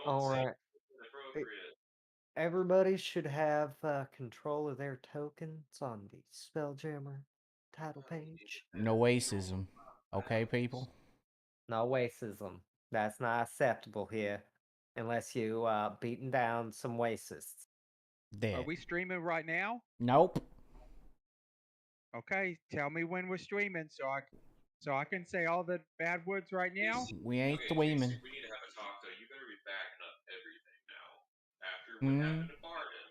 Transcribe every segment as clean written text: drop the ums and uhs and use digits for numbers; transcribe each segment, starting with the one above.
All right. Hey, everybody should have control of their tokens on the Spelljammer title page. No racism. Okay, people? No racism. That's not acceptable here. Unless you beating down some racists. Are Dead. we streaming right now? Nope. Okay, tell me when we're streaming so I can say all the bad words right now. We ain't streaming. We need to have a talk, though. You better be backing up everything now. After what Hmm. happened to Barden.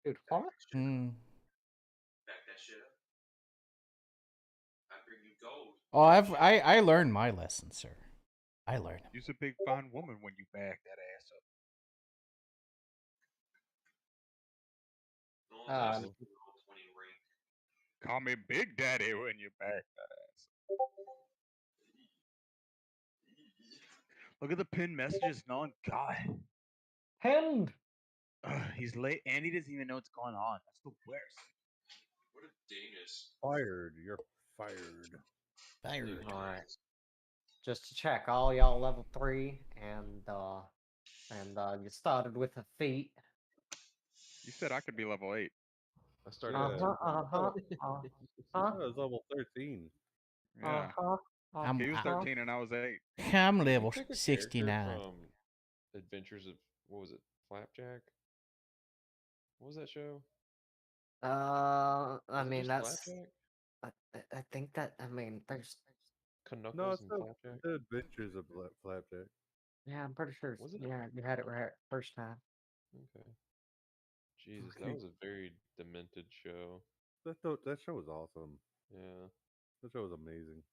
Dude, what? Back that shit up. I bring you gold. Oh, I learned my lesson, sir. I learned. You're a big fine woman when you back that ass up. No, that's the 20 rank. Call me Big Daddy when you back that ass up. Look at the pinned messages. No one got it. Pinned. He's late and he doesn't even know what's going on. That's the worst. What a dingus. Fired. You're fired. Fired. All right. Just to check, all y'all level 3, and you started with a feat. You said I could be level 8. I started Yeah. Uh-huh. I was level 13. Yeah. I'm, He was 13 and I was 8. I'm level Pick a character 69. From Adventures of, what was it, Flapjack? What was that show? I Was it mean, just that's. Flapjack? I think that. I mean, there's. Knuckles No, it's and the Flapjack? Adventures of Flapjack. Yeah, I'm pretty sure. Was it? Yeah, you had it right first time. Okay. Jesus, that was a very demented show. That show was awesome. Yeah. That show was amazing.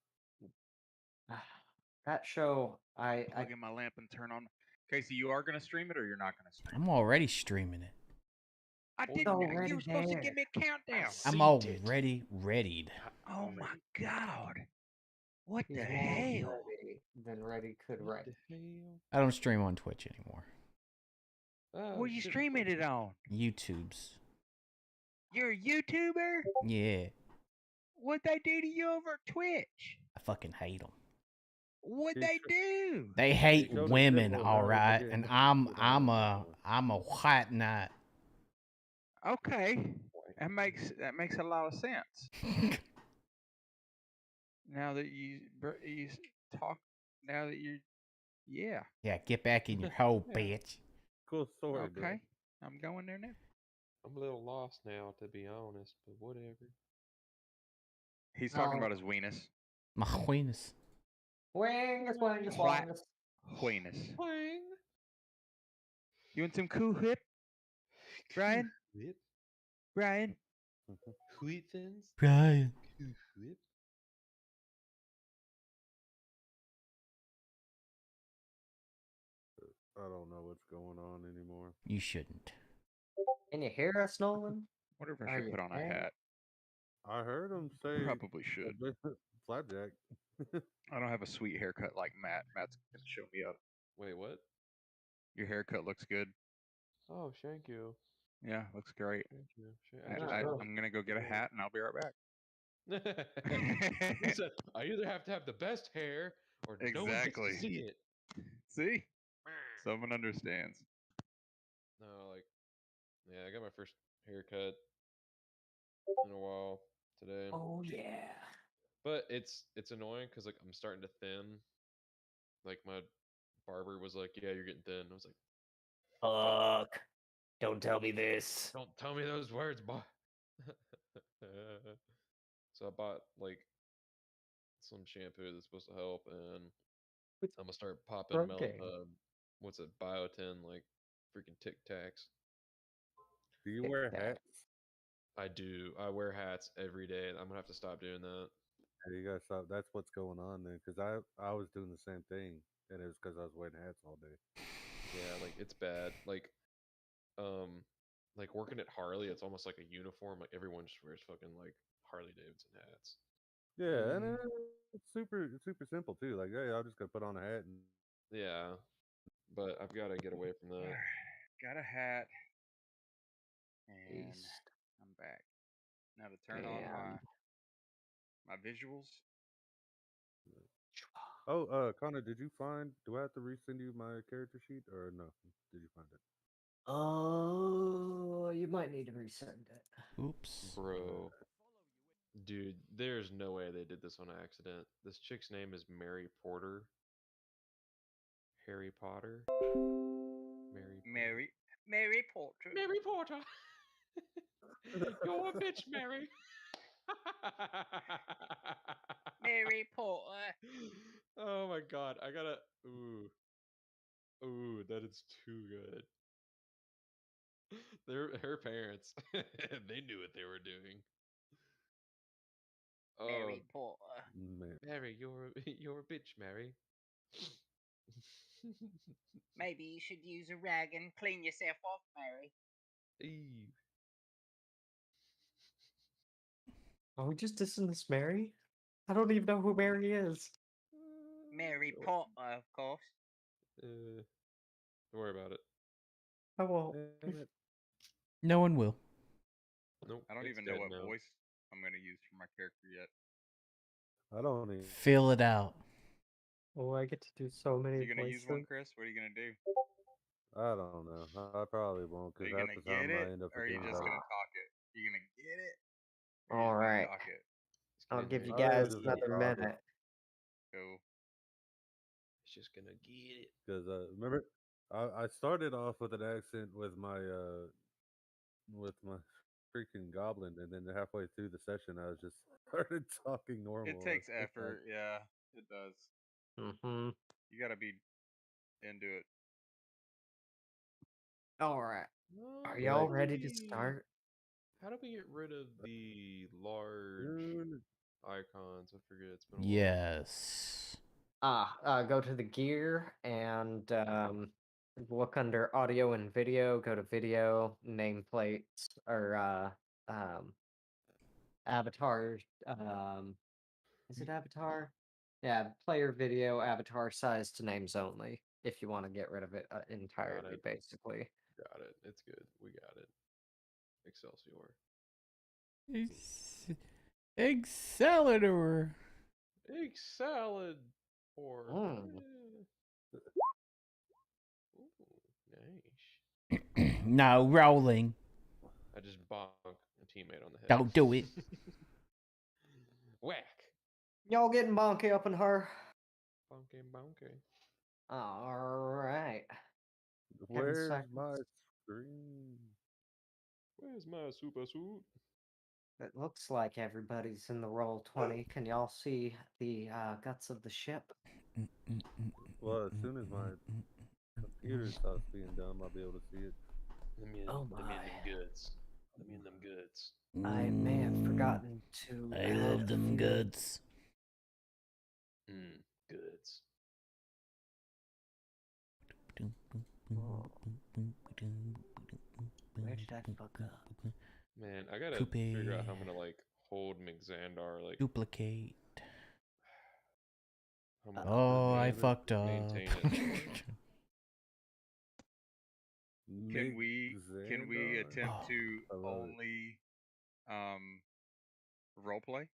That show, I Plug in my lamp and turn on. Casey, you are gonna stream it or you're not gonna stream I'm already streaming it. I Oh, didn't. already You were supposed to there. give me a countdown. I'm already readied. Oh my god! What he's the more hell? ready than ready could write. What the hell? I don't stream on Twitch anymore. Oh, What are you shit. streaming it on? YouTube's. You're a YouTuber? Yeah. What'd they do to you over at Twitch? I fucking hate them. What'd they do? They hate showed us women, that all one right, again. and I'm a white knight. Okay, that makes a lot of sense. Now that you talk, now that you, yeah. Yeah, get back in your hole, bitch. Cool story, bro. Okay, I'm going there now. I'm a little lost now, to be honest, but whatever. He's talking about his weenus. My weenus. Wingus. Weenus. You want some cool whip, Brian? Whip? Brian? Wheat thins? Brian. Whip? I don't know what's going on anymore. You shouldn't. Can you hear us, Nolan? Wonder if I Are should you put on a there? hat. I heard him say Probably should. Flapjack. I don't have a sweet haircut like Matt. Matt's gonna show me up. Wait, what? Your haircut looks good. Oh, thank you. Yeah, looks great. Thank you. I'm gonna go get a hat and I'll be right back. He said, I either have to have the best hair or no one gets to see it. See? Someone understands. No, like, yeah, I got my first haircut in a while today. Oh yeah. But it's annoying because like I'm starting to thin. Like my barber was like, "Yeah, you're getting thin." I was like, Fuck. Don't tell me this. "Don't tell me those words, boy." So I bought like some shampoo that's supposed to help, and I'm gonna start popping Okay. what's it, biotin, like freaking Tic Tacs. Do you wear hats? I do. I wear hats every day. I'm gonna have to stop doing that. Yeah, you gotta stop. That's what's going on then. Because I was doing the same thing, and it was because I was wearing hats all day. Yeah, like it's bad. Like working at Harley, it's almost like a uniform. Like everyone just wears fucking like Harley Davidson hats. Yeah, and it's super simple too. Like, hey, I'm just gonna put on a hat and Yeah, but I've got to get away from that. Got a hat. And I'm back. Now to turn on my visuals. Oh, Connor, did you find? Do I have to resend you my character sheet or no? Did you find it? Oh, you might need to resend it. Oops. Bro. Dude, there's no way they did this on accident. This chick's name is Mary Porter. Harry Potter. Mary Porter. Mary Porter. You're a bitch, Mary. Mary Porter. Oh my god, I gotta. Ooh, that is too good. Her parents, they knew what they were doing. Oh, Mary Porter. Man, Mary, you're a bitch, Mary. Maybe you should use a rag and clean yourself off, Mary. Eve. Are we just dissing this Mary? I don't even know who Mary is. Mary Don't- Porter, of course. don't worry about it. I won't. damn it. No one will. Nope. I don't it's even know dead what now. voice I'm going to use for my character yet. I don't even. Fill it out. Oh, I get to do so many You going to use one, voices. Chris? What are you going to do? I don't know. I probably won't Are because you half going to the time get it, I end up or are you forgetting just about going it. to talk it? You going to get it, or you All just going to right. talk it? It's I'll gonna give you I guys was just gonna another talk it minute. Cool. It's just gonna get it. because remember, I started off with an accent with my freaking goblin, and then halfway through the session, I was just started talking normal. It takes It's like, effort. Yeah, it does. Mm-hmm. You got to be into it. All right. Are How y'all do ready to we- start? How do we get rid of the large dude, icons? I forget. It's been a while. Yes. Go to the gear and look under audio and video. Go to video, nameplates, or avatar. Is it avatar? Yeah, player video, avatar size to names only. If you want to get rid of it entirely, it. basically. Got it. It's good. We got it. Excelsior. Excelsior. Egg salad. Or. Mm. Ooh, nice. No, rolling. I just bonked a teammate on the head. Don't do it. Whack. Y'all getting bonky up in her? Bonky, bonky. All right. where's seconds. my screen? Where's my super suit? It looks like everybody's in the roll 20. Can y'all see the guts of the ship? Well, as soon as my computer stops being dumb, I'll be able to see it. Let me in, Oh let me in my. them goods. Let me in them goods. I may have forgotten to I add love a them few- goods. Goods. Where did I fuck up? Man, I gotta Coupe. figure out how I'm gonna like hold McXandar like Duplicate. how I'm Oh, I Damn it. fucked up. maintain it. Can we Xandar? attempt Oh, to I love it. only role play?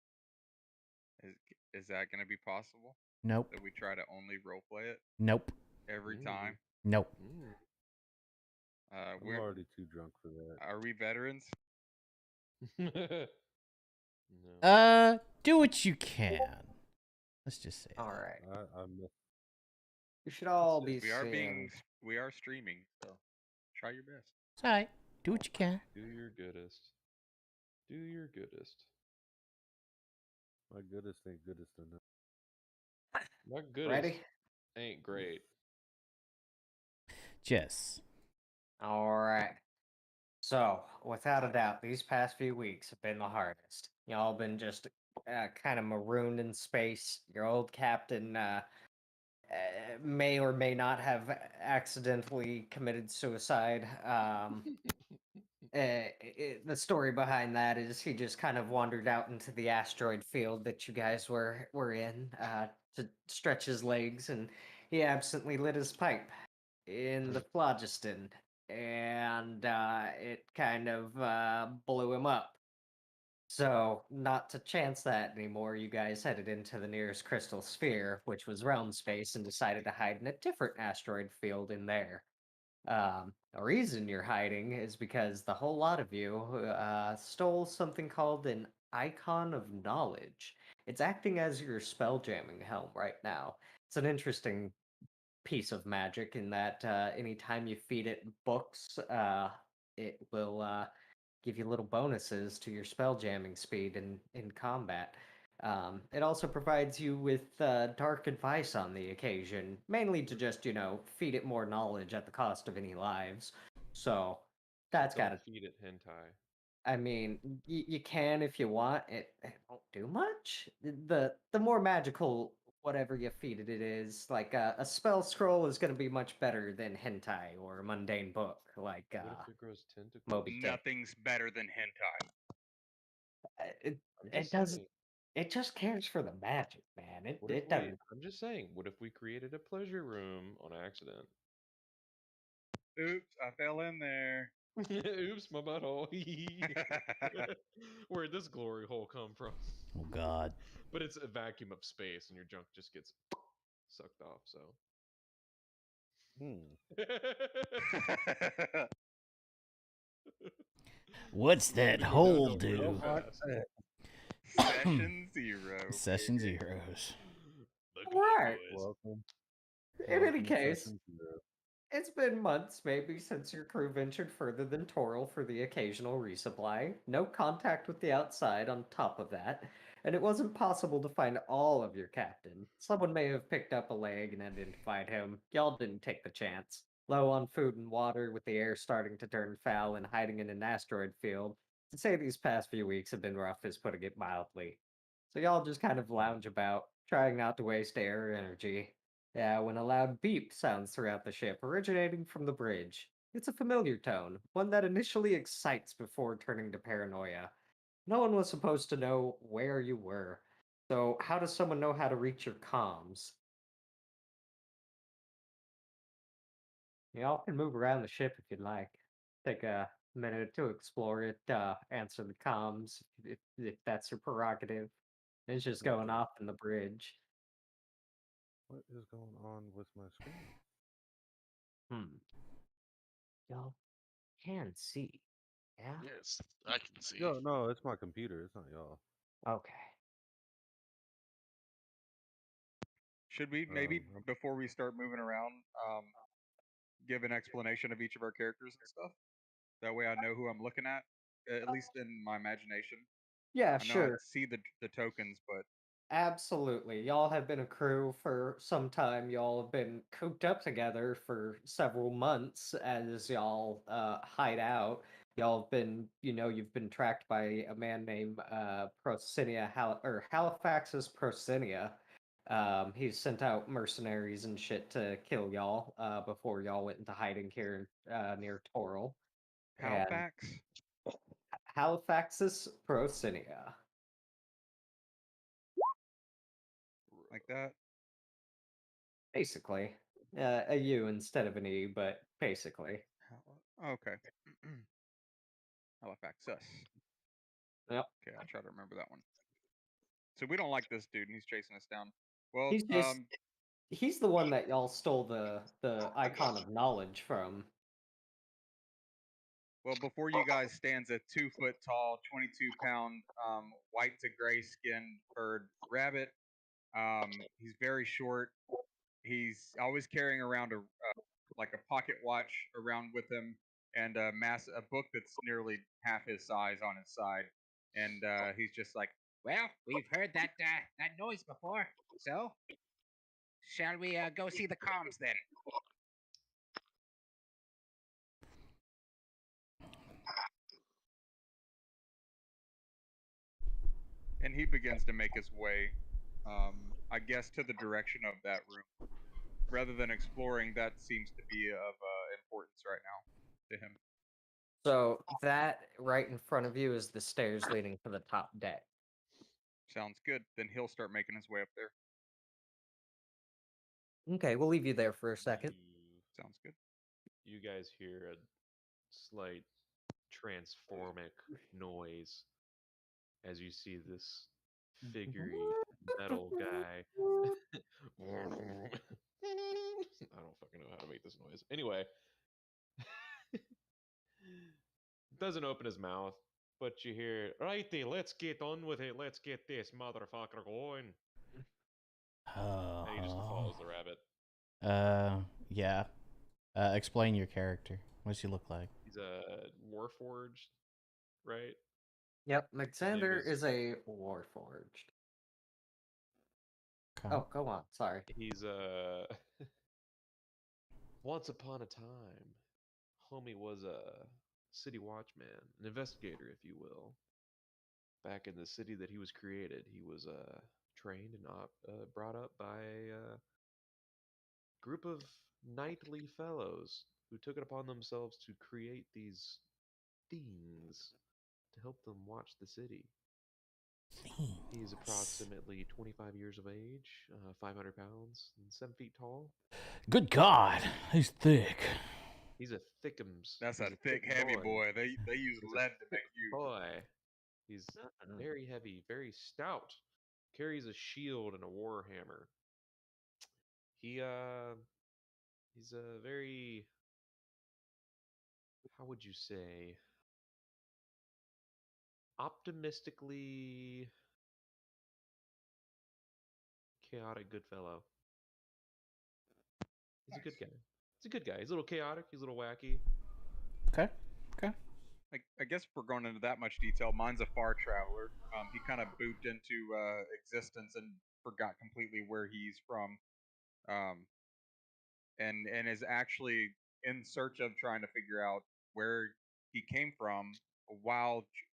Is that going to be possible? Nope. That we try to only role play it Nope. every Ooh. time? Nope. I'm We're already too drunk for that. are we veterans? No. Do what you can. Let's just say All that. right. I missed. You should all be We are streaming, so try your best. It's alright. Do what you can. Do your goodest. Do your goodest. My goodest ain't goodest enough. My goodest Ready? ain't great. Jess. All right. So, without a doubt, these past few weeks have been the hardest. Y'all been just kind of marooned in space. Your old captain may or may not have accidentally committed suicide. The story behind that is he just kind of wandered out into the asteroid field that you guys were in to stretch his legs, and he absently lit his pipe in the phlogiston, and it kind of blew him up. So, not to chance that anymore, you guys headed into the nearest crystal sphere, which was realm space, and decided to hide in a different asteroid field in there. The reason you're hiding is because the whole lot of you stole something called an Icon of Knowledge. It's acting as your spelljamming helm right now. It's an interesting piece of magic in that anytime you feed it books, it will give you little bonuses to your spell jamming speed in combat. It also provides you with dark advice on the occasion, mainly to just, feed it more knowledge at the cost of any lives. So that's Don't got to. feed it hentai. I mean, you can if you want. It won't do much. The more magical whatever you feed it, it is. Like a spell scroll is going to be much better than hentai or a mundane book like What if it grows tentacles? Moby Dick. Nothing's better than hentai. It I'm it just doesn't. saying. It just cares for the magic, man. It What if it we? doesn't. I'm just saying. What if we created a pleasure room on accident? Oops, I fell in there. Oops, my butthole. Where'd this glory hole come from? Oh God. But it's a vacuum of space, and your junk just gets sucked off. So. What's that Gonna go hole downhill real do? fast. Session 0. Session baby. zeros. Look at me, Alright. boys. Welcome. In any Welcome to case, Session Zero. it's been months, maybe, since your crew ventured further than Toril for the occasional resupply. No contact with the outside on top of that, and it wasn't possible to find all of your captain. Someone may have picked up a leg and identified him. Y'all didn't take the chance. Low on food and water, with the air starting to turn foul and hiding in an asteroid field, to say these past few weeks have been rough is putting it mildly. So y'all just kind of lounge about, trying not to waste air or energy. Yeah, when a loud beep sounds throughout the ship, originating from the bridge. It's a familiar tone, one that initially excites before turning to paranoia. No one was supposed to know where you were. So, how does someone know how to reach your comms? Y'all can move around the ship if you'd like. Take a minute to explore it, answer the comms if that's your prerogative. It's just going Okay. off in the bridge. What is going on with my screen? Hmm. Y'all can see. Yeah? Yes, I can see. Yo, no, it's my computer. It's not y'all. Okay. Should we maybe, I'm- before we start moving around, give an explanation of each of our characters and stuff? That way I know who I'm looking at least in my imagination. Yeah, I know I sure. see the tokens, but Absolutely. Y'all have been a crew for some time. Y'all have been cooped up together for several months as y'all hide out. Y'all have been, you've been tracked by a man named or Halifax's Procinia. He's sent out mercenaries and shit to kill y'all before y'all went into hiding here near Toril. And Halifax? Halifax's Procinia. Like that? Basically. A U instead of an E, but basically. Okay. Halifax us. Yep. Okay, I'll try to remember that one. So we don't like this dude, and he's chasing us down. Well, He's the one that y'all stole the icon of knowledge from. well, before you guys stands a 2-foot tall, 22-pound, white to gray skinned furred rabbit. He's very short. He's always carrying around like a pocket watch around with him, and a book that's nearly half his size on his side. And he's just like, Well, we've heard that noise before. So, shall we go see the comms then? and he begins to make his way, I guess, to the direction of that room. Rather than exploring, that seems to be of importance right now to him. So that right in front of you is the stairs leading to the top deck. Sounds good. Then he'll start making his way up there. Okay, we'll leave you there for a second. Sounds good. You guys hear a slight transformic noise as you see this figurey metal guy. I don't fucking know how to make this noise. Anyway, doesn't open his mouth, but you hear, righty, let's get on with it. Let's get this motherfucker going. And he just follows the rabbit. Yeah. Explain your character. What does he look like? He's a warforged, right? Yep, Alexander is- is a warforged. Okay. Oh, go on. Sorry. He's once upon a time, homie was a city watchman, an investigator, if you will. Back in the city that he was created, he was trained and brought up by a group of knightly fellows who took it upon themselves to create these things to help them watch the city. He's approximately 25 years of age, 500 pounds, and 7 feet tall. Good God, he's thick. He's a thickums. That's He's a thick, heavy boy. They use He's a lead to thick make you. boy. He's very heavy, very stout. Carries a shield and a war hammer. He's a very, how would you say, optimistically chaotic good fellow. He's a good guy. He's a good guy. He's a little chaotic. He's a little wacky. Okay. Okay. I guess if we're going into that much detail, mine's a far traveler. He kind of booped into existence and forgot completely where he's from, and is actually in search of trying to figure out where he came from.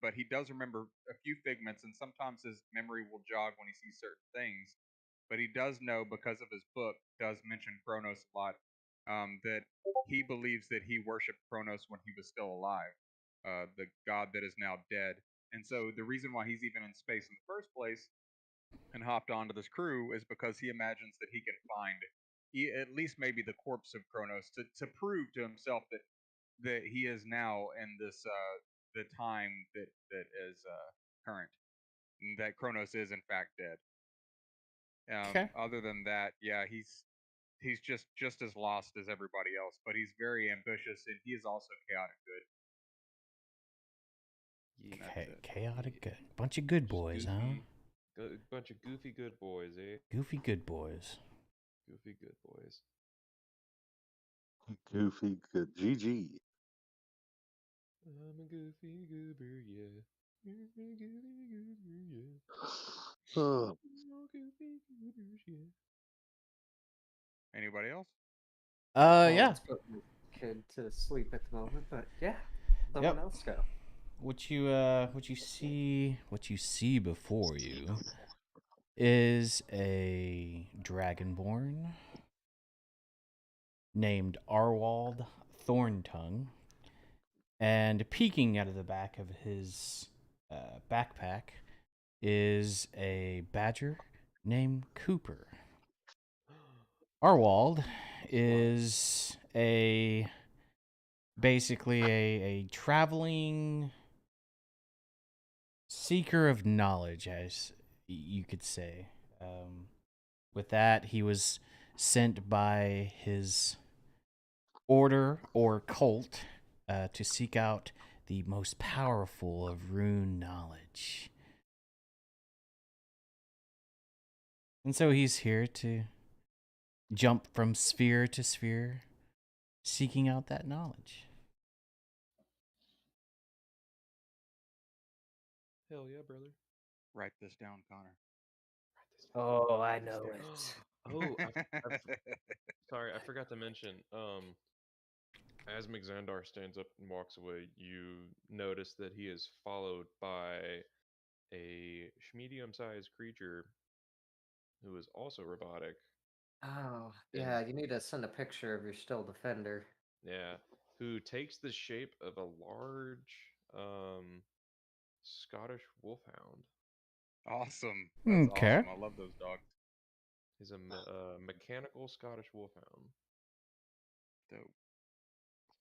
But he does remember a few figments, and sometimes his memory will jog when he sees certain things. But he does know, because of his book, does mention Kronos a lot, that he believes that he worshipped Kronos when he was still alive, the god that is now dead. And so the reason why he's even in space in the first place and hopped onto this crew is because he imagines that he can find at least maybe the corpse of Kronos to prove to himself that he is now in this the time that is current, and that Kronos is in fact dead. Okay. Other than that, yeah, he's just as lost as everybody else, but he's very ambitious, and he is also chaotic good. Yeah. That's it. Chaotic good. Bunch of good Just boys, goofy, bunch of goofy good boys, eh? Goofy good boys. Goofy good boys. Goofy good. GG. I'm a goofy goober, yeah. Goofy goober, yeah. Oh, Goofy goobers, yeah. Anybody else? Yeah. Let's put the kid to sleep at the moment, but yeah, someone else go. What you see before you is a dragonborn named Arwald Thorntongue, and peeking out of the back of his backpack is a badger named Cooper. Arwald is basically a traveling seeker of knowledge, as you could say. With that, he was sent by his order or cult to seek out the most powerful of rune knowledge. And so he's here to jump from sphere to sphere, seeking out that knowledge. Hell yeah, brother. Write this down, Connor. Oh, I Write this know down. it. Oh, sorry, I forgot to mention. As Mixandar stands up and walks away, you notice that he is followed by a medium-sized creature who is also robotic. Oh, yeah, you need to send a picture of your still defender. Yeah, who takes the shape of a large Scottish wolfhound. Awesome. That's Okay. awesome. I love those dogs. He's a mechanical Scottish wolfhound. Dope.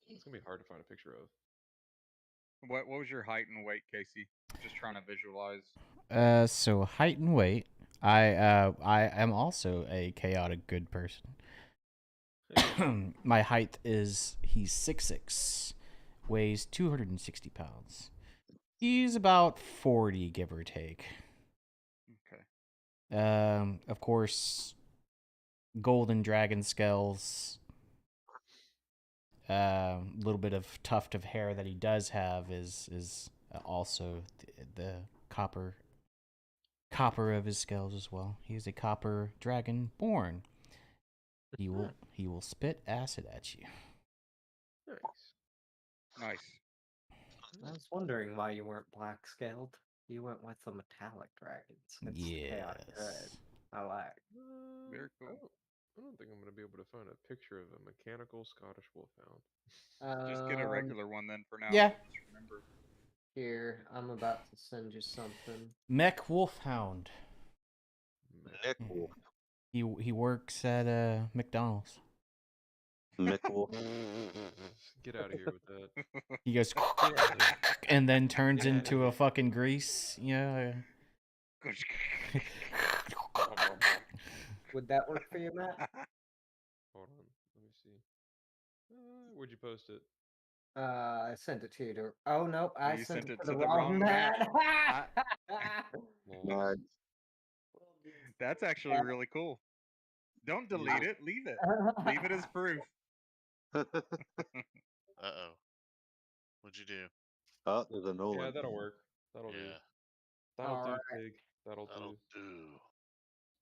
It's gonna be hard to find a picture of. What was your height and weight, Casey? Just trying to visualize. So height and weight. I am also a chaotic good person. My height is he's 6'6", weighs 260 pounds. He's about 40, give or take. Okay. Of course, golden dragon scales. A little bit of tuft of hair that he does have is also the copper of his scales as well. He is a copper dragon born. He will spit acid at you. Nice. I was wondering why you weren't black scaled. You went with the metallic dragons. It's chaotic good. Yes. I like. Very cool. I don't think I'm gonna be able to find a picture of a mechanical Scottish wolfhound. Just get a regular one then for now. Yeah. Just remember. Here, I'm about to send you something. Mech Wolfhound. Nick Wolf. He works at McDonald's. Nick Wolf. Get out of here with that. He goes Get out of here. and then turns Get outta into here. a fucking grease. Yeah. Would that work for you, Matt? Hold on. Let me see. Where'd you post it? I sent it to you. Oh no, I You sent sent it it to the to the wrong wrong Matt. Lol. Nice. That's actually really cool. Don't delete it. Leave it. Leave it as proof. Uh-oh. What'd you do? Oh, there's a Nolan. Yeah, that'll work. That'll do. Yeah, That'll do, Alright. pig. That'll that'll do. do.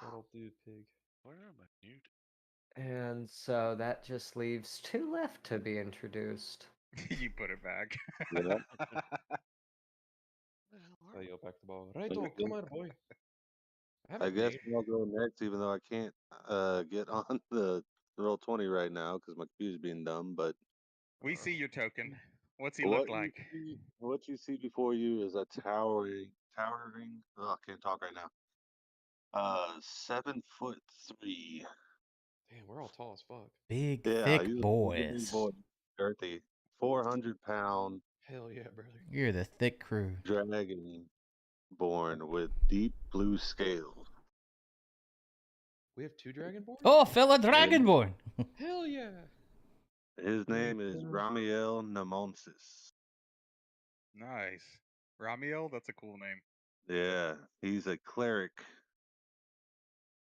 That'll do, pig. Where am I muted? And so that just leaves 2 left to be introduced. You put it back. Yeah. Where the hell I are yell back the ball. Righto, come on, boy. I have I a guess name. I'll go next, even though I can't get on the roll 20 right now because my queue's being dumb. But We see your token. What's he what look like? what you see before you is a towering. Oh, I can't talk right now. 7'3". Damn, we're all tall as fuck. Big, Yeah, thick he's a big boys. boy, girthy, 400-pound Hell yeah, brother. You're the thick crew. dragon born with deep blue scales. We have 2 Dragonborn? Oh, fella Dragonborn. Hell yeah. His name is Ramiel Namonsis. Nice. Ramiel, that's a cool name. Yeah, he's a cleric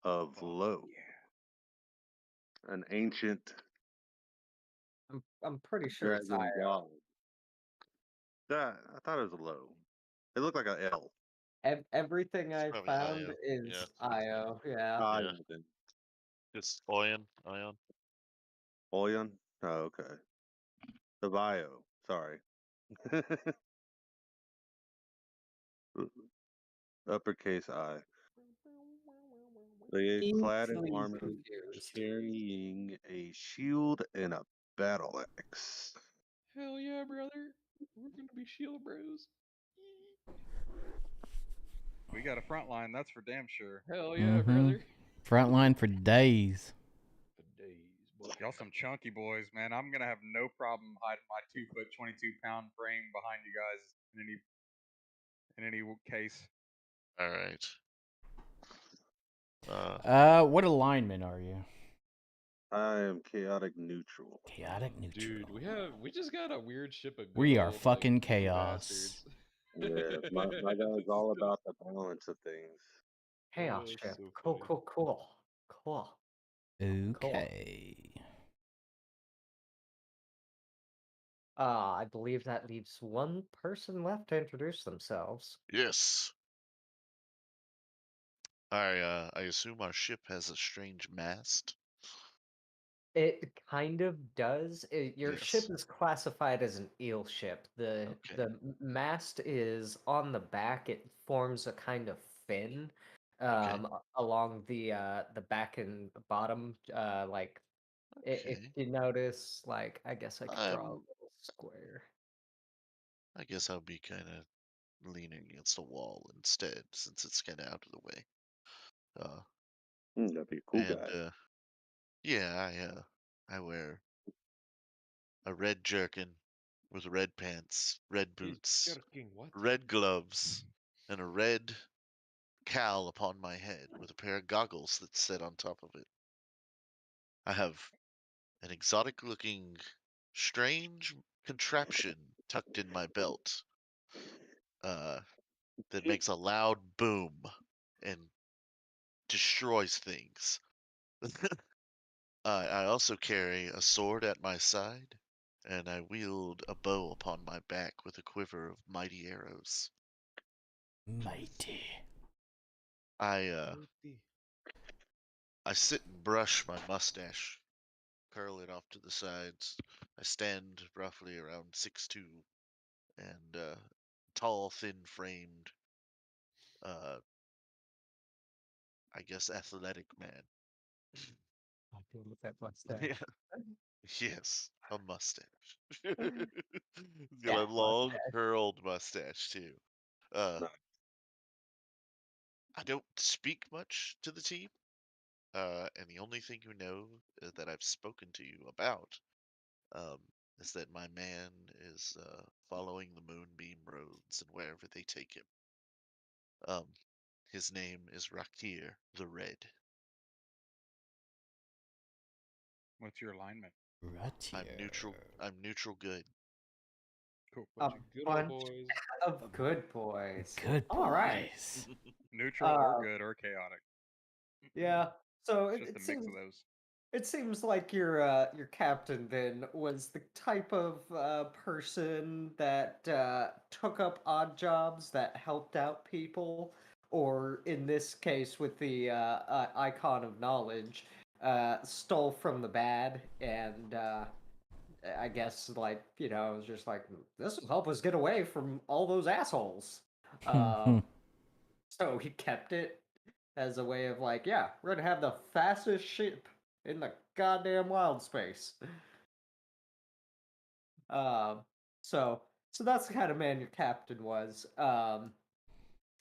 of Lo, an ancient I'm pretty sure it's dragon IO. god. I thought it was a Lo. It looked like an L. Everything I probably found IO, is yeah. IO. Yeah. Yeah. Then. It's Ion. Oyon? Oh, okay. The bio. Sorry. Uppercase I. They clad in Easily armor, confused. carrying a shield and a battle axe. Hell yeah, brother. We're gonna be shield bros. We got a front line, that's for damn sure. Hell yeah, Mhm. brother. Frontline for days. For days, boy. Y'all some chunky boys, man. I'm gonna have no problem hiding my 2 foot 22-pound frame behind you guys in any case. All right. What alignment are you? I am chaotic neutral. Chaotic neutral. Dude, we just got a weird ship of We good are old, fucking like, chaos. bastards. Yeah, my guy's all about the balance of things. Chaos Oh, ship. so Cool, funny. cool. Okay. I believe that leaves 1 person left to introduce themselves. Yes. I assume our ship has a strange mast. It kind of does. Your ship Yes. is classified as an eel ship. The Okay. mast is on the back. It forms a kind of fin along the back and bottom. Like if Okay. you notice, like I guess I could draw a I'm- little square. I guess I'll be kind of leaning against a wall instead, since it's kind of out of the way. That'd be a cool guy. Yeah, I wear a red jerkin with red pants, red He's boots, jerking what? red gloves, and a red cowl upon my head with a pair of goggles that sit on top of it. I have an exotic looking, strange contraption tucked in my belt that makes a loud boom and destroys things. I also carry a sword at my side, and I wield a bow upon my back with a quiver of mighty arrows. Mighty. I Mighty. I sit and brush my mustache, curl it off to the sides. I stand roughly around 6'2", and tall, thin-framed, uh, I guess athletic man. I deal with that mustache. Yeah. Yes, a mustache. He's got Yeah, a long curled mustache too. I don't speak much to the team, and the only thing you know that I've spoken to you about um, is that my man is following the moonbeam roads and wherever they take him. Um, his name is Rakir the Red. What's your alignment? I'm neutral. I'm neutral good. Cool. A Good old bunch boys. of good boys. Good All right. boys. Neutral or Uh, good or chaotic. Yeah. So It's it, just a it mix seems of those. it seems like your captain then was the type of person that took up odd jobs that helped out people, or in this case with the icon of knowledge, stole from the bad and I guess like I was just like this will help us get away from all those assholes. So he kept it as a way of like, yeah, we're gonna have the fastest ship in the goddamn wild space. Um, so that's the kind of man your captain was.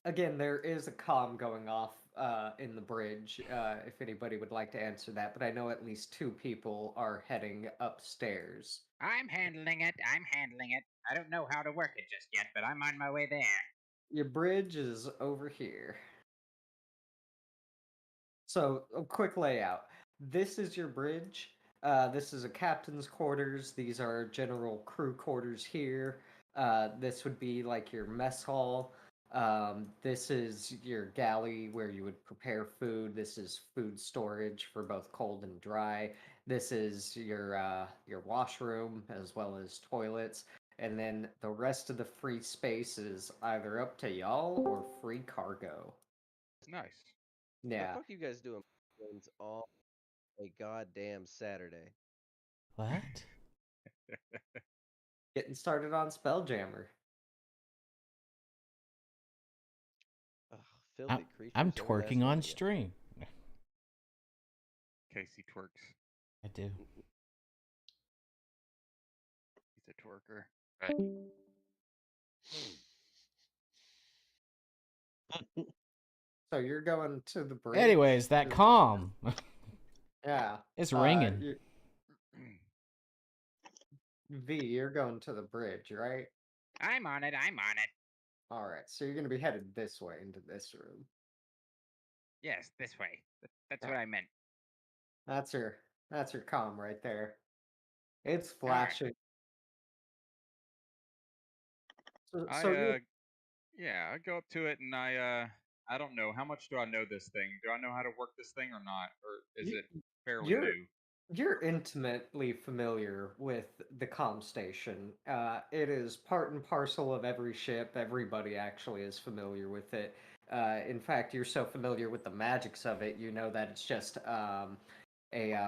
Again, there is a comm going off in the bridge. If anybody would like to answer that, but I know at least two people are heading upstairs. I'm handling it. I'm handling it. I don't know how to work it just yet, but I'm on my way there. Your bridge is over here. So, a quick layout. This is your bridge. This is a captain's quarters. These are general crew quarters here. This would be like your mess hall. This is your galley where you would prepare food. This is food storage for both cold and dry. This is your washroom as well as toilets. And then the rest of the free space is either up to y'all or free cargo. Nice. The Yeah. fuck you guys doing friends, on a goddamn Saturday? What? Getting started on Spelljammer. Ugh, filthy creatures. I'm every last twerking one on of ya. stream. Casey twerks. I do. He's a twerker. So you're going to the bridge. Anyways, that calm. Yeah. It's ringing. V, you're going to the bridge, right? I'm on it. I'm on it. All right. So you're going to be headed this way into this room. Yes, this way. That's Yeah. what I meant. That's your comm right there. It's All right. flashing. So, I so you yeah, I go up to it and I don't know how much do I know this thing. Do I know how to work this thing or not, or is You- it fairly you're new? you're intimately familiar with the comm station. It is part and parcel of every ship. Everybody actually is familiar with it. In fact, you're so familiar with the magics of it, you know that it's just a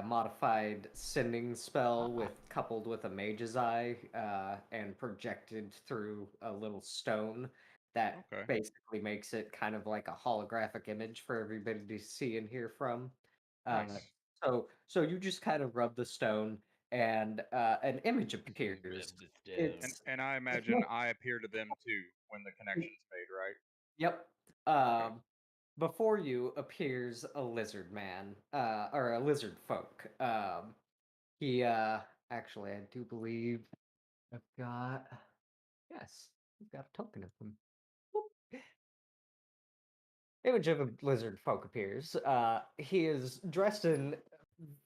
modified sending spell coupled with a mage's eye and projected through a little stone that Okay. basically makes it kind of like a holographic image for everybody to see and hear from. Nice. So you just kind of rub the stone, and an image appears. It's And I it's imagine not- I appear to them too when the connection's made, right? yep. Before you appears a lizard man, or a lizard folk. He actually, I do believe I've got. Yes, we've got a token of him. Boop. Image of a lizard folk appears. He is dressed in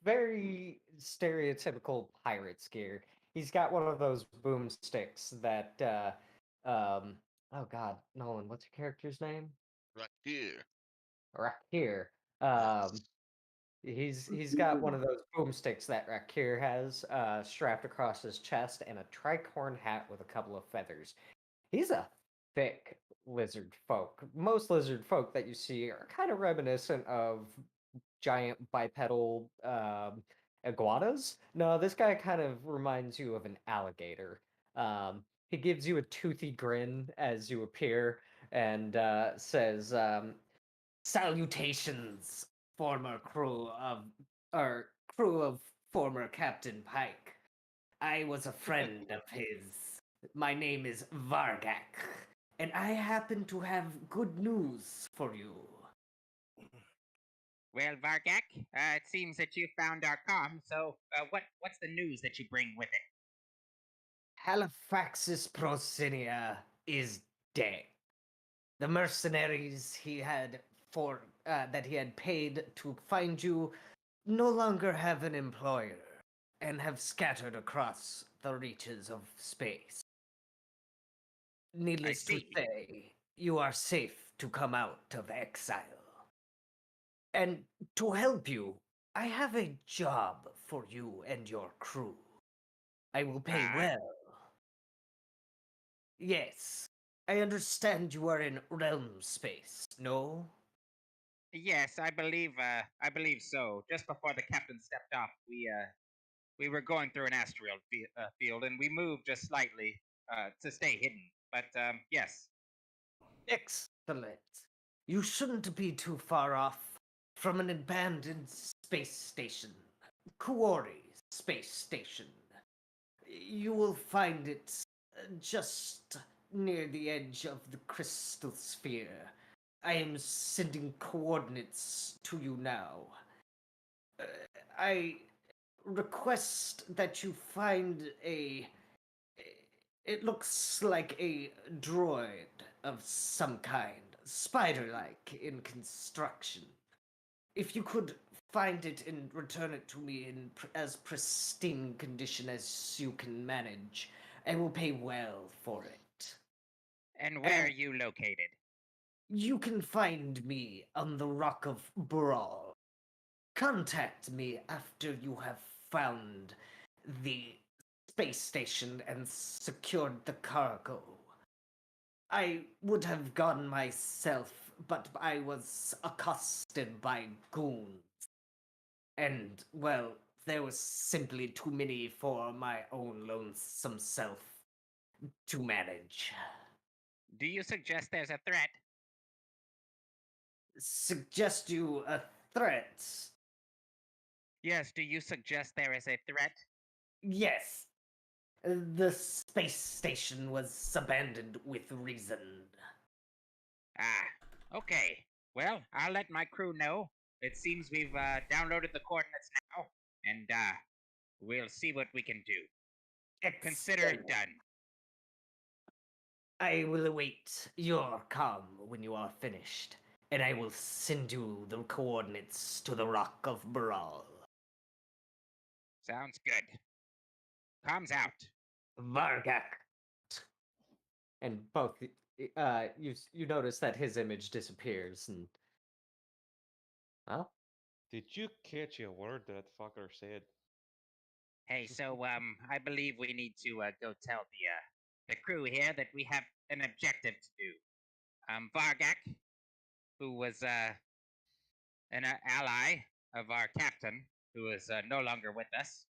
very stereotypical pirate's gear. He's got one of those boomsticks that. Oh God, Nolan, what's your character's name? Right here. Rakir. Yes. He's got one of those boomsticks that Rakir has strapped across his chest, and a tricorn hat with a couple of feathers. He's a thick lizard folk. Most lizard folk that you see are kind of reminiscent of giant bipedal iguanas. No, this guy kind of reminds you of an alligator. He gives you a toothy grin as you appear and says, "Salutations, former crew of former Captain Pike. I was a friend of his. My name is Vargak, and I happen to have good news for you." Well, Vargak, it seems that you found our comm. So, what's the news that you bring with it? Halifaxis Prosinia is dead. The mercenaries that he had paid to find you no longer have an employer and have scattered across the reaches of space. Needless to see. say, you are safe to come out of exile. And to help you, I have a job for you and your crew. I will pay Ah. well. Yes, I understand you are in realm space, no? Yes, I believe so. Just before the captain stepped off, we were going through an asteroid field, and we moved just slightly to stay hidden. But yes, Excellent. You shouldn't be too far off from an abandoned space station. Kuori Space Station. You will find it just near the edge of the crystal sphere. I am sending coordinates to you now. I request that you find it looks like a droid of some kind, spider-like in construction. If you could find it and return it to me in as pristine condition as you can manage, I will pay well for it. and where are you located? You can find me on the Rock of Brawl. Contact me after you have found the space station and secured the cargo. I would have gone myself, but I was accosted by goons. And, well, there was simply too many for my own lonesome self to manage. Do you suggest there's a threat? Suggest you a threat? Yes, do you suggest there is a threat? Yes. The space station was abandoned with reason. Ah, okay. Well, I'll let my crew know. It seems we've downloaded the coordinates now, and we'll see what we can do. Consider it Excellent. done. I will await your comm when you are finished, and I will send you the coordinates to the Rock of Brawl. Sounds good. Comms out. Vargak. And both you notice that his image disappears, and well, Did you catch a word that fucker said? Hey, so I believe we need to go tell the crew here that we have an objective to do. Vargak, who was an ally of our captain, who is no longer with us,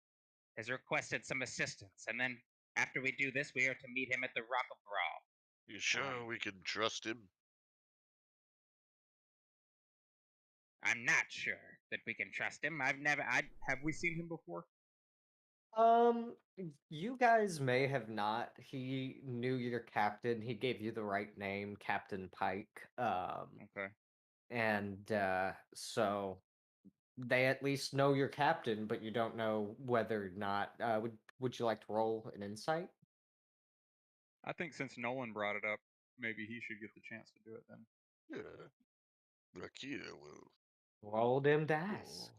has requested some assistance, and then after we do this, we are to meet him at the Rock of Brawl. You sure we can trust him? I'm not sure that we can trust him. Have we seen him before? you guys may have not. He knew your captain. He gave you the right name, Captain Pike. Okay. And so they at least know your captain, but you don't know whether or not. Would you like to roll an insight? I think since Nolan brought it up, maybe he should get the chance to do it then. Yeah. Rakita will. Roll them dice. Oh,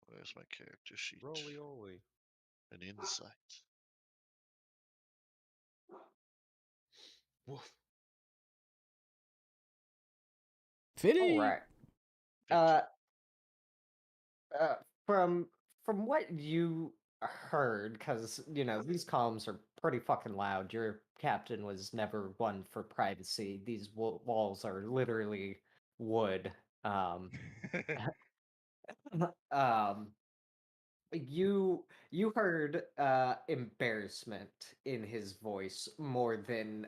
Where's my character sheet? roly oly. An insight. Woof. 50. All right. 50. Uh, from what you heard, because these columns are pretty fucking loud. Your captain was never one for privacy. These walls are literally wood. Um, you heard embarrassment in his voice more than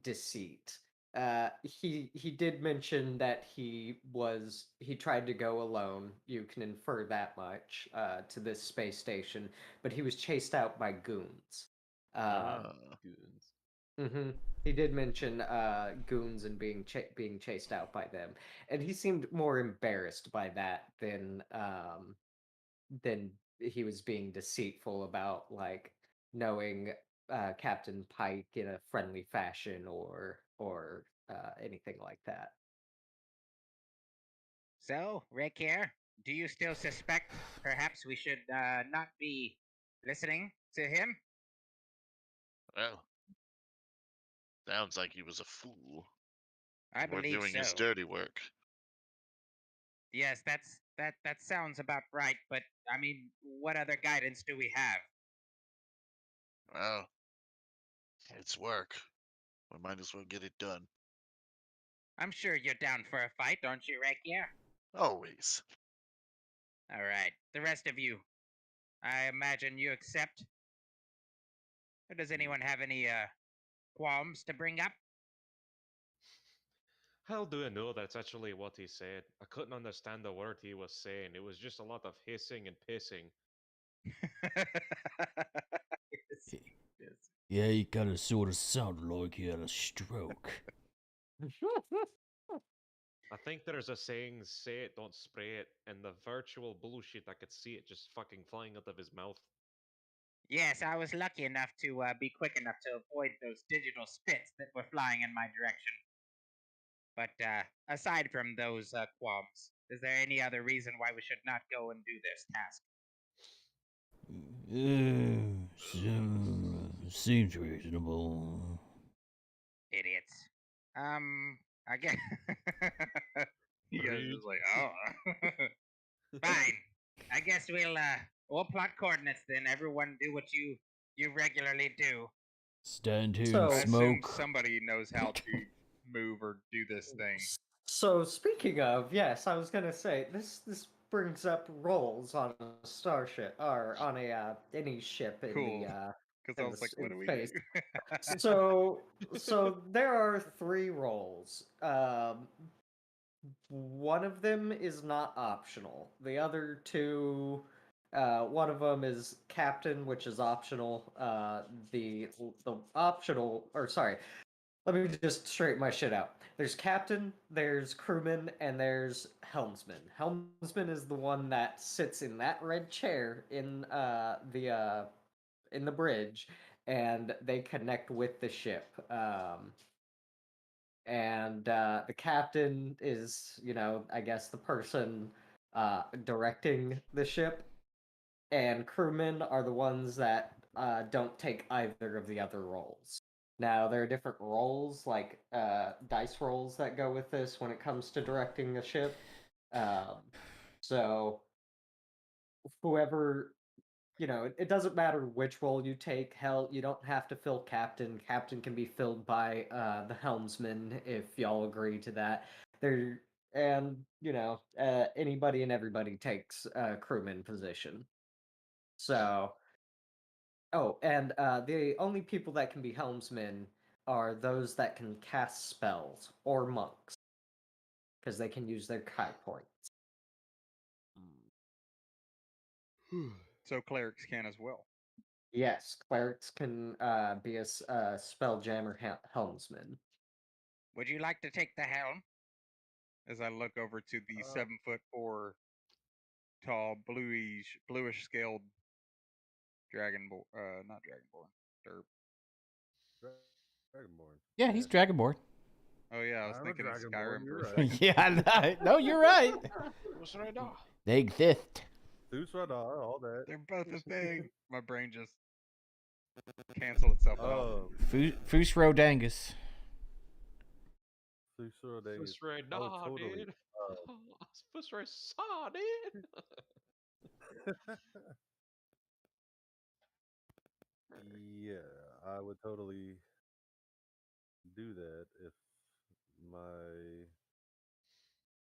deceit. He did mention that he tried to go alone. You can infer that much to this space station, but he was chased out by goons. Ah. Goons. hmm He did mention goons and being chased out by them, and he seemed more embarrassed by that than he was being deceitful about, like, knowing Captain Pike in a friendly fashion or anything like that. So, Rick here, do you still suspect perhaps we should not be listening to him? Well, sounds like he was a fool. I We're believe doing so. his dirty work. Yes, that sounds about right, but I mean, what other guidance do we have? Well, it's work. We might as well get it done. I'm sure you're down for a fight, aren't you, Rekia? Always. All right, the rest of you, I imagine you accept. Or does anyone have any qualms to bring up? How do I know that's actually what he said? I couldn't understand the word he was saying. It was just a lot of hissing and pissing. Yes, yes. Yeah, he kind of sort of sounded like he had a stroke. I think there's a saying, say it, don't spray it. And the virtual bullshit, I could see it just fucking flying out of his mouth. Yes, I was lucky enough to be quick enough to avoid those digital spits that were flying in my direction. But aside from those qualms, is there any other reason why we should not go and do this task? Seems reasonable. Idiots. I guess. You guys Rude. just like, oh. Fine. I guess we'll plot coordinates then. Everyone do what you regularly do. Stand here So- and I assume smoke. somebody knows how to move or do this thing. So speaking of, yes, I was gonna say this brings up roles on a starship or on a any ship in Cool. the Because I in was the like, in what do we space. do? So there are 3 roles. One of them is not optional. The other 2, one of them is captain, which is optional. The optional, or sorry, let me just straighten my shit out. There's captain, there's crewman, and there's helmsman. Helmsman is the one that sits in that red chair in the bridge, and they connect with the ship. And the captain is, I guess the person directing the ship, and crewmen are the ones that don't take either of the other roles. Now, there are different roles, like dice rolls that go with this when it comes to directing a ship. So, whoever, it doesn't matter which role you take. Hell, you don't have to fill captain. Captain can be filled by the helmsman if y'all agree to that. There, and anybody and everybody takes a crewman position. So, oh, and the only people that can be helmsmen are those that can cast spells or monks, because they can use their Kai points. So clerics can as well. Yes, clerics can be a Spelljammer helmsman. Would you like to take the helm? As I look over to the 7'4" tall, bluish scaled not dragonborn, Dragonborn. Yeah, he's Dragonborn. Oh yeah, I was I'm a thinking of Dragonborn, Skyrim you're for a right. second. Yeah, no, you're right. What's right now? They exist. Thusradar, all that. They're both a thing. My brain just canceled itself out. Oh, Fusro Dangus. Thusradar. What's right Oh, now, totally. dude? What's right saw, dude? Yeah, I would totally do that if my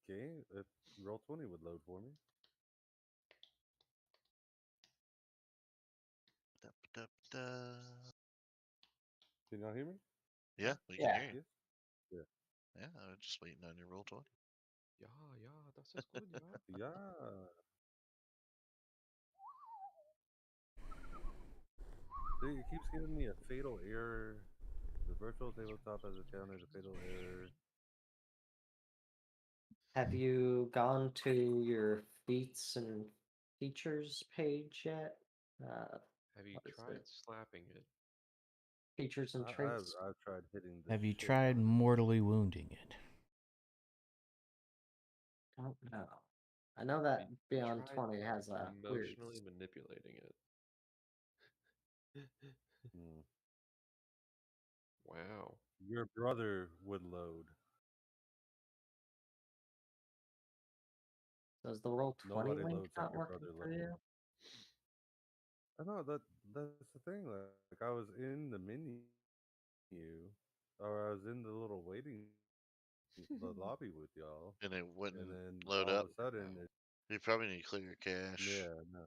game, if Roll20 would load for me. Da-ba-da-ba-da. Can y'all hear me? Yeah, we can Yeah. hear you. Yes. Yeah, I was just waiting on your roll 20. Ja, das ist gut, ja. Yeah. See, it keeps giving me a fatal error. The virtual tabletop has encountered a fatal error. Have you gone to your feats and features page yet? Have you What is tried it? slapping it? Features and traits. I've tried hitting the Have you shit tried out of it. mortally wounding it? Don't know. I know that You Beyond tried 20 has a weird. emotionally manipulating it. Hmm. Wow. Your brother would load. Does the roll 20 Nobody link loads like not your working brother for loads. you? I know that's the thing. Like I was in the menu, or I was in the little waiting, the lobby with y'all, And it and wouldn't then load all up. of a sudden, Wow. You probably need to clear your cache. yeah, no,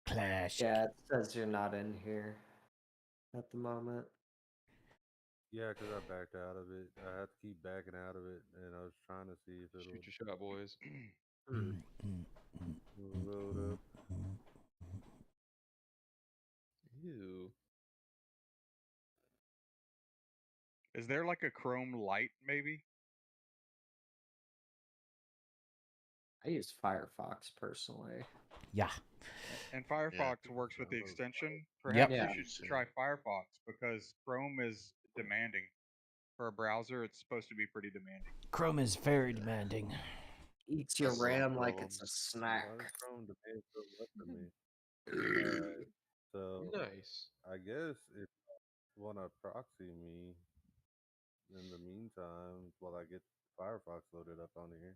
Clash. Yeah, it says you're not in here at the moment. yeah, because I backed out of it. I had to keep backing out of it, and I was trying to see if it'll Shoot your shot, boys. load up. Ew. Is there like a Chrome light, maybe? I use Firefox personally. Yeah. And Firefox works with the Download extension. Yep. Perhaps Yeah. you should try Firefox because Chrome is demanding. For a browser, it's supposed to be pretty demanding. Chrome is very demanding. Eats your That's a lot of RAM like it's a problems. snack. Why is Chrome demanding so much of me? Alright, so Nice. I guess if you want to proxy me in the meantime while I get Firefox loaded up on here.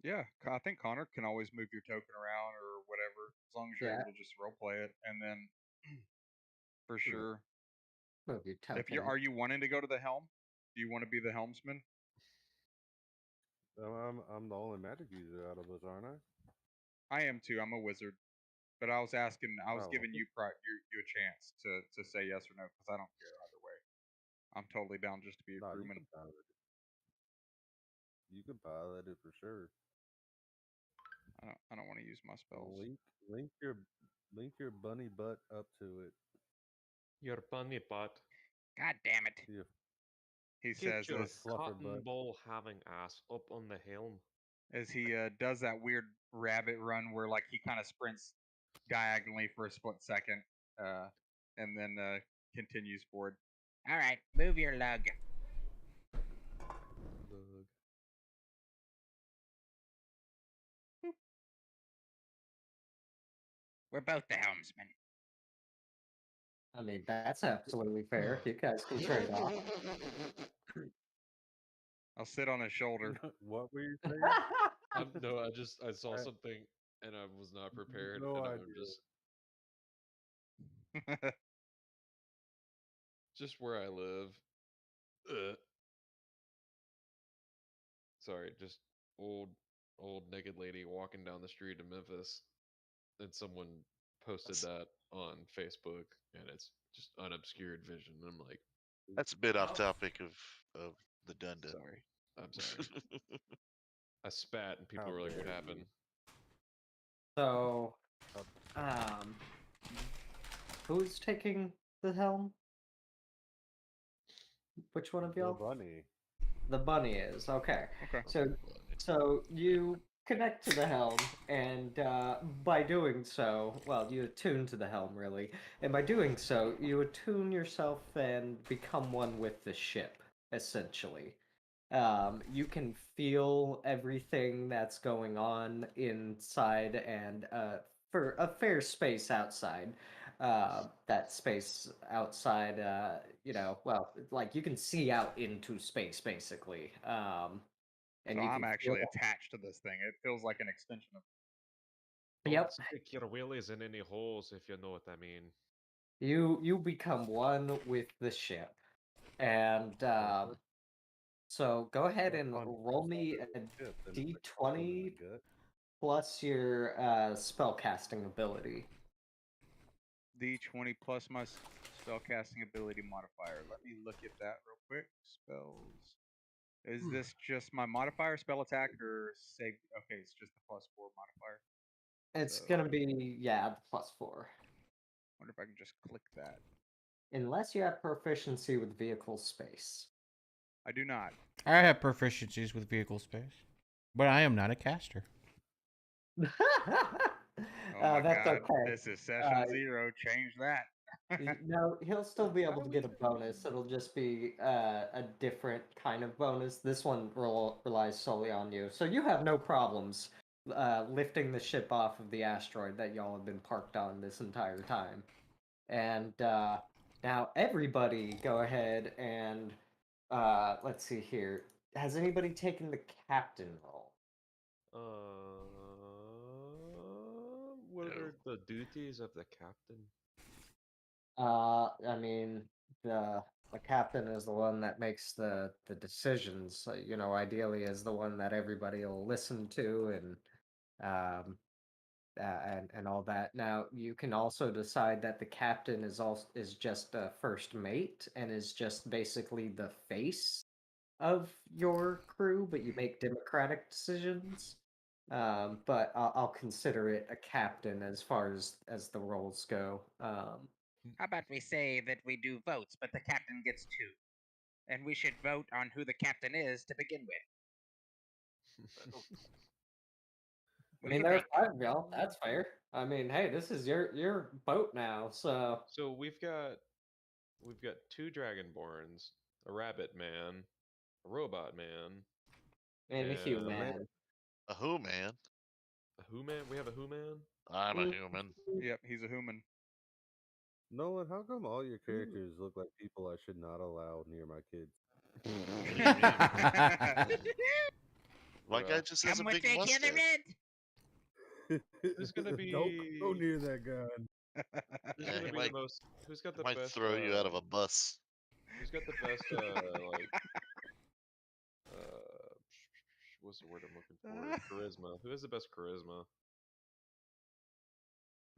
Yeah, I think Connor can always move your token around or whatever, as long as you're Yeah. able to just roleplay it. And then, for Yeah. sure, Move your token. if you are you wanting to go to the helm? Do you want to be the helmsman? I'm the only magic user out of us, aren't I? I am too. I'm a wizard, but I was asking. I was Oh, giving you you a chance to say yes or no because I don't care either way. I'm totally down just to be a no, you crewman. can pilot it. You can pilot it for sure. I don't want to use my spells. Link your bunny butt up to it. Your bunny butt. God damn it. See if He Get says your as fluffer cotton butt. ball having ass up on the helm. he does that weird rabbit run where like he kind of sprints diagonally for a split second, and then continues forward. All right, move your lug. Lug. We're both the helmsmen. I mean, that's absolutely fair. You guys can trade off. I'll sit on his shoulder. What were you saying? No, I saw something and I was not prepared, No and I'm idea. just where I live. Sorry, just old naked lady walking down the street in Memphis, and someone posted that on Facebook, and it's just unobscured vision. And I'm like, That's a bit off topic of the Dundon. sorry, I'm sorry. I spat, and people How were like, "What dare happened?" you. So, um, who's taking the helm? Which one of The y'all? bunny. The bunny is okay. Okay. So you connect to the helm, and by doing so, well, you attune to the helm, really. And by doing so, you attune yourself and become one with the ship, essentially. You can feel everything that's going on inside and for a fair space outside. That space outside, well, like you can see out into space, basically. And So you I'm can feel. actually attached to this thing. It feels like an extension of. Don't Yep, stick your willies in any holes, if you know what I mean. you become one with the ship, and so go ahead and On roll me a ship and d20 plus your spellcasting ability. D20 plus my spellcasting ability modifier. Let me look at that real quick. Spells. Is this just my modifier, spell attack, or save? Okay, it's just the +4 modifier. It's So, gonna be, yeah, the +4. wonder if I can just click that. Unless you have proficiency with vehicle space. I do not. I have proficiencies with vehicle space, but I am not a caster. Oh my That's god, okay. this is session 0. Change that. No, he'll still be How able do to we get a bonus. It'll just be a different kind of bonus. This one relies solely on you. So you have no problems lifting the ship off of the asteroid that y'all have been parked on this entire time. And now everybody go ahead and let's see here. Has anybody taken the captain role? What No. are the duties of the captain? I mean, the captain is the one that makes the decisions. Ideally, is the one that everybody will listen to um, and all that. Now, you can also decide that the captain is just a first mate and is just basically the face of your crew, but you make democratic decisions. But I'll consider it a captain as far as the roles go. How about we say that we do votes, but the captain gets 2? And we should vote on who the captain is to begin with. I What do mean, you there are think? 5 of y'all. That's fair. I mean, hey, this is your boat now, so So we've got 2 dragonborns, a rabbit man, a robot man, and a and human. A who man? a who man. We have a who man. I'm a Mm, human. Yep, he's a human. Nolan, how come all your characters look like people I should not allow near my kids? What do you mean? My guy Rough. just has a Come with big me, kill the mustache. red. Who's gonna Don't go be? near that gun. Who's Yeah, gonna he be the might most? Who's got the might best? throw you out of a bus. Who's got the best? Uh, what's the word I'm looking for? Charisma. Who has the best charisma?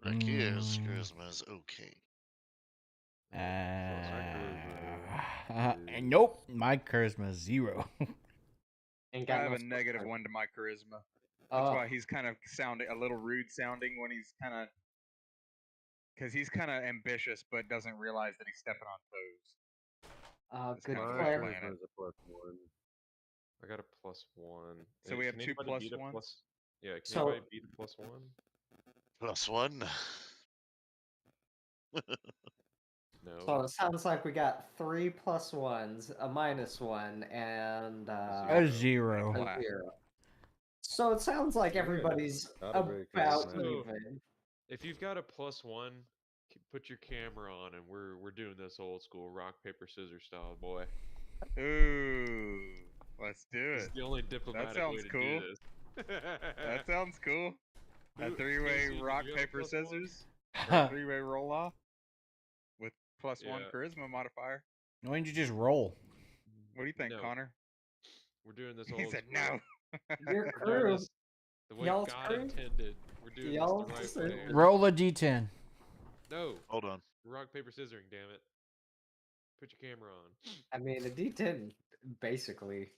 Rakir's charisma is okay. Nope, my charisma is 0. Ain't I got have no a negative spell 1 to my charisma. card. That's why he's kind of sounding a little rude sounding when he's kind of, because he's kind of ambitious but doesn't realize that he's stepping on toes. That's Good kind of the My way I'm play. playing charisma it. is a +1. I got a +1. So we have Can 2 anybody beat a +1s? plus? Yeah, can So- anybody beat a +1? +1. No. So it sounds like we got 3 +1s, a -1, and A 0. a Flat. 0. So it sounds like Yeah, everybody's not a very about charismatic. even. If you've got a +1, put your camera on, and we're doing this old school rock paper scissors style, boy. Ooh, let's do This it. is the only diplomatic way sounds to cool. do this. That sounds cool. A Who- 3-way Casey, did rock you have a paper +1? scissors, or a 3-way roll off with +1 Yeah. charisma modifier. Why don't you just roll? What do you think, No. Connor? We're doing this He old said school. no. Your We're doing crew, this the way y'all's God crew? intended. We're doing this Y'all's the right decision. way. Roll a d10. No. Hold on. Rock, paper, scissoring, damn it. Put your camera on. I mean, a D10, basically.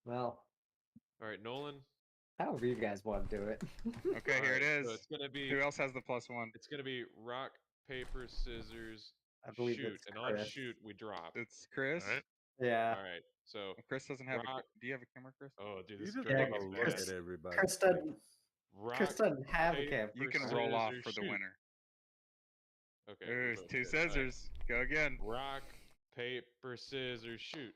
Well, Alright, Nolan. however you guys want to do it. Okay, here it Alright, is. so it's gonna be Who else has the +1? it's gonna be rock, paper, scissors, I believe shoot, it's and on Chris. shoot we drop. It's Chris. All right. Yeah. Alright. So Chris doesn't have rock. do you have a camera, Chris? Oh, dude, You this is just dragging want us to bad. look Chris- at everybody. Chris doesn't. Chris Rock, doesn't have a paper, camera. You can roll off scissors, for the shoot. winner. Okay. Ooh, we're it's both two good. All right. scissors. Go again. Rock, paper, scissors, shoot.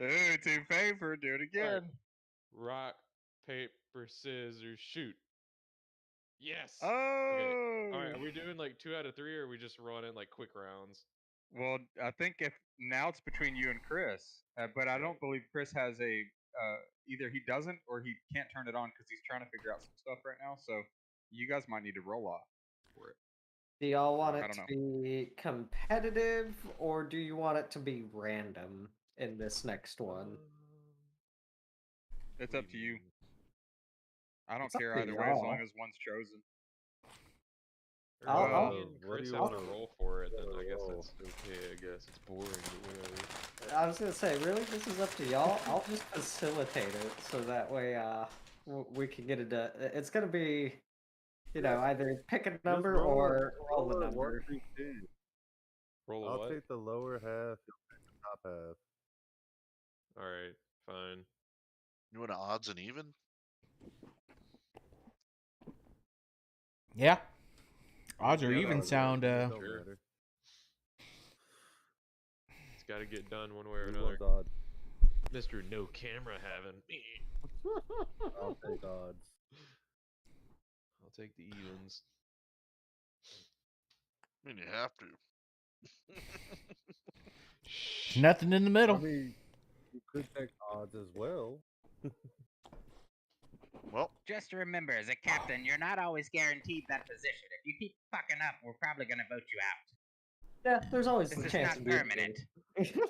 Ooh, two paper. Do it again. Rock, paper, scissors, shoot. Yes. Oh. Okay. All right. Are we doing like 2 out of 3, or are we just running like quick rounds? Well, I think if now it's between you and Chris, but I don't believe Chris has a. Either he doesn't or he can't turn it on because he's trying to figure out some stuff right now. So you guys might need to roll off for it. Do y'all want I it don't to know. be competitive, or do you want it to be random in this next one? It's what up do to you you. mean? I don't It's up care to either way as long y'all. as one's chosen. I'll- If me and what do Chris you have wanna to roll for it, then I guess roll? that's okay. I guess it's boring, but whatever. I was gonna say, really, this is up to y'all. I'll just facilitate it so that way, we can get it done. It's gonna be, either pick a Just number roll or roll a one number. through 10. Roll a I'll what? take the lower half. You'll take the top half. All right, fine. You want odds and even? Yeah. Odds or Yeah, even that's sound. It don't Sure. matter. It's got to get done one way or Who another. wants odds? Mr. No Camera having. I'll take odds. I'll take the evens. I mean, you have to. Nothing in the I middle. mean, you could take odds as well. Well, Just remember, as a captain, you're not always guaranteed that position. If you keep fucking up, we're probably gonna vote you out. Yeah, there's always This the is chance not of being permanent. moved.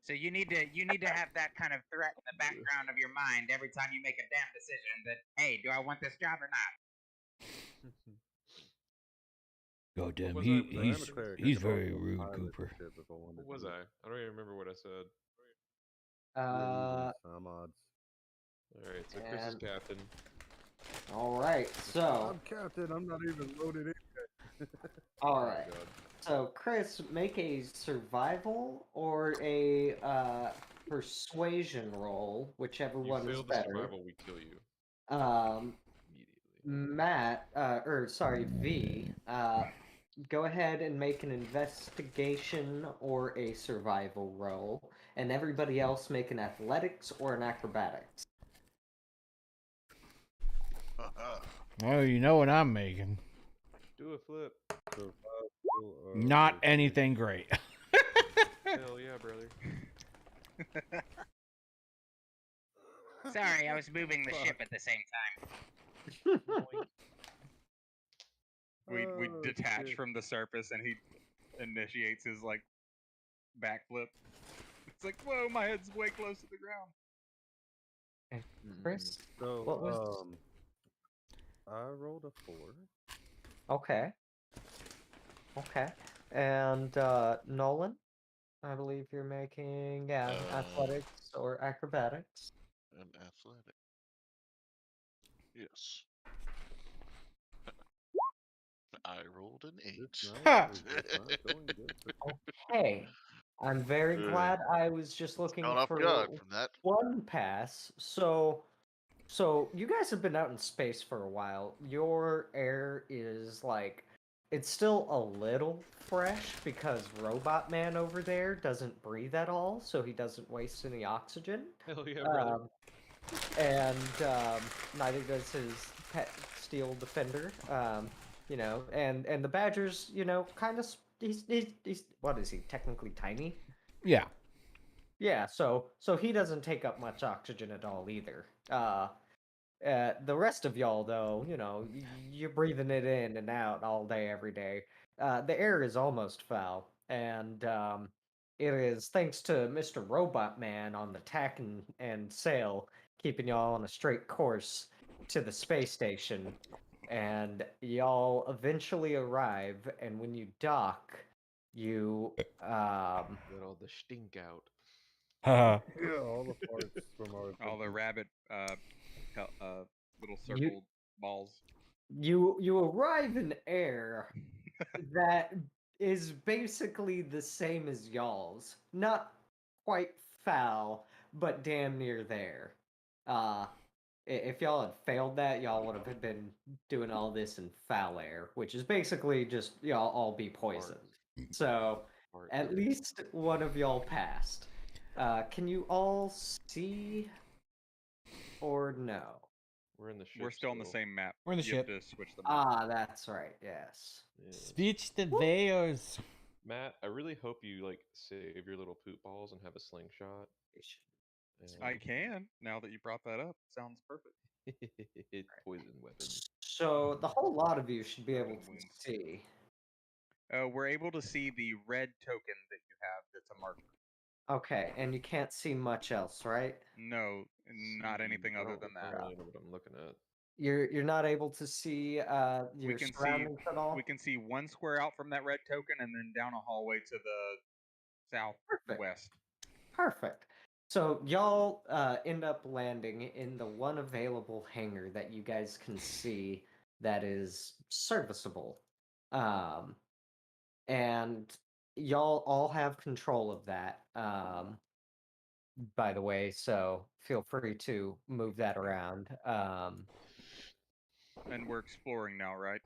So you need to have that kind of threat in the background of your mind every time you make a damn decision that, hey, do I want this job or not? God damn, was I? But I'm a cleric. I he's could very also rude, pilot the Cooper. ship if I wanted What was to. I? I don't even remember what I said. You're evens, I'm odds. All right, so Chris is And- captain. All right, so I'm captain. I'm not even loaded in. all Oh, right. God. So, Chris, make a survival or a persuasion roll, whichever You one is fail the better. survival, we kill you immediately. Matt, V, go ahead and make an investigation or a survival roll, and everybody else make an athletics or an acrobatics. Oh, you know what I'm making. Do a flip. Survival or Not persuasion. anything great. Hell yeah, brother. Sorry, I was moving the ship at the same time. We Oh, detach shit. from the surface and he initiates his like backflip. It's like, whoa, my head's way close to the ground. Chris? So, What was- I rolled a 4. Okay. Okay. And Nolan, I believe you're making athletics or acrobatics. an athletic. Yes. I rolled an 8. It's Ha! not going good. Okay. I'm very Good. glad I was just looking Caught off for guard from that. one pass. So you guys have been out in space for a while. Your air is like, it's still a little fresh because Robot Man over there doesn't breathe at all, so he doesn't waste any oxygen. Hell yeah, brother. And neither does his pet Steel Defender. And the Badger's, kind of, he's what is he, technically tiny? Yeah. Yeah, so he doesn't take up much oxygen at all either. The rest of y'all, though, you're breathing it in and out all day, every day. The air is almost foul, and it is thanks to Mr. Robot Man on the tack and sail, keeping y'all on a straight course to the space station. And y'all eventually arrive, and when you dock, you Let all the stink out. Haha. Yeah, all the parts from our All the adventure. rabbit little circled balls. you arrive in air that is basically the same as y'all's. Not quite foul, but damn near there. If y'all had failed that, y'all would have been doing all this in foul air, which is basically just y'all all be poisoned. So Fart. at least one of y'all passed. Can you all see or no? We're in the ship. We're still on the same map. We're in the you ship. have to switch the map. Ah, that's right. Yes. Yeah. Switch the veils. Matt, I really hope you like save your little poop balls and have a slingshot. I can, now that you brought that up. Sounds perfect. Poison weapon. So the whole lot of you should be able Open to wounds. see. We're able to see the red token that you have that's a marker. Okay, and you can't see much else, right? No, not anything I other don't- than I that. don't really know what I'm looking at. You're not able to see your We can see surroundings at all. we can see one square out from that red token and then down a hallway to the southwest. Perfect. So y'all end up landing in the one available hangar that you guys can see that is serviceable. And y'all all have control of that. By the way, so feel free to move that around. And we're exploring now, right?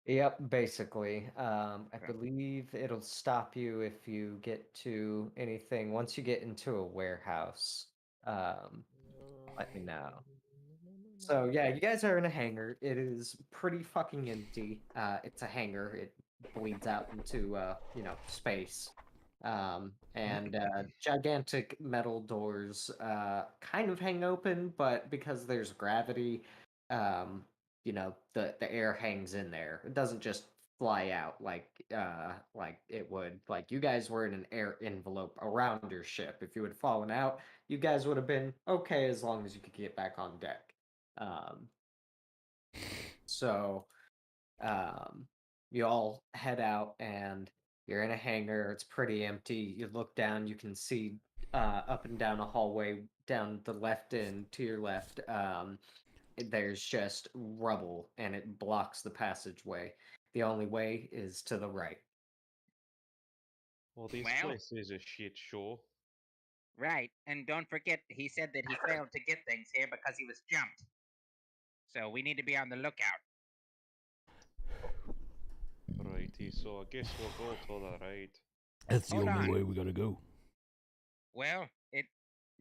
Yep, basically. I Okay. believe it'll stop you if you get to anything. Once you get into a warehouse, let me know. So yeah, you guys are in a hangar. It is pretty fucking empty. It's a hangar. It bleeds out into space. And gigantic metal doors kind of hang open, but because there's gravity, the air hangs in there. It doesn't just fly out like it would. Like you guys were in an air envelope around your ship. If you had fallen out, you guys would have been okay as long as you could get back on deck. So you all head out and you're in a hangar. It's pretty empty. You look down, you can see up and down a hallway down the left end to your left. There's just rubble and it blocks the passageway. The only way is to the right. Well, this Well- place is a shit show. Right, and don't forget, he said that he failed to get things here because he was jumped. So we need to be on the lookout. Righty, so I guess we'll go to the right. That's the Hold only on. way we gotta go. Well, it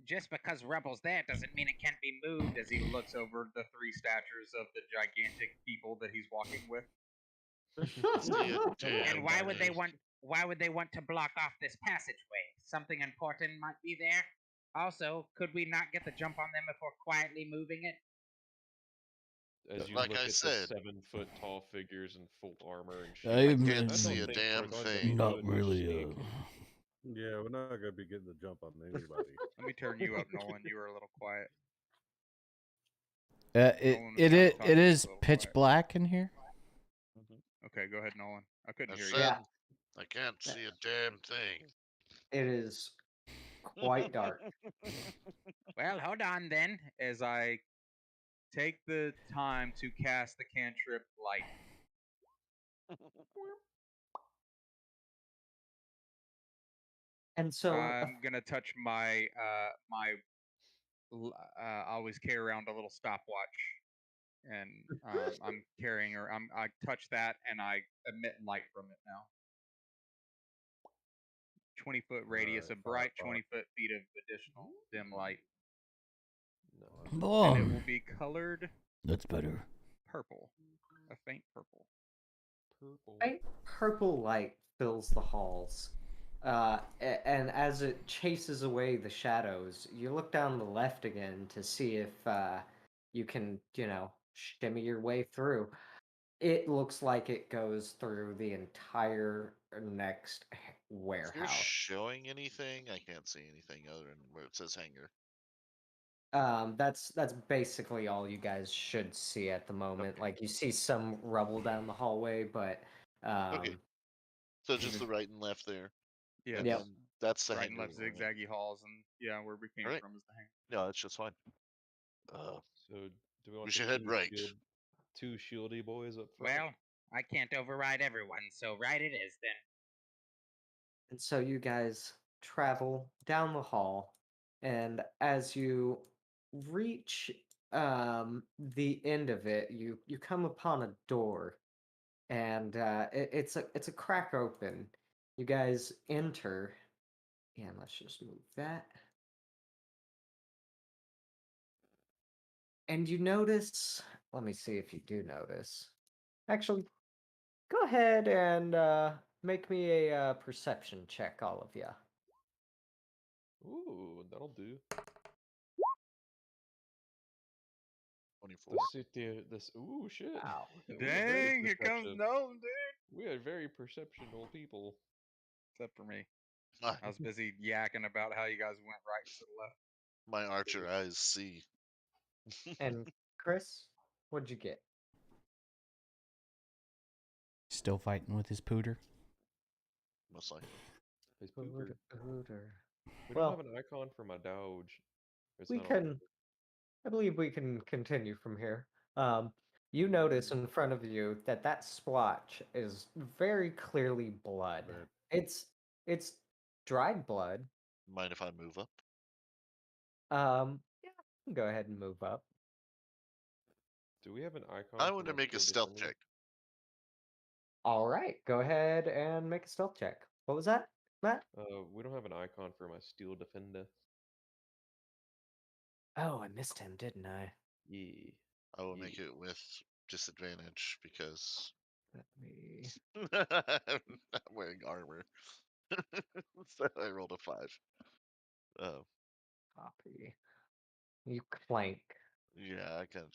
just because rubble's there doesn't mean it can't be moved. As he looks over the three statures of the gigantic people that he's walking with. See a damn And why would they thing. want? Why would they want to block off this passageway? Something important might be there. Also, could we not get the jump on them if we're quietly moving it? As you Like look I at said. the 7-foot tall figures in full armor and I shields, can't I don't see a think damn we're going to be thing. not doing much really. sneaking. Yeah, we're not gonna be getting the jump on anybody. Let me turn you up, Nolan. You were a little quiet. It Nolan was it trying to is talk, it he was is a little pitch quiet. black in here. Okay, go ahead, Nolan. I couldn't I hear said you. Yeah. I can't see a damn thing. It is quite dark. Well, hold on then. As I take the time to cast the cantrip light. And so I'm gonna touch my I always carry around a little stopwatch, and I'm carrying or I touch that and I emit light from it now. 20-foot radius Alright, of bright, Firefox. 20 feet of additional dim light, No. and it Oh, will be colored that's better. purple, a faint purple. Purple. faint purple light fills the halls. And as it chases away the shadows, you look down the left again to see if you can, shimmy your way through. It looks like it goes through the entire next If you're warehouse. showing anything, I can't see anything other than where it says hangar. That's basically all you guys should see at the moment. Okay. Like you see some rubble down the hallway, but Okay. So just the right and left there. Yeah, And Yep. then that's the right and hangar left we're in. zigzaggy halls, and yeah, where we came Alright. from is the hangar. No, that's just fine. So do we want We the should head right. two shieldy boys up front? Well, I can't override everyone, so right it is then. and so you guys travel down the hall, and as you reach the end of it, you come upon a door, and it's a crack open. You guys enter, and let's just move that. And you notice, let me see if you do notice. Actually, go ahead and make me a perception check, all of you. Ooh, that'll do. 24. The city, this. Ooh, shit. Wow. We are very Dang, here comes perceptive. Gnome, dude. We are very perceptional people. Except for me. My, I was busy yakking about how you guys went right to the left. my archer eyes see. And Chris, what'd you get? Still fighting with his pooter. Most likely. His pooper. Hooter. We Well, don't have an icon for my Doge. It's we not on can. purpose. I believe we can continue from here. You notice in front of you that that splotch is very clearly blood. Red. It's dried blood. Mind if I move up? Yeah, you can go ahead and move up. Do we have an icon? I for want to my make a Steel stealth Defender? check. All right, go ahead and make a stealth check. What was that, Matt? We don't have an icon for my Steel Defender. Oh, I missed him, didn't I? Yeah. I will make Yeah. it with disadvantage because Let me I'm not wearing armor. So I rolled a 5. Oh, copy. You clank. yeah, I kind of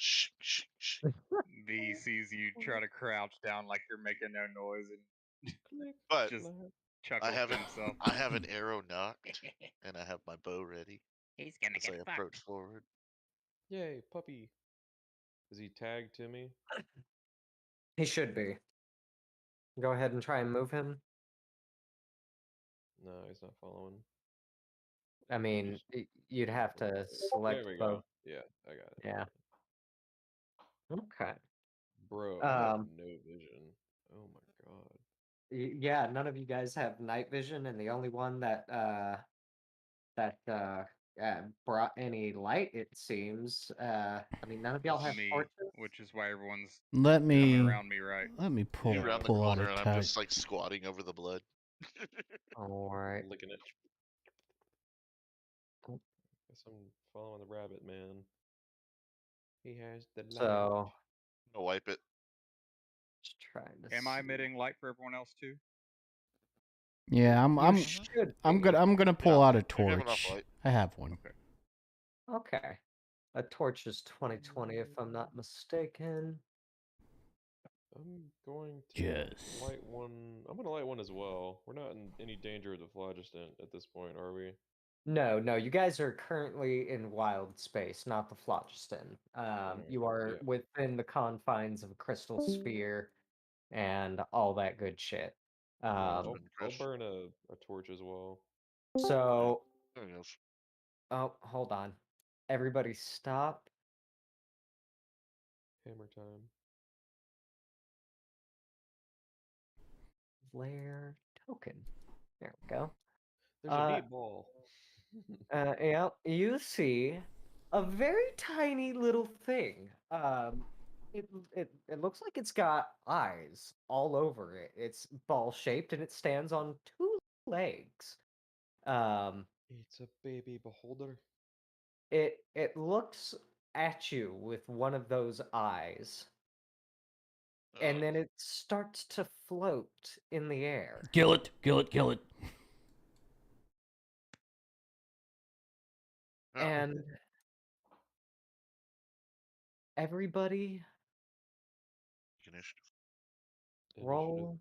V sees you try to crouch down like you're making no noise and Click, But just clap. chuckles to himself. I have an arrow knocked, and I have my bow ready He's gonna as I get approach fucked. forward. Yay, puppy. Is he tagged to me? He should be. Go ahead and try and move him. No, he's not following. I mean, you'd have to select There we both. go. Yeah, I got it. Yeah. Okay. Bro, I have Um, no vision. Oh my god. yeah, none of you guys have night vision, and the only one that brought any light, it seems. I mean, none of y'all It's have me, torches. which is why everyone's Let coming me around me right. pull You Yeah. round the pull out corner, a and I'm touch. just like squatting over the blood. All right. Licking it. Guess I'm following the rabbit man. He has the light. So I'll wipe it. just trying to Am I see. emitting light for everyone else too? Yeah, You I'm should I'm be. gonna pull Yeah, out a I have enough torch. light. I have one. Okay. Okay. A torch is 2020, if I'm not mistaken. I'm going to Yes. light one. I'm gonna light one as well. We're not in any danger of the phlogiston at this point, are we? No, you guys are currently in wild space, not the phlogiston. Alright, You are yeah. within the confines of a crystal sphere and all that good shit. I'll I'll burn a torch as well. So, There it goes. oh, hold on. Everybody stop. Hammer time. Layer token. There we go. There's a meatball. Yeah, you see a very tiny little thing. It looks like it's got eyes all over it. It's ball shaped and it stands on 2 legs. It's a baby beholder. It looks at you with one of those eyes, and then it starts to float in the air. Kill it, kill it, kill it. And everybody Initiative. roll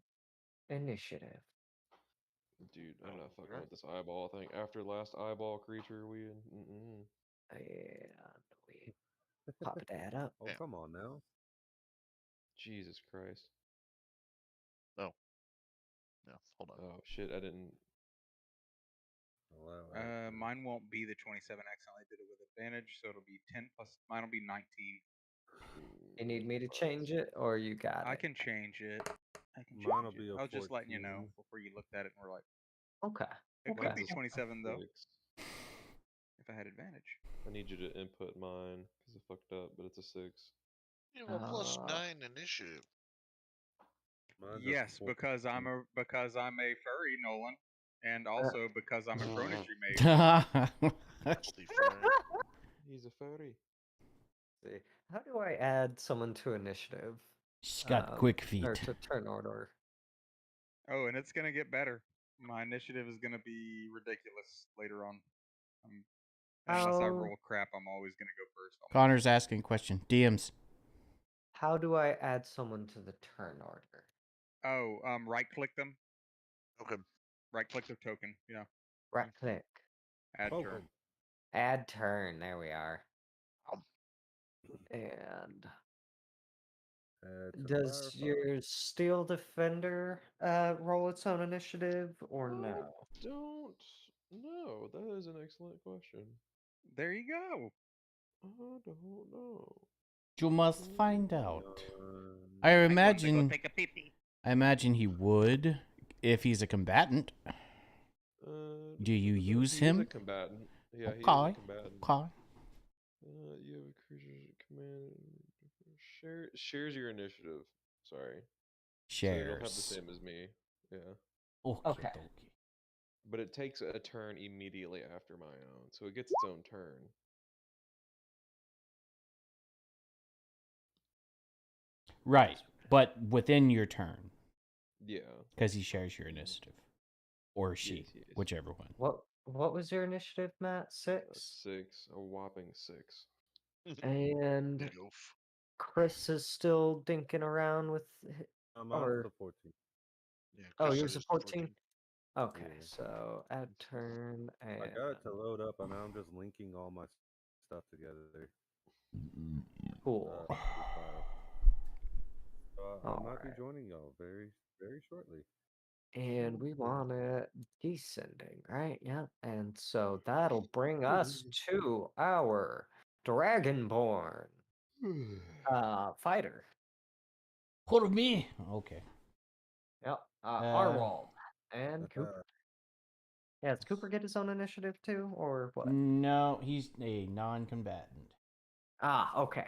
initiative. Dude, I'm not fucking Okay. with this eyeball thing. After last eyeball creature, we. And we pop that up. Oh, Yeah. come on now. Jesus Christ. No, hold on. Oh shit, I didn't. Allow action. Mine won't be the 27. I accidentally did it with advantage, so it'll be 10 plus. Mine will be 19. You need me to change it, or you got I it? can change it. I can Mine will change be it. a I was just letting you know 14. before you looked at it and were like, Okay. It could be Mine's a 27 though, 6. if I had advantage. I need you to input mine because I fucked up, but it's a 6. You have a +9 initiative. Mine's a Yes, 4. because I'm a furry, Nolan, and also because I'm a chronistry mage. Healthy furry. He's a furry. See, how do I add someone to initiative? She's got quick feet. Or to turn order. Oh, and it's gonna get better. My initiative is gonna be ridiculous later on. Unless I roll crap, I'm always gonna go first. Connor's asking a question. DMs. How do I add someone to the turn order? Oh, right click them. Okay. Right click their token. Yeah. Right click. Add Oh, turn. Add turn. There we are. And does your Steel Defender roll its own initiative or no? Don't know. That is an excellent question. There you go. I don't know. You must find out. I Go imagine. take a pee-pee. I imagine he would if he's a combatant. Do you use He is a him? combatant. Yeah, he is Okay. a combatant. Okay. You have a creature command. Shares your initiative. Sorry. So they don't have the Shares. same as me. Yeah. Okay. But it takes a turn immediately after my own, so it gets its own turn. Right, but within your turn. Yeah. Because he shares your initiative. Or she, Yes. whichever one. What was your initiative, Matt? 6? 6. A whopping 6. And Big oaf. Chris is still dinking around with. Mine's a 14. Yeah, Oh, Chris yours is a 14? Okay, Yeah. so add turn and. I got it to load up, and now I'm just linking all my stuff together. Cool. File. So I might be joining y'all very, very shortly. And we want it descending, right? Yeah. And so that'll bring us to our Dragonborn fighter. For me. Okay. Yep. Arwald and Cooper. Yeah, does Cooper get his own initiative too, or what? No, he's a non-combatant. Ah, okay.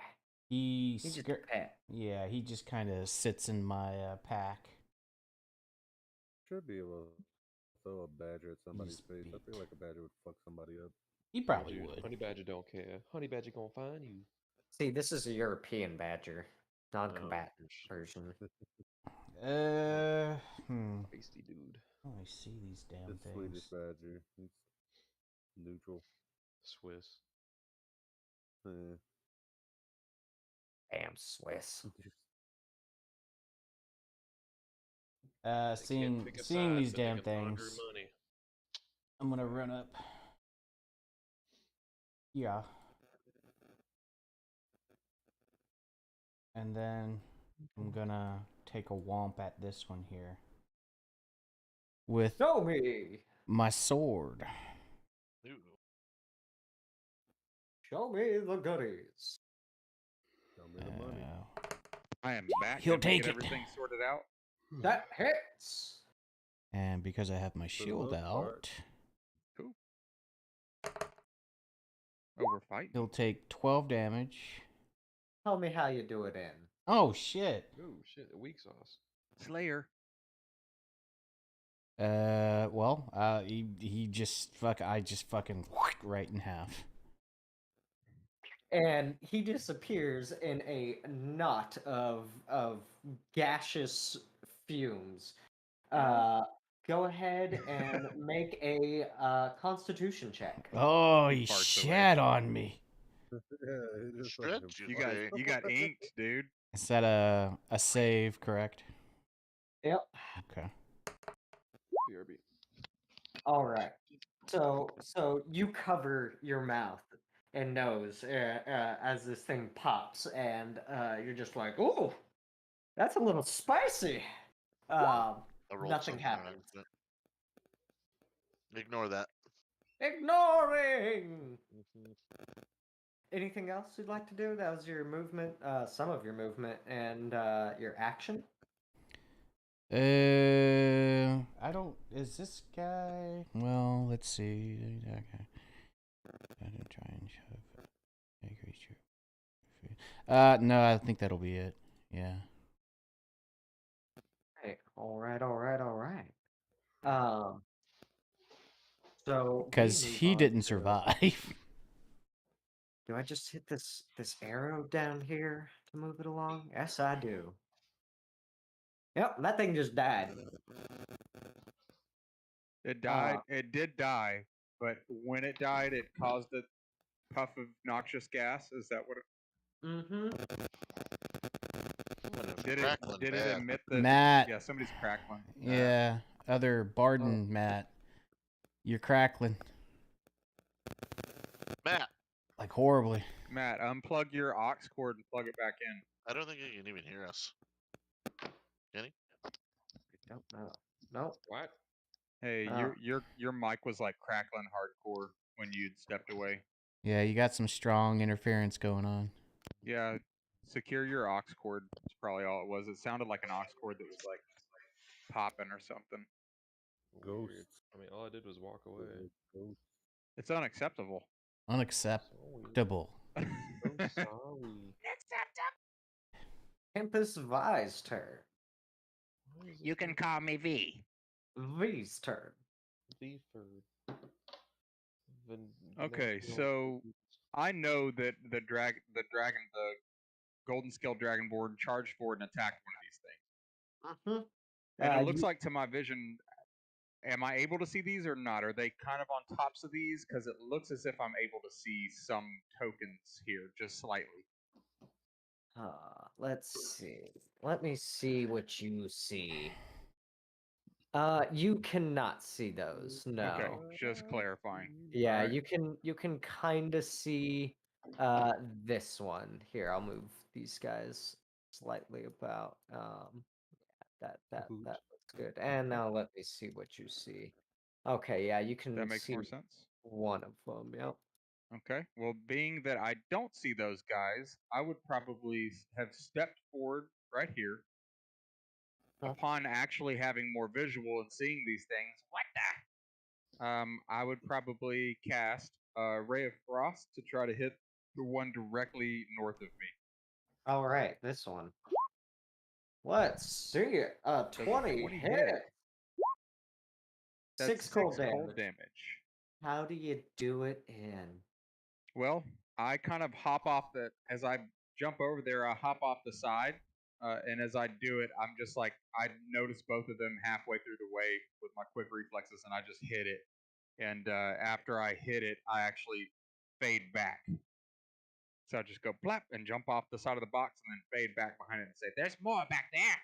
He's just a pet. Yeah, he just kind of sits in my pack. Should be able to throw a badger at somebody's face. I feel like a badger would fuck somebody up. He probably would. Honey Badger don't care. Honey Badger gonna find you. See, this is a European badger, non-combatant version. Feisty dude. Oh, I see these damn It's things. Swedish badger. It's neutral. Swiss. Damn Swiss. Seeing these damn things. I'm gonna run up. Yeah. And then I'm gonna take a womp at this one here. With my sword. Ooh. Show me the goodies. Show me the money. I am back. He'll and take get it. Everything sorted out. That hits. And because I have my shield out, Cool. Oh, we're fighting. he'll take 12 damage. Tell me how you do it in. Oh shit. Oh shit, weak sauce. Slayer. He just I just fucking right in half. And he disappears in a knot of gaseous fumes. Go ahead and make a Constitution check. Oh, he shat on me. You got inked, dude. Is that a save, correct? Yep. Okay. BRB. All right. So you cover your mouth and nose as this thing pops, and you're just like, "Ooh, that's a little spicy." Nothing happens. Ignore that. Ignoring. Anything else you'd like to do? That was your movement, some of your movement, and your action. I don't. Is this guy? Well, let's see. Okay. Try and shove. No, I think that'll be it. Yeah. Hey, all right, all right, all right. So we Because move he on didn't to- survive. Do I just hit this arrow down here to move it along? Yes, I do. Yep, that thing just died. It died. It did die, but when it died, it caused a puff of noxious gas. Is that what? Mm-hmm. Did Crackling it bad. emit the? Matt. Yeah, somebody's crackling. Yeah. Other Barden, Matt. You're crackling. Matt, Like horribly. Matt, unplug your aux cord and plug it back in. I don't think you can even hear us. Can he? I don't know. Nope. What? Hey, your mic was like crackling hardcore when you'd stepped away. Yeah, you got some strong interference going on. Yeah, secure your aux cord. That's probably all it was. It sounded like an aux cord that was like popping or something. Weird. Ghosts. I mean, all I did was walk away. Ghosts. It's unacceptable. Unacceptable. So sorry. Tempest Vi's turn. Why is You this can call me V. V's turn. Beeford? Okay, so I know that the golden scale dragonborn charged forward and attacked one of these things. Mm-hmm. And it looks like to my vision, am I able to see these or not? Are they kind of on tops of these? Because it looks as if I'm able to see some tokens here, just slightly. Let's see. Let me see what you see. You cannot see those. No. Okay, just clarifying. Yeah, Alright. you can kind of see this one. Here, I'll move these guys slightly about. That looks good. And now let me see what you see. Okay, yeah, you can That makes see more sense. one of them. Yep. Okay. Well, being that I don't see those guys, I would probably have stepped forward right here. Huh. Upon actually having more visual and seeing these things, What the? I would probably cast a Ray of Frost to try to hit the one directly north of me. All right, this one. Let's see it. 20 20 hit. hit. That's 6 cold cold damage. damage. How do you do it in? Well, I kind of hop off as I jump over there, I hop off the side. And as I do it, I'm just like, I notice both of them halfway through the way with my quick reflexes, and I just hit it. And after I hit it, I actually fade back. So I just go plap and jump off the side of the box and then fade back behind it and say, There's more back there.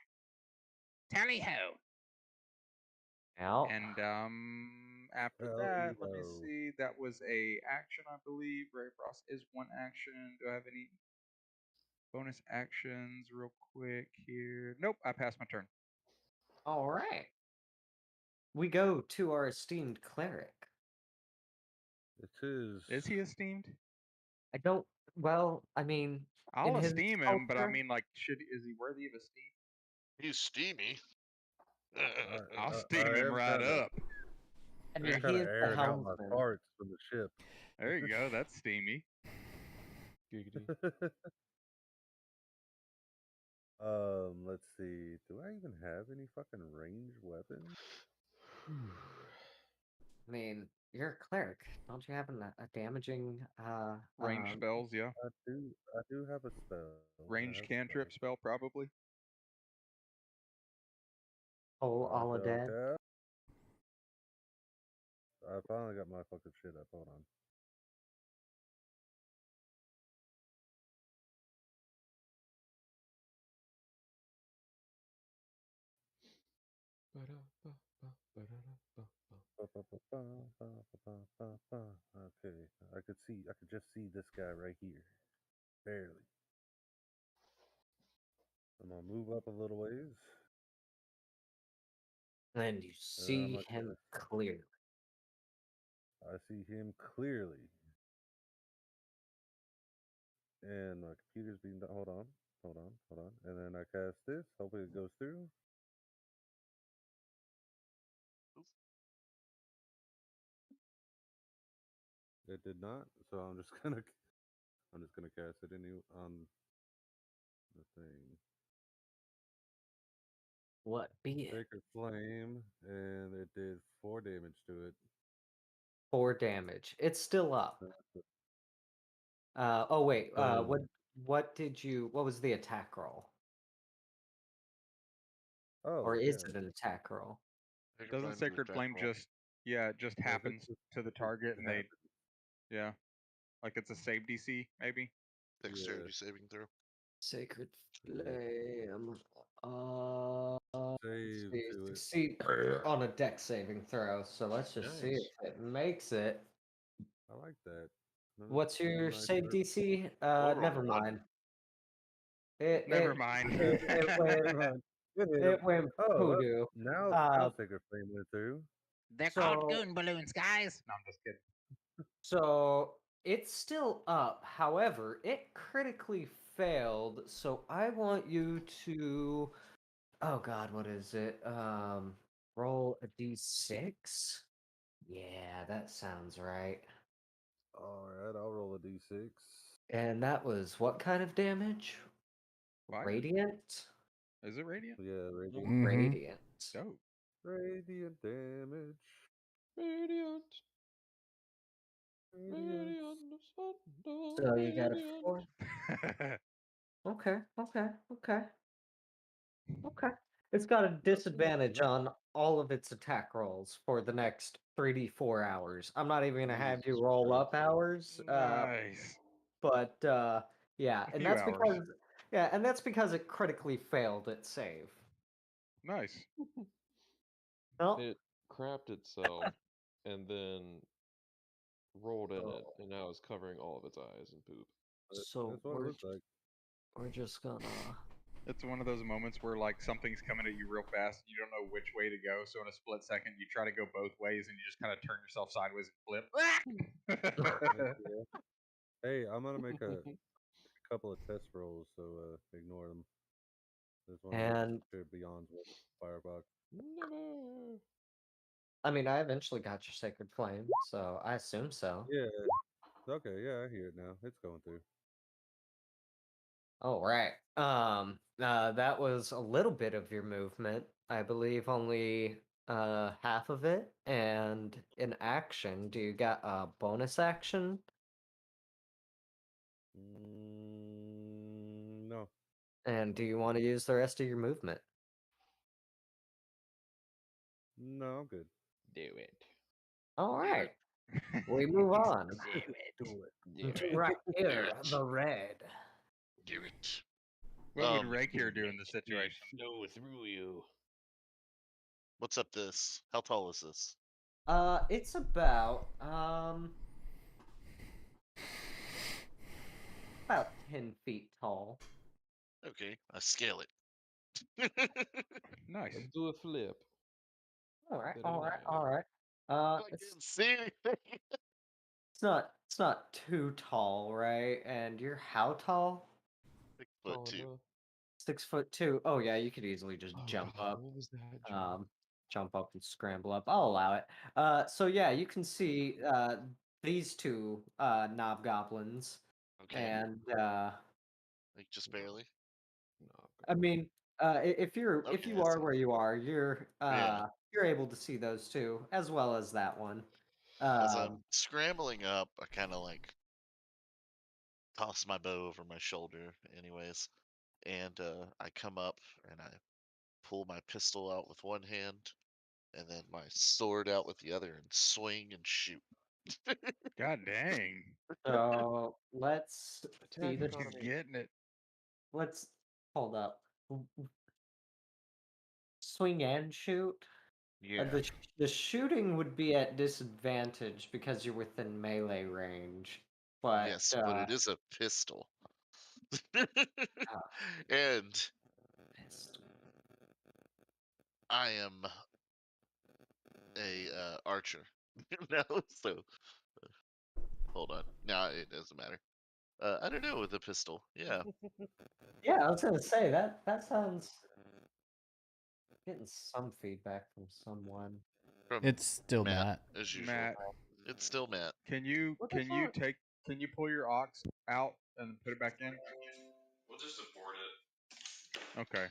Tally ho. Out. and after Hell that, let me no. see. That was a action, I believe. Ray of Frost is one action. Do I have any bonus actions real quick here? Nope, I passed my turn. All right. We go to our esteemed cleric. It is. Is he esteemed? I don't. Well, I mean, I'll in his esteem him, but I culture- mean, like, is he worthy of esteem? He's steamy. I'll I steam him am right kinda- up. I I'm mean, kind he of is the airing out my helmsman. farts from the ship. There you go. That's steamy. Giggity. Let's see. Do I even have any fucking ranged weapons? I mean, you're a cleric. Don't you have a damaging Range spells, yeah. I do have a spell. Ranged cantrip spell, probably. all are dead? I finally got my fucking shit up. Hold on. Okay, I could just see this guy right here. Barely. I'm gonna move up a little ways. And you see him clearly. I see him clearly. And my computer's being done. Hold on. And then I cast this. Hopefully it goes through. It did not. So I'm just gonna cast it on the thing. What be it? Sacred Flame, and it did 4 damage to it. 4 damage. It's still up. Oh wait. So- What did you? What was the attack roll? Oh, Or is yeah. it an attack roll? Doesn't Sacred Flame just it just Yes, happens to the target and they happens. yeah. Like it's a save DC, maybe? Dexterity saving throw. Sacred Yeah. Flame. Save to it. Succeed on a dex saving throw. So let's just see Nice. if it makes it. I like that. What's your Nice save work. DC? rolled a Never 1. mind. It Never mind. it went it went Oh, well, hoodoo. now Sacred Flame went through. They're So- called goon balloons, guys. No, I'm just kidding. So it's still up. However, it critically failed. So I want you to. Oh God, what is it? Roll a d6. Yeah, that sounds right. All right, I'll roll a d6. And that was what kind of damage? Fire? Radiant. Is it radiant? Yeah, radiant. Mhm. Radiant. Dope. Radiant damage. Radiant. Radiant. Radiant. So you got a 4. Okay. It's got a disadvantage on all of its attack rolls for the next 3d4 hours. I'm not even gonna have you Jesus roll Christ. up hours. Nice. But yeah, A and few that's hours. because it critically failed its save. Nice. No, It crapped itself and then rolled in it, Oh. and now it's covering all of its eyes and poop. so That's what it looks like. we're just gonna. It's one of those moments where like something's coming at you real fast and you don't know which way to go. So in a split second, you try to go both ways and you just kind of turn yourself sideways and flip. Yeah. Hey, I'm gonna make a couple of test rolls, so ignore them. Just want to make And sure beyond Firefox. Never. I mean, I eventually got your sacred flame, so I assume so. Yeah. Okay. Yeah, I hear it now. It's going through. All right. That was a little bit of your movement. I believe only half of it. And in action, do you got a bonus action? No. And do you want to use the rest of your movement? No, I'm good. Do it. All Do right. it. We move on. Do it. Do it. Do to it. right here, it. the red. Do it. What would Um, Rakir do in this situation? Flow through you. What's up this? How tall is this? It's about 10 feet tall. Okay, I scale it. Nice. Let's do a flip. All right, Bit all of right, an all right. I It's can't see anything. it's not too tall, right? And you're how tall? 6'2". Tall enough. 6'2". Oh yeah, you could easily just jump Oh, up. what was that? Jump? Jump up and scramble up. I'll allow it. So yeah, you can see these two knobgoblins, Okay, and like just barely. No, I mean, if you Okay, are so- where you are, you're Yeah. you're able to see those two as well as that one. As I'm scrambling up, I kind of like toss my bow over my shoulder, anyways, and I come up and I pull my pistol out with one hand, and then my sword out with the other, and swing and shoot. God dang. So let's see Attack the He's economy. getting it. let's hold up. Swing and shoot. Yeah. The shooting would be at disadvantage because you're within melee range. But Yes, but it is a pistol. Ah. And I am a archer. No, so hold on. No, it doesn't matter. I don't know with a pistol. Yeah. yeah, I was gonna say that sounds getting some feedback from someone. From It's still Matt, Matt. as usual. Matt. It's still Matt. Can you What the fuck? can you pull your ox out and put it back in? We'll just abort it. Okay.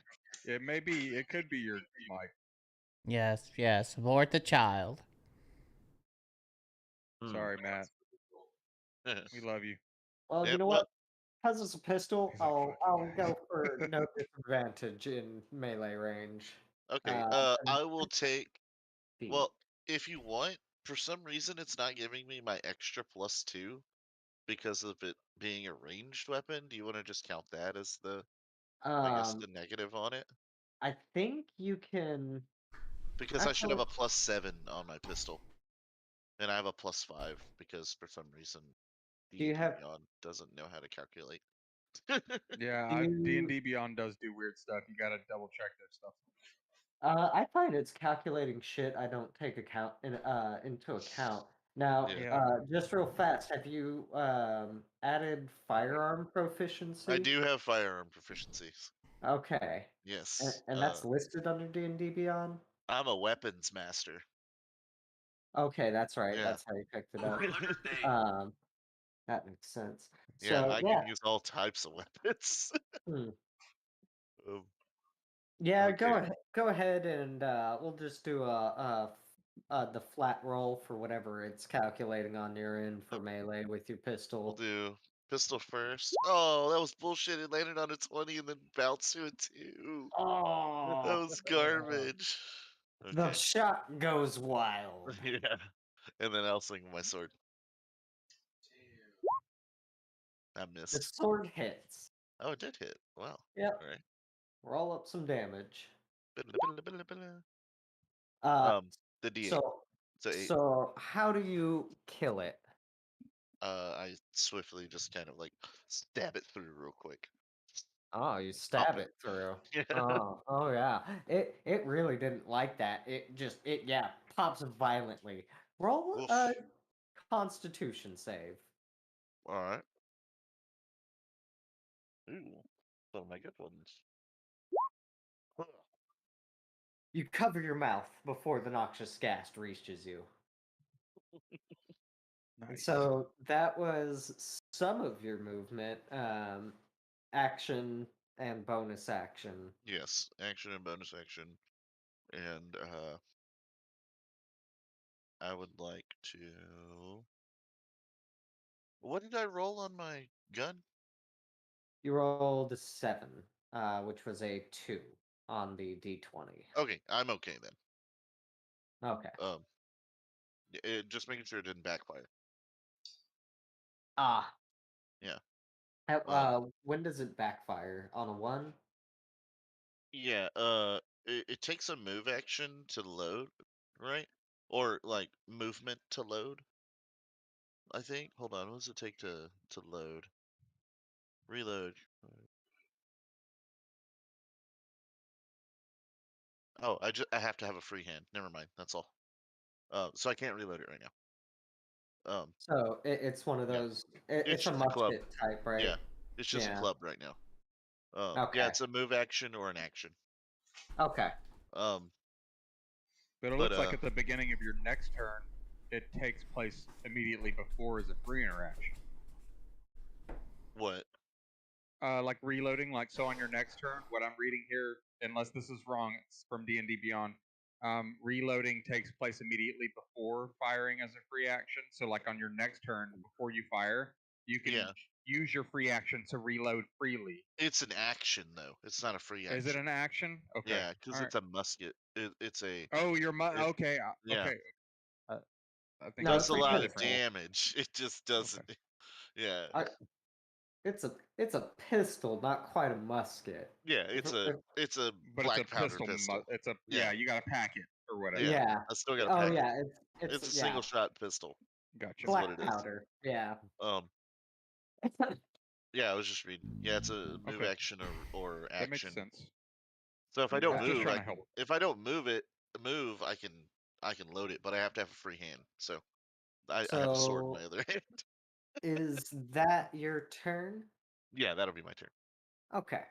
It could be your mic. Yes, yes. Abort the child. Hmm. Sorry, Matt. We love you. Well, you Yep, know well- what? Because it's a pistol, He's like, I'll "Fuck you go guys." for no disadvantage in melee range. Okay. and I will take. speed. Well, if you want, for some reason, it's not giving me my extra +2 because of it being a ranged weapon. Do you want to just count that as the, I guess, the negative on it? I think you can. Because I should have Actually- a +7 on my pistol, and I have a +5 because for some reason Do you D&D have- Beyond doesn't know how to calculate. Yeah, Do you- D&D Beyond does do weird stuff. You gotta double check their stuff. I find it's calculating shit I don't take into account. Now, Yeah. just real fast, have you added firearm proficiency? I do have firearm proficiencies. Okay. Yes. And that's listed under D&D Beyond? I'm a weapons master. Okay, that's right. Yeah. That's how you picked it up. That makes sense. Yeah, So, I yeah. can use all types of weapons. Hmm. Um, Yeah, okay. go ahead, and we'll just do the flat roll for whatever it's calculating on your end for melee with your We'll pistol. do pistol first. Oh, that was bullshit. It landed on a 20 and then bounced to a 2. Oh, That was garbage. the Okay. shot goes wild. Yeah. And then I'll swing my sword. I The missed. sword hits. Oh, it did hit. Wow. Yep. All right. Roll up some damage. The D8. So, So 8. so how do you kill it? I swiftly just kind of like stab it through real quick. Oh, you stab it. it through. Yeah. Oh yeah. It really didn't like that. It pops violently. Roll Oof. a Constitution save. All right. Ooh, some of my good ones. You cover your mouth before the noxious gas reaches you. And Nice. so that was some of your movement, action and bonus action. Yes, action and bonus action, and I would like to. What did I roll on my gun? You rolled a 7, which was a 2 on the d20. Okay, I'm okay then. Okay. Just making sure it didn't backfire. Ah. Yeah. When does it backfire? On a 1? Yeah. It takes a move action to load, right? Or like movement to load. I think. Hold on. What does it take to load? Reload. Oh, I have to have a free hand. Never mind. That's all. So I can't reload it right now. So it's one of yeah. those. It's a just a club. musket type, right? Yeah, it's just a club right now. Okay. Yeah, it's a move action or an action. Okay. But it looks like at the beginning of your next turn, it takes place immediately before as a free interaction. What? Like reloading, like so on your next turn. What I'm reading here, unless this is wrong, it's from D&D Beyond. Reloading takes place immediately before firing as a free action. So, like on your next turn, before you fire, you can use your free action to reload freely. It's an action though. It's not a free action. Is it an action? Okay. Yeah, because it's a musket. It's a. Oh, okay. Yeah. Okay. I think does a lot of different. damage. It just doesn't. Okay. Yeah. It's a pistol, not quite a musket. Yeah, it's a black powder pistol. It's a you got to pack it or whatever. Yeah. I still got to pack it. Yeah. It's a single shot pistol. Gotcha. Black what it is. powder. Yeah. Yeah, I was just reading. Yeah, it's a move action or action. That makes sense. So if I don't move, if I don't move, I can load it, but I have to have a free hand. So I have a sword in my other hand. Is that your turn? Yeah, that'll be my turn. Okay.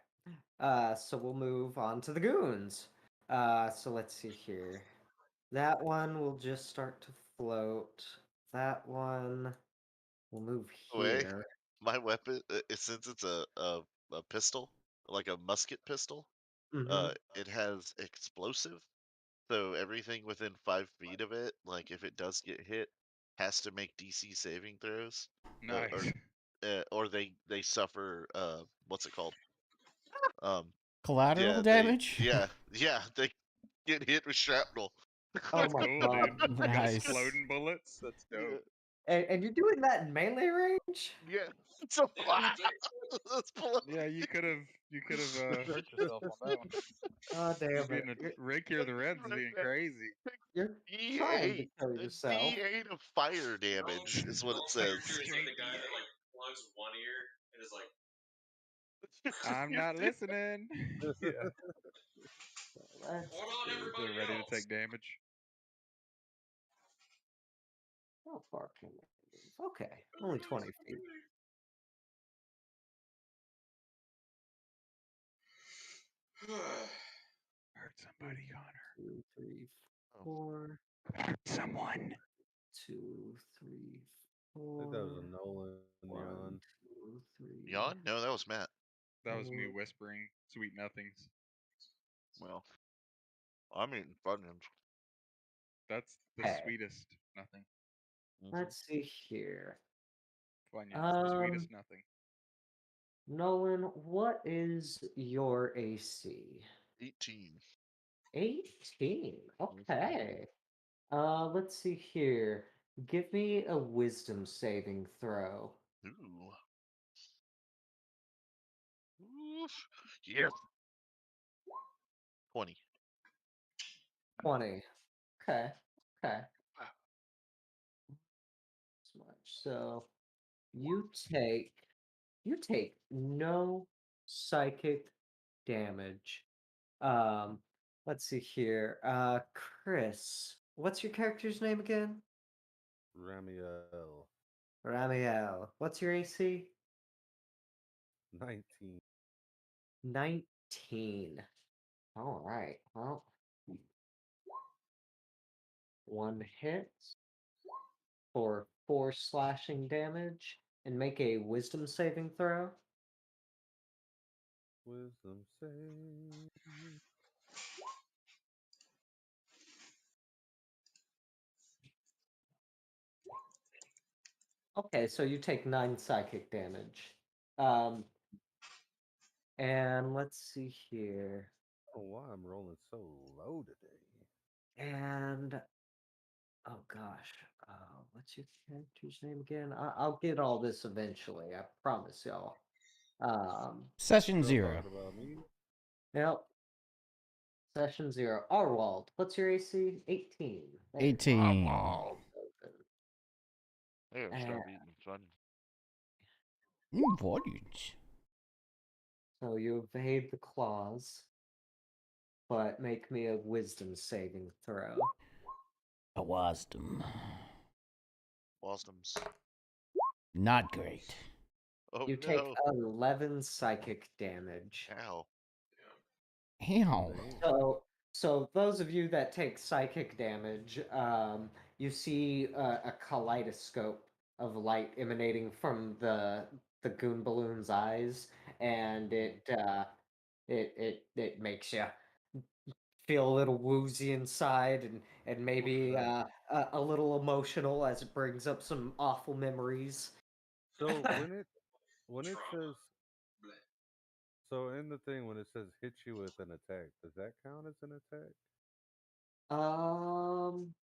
So we'll move on to the goons. So let's see here. That one will just start to float that one. We'll move Wait. here. My weapon, since it's a pistol, like a musket pistol, Mhm. it has explosive. So everything within 5 feet of it, like if it does get hit, has to make DC saving throws, Nice. or they suffer what's it called? Collateral Yeah, damage? they get hit with shrapnel. Oh That's my cool, god. dude. Got Nice. exploding bullets. That's dope. And you're doing that in melee range? Yeah, so Yeah, let's pull up. Yeah, you could have hurt yourself on that one. Oh damn it. Being a Ricky or the Reds is being crazy. You're trying to D8, kill a yourself. D8 of fire damage is what it says. Character is like the guy that like plugs one ear and is like, I'm not listening. Yeah, Let's "Hold on, see. everybody they're ready to else." take damage. How far can we move? Okay, only 20 feet. Hurt somebody, Connor. 2, 3, Oh. 4. Hurt someone. 2, 3, I think that was 4. a Nolan 1, yawn. 2, 3. Yawn? No, that was Matt. That was me four. whispering sweet nothings. Well, I'm eating Funyuns. That's the Hey. sweetest nothing. Let's see here. Funyuns, the sweetest nothing. Nolan, what is your AC? 18. 18. Okay. Let's see here. Give me a wisdom saving throw. Ooh. Oof. Yes. 20. 20. Okay. Okay. So much. So you take no psychic damage. Let's see here. Chris, what's your character's name again? Ramiel. Ramiel. What's your AC? 19. 19. All right. Well, one hit for 4 slashing damage and make a wisdom saving throw. Wisdom save. Okay, so you take 9 psychic damage. Um, and let's see here. Oh, why I'm rolling so low today. And oh gosh, what's your character's name again? I'll get all this eventually. I promise y'all. Session Still 0. talking about me? Yep. Session 0. Arwald, what's your AC? 18. There you go. 18. Arwald. I gotta And start eating fun. Volumes. so you evade the claws, but make me a wisdom saving throw. A wisdom. Wisdoms. Not great. Oh You no. take 11 psychic damage. Ow. Ow. So those of you that take psychic damage, you see a kaleidoscope of light emanating from the goon balloon's eyes, and it makes you feel a little woozy inside, and maybe a little emotional as it brings up some awful memories. So when it says in the thing when it says hit you with an attack, does that count as an attack? Um,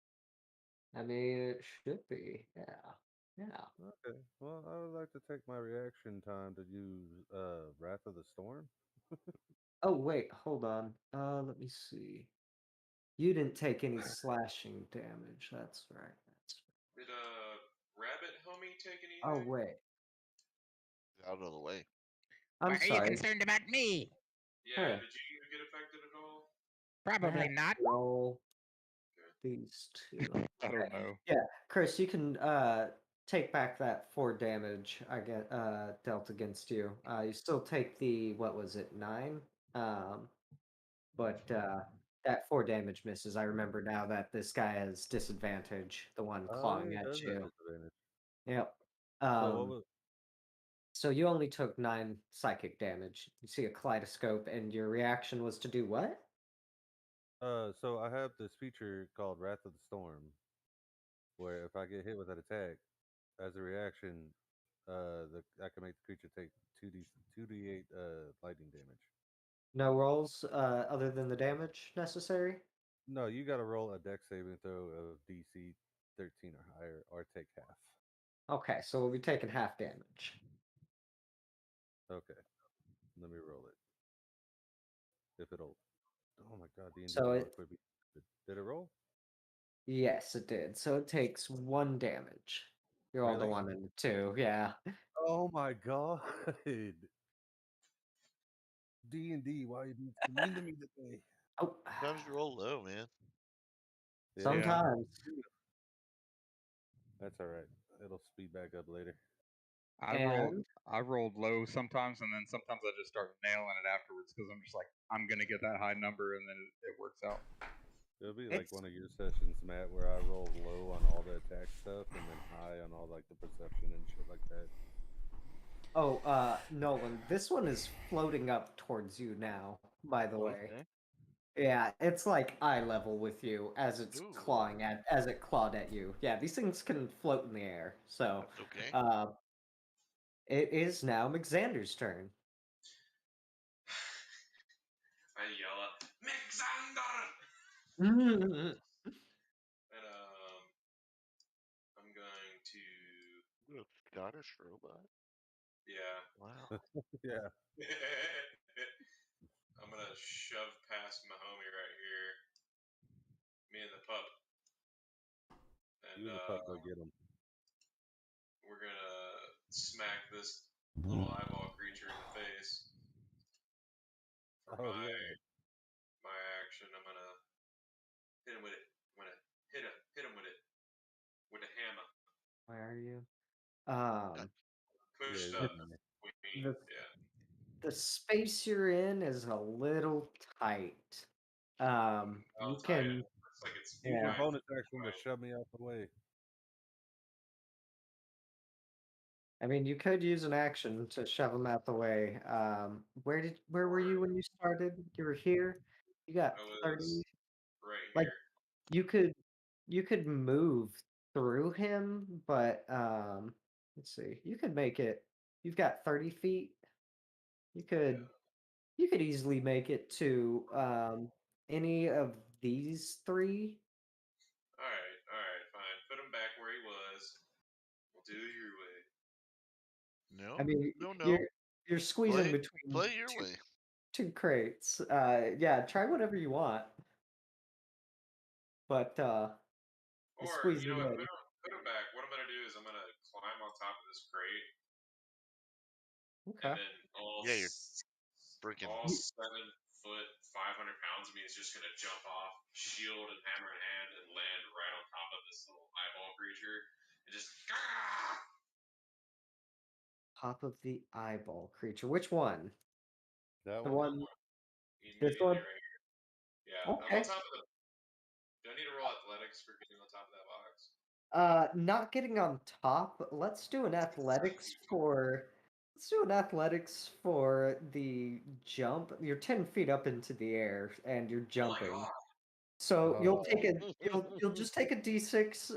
I mean, it should be, yeah. Okay. Well, I would like to take my reaction time to use Wrath of the Storm. Oh wait, hold on. Let me see. You didn't take any slashing damage. That's right. Did Rabbit Homie take anything? Oh wait, Out of the way. I'm Why are you sorry. concerned about me? Yeah, Huh. did you get affected at all? Probably not. Roll these two. I don't know. Yeah, Chris, you can take back that 4 damage I get dealt against you. You still take the what was it 9? But That 4 damage misses. I remember now that this guy has disadvantage, the one Oh, clawing yeah, it at does have you. disadvantage. Yep. So what was? So you only took 9 psychic damage. You see a kaleidoscope, and your reaction was to do what? So I have this feature called Wrath of the Storm, where if I get hit with that attack, as a reaction, I can make the creature take 2d8 lightning damage. No rolls other than the damage necessary? No, you got to roll a dex saving throw of DC 13 or higher, or take half. Okay, so we'll be taking half damage. Okay, let me roll it. If it'll. Oh my god, D&D So it, quit. Did it roll? yes, it did. So it takes 1 damage. You rolled a Really? 1 and a 2, yeah. Oh my god. D&D, why are you being so mean to me today? Oh, Sometimes you roll low, man. Yeah, sometimes. that's all right. It'll speed back up later. I rolled low sometimes, and then sometimes I just start nailing it afterwards because I'm just like, I'm gonna get that high number, and then it works out. It'll be like It's one of your sessions, Matt, where I roll low on all the attack stuff and then high on all like the perception and shit like that. Nolan, this one is floating up towards you now, by the way. Okay. Yeah, it's like eye level with you as it's Ooh. as it clawed at you. Yeah, these things can float in the air. So, Okay. it is now McXander's turn. I yell out, McXander! Mm-hmm. And I'm going to, Ooh, a Scottish robot. yeah. Wow. Yeah. I'm gonna shove past my homie right here, me and the pup, and You and the pup go get him. we're gonna smack this little eyeball creature in the face. For Oh yeah. my action, I'm gonna hit him with it. I'm gonna hit him with it with a hammer. Where are you? Pushed Yeah, up. The Yeah. the space you're in is a little tight. You I'll tie it. can Looks like it's use your yeah. bonus action to shove me out the way. I mean, you could use an action to shove him out the way. Where were you when you started? You were here. You got I was 30. right Like here. you could move through him, but let's see. You could make it. You've got 30 feet. You could Yeah. you could easily make it to any of these 3. All right, fine. Put him back where he was. We'll do it your way. I No, mean, no. you're squeezing between Play your two way. two crates. Yeah, try whatever you want. But you're Or you squeezing know what? in. Put him back. What I'm gonna do is I'm gonna climb on top of this crate, and Okay. then Yeah, you're freaking. all 7 foot, 500 pounds of me is just gonna jump off, shield and hammer in hand, and land right on top of this little eyeball creature, and just. Top of the eyeball creature. Which one? That The one? one. This Immediately one. right here. Yeah, I'm on Okay. top of the. Do I need to roll athletics for getting on top of that box? Not getting on top. Let's do an athletics for. Let's do an athletics for the jump. You're 10 feet up into the air and you're Oh my jumping. god. So you'll Oh. take a you'll just take a d6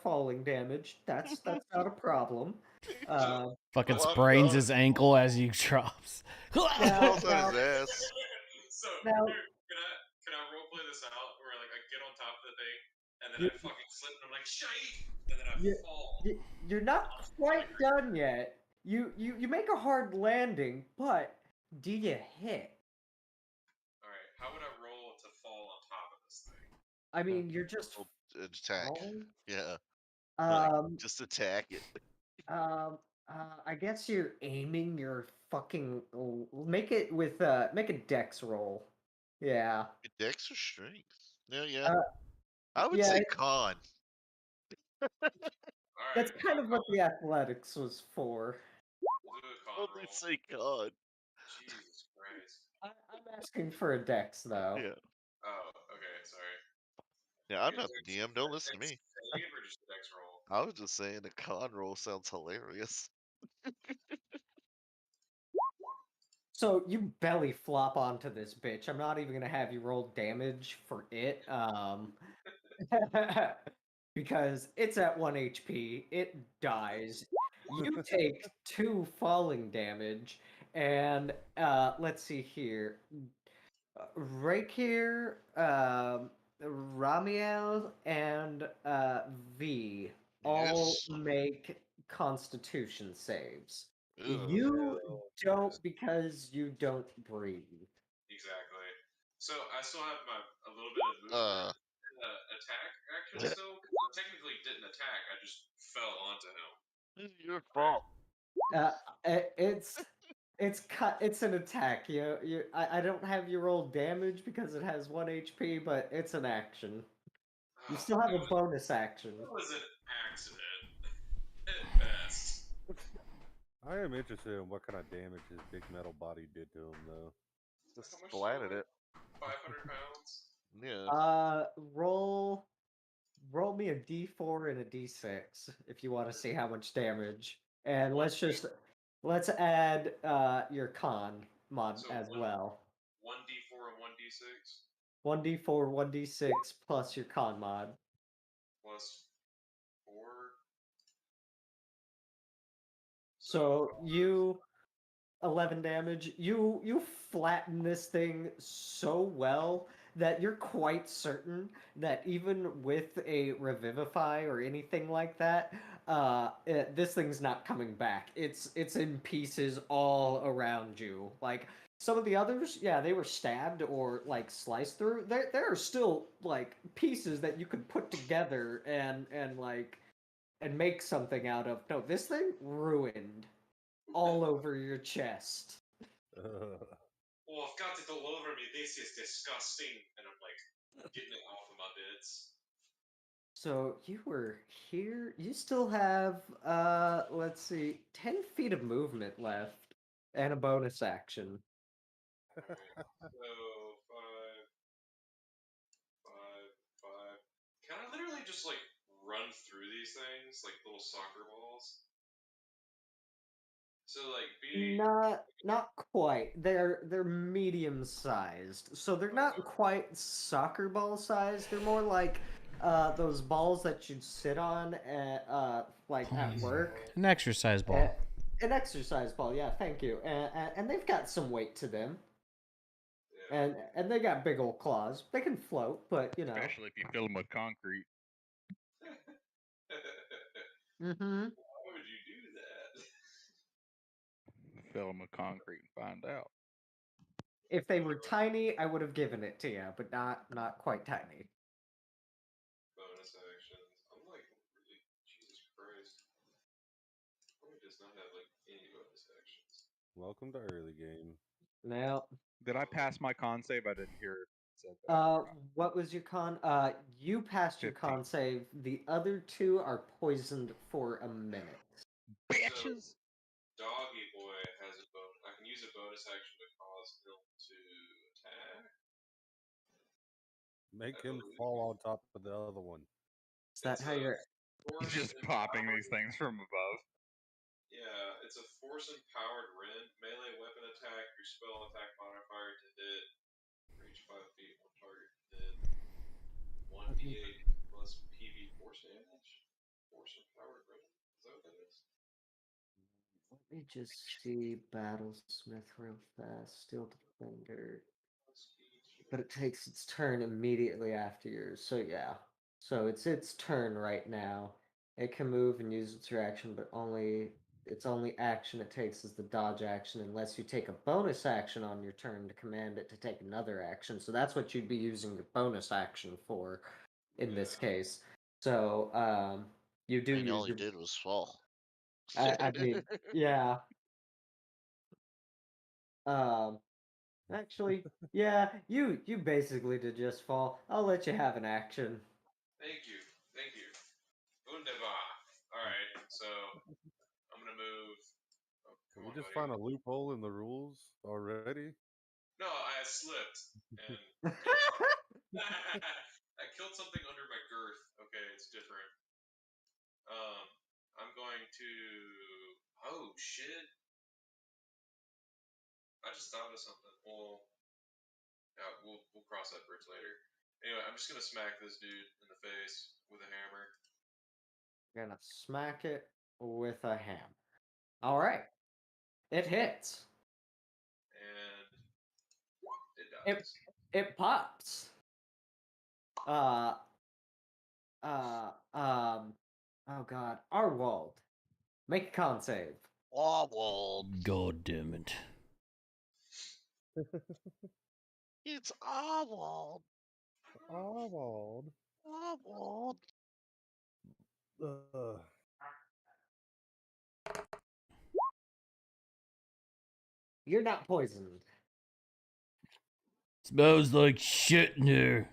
falling damage. That's not a problem. Uh, Fucking Well, I'm sprains done. his ankle as he drops. now, Falls on now, his ass. So now here, can I roleplay this out where like I get on top of the thing and then you, I fucking slip and I'm like shite and then I you, fall. you're not quite done yet. You make a hard landing, but do you hit? All right, how would I roll to fall on top of this thing? I mean, you're just Attack. falling. Yeah. Like, Um, just attack it. I guess you're aiming your fucking. Make it with make a dex roll. Yeah. Dex or strength? Yeah. Uh, I would yeah. say con. All That's right, kind of what the athletics was for. we'll do a con I would roll. say con. Jesus Christ. I'm asking for a dex though. Yeah. Oh, okay. Yeah, I'm Is not the Dex- DM. Don't is listen to Dex me. save or just Dex roll? I was just saying a con roll sounds hilarious. So you belly flop onto this bitch. I'm not even gonna have you roll damage for it, because it's at 1 HP. It dies. You take 2 falling damage, and let's see here. Right here, Ramiel and V all Yes. make Constitution saves. Ugh. You don't because you don't breathe. Exactly. So I still have a little bit of movement. Attack action still. 'Cause I technically didn't attack. I just fell onto him. It's your fault. It's an attack. I don't have you roll damage because it has 1 HP, but it's an action. You still have a bonus action. It was an accident at best. I am interested in what kind of damage his big metal body did to him, though. Just How much splatted do I it. 500 pounds. Yeah. Roll me a D4 and a D6 if you want to see how much damage. And let's add your con mod So as well. 1d4 and 1d6 1D4, 1D6 plus your con mod. plus 4. So you 11 damage. You flatten this thing so well that you're quite certain that even with a revivify or anything like that, this thing's not coming back. It's in pieces all around you. Like some of the others, yeah, they were stabbed or like sliced through. There are still like pieces that you could put together and make something out of. No, this thing ruined all over your chest. Well, I've got it all over me. This is disgusting. And I'm like getting it off of my bits. So you were here. You still have let's see, 10 feet of movement left and a bonus action. Alright, so 5. Can I literally just like run through these things like little soccer balls? So like be Not quite. They're medium sized. So they're not quite soccer ball sized. They're more like those balls that you'd sit on at like at work. An exercise ball. An exercise ball, yeah, thank you. And they've got some weight to them. yeah. And they got big old claws. They can float, but you know. Especially if you fill them with concrete. Mm-hmm. Why would you do that? Fill them with concrete and find out. If they were tiny, I would have given it to you, but not quite tiny. Bonus actions. I'm like really Jesus Christ. Probably does not have like any bonus actions. Welcome to early game. Now, Did I pass my con save? I didn't hear it said that. what was your con? You passed your 15. con save. The other two are poisoned for a minute. Bitches! Doggy Boy has a bonus. I can use a bonus action to cause him to attack. Make him fall on top of the other one. Is that how you're? Force Just and popping power- these things from above. Yeah, it's a force empowered rend. Melee weapon attack. Your spell attack modifier to hit. Reach 5 feet. One target to hit. 1d8 plus PV force damage. Force empowered rend. Is that what that is? Let me just see Battlesmith real fast. Steel Defender. But it takes its turn immediately after yours. So yeah. So it's its turn right now. It can move and use its reaction, but its only action it takes is the dodge action unless you take a bonus action on your turn to command it to take another action. So that's what you'd be using your bonus action for in this case. So you do And all use he your did was fall. I mean, yeah. Um Actually, yeah, you basically did just fall. I'll let you have an action. Thank you. Thank you. Wunderbar. Alright, so I'm gonna move. Oh, Did come we on, just buddy. find a loophole in the rules already? No, I slipped and I killed something under of something. Well, yeah, we'll cross that bridge later. Anyway, I'm just gonna smack this dude in the face with a hammer. You're gonna smack it with a hammer. All right. It hits. And it It dies. it pops. Oh god. Arwald. Make a con save. Oswald. God damn it. It's Oswald. Oswald. Oswald. You're not poisoned. Smells like shit in here.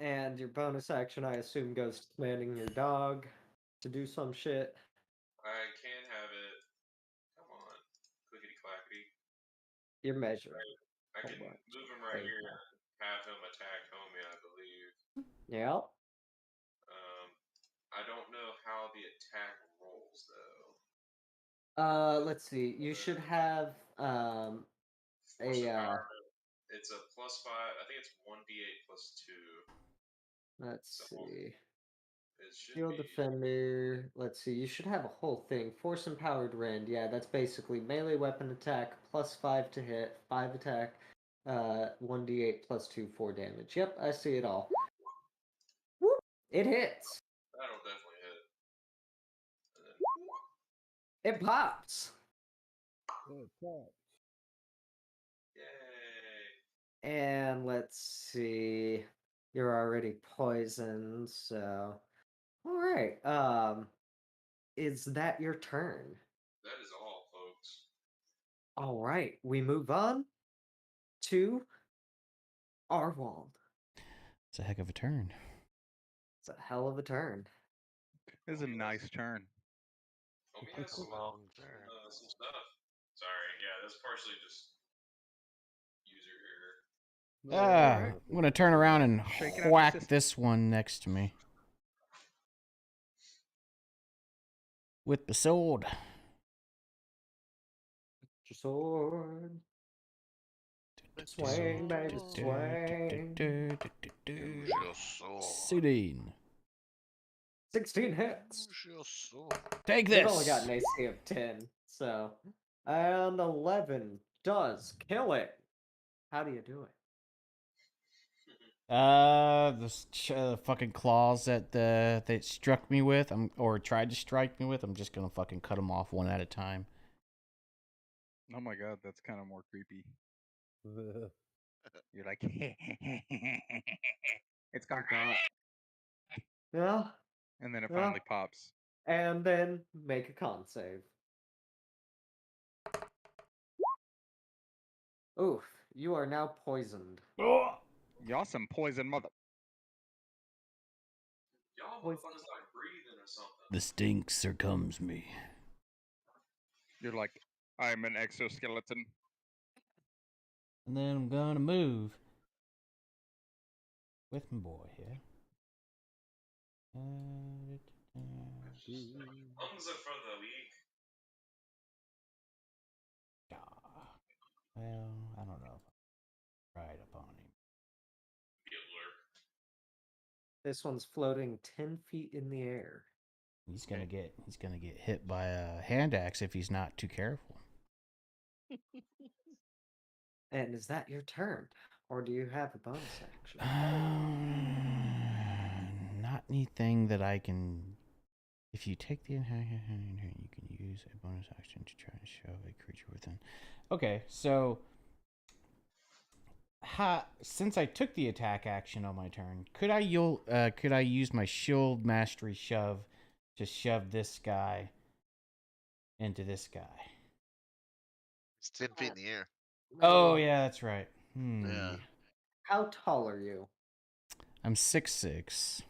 And your bonus action, I assume, goes to commanding your dog to do some shit. I can have it. Come on, clickety clackety. You're measured. I can Hold on. move him right here and have him attack homie, I believe. Yeah. I don't know how the attack rolls though. Let's see. You should have Force a empowerment. It's a +5. I think it's 1d8 +2. let's So see. it should Shield be. defender. Let's see. You should have a whole thing. Force empowered rend. Yeah, that's basically melee weapon attack +5 to hit, 5 attack, 1d8 +2, 4 damage. Yep, I see it all. Whoop! It hits. That'll definitely hit. And then, It pops. yay! And let's see. You're already poisoned, so all right. Is that your turn? That is all, folks. All right, we move on to Arwald. It's a heck of a turn. It's a hell of a turn. This is a nice turn. Homie has some, Long turn. some stuff. Sorry, yeah, that's partially just user error. I'm gonna turn around and Shake it out, whack sister. this one next to me with the sword. Your sword. Swing, baby, swing. Use your sword. 16. 16 hits. Use your sword. Take They've only got this. an AC of 10, so. And 11 does kill it. How do you do it? The fucking claws that that struck me with, or tried to strike me with, I'm just gonna fucking cut them off one at a time. Oh my god, that's kind of more creepy. You're like, it's gone, Yeah. and then it Yeah. finally pops. And then make a con save. Oof, you are now poisoned. Y'all some poison mother. Y'all motherfuckers like breathing or something. The stink circums me. You're like, I'm an exoskeleton. And then I'm gonna move with my boy here. Lungs are for the weak. Well, I don't know if I'm right upon him. This one's floating 10 feet in the air. He's gonna get hit by a hand axe if he's not too careful. And is that your turn? Or do you have a bonus action? Not anything that I can. If you take the inherent, you can use a bonus action to try to shove a creature within. Okay, so since I took the attack action on my turn, could I use my shield mastery shove to shove this guy into this guy? It's 10 feet in the air. Oh yeah, that's right. Yeah. How tall are you? I'm 6'6".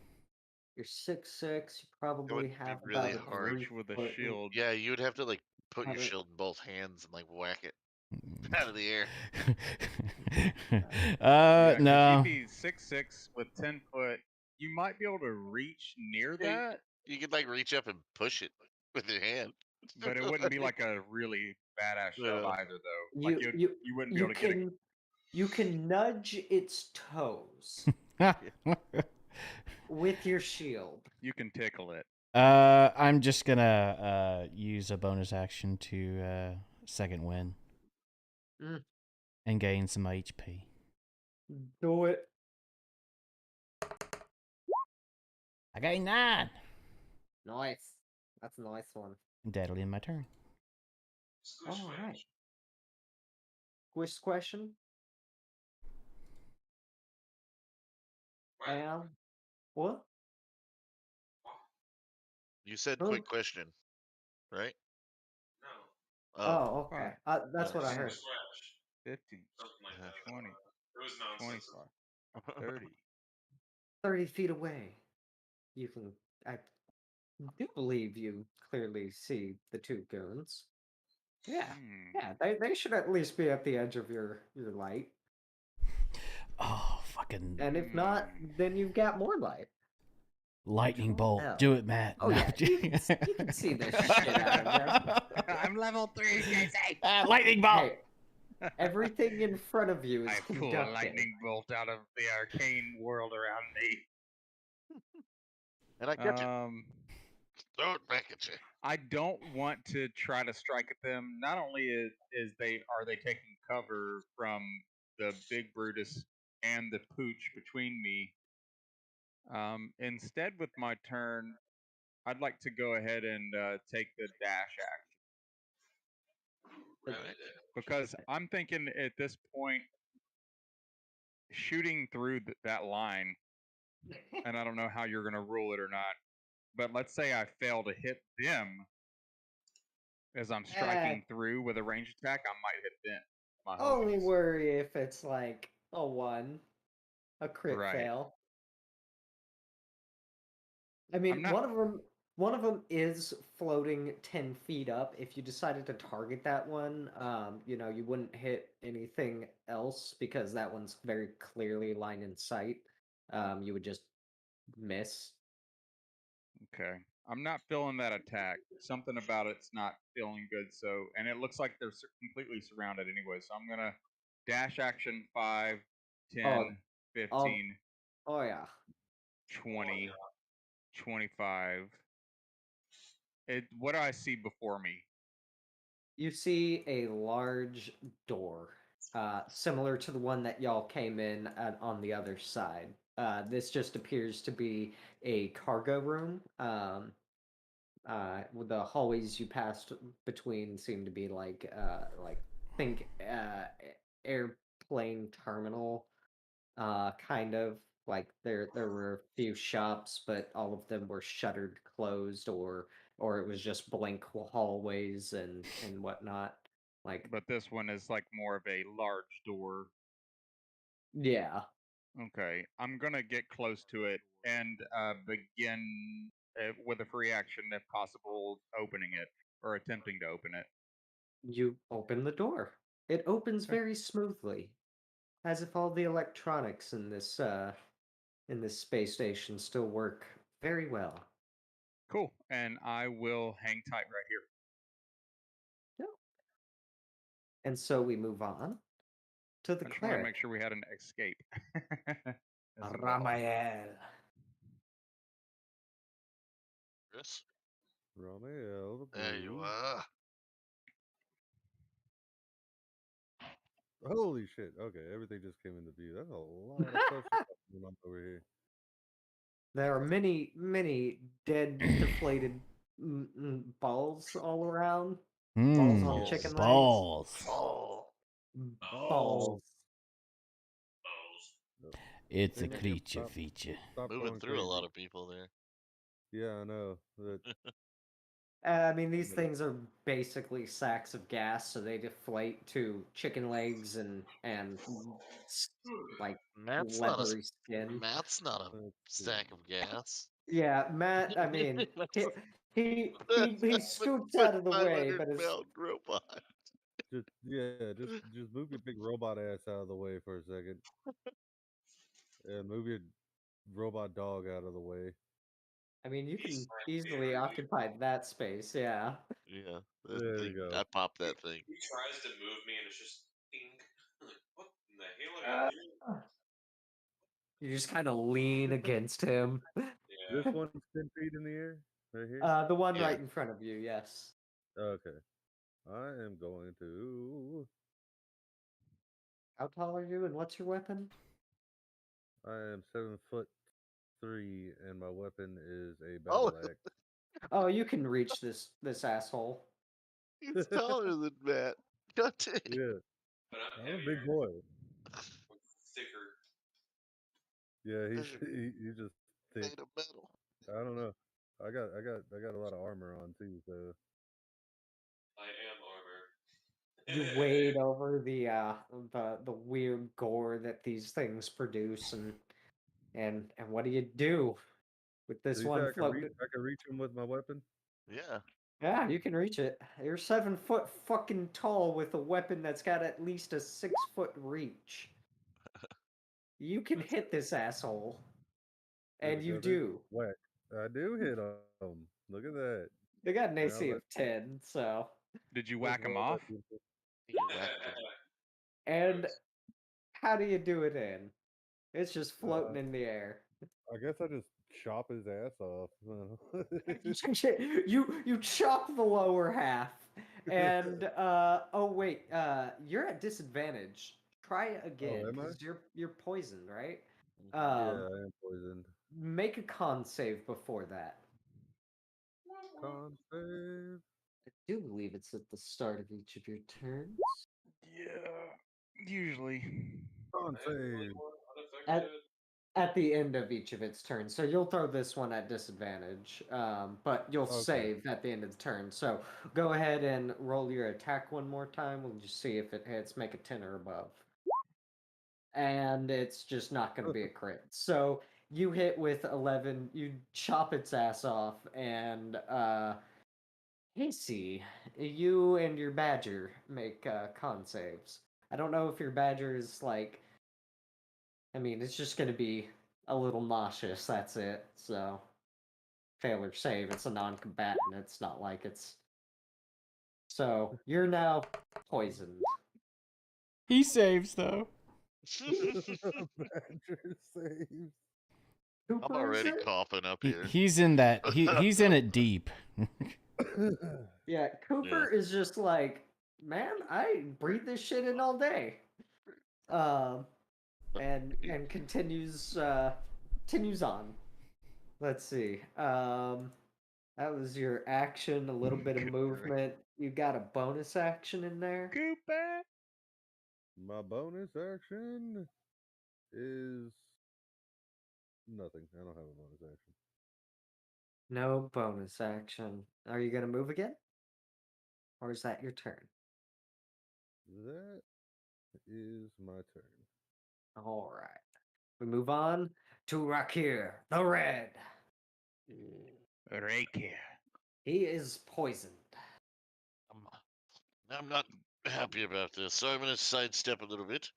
You're 6'6". You probably would be have really about a hard. 3 Reach with a foot- shield. Yeah, you would have to like put your How do- shield in both hands and like whack it out of the air. Yeah, 'cause no. You'd be 6'6" with 10 foot. You might be able to reach near Yeah, that. You could like reach up and push it with your hand. But it wouldn't be like a really badass shove Yeah. either, though. Like you wouldn't be you able to get it. you can nudge its toes with your shield. You can tickle it. I'm just gonna use a bonus action to second win Mm. and gain some HP. Do it. I gain 9. Nice. That's a nice one. That'll end my turn. Squish All match. right. Quiz question. What? And what? You said Huh? quick question, right? No. Oh, okay. That's what I Super heard. Smash. 15, Something like Yeah. that. 20, It was nonsense. 25, 30. 30 feet away. You can. I do believe you clearly see the two goons. Yeah. Hmm. Yeah, they should at least be at the edge of your light. Oh, fucking And if not, then you've got more light. lightning bolt. hell. Do it, Matt. Oh, No, yeah, you can see this shit out of there. I'm level 3, Casey. lightning bolt. Hey, everything in front of you is I pull a conducted. lightning bolt out of the arcane world around me. And I catch it. Throw it back at you. I don't want to try to strike at them. Not only is they are they taking cover from the big Brutus and the pooch between me. Instead, with my turn, I'd like to go ahead and take the dash action Rabbit. because I'm thinking at this point, shooting through that line, and I don't know how you're going to rule it or not, but let's say I fail to hit them as I'm striking through with a ranged attack, I might hit them. My Only homies. worry if it's like a 1, a crit Right. fail. I mean, not- one of them is floating 10 feet up. If you decided to target that one, you wouldn't hit anything else because that one's very clearly line in sight. You would just miss. Okay. I'm not feeling that attack. Something about it's not feeling good. So, and it looks like they're completely surrounded anyway. So I'm gonna dash action 5, 10, 15, Oh yeah. 20, 25. What do I see before me? You see a large door, similar to the one that y'all came in on the other side. This just appears to be a cargo room. With the hallways you passed between seem to be like think airplane terminal, kind of like there were a few shops, but all of them were shuttered, closed, or it was just blank hallways and whatnot. Like But this one is like more of a large door. yeah, Okay. I'm gonna get close to it and begin with a free action, if possible, opening it or attempting to open it. you open the door. It opens Okay. very smoothly, as if all the electronics in this space station still work very well. Cool. And I will hang tight right here. Yep. And so we move on to the I just want to cleric, make sure we had an escape. as well. Ramael. Chris? Romeo, the There you blue. are. Holy shit. Okay, everything just came into view. That's a lot of social stuff going on over here. There are many, many dead, deflated balls all around. Balls on Balls. chicken legs. Balls. Oh. Balls. Balls. It's a Dang it, creature stop- feature. Stop Moving going through a lot crazy. of people there. Yeah, I know. But I mean, these things are basically sacks of gas, so they deflate to chicken legs and like Matt's not leathery skin. Matt's not a let's see. sack of gas. Yeah, Matt. I mean, That's he scoops out of the way, but his 500-pound robot. Just move your big robot ass out of the way for a second. And move your robot dog out of the way. I mean, you can my easily favorite. occupy that space, yeah. Yeah, There you go. I popped that thing. He tries to move me, and it's just ding. I'm like, what in the hell are Uh, you doing? you just kind of lean against him. Yeah. This one's 10 feet in the air, right here. The one Yeah. right in front of you, yes. Okay, I am going to. How tall are you, and what's your weapon? I am 7'3", and my weapon is a Oh, battle axe. Oh, you can reach this asshole. he's taller than Matt. God damn. Yeah, But I'm I'm a heavier. big boy. I'm thicker. Yeah, he's just thick. Made of metal. I don't know. I got a lot of armor on too, so I am armor. You wade over the weird gore that these things produce, and what do you do with so this you said one I can reach. floating? I can reach him with my weapon. Yeah. Yeah, you can reach it. You're 7 foot fucking tall with a weapon that's got at least a 6 foot reach. You can hit this asshole, Here and we you go. Then do. whack. I do hit him. Look at that. They got an Now AC of let's 10, so. Did you let's whack him roll off? that. D6. You whacked him. And Gross. how do you do it in? It's just floating Uh, in the air. I guess I just chop his ass off. You chop the lower half, and oh wait, you're at disadvantage. Try again am I? because you're poisoned, right? Yeah, I am poisoned. Make a con save before that. Con save. I do believe it's at the start of each of your turns. Yeah, usually. Con I have really save. more At unaffected. at the end of each of its turns, so you'll throw this one at disadvantage, but you'll Okay. save at the end of the turn. So go ahead and roll your attack one more time. We'll just see if it hits. Make a 10 or above. And it's just not going to be a crit. So you hit with 11, you chop its ass off, and Casey, you and your badger make con saves. I don't know if your badger is like, I mean, it's just going to be a little nauseous, that's it. So fail or save, it's a non-combatant, it's not like it's. So you're now poisoned. He saves though. Badger saves. I'm Cooper, is already it? coughing up here. He's in that. He's in it deep. Yeah, Cooper is just like, man, I breathe this shit in all day. And continues on. Let's see. That was your action, a little bit of Cooper. movement. You got a bonus action in there. Cooper. My bonus action is nothing. I don't have a bonus action. No bonus action. Are you gonna move again? Or is that your turn? That is my turn. All right. We move on to Rakir, the Red. Right here. He is poisoned. I'm not happy about this, so I'm going to sidestep a little bit,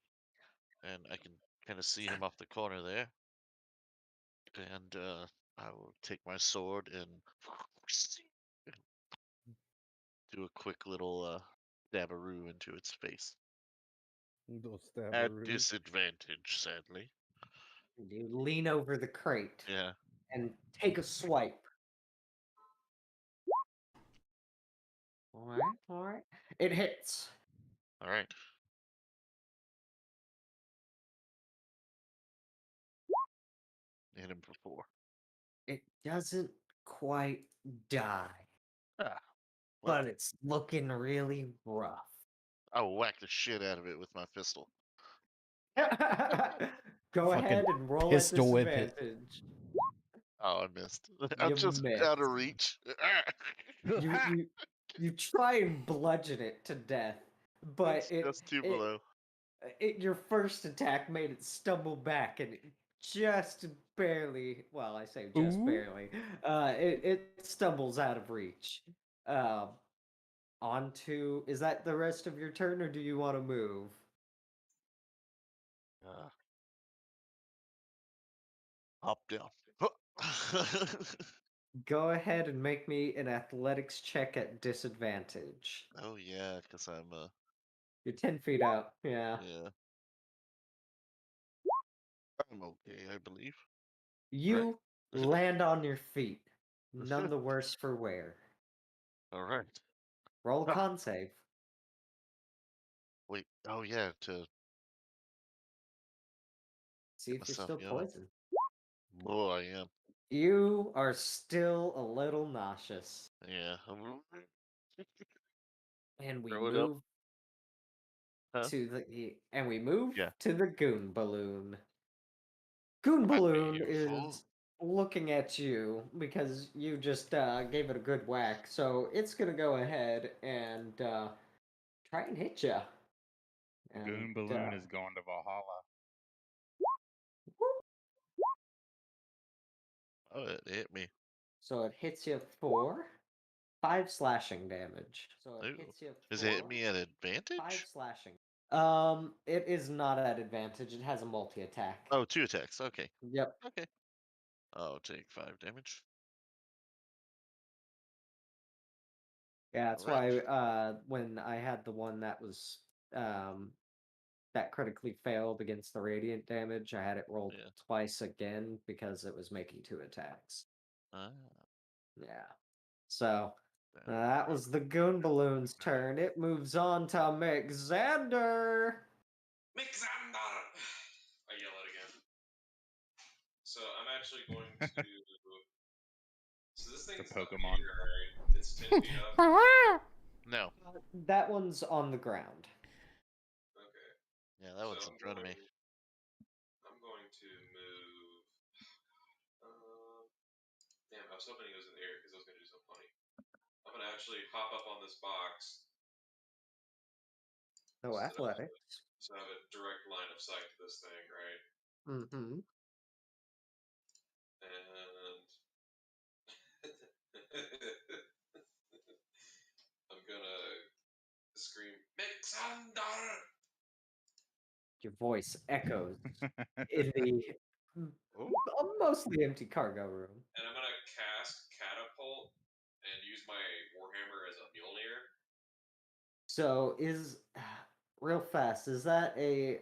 and I can kind of see him off the corner there. And I will take my sword and do a quick little stabbaroo into its face. Don't stab At a disadvantage, sadly. You lean over the crate Yeah. and take a swipe. All right. It hits. All right. Hit him for 4. It doesn't quite die, Ah, but it's looking really rough. I will whack the shit out of it with my pistol. Go Fucking ahead and roll at pistol whip it. disadvantage. Oh, I missed. I'm You just out of reach. You try and bludgeon it to death, but It's just too below. Your first attack made it stumble back, and it just barely, well, I say just Ooh. barely, it stumbles out of reach. Onto, is that the rest of your turn, or do you want to move? Hop down. Go ahead and make me an athletics check at disadvantage. Oh yeah, because I'm You're 10 feet out. Yeah. yeah. I'm okay, I believe. You land on your feet. None the worse for wear. All right. Roll a Huh. con save. Wait. Oh yeah, to See get if you're myself still going. poisoned. Oh, I am. You are still a little nauseous. Yeah. And we Throw it up. move Huh? to the Yeah. goon balloon. Goon Hi, balloon you fool. is looking at you because you just gave it a good whack. So it's gonna go ahead and try and hit you. Goon Balloon is going to Valhalla. Oh, it hit me. So it hits you for 5 slashing damage. So it Ooh. hits you Is it hit for me at 5 advantage? slashing. It is not at advantage. It has a multi-attack. Oh, 2 attacks. Okay. Yep. Okay. I'll take 5 damage. Yeah, that's Alright. why when I had the one that was that critically failed against the radiant damage, I had it rolled Yeah. twice again because it was making 2 attacks. Ah, Yeah. So damn. that was the goon balloon's turn. It moves on to Alexander. Mixander! I yell it again. So I'm actually going to. So this It's thing's a up Pokemon. here, right? It's 10 feet up. No. That one's on the ground. Okay. Yeah, that So one's in front of me. I'm going to move. Damn, I was hoping he goes in the air because I was going to do something funny. I'm going to actually hop up on this box. No athletics. So I have a direct line of sight to this thing, right? Mm-hmm. And I'm gonna scream, Mixander! Your voice echoes in the mostly empty cargo room. And I'm gonna cast Catapult and use my Warhammer as a Mjolnir. So is real fast, is that a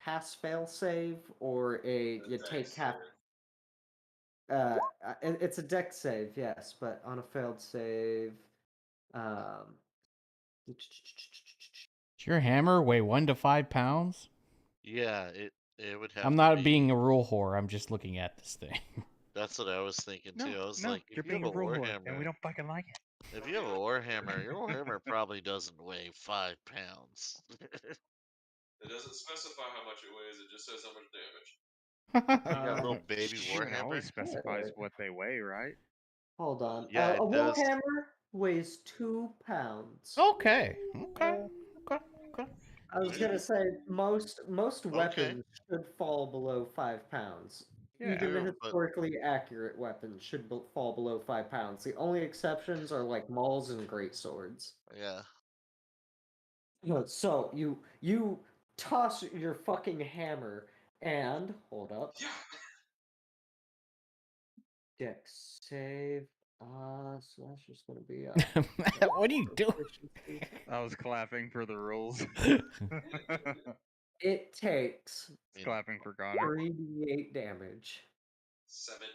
pass fail save or a you take half it's a deck save, yes, but on a failed save Does your hammer weigh 1 to 5 pounds? Yeah, it would have I'm to not be. being a rule whore. I'm just looking at this thing. That's what I was thinking too. I was like, if you're you have being a a rule whore, and we Warhammer, don't fucking like it. if you have a Warhammer, your Warhammer probably doesn't weigh 5 pounds. It doesn't specify how much it weighs, it just says how much damage. You got a little baby Shit, it always Warhammer? specifies what they weigh, right? hold on. Yeah, A it does. warhammer weighs 2 pounds. Okay. Okay. I was gonna say most Okay. weapons should fall below 5 pounds. Yeah. Even True, but historically accurate weapons should fall below 5 pounds. The only exceptions are like mauls and great swords. yeah. So you toss your fucking hammer and hold up. Yeah! Dex save. So that's just gonna be What are you doing? efficiency. I was clapping for the rules. It takes It's clapping for Connor. 3d8 damage. 17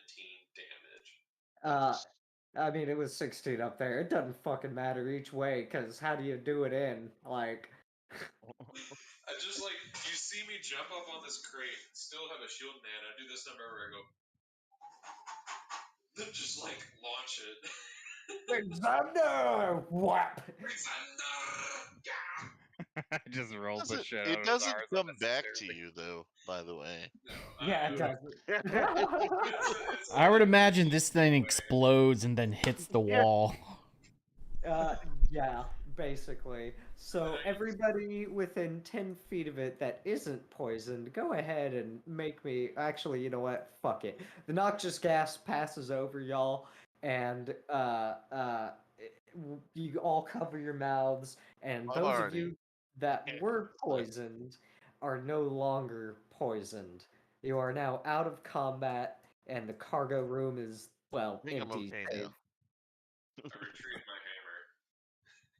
damage. I mean, it was 16 up there. It doesn't fucking matter each way, because how do you do it in? Like, I just like, you see me jump up on this crate, still have a shield in hand, I do this number where I go, then just like launch it. Alexander! Whap! Mixander! Yeah! I just rolled the shit out It of his doesn't arms come back to unnecessarily. you though, by the way. No, Yeah, it know. doesn't. It's I would like- imagine this thing explodes and then hits the wall. Yeah, basically. So everybody within 10 feet of it that isn't poisoned, go ahead and make me. Actually, you know what? Fuck it. The noxious gas passes over y'all, and you all cover your mouths, and I'm those of already you that Yeah, were so- poisoned are no longer poisoned. You are now out of combat, and the cargo room is Well, I think I'm indeed, okay Dave. now. I retrieved my hammer.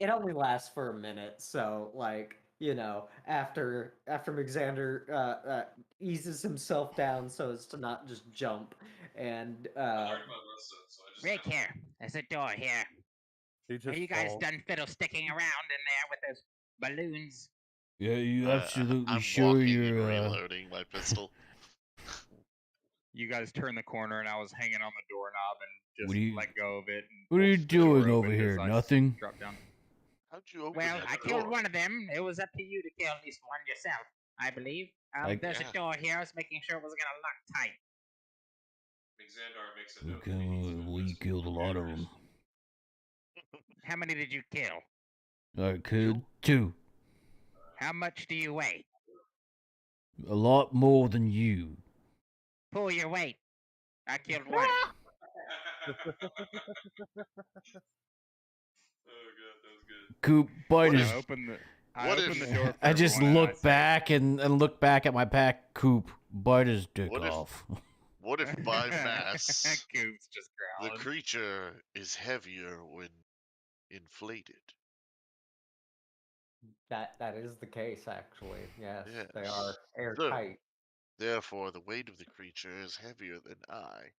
It only lasts for a minute, so like after McXander eases himself down so as to not just jump, and I learned my lesson, so I just Rick, kinda here. There's a door here. He Are just you guys falls. done fiddle sticking around in there with those balloons? Yeah, you absolutely I'm sure walking and you're reloading my pistol. You guys turned the corner, and I was hanging on the doorknob and What just are you- let go of it. And what are you the door doing over opened as here? I Nothing. dropped down. How'd you open Well, that I door? killed one of them. It was up to you to kill at least one yourself, I believe. There's Yeah. a door here. I was making sure it was gonna lock tight. Xandar makes a We note that he needs to we investigate killed a the lot of cameras. them. How many did you kill? I killed 2. How much do you weigh? A lot more than you. Pull your weight. I killed one. Oh god, that was good. Coop, bite What his. I opened the what if- door. For I just everyone, and I look said, back and look back at my pack. Coop, bite his dick What if- off. What if by mass Coop's just the growling. creature is heavier when inflated? that is the case, actually. Yes, they Yes. are airtight. Therefore, the weight of the creature is heavier than I,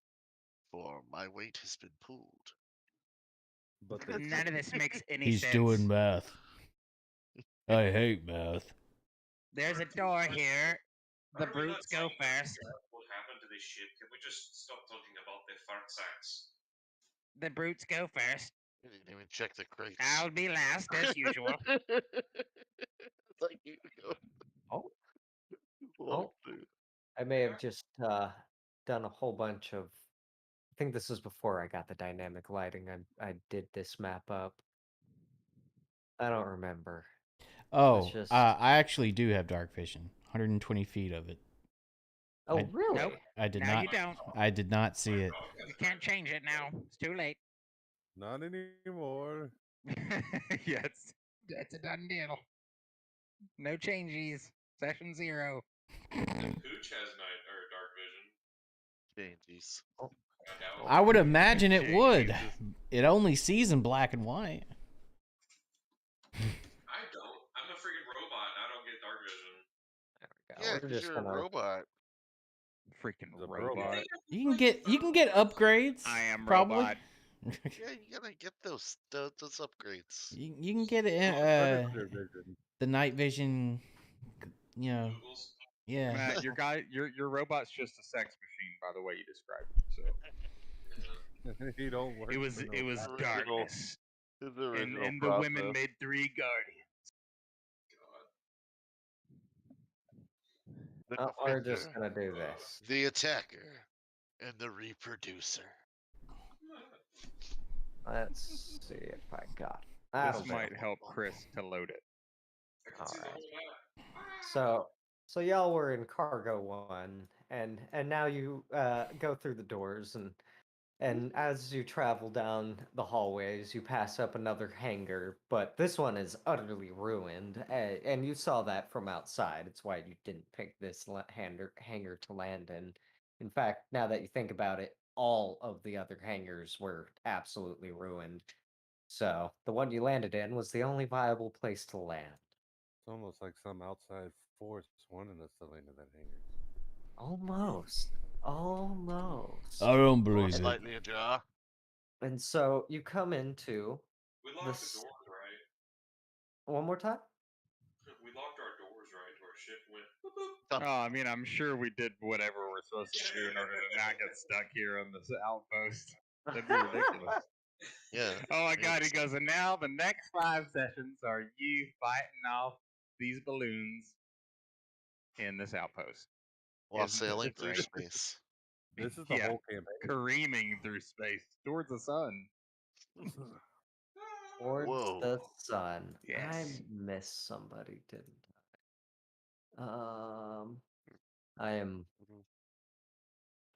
for my weight has been pulled. But they None of this makes any He's sense. doing math. I hate math. There's a door here. The Are we not brutes go talking about first. What happened to this ship? Can we just stop talking about the fart sacks? The brutes go first. I didn't even check the crates. I'll be last, as usual. Like you go. Oh, Walk through. I may have just done a whole bunch of. I think this was before I got the dynamic lighting. I did this map up. I don't remember. Oh, just- I actually do have dark vision. 120 feet of it. Oh, I- really? Nope. I did No, not. you don't. I did not see it. You can't change it now. It's too late. not anymore. Yeah, it's a done deal. No changes. Session 0. Pooch has night or dark vision. Changes. I doubt. I would imagine it would. Jesus. It only sees in black and white. I don't. I'm a freaking robot and I don't get dark vision. Yeah, We're because just you're gonna. a robot. Freaking The robot. You can get upgrades. I am probably. robot. Yeah, you gotta get those upgrades. You can get Predator vision. the night vision. You know, Googles. yeah. Matt, your robot's just a sex machine, by the way you described it. So Yeah. He don't work. it was for no Original. darkness, It's the original and the women process. made 3 guardians. God. The We're just defender, gonna do this. the attacker, and the reproducer. Let's see if I got. That'll This do. might help Chris to load it. I can see the Alright. whole map. So y'all were in cargo 1, and now you go through the doors, and as you travel down the hallways, you pass up another hangar, but this one is utterly ruined, and you saw that from outside. It's why you didn't pick this hangar to land in. In fact, now that you think about it, all of the other hangars were absolutely ruined. So the one you landed in was the only viable place to land. It's almost like some outside force wanting us to land in that hangar. Almost. Almost. I don't believe it. Slightly ajar. And so you come into We locked This- the doors, right? one more time. We locked our doors, right? Our ship went. Boop, boop. Oh, I mean, I'm sure we did whatever we're supposed to do in order to not get stuck here on this outpost. That'd be ridiculous. Yeah. Oh my god, he it's- goes, and now the next 5 sessions are you fighting off these balloons in this outpost. While Isn't that sailing through great? space. This is the Yeah. whole campaign. Careening through space towards the sun. Towards Whoa. the sun. I Yes. missed somebody, didn't I? I am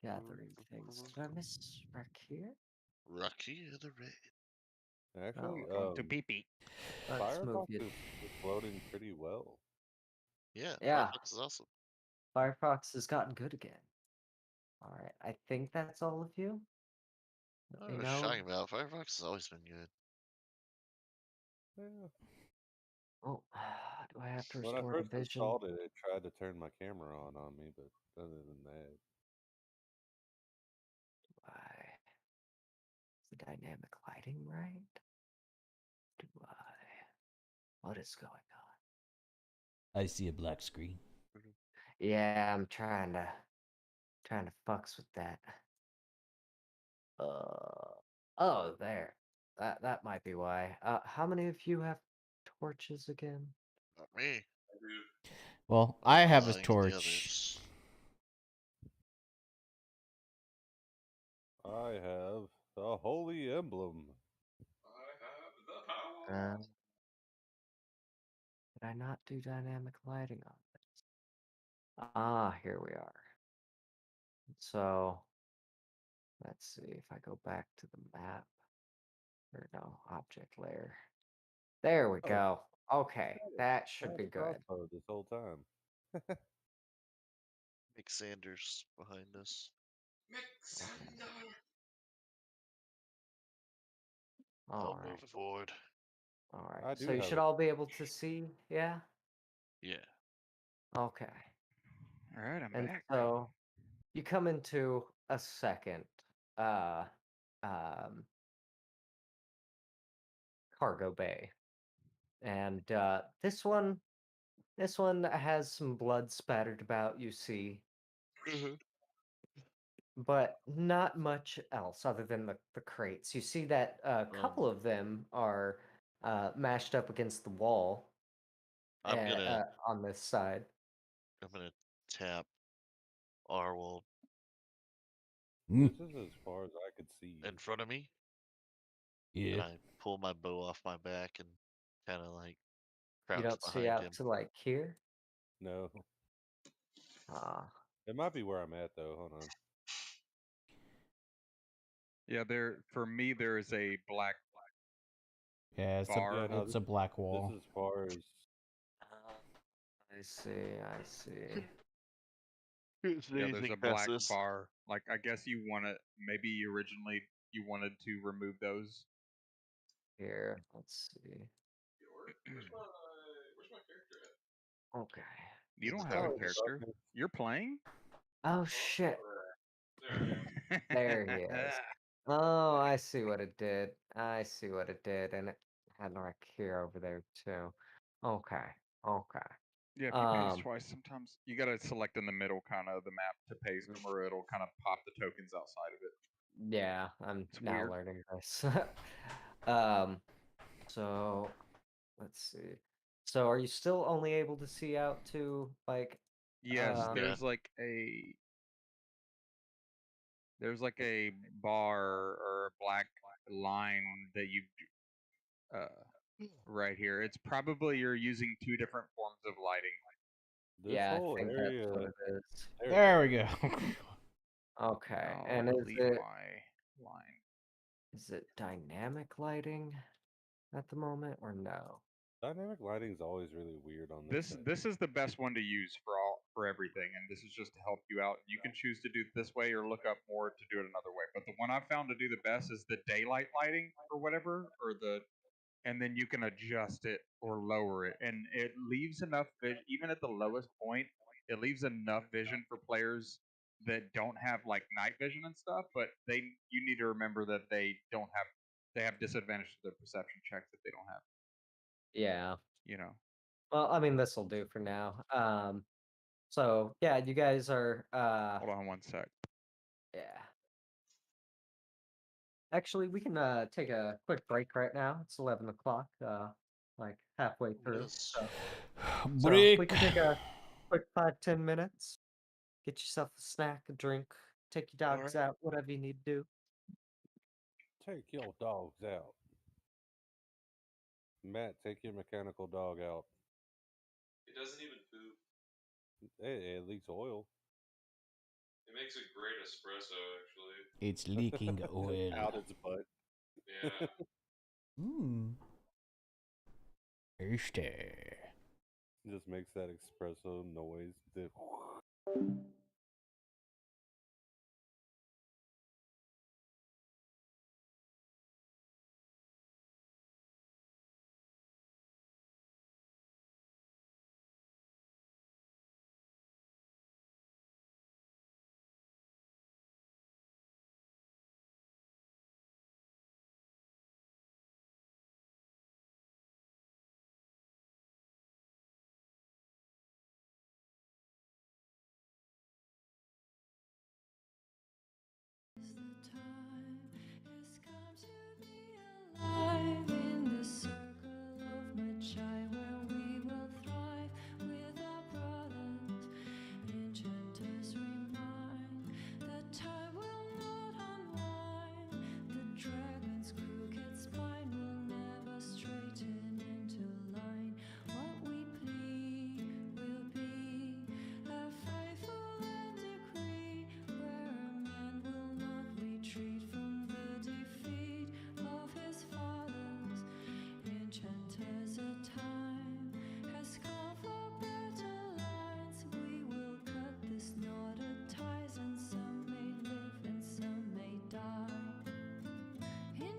gathering things. Did I miss Rakir? Rocky of the Red. Actually, Oh, To pee-pee. Let's move Firefox you. is floating pretty well. Yeah. Yeah. Firefox is awesome. Firefox has gotten good again. All right, I think that's all of you. I You was know, talking about. Firefox has always been good. Yeah. oh, do I have to When I restore the first vision? installed it, it tried to turn my camera on me, but other than that, I is the dynamic lighting right? Do I? What is going on? I see a black screen. Yeah, I'm trying to fucks with that. Oh, there. That might be why. How many of you have torches again? Not me. I do. Well, I have a Lying to the torch. others. I have a holy emblem. I have the power. Did I not do dynamic lighting on this? Ah, here we are. So, let's see if I go back to the map. Or no, object layer. There we Oh, go. Okay, that I should had be a good. crossbow this whole time. Nick Sanders behind us. Mixander. All I'll right. move forward. All right. I So do you have should a. all be able to see, yeah? Yeah. Okay. All right, I'm And back. so you come into a second um cargo bay. And this one has some blood spattered about, you see, but not much else other than the crates. You see that a couple of them are mashed up against the wall I'm gonna on this side. I'm gonna tap Arwol This is as far as I could see. in front of me, Yeah. and I pull my bow off my back and kind of like You crouch don't see behind out him. to like here. No, Ah, it might be where I'm at though. Hold on. Yeah, there for me there is a black Yeah, it's bar. Yeah, no, it's a black this wall. is as far as. I see. I see. Is Yeah, there's anything a past black this? bar. Like I guess you want to maybe originally you wanted to remove those. Here, let's see. Where's my character at? Okay. You In the don't have a Oh, darkness. character. You're playing? oh shit. There I am. There he is. Oh, I see what it did. I see what it did, and it had like here over there too. Okay. Okay. Yeah, if you paste Um. twice, sometimes you gotta select in the middle kind of the map to paste them, or it'll kind of pop the tokens outside of it. Yeah, I'm It's now weird. learning this. um. So let's see. So are you still only able to see out to like? Yes, Um. Yeah. there's like a bar or a black line that you right here. It's probably you're using two different forms of lighting. This Yeah, I whole think that's area. what it is. There we go. Okay, I'll and delete my line. is it dynamic lighting at the moment or no? Dynamic lighting's always really weird on this. This is the best one to use for everything, and this is just to help you out. You can choose to do it this way or look up more to do it another way. But the one I've found to do the best is the daylight lighting or whatever, and then you can adjust it or lower it, and it leaves enough vision. Even at the lowest point, it leaves enough vision for players that don't have like night vision and stuff. But you need to remember that they have disadvantage to their perception checks if they don't have, Yeah. you know. Well, I mean, this will do for now. So yeah, you guys are Hold on one sec. yeah. Actually, we can take a quick break right now. It's 11 o'clock, like halfway through. Yes. So we Break. can take a quick 5-10 minutes. Get yourself a snack, a drink, take your dogs Alright. out, whatever you need to do. Take your dogs out. Matt, take your mechanical dog out. It doesn't even poop. Hey, it leaks oil. It makes a great espresso, actually. It's leaking oil. Out its butt. Yeah. Mmm. Tasty. Just makes that espresso noise.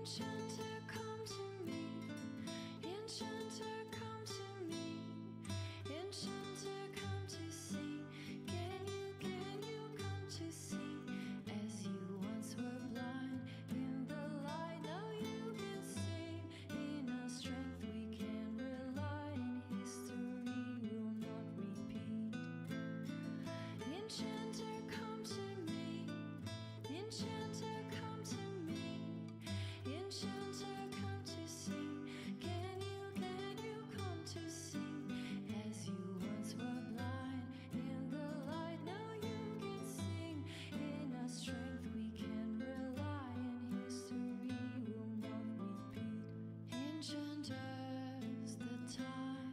Enchanter, come to me. Enchanter, come to me. Enchanter, come to see. Can you come to see? As you once were blind in the light, now you can see. In our strength we can rely, in history will not repeat. Enchanter, come to me. Enchanter, come to me. Enchanter, come to see. Can you come to see? As you once were blind in the light, now you can sing. In our strength we can rely, in history will not repeat. Enchanters, the time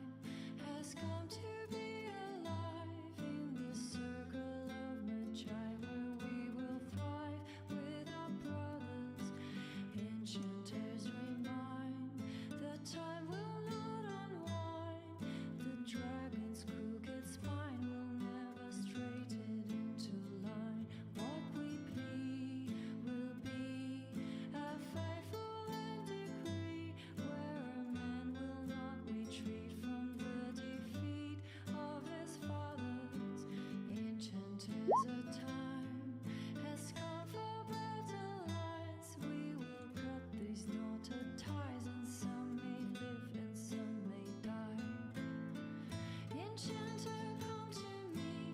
has come to be alive in this circle of magi where we will thrive with our brothers. Enchanters remind the time will not unwind. The dragon's crooked spine will never straighten into line. What we plead will be a faithful end decree, where a man will not retreat from the defeat of his fathers. Enchanters, a time has come for better lives. We will cut these knotted ties, and some may live and some may die. Enchanter, come to me.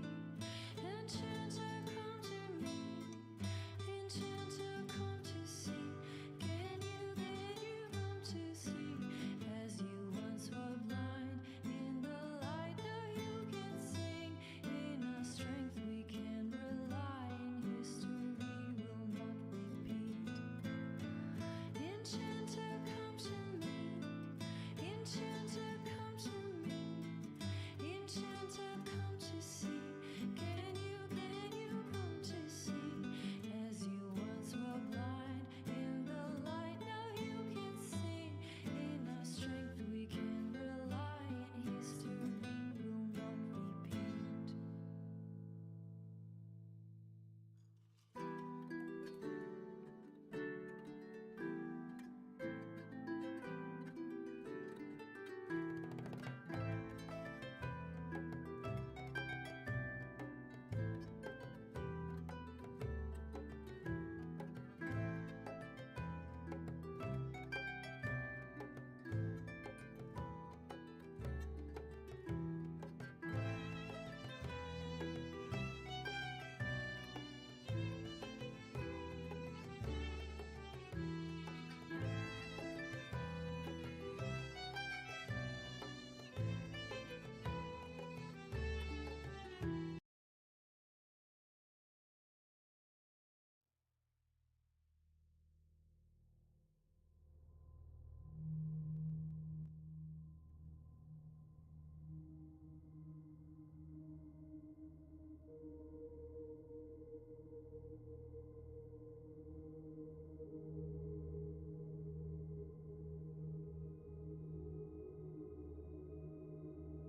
Enchanter, come to me. Enchanter, come to see. Can you come to see? As you once were blind in the light, now you can sing. In our strength we can rely, in history will not repeat. Enchanter, come to me. Enchanter, come to me. Enchanter, come to see. Can you come to see? As you once were blind in the light, now you can sing. In our strength we can rely, in history will not repeat.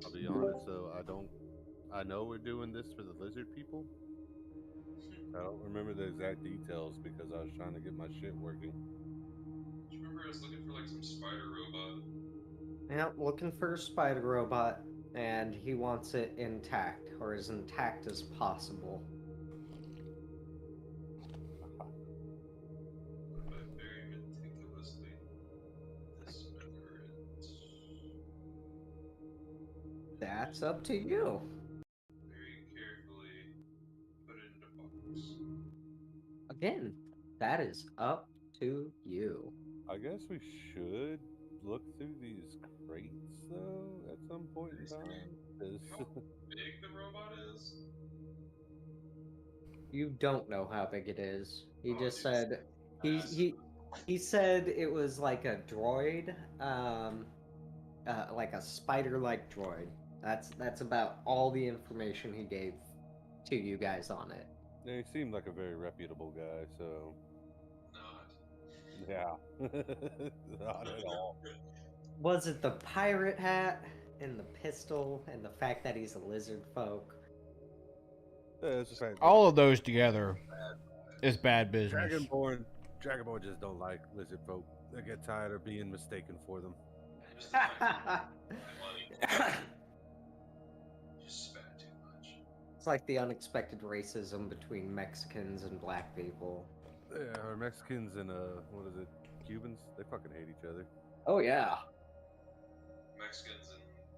I'll be honest though, I know we're doing this for the lizard people. I don't remember the exact details because I was trying to get my shit working. Do you remember us looking for like some spider robot? Yeah, looking for a spider robot, and he wants it intact, or as intact as possible. By very meticulously dismember it. That's up to you. Very carefully put it in a box. Again, that is up to you. I guess we should look through these crates though at some point in time. 'Cause How big the robot is? You don't know how big it is. He Oh, just dude, it's said he massive. he said it was like a droid, like a spider-like droid. That's about all the information he gave to you guys on it. yeah, he seemed like a very reputable guy, so Not. yeah, not at all. Was it the pirate hat and the pistol and the fact that he's a lizard folk? Yeah, it's the fact that All of those together is bad business. Dragonborn just don't like lizard folk. I get tired of being mistaken for them. Just the fact that my money just spent too much. It's like the unexpected racism between Mexicans and black people. Yeah, or Mexicans and what is it? Cubans? They fucking hate each other. Oh yeah. Mexicans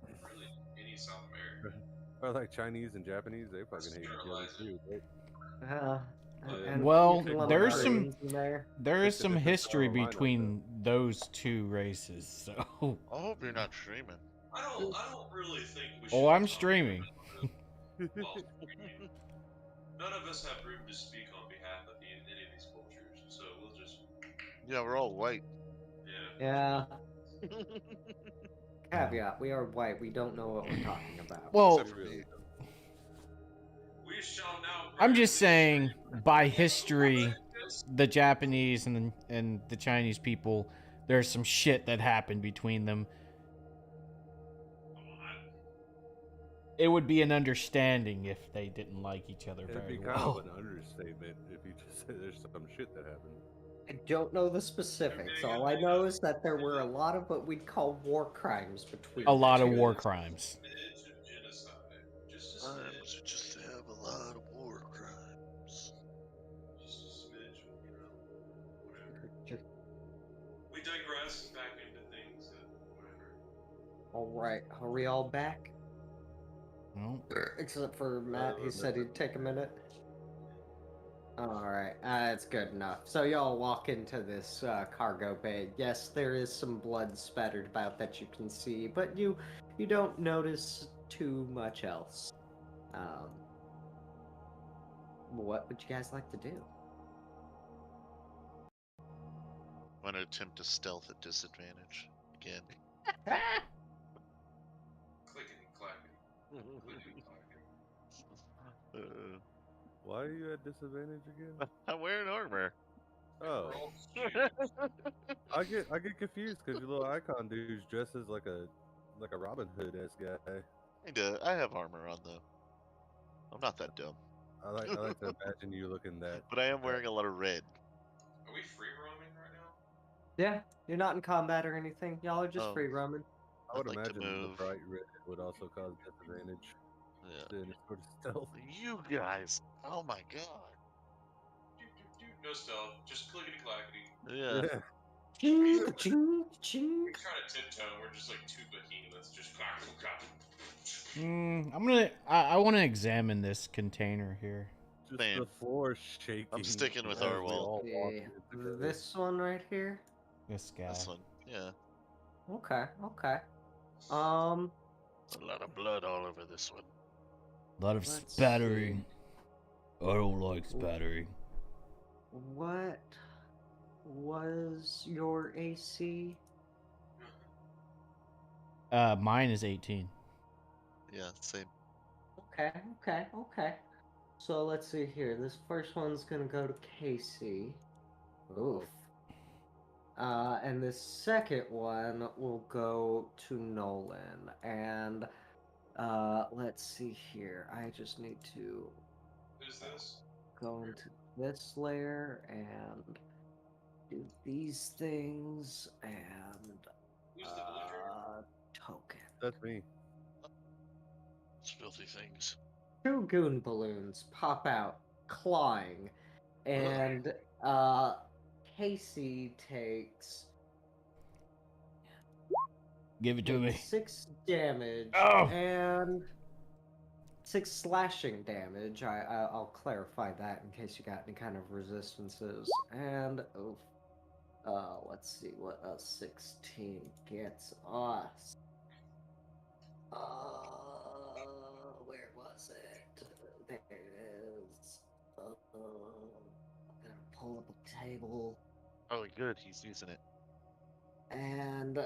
and really any South American. Or like Chinese and Japanese, they fucking Let's hate each other generalize it. too. Uh, Yeah. and Well, you can lump there's Colorado- some Koreans in there. there is It's a some different history Carolina, between those two races. So, I hope you're not streaming. I don't really think we should. oh, I'm talk streaming. Well, none of us have room to speak on behalf of any of these cultures, so we'll just Yeah, we're all white. Yeah. Caveat: we are white. We don't know what we're talking about. well, Except for me. We shall now. I'm just saying, by Yes. history, the Japanese and the Chinese people, there's some shit that happened between them. It would be an understanding if they didn't like each other It'd very be kind well. of an understatement if you just say there's some shit that happened. I don't know the specifics. All I know is that there were a lot of what we'd call war crimes between A lot the of two. war crimes. Smidge of genocide. Just a Times smidge. we just have a lot of war crimes. Just a smidge. Whatever. We digress back into things. Whatever. All right, are we all back? Well, Except for Matt, he said he'd take a minute. Alright, that's good enough. So y'all walk into this cargo bay. Yes, there is some blood spattered about that you can see, but you don't notice too much else. What would you guys like to do? Want to attempt to stealth at disadvantage again? Clickety clackety. Clickety clackety. Why are you at disadvantage again? I'm wearing armor. Oh, We're all students. I get confused because your little icon dude's dressed as like a Robin Hood esque guy. I have armor on though. I'm not that dumb. I like to imagine you looking that. But I am wearing a lot of red. Are we free roaming right now? Yeah, you're not in combat or anything. Y'all are just Oh. free roaming. I would I'd like to imagine the move. bright red would also cause disadvantage Yeah. to any sort of stealth. You guys. Oh my god. No stealth. Just clickety clackety. Yeah. Ching, ching, ching. We try to tiptoe. We're just like two behemoths. Just clack, clack. I want to examine this container here. Just Same. the floor shaking. I'm sticking with as we Arwell. all walk Yeah, in together. this one right here. This guy. This one. Yeah. Okay, okay. A lot of blood all over this one. A lot of Let's spattering. I don't like spattering. What was your AC? Mine is 18. Yeah, same. Okay, okay, okay. So let's see here. This first one's gonna go to Casey. Oof. And the second one will go to Nolan. And let's see here. I just need to Who's this? go into this layer and do these things and Who's the villager? token. That's me. It's filthy things. Two goon balloons pop out, clawing, and Casey takes Give it to me. 6 damage Oh! and 6 slashing damage. I'll clarify that in case you got any kind of resistances. And let's see what a 16 gets us. Where was it? There it is. I'm gonna pull up a table. Oh, good. He's using it. And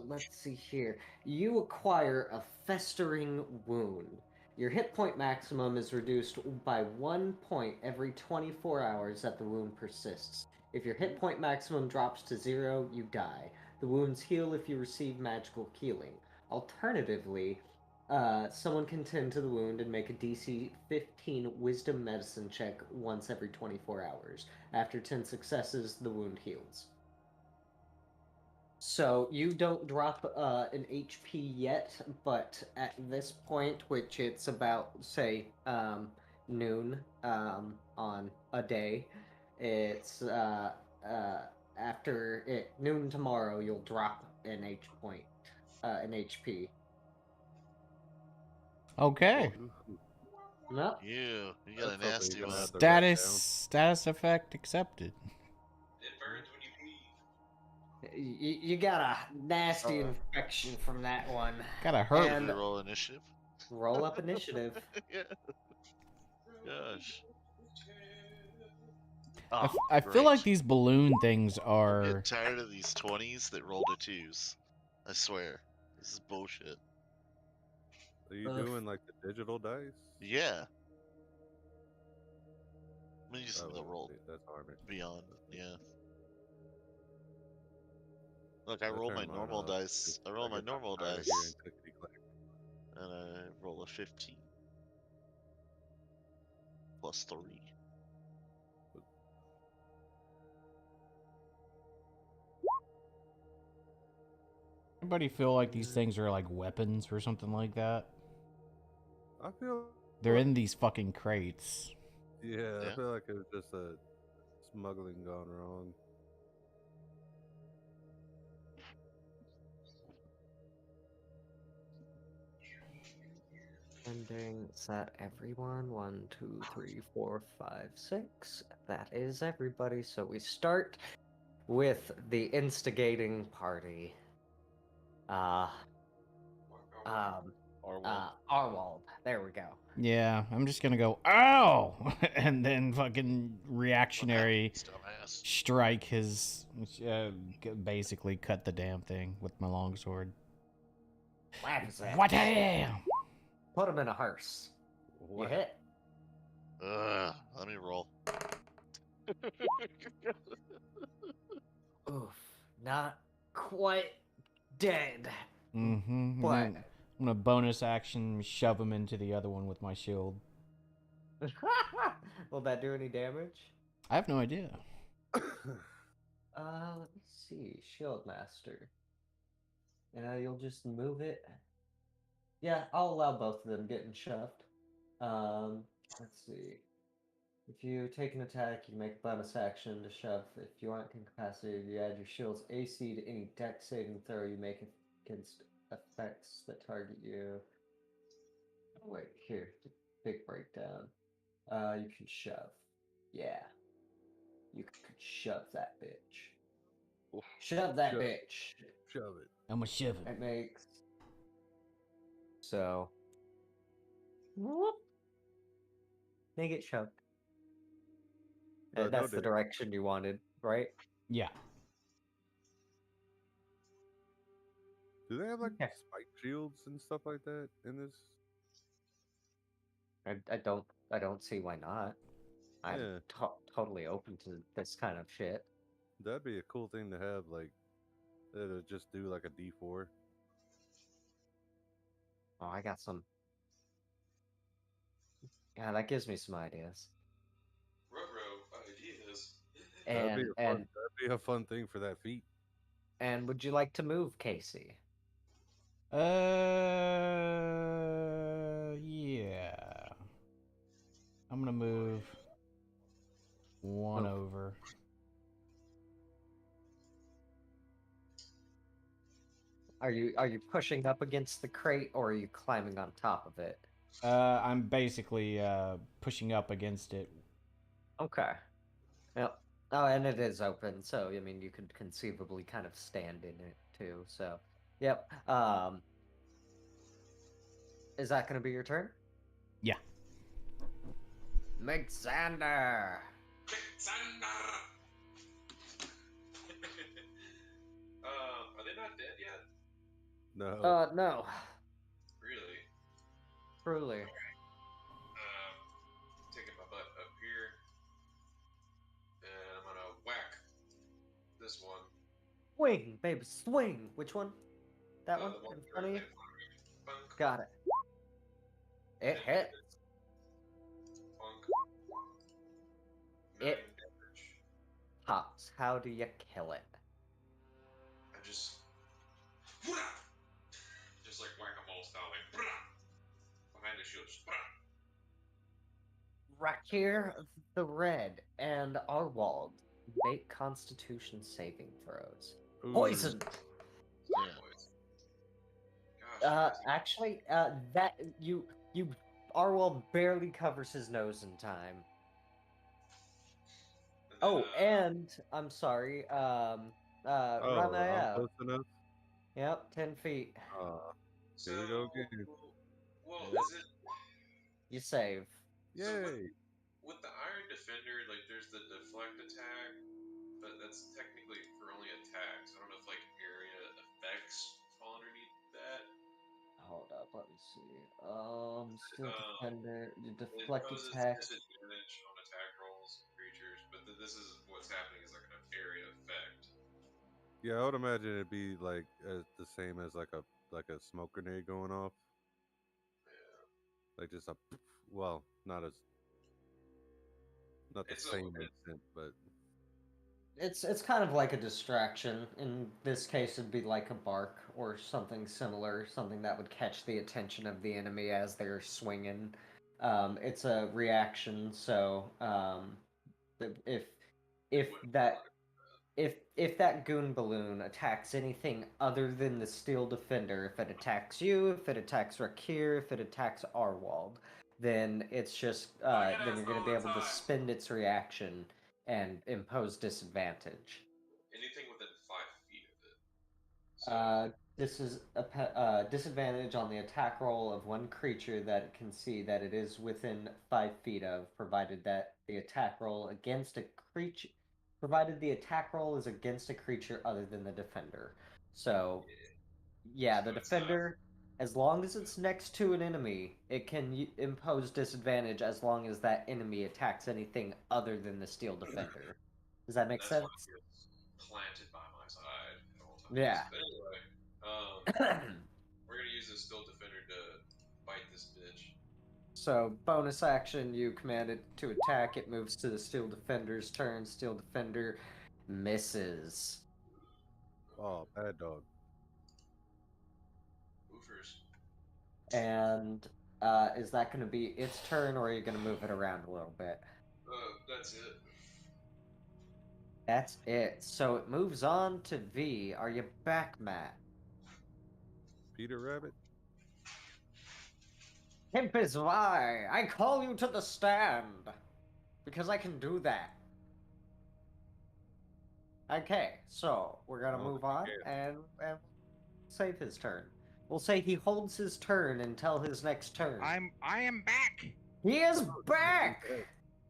let's see here. You acquire a festering wound. Your hit point maximum is reduced by 1 point every 24 hours that the wound persists. If your hit point maximum drops to 0, you die. The wounds heal if you receive magical healing. Alternatively, someone can tend to the wound and make a DC 15 Wisdom Medicine check once every 24 hours. After 10 successes, the wound heals. So you don't drop an HP yet, but at this point, which it's about say noon on a day, it's after noon tomorrow. You'll drop an an HP. Okay. No, You got a That's something nasty you're gonna one. have to write down. Status effect accepted. It burns when you pee. you got a nasty infection from that one. Gotta Should hurt. And we roll initiative? roll up initiative. Yeah. Gosh. I, Oh, I feel like great. these balloon things I'm are. getting tired of these 20s that roll to 2s. I swear. This is bullshit. Are you doing like the digital dice? Yeah. I'm using Oh, the roll that's harder. beyond. Yeah. Look, I I roll my turned mine normal off dice. just I roll I my get normal tired of hearing dice. clickety clack. And I roll a 15. Plus 3. Anybody feel like these things are like weapons or something like that? I feel They're in these fucking crates. yeah, I Yeah. feel like it was just a smuggling gone wrong. Ending. Is that everyone? 1, 2, 3, 4, 5, 6. That is everybody. So we start with the instigating party. Arwald. There we go. Yeah, I'm just gonna go, ow! And then fucking reactionary Dumbass. strike his. Basically cut the damn thing with my longsword. Laugh is that. What damn? Put him in a hearse. You What? hit. Let me roll. Oof. Not quite dead. Mm-hmm. But I'm gonna bonus action shove him into the other one with my shield. will that do any damage? I have no idea. Let me see. Shield Master. You'll just move it. Yeah, I'll allow both of them getting shoved. Let's see. If you take an attack, you make a bonus action to shove. If you aren't incapacitated, you add your shield's AC to any dex saving throw you make against effects that target you. Oh, wait, here. Big breakdown. You can shove. Yeah. You could shove that bitch. Oof. Shove that Shove. bitch. Shove it. I'm gonna shove him. It makes. So. Whoop. They get shoved. No That's the damage. direction you wanted, right? Yeah. Do they have like Okay. spike shields and stuff like that in this? I don't see why not. I'm Yeah, totally open to this kind of shit. that'd be a cool thing to have. Like, to just do like a D4. Oh, I got some. Yeah, that gives me some ideas. Ruh-roh ideas. That'd be And a fun. That'd be a fun thing for that feat. and would you like to move, Casey? Yeah. I'm gonna move one Oh. over. Are you pushing up against the crate or are you climbing on top of it? I'm basically pushing up against it. Okay. Yep. Oh, and it is open, so I mean you could conceivably kind of stand in it too. So, yep. Is that going to be your turn? Yeah. Mixander. Alexander! Are they not dead yet? No. No. Really? Truly. Taking my butt up here, and I'm gonna whack this one. Swing, baby, swing. Which one? That one The one in front of you? directly in front of me. Bunk. Got it. It hits. Bunk. It 9 damage. pops. How do you kill it? I just like whack-a-mole style, like behind the shield. Just, Rakir the Red and Arwald make Constitution saving throws. Poison. Yeah. Gosh, Actually, that you Arwald barely covers his nose in time. and then, Oh, and I'm sorry, Oh, I'm Ramael. close enough. Yep, 10 feet. so, Here we go again. well, Yep. is it You save. so Yay! with the Iron Defender? Like, there's the deflect attack, but that's technically for only attacks. I don't know if like area effects fall underneath that. Hold up, let me see. Steel Um, Defender, the It deflect poses attack. disadvantage on attack rolls and creatures, but this is what's happening is like an area effect. Yeah, I would imagine it'd be like the same as like a smoke grenade going off. Like just a, well, not the It's a same instant, but It's kind of like a distraction. In this case, it'd be like a bark or something similar, something that would catch the attention of the enemy as they're swinging. It's a reaction, so if if that if that goon balloon attacks anything other than the steel defender, if it attacks you, if it attacks Rakir, if it attacks Arwald, then it's just then you're gonna be able to spend its reaction and impose disadvantage. anything within 5 feet of it. So This is a disadvantage on the attack roll of one creature that it can see that it is within 5 feet of, provided that the attack roll against a creature, provided the attack roll is against a creature other than the defender. So, yeah, the so it's defender, as long as it's next to an enemy, it can impose disadvantage as long as that enemy attacks anything other than the steel defender. Does that make that's why sense? it's planted by my side at all times. Yeah. But anyway, we're gonna use this steel defender to bite this bitch. So, bonus action, you command it to attack. It moves to the Steel Defender's turn. Steel Defender misses. oh, bad dog. Woofers. And is that going to be its turn, or are you going to move it around a little bit? That's it. That's it. So it moves on to V. Are you back, Matt? Peter Rabbit. Hemp is why I call you to the stand. Because I can do that. Okay, so we're going to I don't move think on you and save his turn. We'll say he holds his turn until his next turn. I am back. He is back!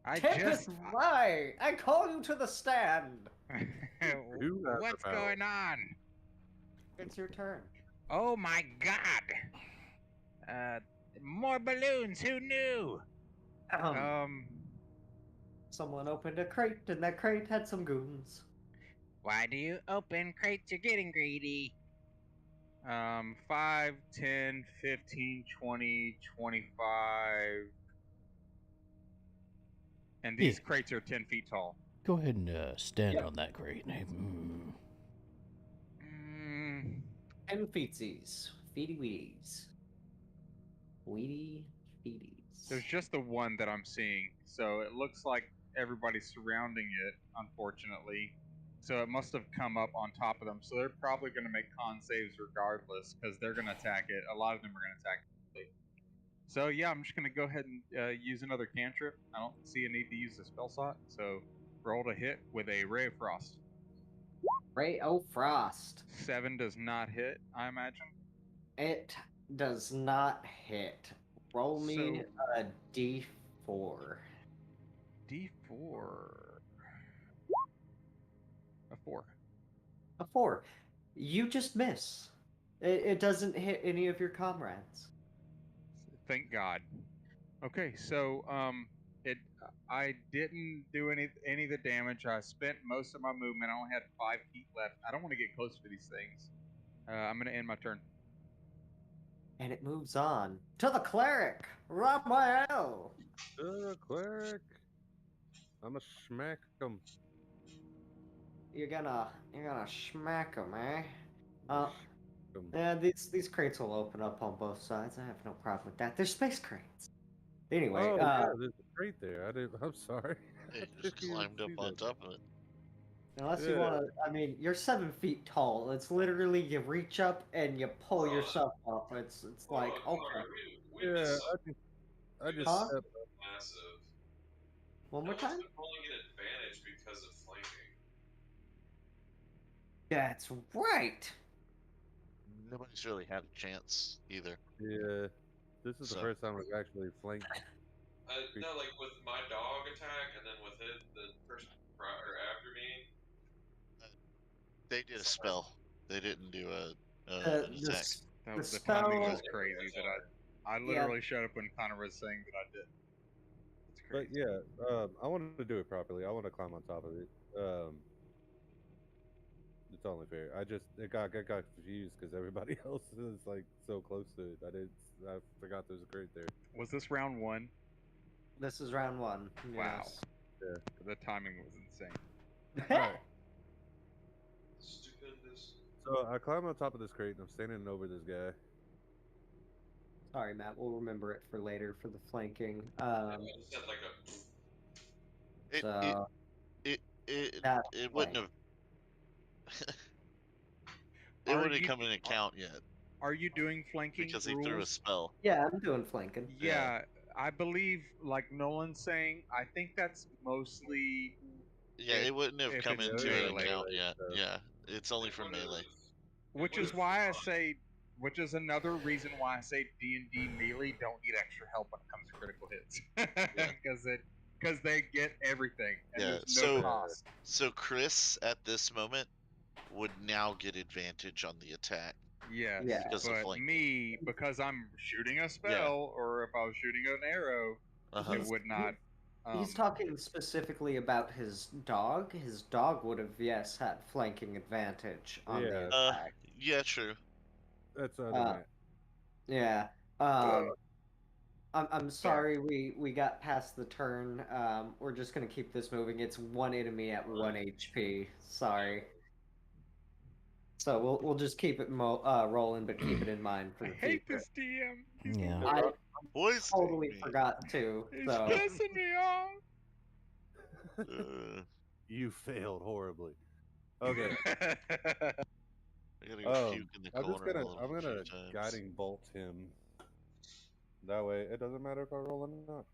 I Tempest just Fly! I call you to the stand! Who has the What's power? going on? It's your turn. Oh my god. More balloons, who knew? Someone opened a crate, and that crate had some goons. Why do you open crates? You're getting greedy. 5, 10, 15, 20, 25. And these Yeah. crates are 10 feet tall. Go ahead and stand Yep. on that crate. Mm, 10 feetsies. Feety weedies. Weedy feeties. there's just the one that I'm seeing. So it looks like everybody's surrounding it, unfortunately. So it must have come up on top of them. So they're probably going to make con saves regardless because they're going to attack it. A lot of them are going to attack it. So yeah, I'm just going to go ahead and use another cantrip. I don't see a need to use the spell slot. So roll to hit with a Ray of Frost. Ray O' Frost. 7 does not hit, I imagine. It does not hit. Roll me a d4. D4. A 4. A 4. You just miss. It doesn't hit any of your comrades. Thank God. Okay, so I didn't do any of the damage. I spent most of my movement. I only had 5 feet left. I don't want to get close to these things. I'm gonna end my turn. And it moves on to the cleric, Raphael. Cleric. I'ma smack him. You're gonna smack him, eh? Yeah, these crates will open up on both sides. I have no problem with that. They're space crates. Anyway, Oh yeah, there's a crate there. I didn't. I'm sorry. Yeah, I you just didn't even climbed up see on that. top of it. unless you Yeah. want to, I mean, you're 7 feet tall. It's literally you reach up and you pull yourself up. It's Hold like on, okay, Connor, we Yeah. missed something. I We just missed Huh? stepped. something massive. one more No one's time. been rolling an advantage because of flanking. That's right. Nobody's really had a chance either. Yeah. This is the So- first time I've actually flanked. No, like with my dog attack, and then with the person or after me. They did a spell. They didn't do an The attack. the The timing spell. was crazy that I Yeah. literally showed up when Connor was saying that I did. It's But crazy. yeah, I want to do it properly. I want to climb on top of it. It's only fair. I got confused because everybody else is like so close to it. I forgot there's a crate there. Was this round 1? This is round 1. Wow. Yes. The timing was insane. Alright. Stupendous. So I climb on top of this crate and I'm standing over this guy. Sorry, Matt. We'll remember it for later for the flanking. I just had like a. So It that's wouldn't have. It Are wouldn't you- come in account yet Are you doing flanking because he rules? threw a spell. yeah, I'm doing flanking. Yeah, I believe, like Nolan's saying, I think that's mostly. Yeah, If- it wouldn't have if come it's into melee. account yet. so- Yeah, it's only for melee. Which is why I say, which is another reason why I say D&D melee don't need extra help when it comes to critical hits, because they get everything and Yeah, there's no so- cost. So Chris at this moment would now get advantage on the attack. Yes, Yeah. Because of but flanking. me, because I'm shooting a spell, or if I was shooting an arrow, Uh-huh. it would not. He's talking specifically about his dog. His dog would have, yes, had flanking advantage on the Yeah. attack. Yeah, true. That's other Uh, Matt. Yeah. I'm sorry we got past the turn. We're just gonna keep this moving. It's one enemy at 1 HP. Sorry. So we'll just keep it rolling, but keep it in mind for I the hate future. this DM. He's Yeah. I Boys, totally forgot to. He's So pissing me off. You failed horribly. Okay. I gotta go puke in the I'm just corner gonna a few times. guiding bolt him. That way, it doesn't matter if I roll or not.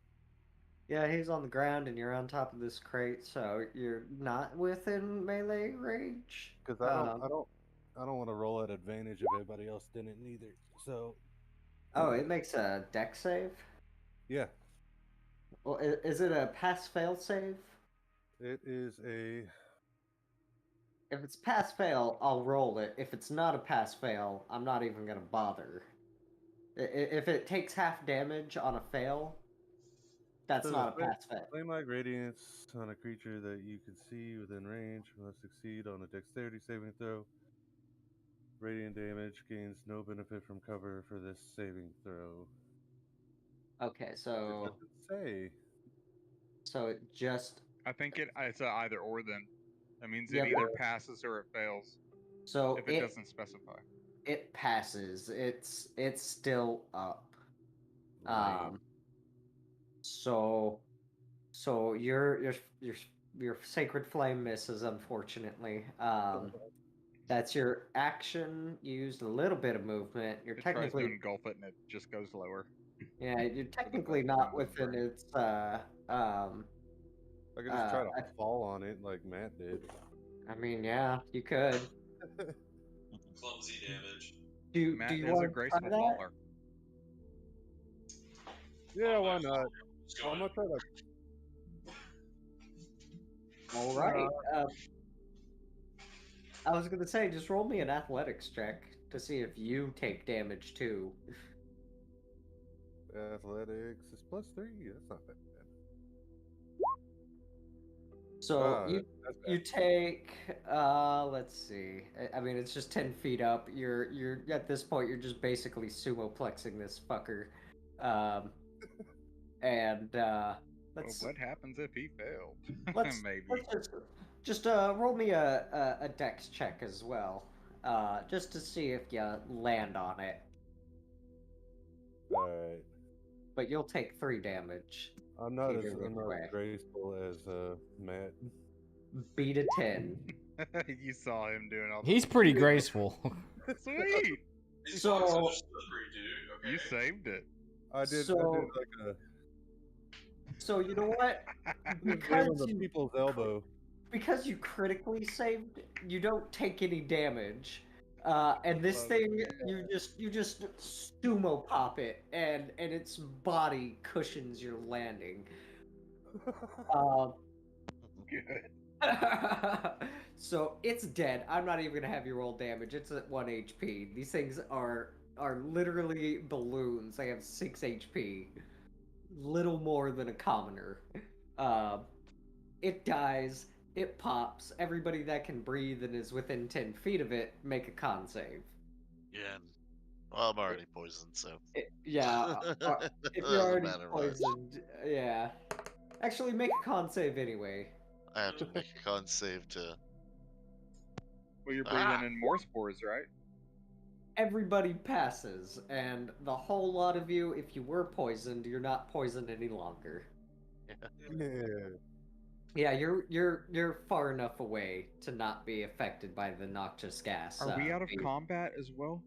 yeah, he's on the ground and you're on top of this crate, so you're not within melee range. Because I don't want to roll at advantage if everybody else didn't either. So Oh, it makes a deck save. yeah, Well, is it a pass-fail save? it is a. If it's pass-fail, I'll roll it. If it's not a pass-fail, I'm not even gonna bother. If it takes half damage on a fail, that's So not a flame- pass-fail. Flame-like radiance on a creature that you can see within range must succeed on a dexterity saving throw. Radiant damage gains no benefit from cover for this saving throw. Okay, It so doesn't say. it just I think it's a either or then. That means Yeah, it either passes or it fails. so If it doesn't specify. it passes. It's still up. Lame. So your sacred flame misses, unfortunately. That's your action. Used a little bit of movement. You're It tries to technically engulf it and it just goes lower. yeah. You're technically bolt not comes in within burn. its I could just try to I- fall on it like Matt did. I mean, yeah, you could. Clumsy damage. Do Matt you is want a to graceful try that? faller. Yeah, why not? Just I'm going. gonna try to. All right. I was gonna say, just roll me an athletics check to see if you take damage too. Athletics is +3. That's not bad. So That's you take let's see. I mean, it's just 10 feet up. You're at this point you're just basically sumo plexing this fucker. And Well, let's what happens if he failed? let's Maybe. let's just roll me a dex check as well. just to see if you land on it. Alright. But you'll take 3 damage. I'm not as Either which way. graceful as Matt. Beat a 10. You saw him doing all He's pretty graceful. Sweet. These So- boxes are slippery, dude. Okay. You saved it. I did So- like a So you know what? nail Because on the you, people's elbow. because you critically saved, you don't take any damage. And this Love thing, you just sumo pop it, and its body cushions your landing. Good. So it's dead. I'm not even gonna have you roll damage. It's at 1 HP. These things are literally balloons. They have 6 HP. Little more than a commoner. It dies. It pops. Everybody that can breathe and is within 10 feet of it, make a con save. Yeah. Well, I'm already poisoned, so. Yeah. If you're Doesn't already matter much. poisoned, yeah. Actually, make a con save anyway. I have to make a con save to. Well, you're breathing in more spores, right? Everybody passes, and the whole lot of you, if you were poisoned, you're not poisoned any longer. Yeah. Yeah, you're far enough away to not be affected by the noxious gas. Are we out of beam. combat as well?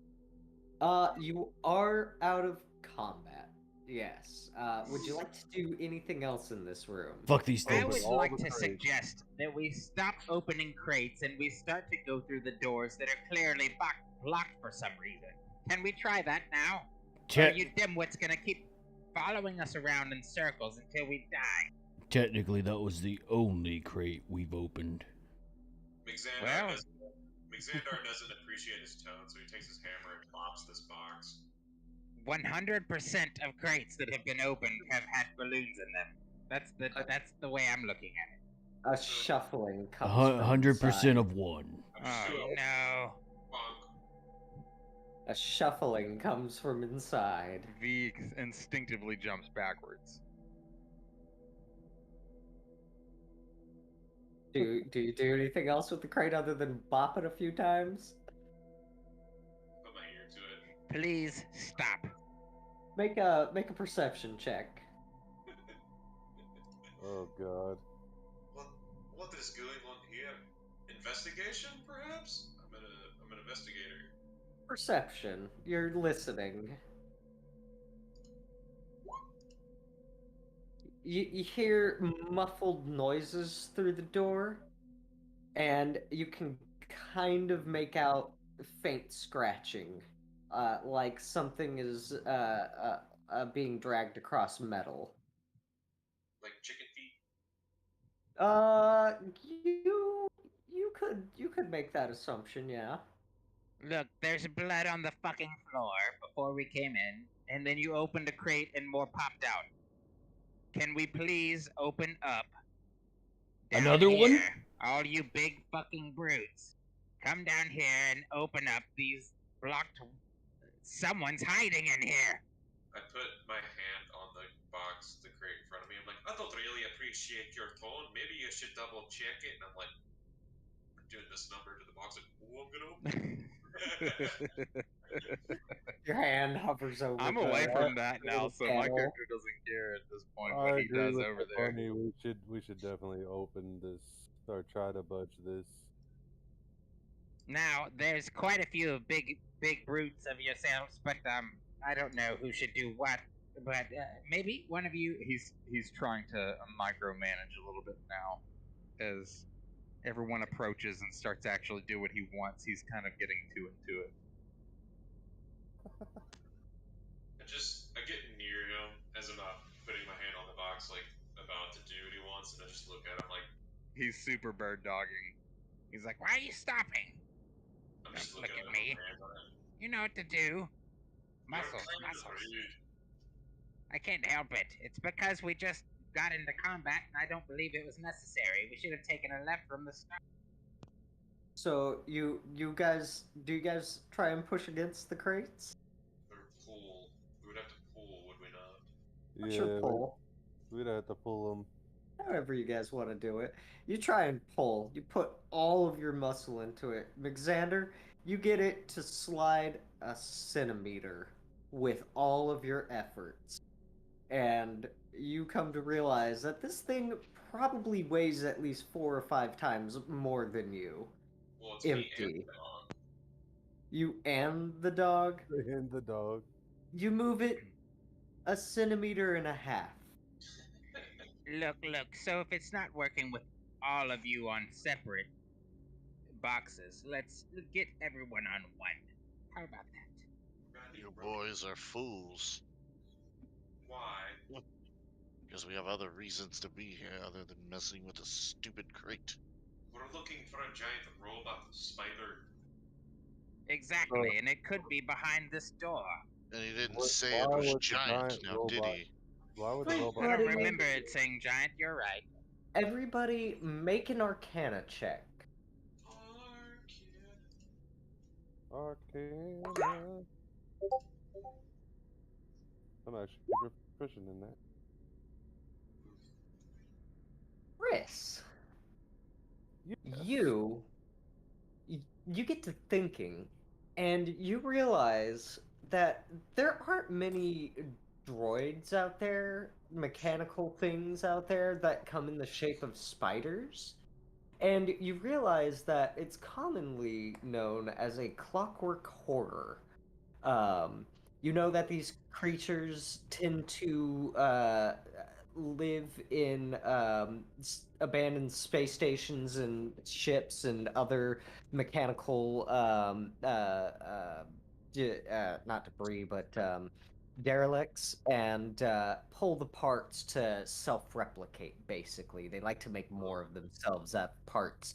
You are out of combat. Yes. Would you like to do anything else in this room? Fuck these I things. would all like the to crates. suggest that we stop opening crates and we start to go through the doors that are clearly blocked for some reason. Can we try that now? Or are you dimwits gonna keep following us around in circles until we die? Technically, that was the only crate we've opened. Mixandar, Well- doesn't appreciate his tone, so he takes his hammer and pops this box. 100% of crates that have been opened have had balloons in them. That's the way I'm looking at it. A shuffling comes from 100% inside. of one. I'm just Oh doing no. bonk. A shuffling comes from inside. V instinctively jumps backwards. Do you do anything else with the crate other than bop it a few times? Put my ear to it. Please stop. Make a perception check. Oh god. What is going on here? Investigation, perhaps? I'm an investigator. Perception. You're listening. You hear muffled noises through the door, and you can kind of make out faint scratching, like something is being dragged across metal. Like chicken feet. You could make that assumption, yeah. Look, there's blood on the fucking floor before we came in, and then you opened a crate and more popped out. Can we please open up? Down Another one? here, all you big fucking brutes. Come down here and open up these blocked. Someone's hiding in here. I put my hand on the box, the crate in front of me. I'm like, I don't really appreciate your tone. Maybe you should double check it. And I'm like, doing this number to the box. Like, oh, I'm gonna open it. Your hand hovers over. I'm the- away from that now, so my panel. character doesn't care at this point I what he agree does with over there. Funny. We should definitely open this or try to budge this. Now, there's quite a few big brutes of yourselves, but I don't know who should do what. But maybe one of you. He's trying to micromanage a little bit now, as everyone approaches and starts to actually do what he wants. He's kind of getting too into it. I get near him as I'm not putting my hand on the box, like about to do what he wants, and I just look at him like He's super bird dogging. He's like, "Why are you stopping? I'm just Don't looking look at at him me. with my hand on it. You know what to do. You're Muscles, kind of muscles. rude. I can't help it. It's because we just got into combat, and I don't believe it was necessary. We should have taken a left from the start." So you guys try and push against the crates? Or pull. We would have to pull, would we not? What's your Yeah, pull? we'd have to pull them. However you guys want to do it. You try and pull. You put all of your muscle into it. Mixander, You get it to slide a centimeter with all of your efforts. And you come to realize that this thing probably weighs at least 4 or 5 times more than you. Well, it's me and Empty. the dog. You and the dog, And the dog. you move it a centimeter and a half. Look. So if it's not working with all of you on separate boxes, let's get everyone on one. How about that? Gotta do You rope. boys are fools. Why? Because we have other reasons to be here other than messing with a stupid crate. We're looking for a giant robot spider. Exactly, and it could be behind this door. And he didn't What- say it why was would the giant, giant now did robot- he? Why would the I robot? don't Everybody, remember it saying giant. You're right. everybody make an Arcana check. Arcana. I'm actually pretty proficient in that. Chris, Yes. you get to thinking, and you realize that there aren't many droids out there, mechanical things out there that come in the shape of spiders. And you realize that it's commonly known as a clockwork horror. You know that these creatures tend to live in abandoned space stations and ships and other mechanical, not debris, but derelicts, and pull the parts to self-replicate, basically. They like to make more of themselves at parts.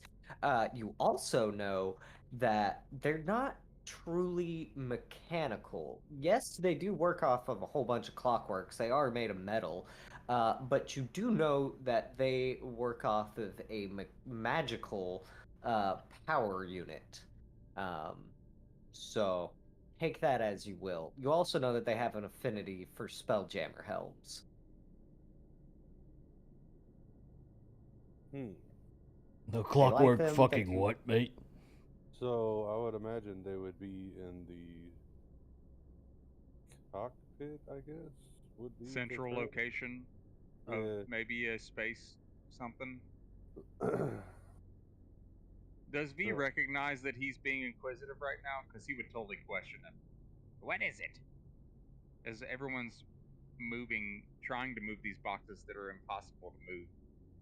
You also know that they're not truly mechanical. Yes, they do work off of a whole bunch of clockworks. They are made of metal, but you do know that they work off of a magical power unit. Um, so take that as you will. You also know that they have an affinity for Spelljammer helms. The like clockwork them, they fucking can- what, mate? So I would imagine they would be in the cockpit, I guess. Would be the Central term. location of Yeah. maybe a space something. Yeah. Does V So- recognize that he's being inquisitive right now? Because he would totally question it. What is it? As everyone's trying to move these boxes that are impossible to move.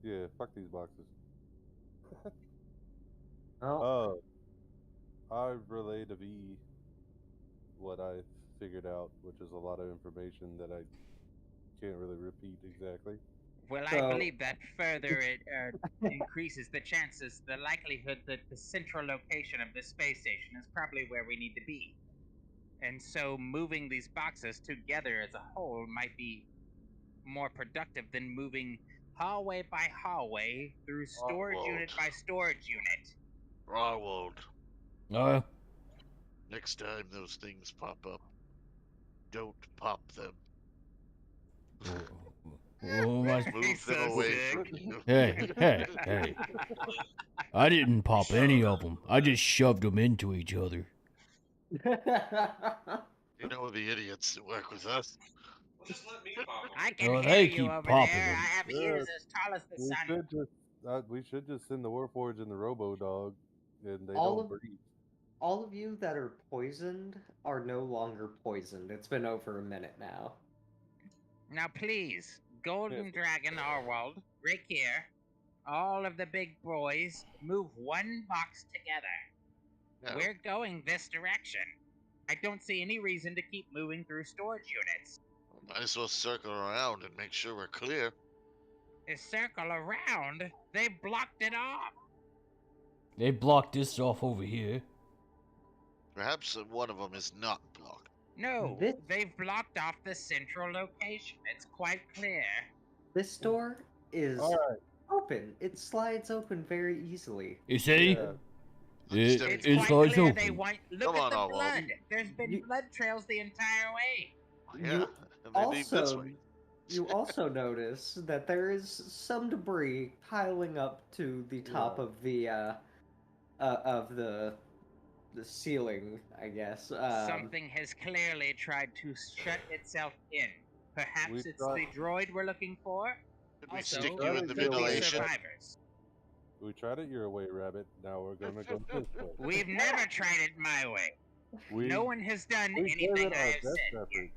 Yeah, fuck these boxes. Oh, I relayed to V what I figured out, which is a lot of information that I can't really repeat exactly. Well, So- I believe that further it increases the chances, the likelihood that the central location of this space station is probably where we need to be. And so moving these boxes together as a whole might be more productive than moving hallway by hallway through storage unit Oswald. by storage unit. Oswald, Uh, next time those things pop up, don't pop them. oh my, Move He's them so away sick. from you. hey. I didn't pop any of them. I just shoved them into each other. You know the idiots that work with us. Well, just let me pop 'em. I can Oh, hear they you keep over popping there. them. I have Yeah, ears as tall as the sun. we should just send the Warforged and the Robo Dog, and they All don't of- breathe. all of you that are poisoned are no longer poisoned. It's been over a minute now. Now, please, Golden Yes. Dragon, Orwald, Rick here, all of the big boys, move one box together. No. We're going this direction. I don't see any reason to keep moving through storage units. Might as well circle around and make sure we're clear. A circle around, they blocked it off. They blocked this off over here. Perhaps one of them is not blocked. No, This- they've blocked off the central location. It's quite clear. This door is Alright. open. It slides open very easily. You see? Yeah. It, Step- It's it quite slides clear open. they want. Look Come at on, the Orwald. blood. There's been You- blood trails the entire way. Yeah, and they leave this Also, way. you also notice that there is some debris piling up to the top Yeah. of the the ceiling, I guess. Something has clearly tried to shut itself in. Perhaps We it's tried- the droid we're looking for. Could we Also, stick tried you it in the your could be way, ventilation? survivors. We tried it your way, Rabbit. Now we're gonna go this way. We've never tried it my way. We No one has done we gave anything it I our have best said yet. effort.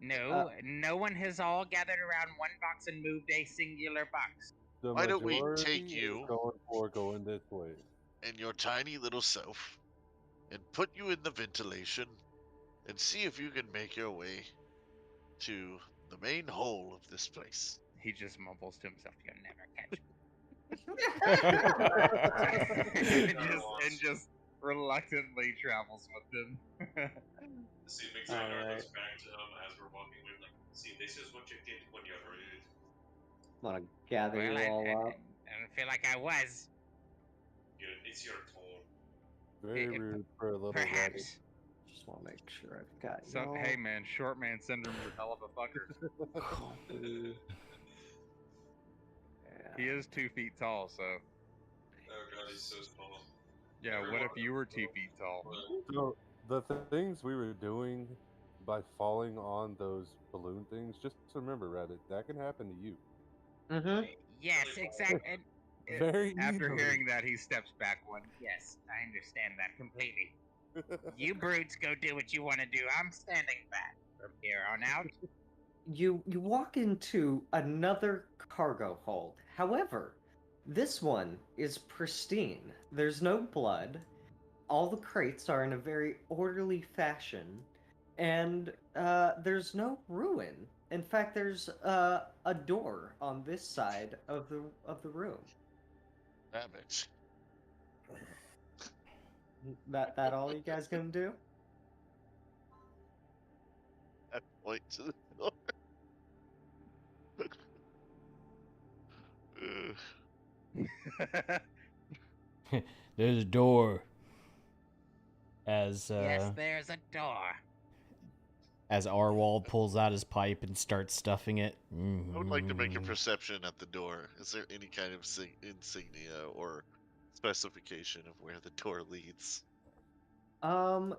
No, no one has all gathered around one box and moved a singular box. The Why don't we majority take is you going this way. and your tiny little self and put you in the ventilation and see if you can make your way to the main hole of this place. He just mumbles to himself, "You'll never catch me." and just reluctantly travels with them. See, Alexander Alright. goes back to him as we're walking away, like, see, this is what you get when you're rude. Want to gather Well, you I all up. don't feel like I was. It's your turn. Very rude for a little rabbit. Perhaps. Just want to make sure I've got you So, all. hey man, short man syndrome's a hell of a fucker. Yeah. He is 2 feet tall, so Oh god, he's so small. yeah. What if you were 2 feet tall? So the things we were doing by falling on those balloon things, just remember, Rabbit, that can happen to you. Mm-hmm. Yes, exactly. And Very After easily. hearing that, he steps back one. yes, I understand that completely. You brutes go do what you want to do. I'm standing back from here on out. You walk into another cargo hold. However, this one is pristine. There's no blood. All the crates are in a very orderly fashion, and there's no ruin. In fact, there's a door on this side of the room. Rabbit. That all you guys gonna do? I point to the door. There's a door. As Yes, there's a door. as Arwald pulls out his pipe and starts stuffing it. I would like to make a Mm. perception at the door. Is there any kind of insignia or specification of where the door leads? No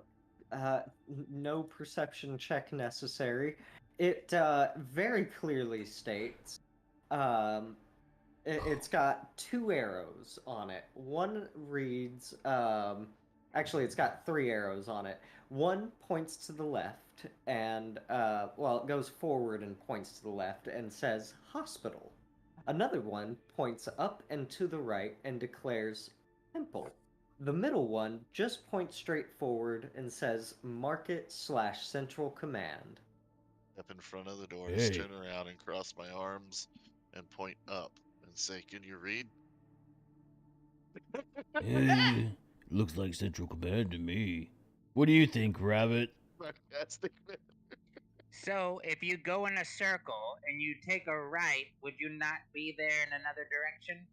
perception check necessary. It very clearly states, it's got 2 arrows on it. One reads, actually, it's got 3 arrows on it. One points to the left, and well, it goes forward and points to the left and says hospital. Another one points up and to the right and declares temple. The middle one just points straight forward and says market/central command. Step in front of the door, Hey. turn around and cross my arms and point up and say, "Can you read?" Looks like Central Command to me. What do you think, Rabbit? Fantastic, man. So, if you go in a circle and you take a right, would you not be there in another direction?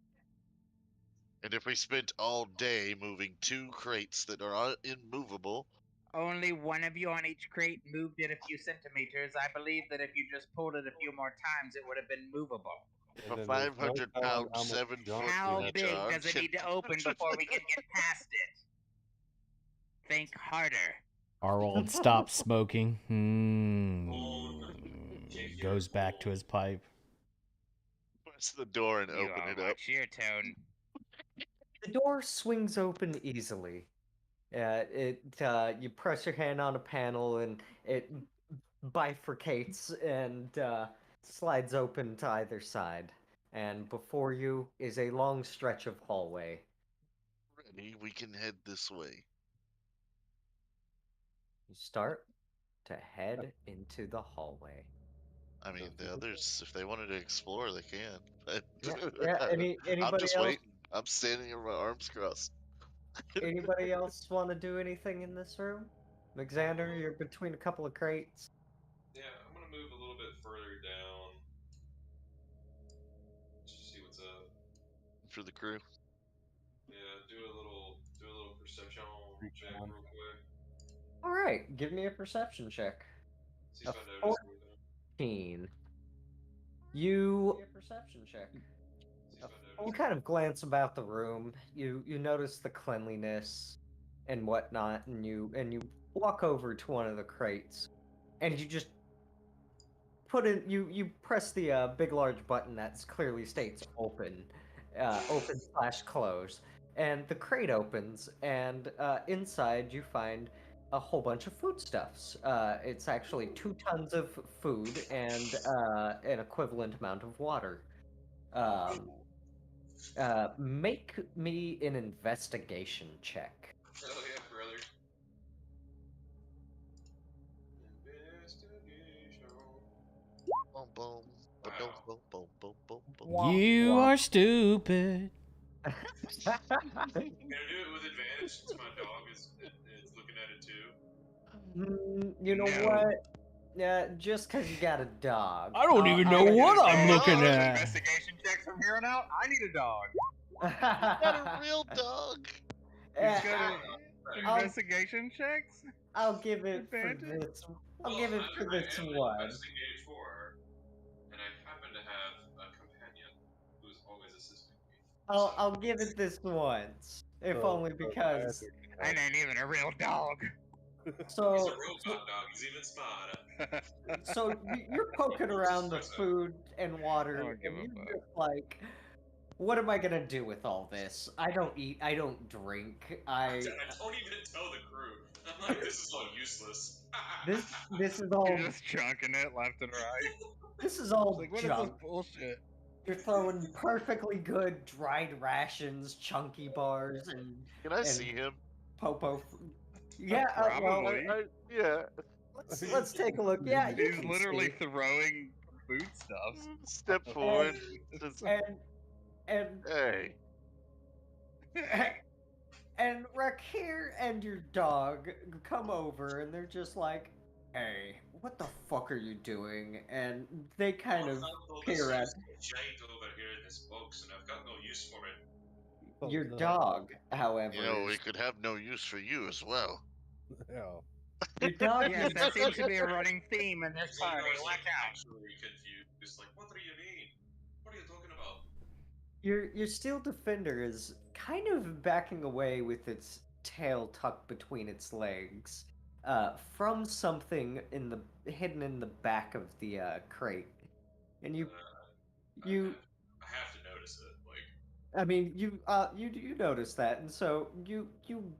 And if we spent all day moving 2 crates that are immovable, Only one of you on each crate moved it a few centimeters. I believe that if you just pulled it a few more times, it would have been movable. if And a then there's no 500-pound, telling how much 7-foot junk How we have big John does it can- need to open before we can get past it? Think harder. Arwald stops smoking. Goes back to his pipe. press the door and You open all it up. watch your tone. The door swings open easily. You press your hand on a panel and it bifurcates and slides open to either side. And before you is a long stretch of hallway. Ready, we can head this way. You start to head into the hallway. I mean, the others, if they wanted to explore, they can. But Yeah. I'm Anybody just else? waiting. I'm standing here with my arms crossed. Anybody else want to do anything in this room? Alexander, you're between a couple of crates. Yeah, I'm gonna move a little bit further down. Just to see what's up. For the crew. Yeah, do a little perception check Recon. real quick. All right, give me a perception check. See if A I notice anything. 14. You a perception check. See if I You notice kind of glance about the room. You notice the cleanliness. and whatnot, and you walk over to one of the crates, and you just put in you press the big large button that clearly states open, open slash close, and the crate opens, and inside you find a whole bunch of foodstuffs. It's actually 2 tons of food and an equivalent amount of water. Um, Make me an investigation check. Hell yeah, brother. Investigation. Boom, boom, ba-dum, boom, boom, boom, boom, boom. You are stupid. Can I do it with advantage since my dog is looking at it too? You know No. what? Yeah, just because you got a dog. I don't even know I'll give what you I'm that. looking those at. investigation checks from here on out. I need a dog. Got a real dog. Yeah, He's got I'll- investigation checks. I'll give it for Advantage? this. I'll give it for this I am one. investigating for, and I happen to have a companion who is always assisting me. I'll give it this once, if So- only so because. And ain't even a real dog. So He's a robot dog. He's even smarter. so you're poking around the food and water, I don't give and a you're fuck. just like, what am I gonna do with all this? I don't eat. I don't drink. I don't even tell the crew. I'm like, this is all useless. This is all. You're just chunking it left and right. This is all It's like, what is junk. this bullshit? You're throwing perfectly good dried rations, chunky bars, and Can I and see him? popo. Yeah, well, Probably. Yeah. let's take a look. Yeah, you He's can literally see. throwing foodstuffs. Step forward. And and Hey. and Rakir and your dog come over, and they're just like, "Hey, what the fuck are you doing?" And they kind of peer at giant over here in this box, and I've got no use for it. your dog. However, You know, we is could have no use for you as well. Hell. your dog. Yes, is- that seems to be a running theme in this So I party. was Watch out. actually confused. Like, what do you mean? What are you talking about? Your steel defender is kind of backing away with its tail tucked between its legs, from something hidden in the back of the crate, and you I have to notice it. Like, I mean, you notice that, and so you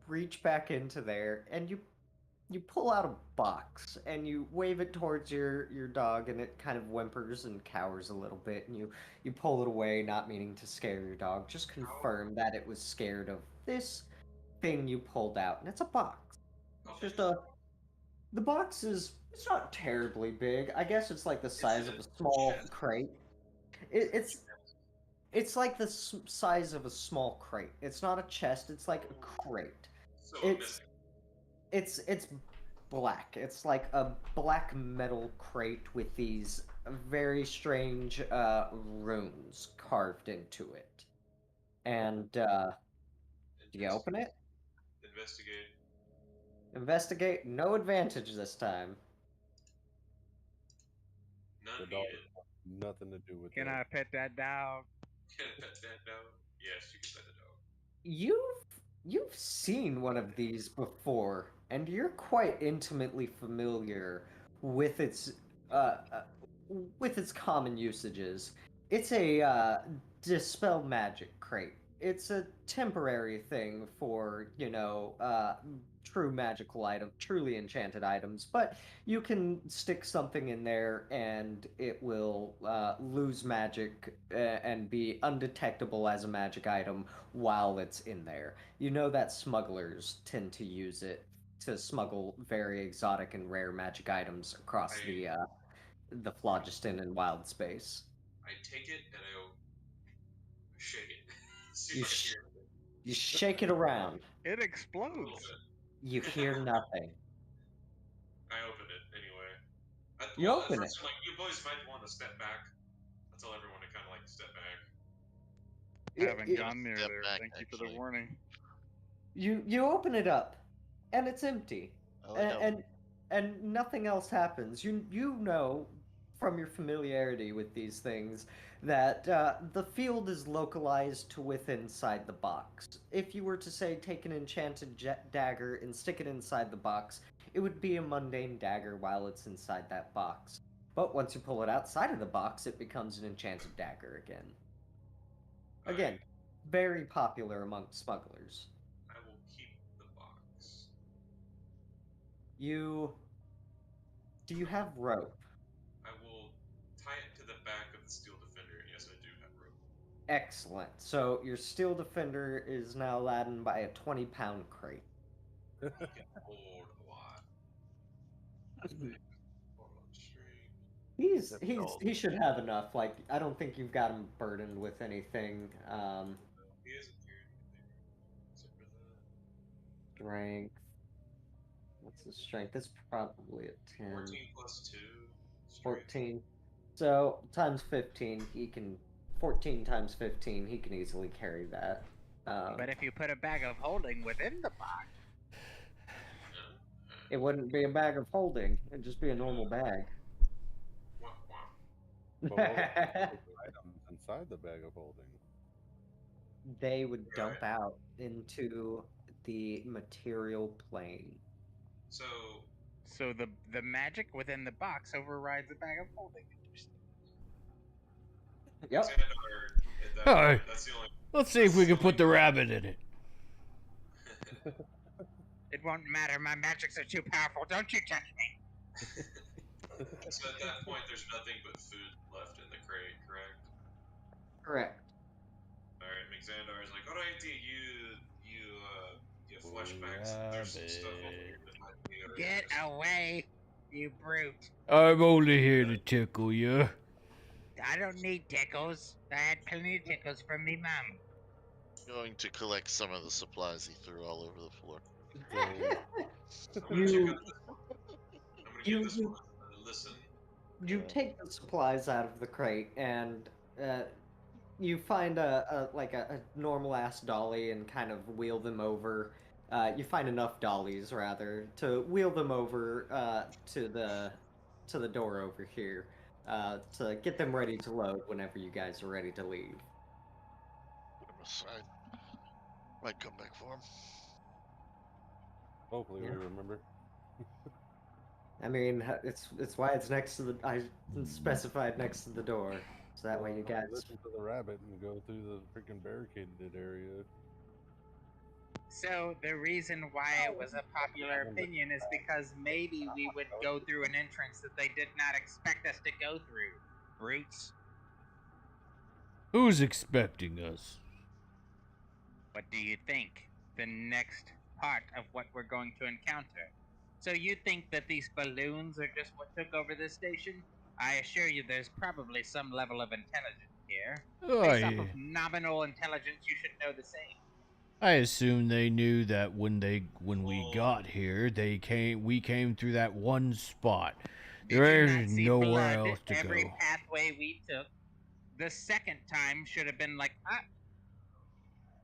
reach back into there, and you pull out a box, and you wave it towards your dog, and it kind of whimpers and cowers a little bit, and you pull it away, not meaning to scare your dog. Just confirm that it was scared of this thing you pulled out, and it's a box. It's just the box it's not terribly big. I guess it's like the size of a small crate. It's like the size of a small crate. It's not a chest. It's like a crate. so It's black. It's like a black metal crate with these very strange runes carved into it. And do you open it? investigate. Investigate. No advantage this time. None The dog needed. nothing to do with Can that. I pet that dog? Can I pet that dog? Yes, you can pet the dog. You've seen one of these before, and you're quite intimately familiar with uh, uh, with its common usages. It's a dispel magic crate. It's a temporary thing for true magical item, truly enchanted items. But you can stick something in there, and it will lose magic and be undetectable as a magic item while it's in there. You know that smugglers tend to use it to smuggle very exotic and rare magic items across the phlogiston and wild space. I take it and I shake it. See You, if I sh- hear you shake it around. It a little explodes. bit. You hear nothing. I open it anyway. You At open first it. I'm like, you boys might want to step back. I tell everyone to kind of like step back. Haven't You- gone near Step there. back, Thank you for the actually. warning. You open it up, and it's empty, Oh, no. and nothing else happens. You know from your familiarity with these things, that the field is localized to within inside the box. If you were to say take an enchanted dagger and stick it inside the box, it would be a mundane dagger while it's inside that box. But once you pull it outside of the box, it becomes an enchanted dagger again. Again, Alright, very popular among smugglers. I will keep the box. Do you have rope? I will tie it to the back of the Steel Defender, and yes, I do have rope. Excellent. So your steel defender is now laden by a 20-pound crate. He can hold a lot. I think. Hold on straight. He should have enough. Like, I don't think you've got him burdened with anything. He isn't carrying anything except for that. Strength. What's his strength? That's probably a 10. 14 plus 2. Strength. 14. So times 15, he can 14 times 15, he can easily carry that. But if you put a bag of holding within the box, It wouldn't be a bag of holding, it'd just be a normal bag. Wah, wah. But what would the items inside the bag of holding? They would Right. dump out into the material plane. So, so the magic within the box overrides the bag of holding. Yep. Xandar, at that Alright. point, that's the only. Let's see if we can put the rabbit in it. It won't matter. My magics are too powerful. Don't you touch me. So at that point, there's nothing but food left in the crate, correct? Correct. All right, Xandar is like, all right, you flashbacks. There's some stuff over here that might be of Get interest." away, you brute. I'm only here to tickle you. I don't need tickles. I had plenty of tickles from me mom. Going to collect some of the supplies he threw all over the floor. So, I'm gonna check You out this one. I'm gonna give this one a listen. you take the supplies out of the crate and you find a normal ass dolly and kind of wheel them over. You find enough dollies rather to wheel them over to the door over here to get them ready to load whenever you guys are ready to leave. Put him aside. Might come back for him. hopefully Yeah. we remember. I mean, it's why it's next to the I specified next to the door, so that way you Well, guys. listen to the rabbit and go through the freaking barricaded area. So the reason why it was a popular opinion is because maybe we would go through an entrance that they did not expect us to go through. Brutes. Who's expecting us? What do you think? The next part of what we're going to encounter. So you think that these balloons are just what took over this station? I assure you there's probably some level of intelligence here. Based off of nominal intelligence, you should know the same. I assume they knew that when we got here, we came through that one spot. Did you not There's see nowhere blood else to every go. pathway we took? The second time should have been like,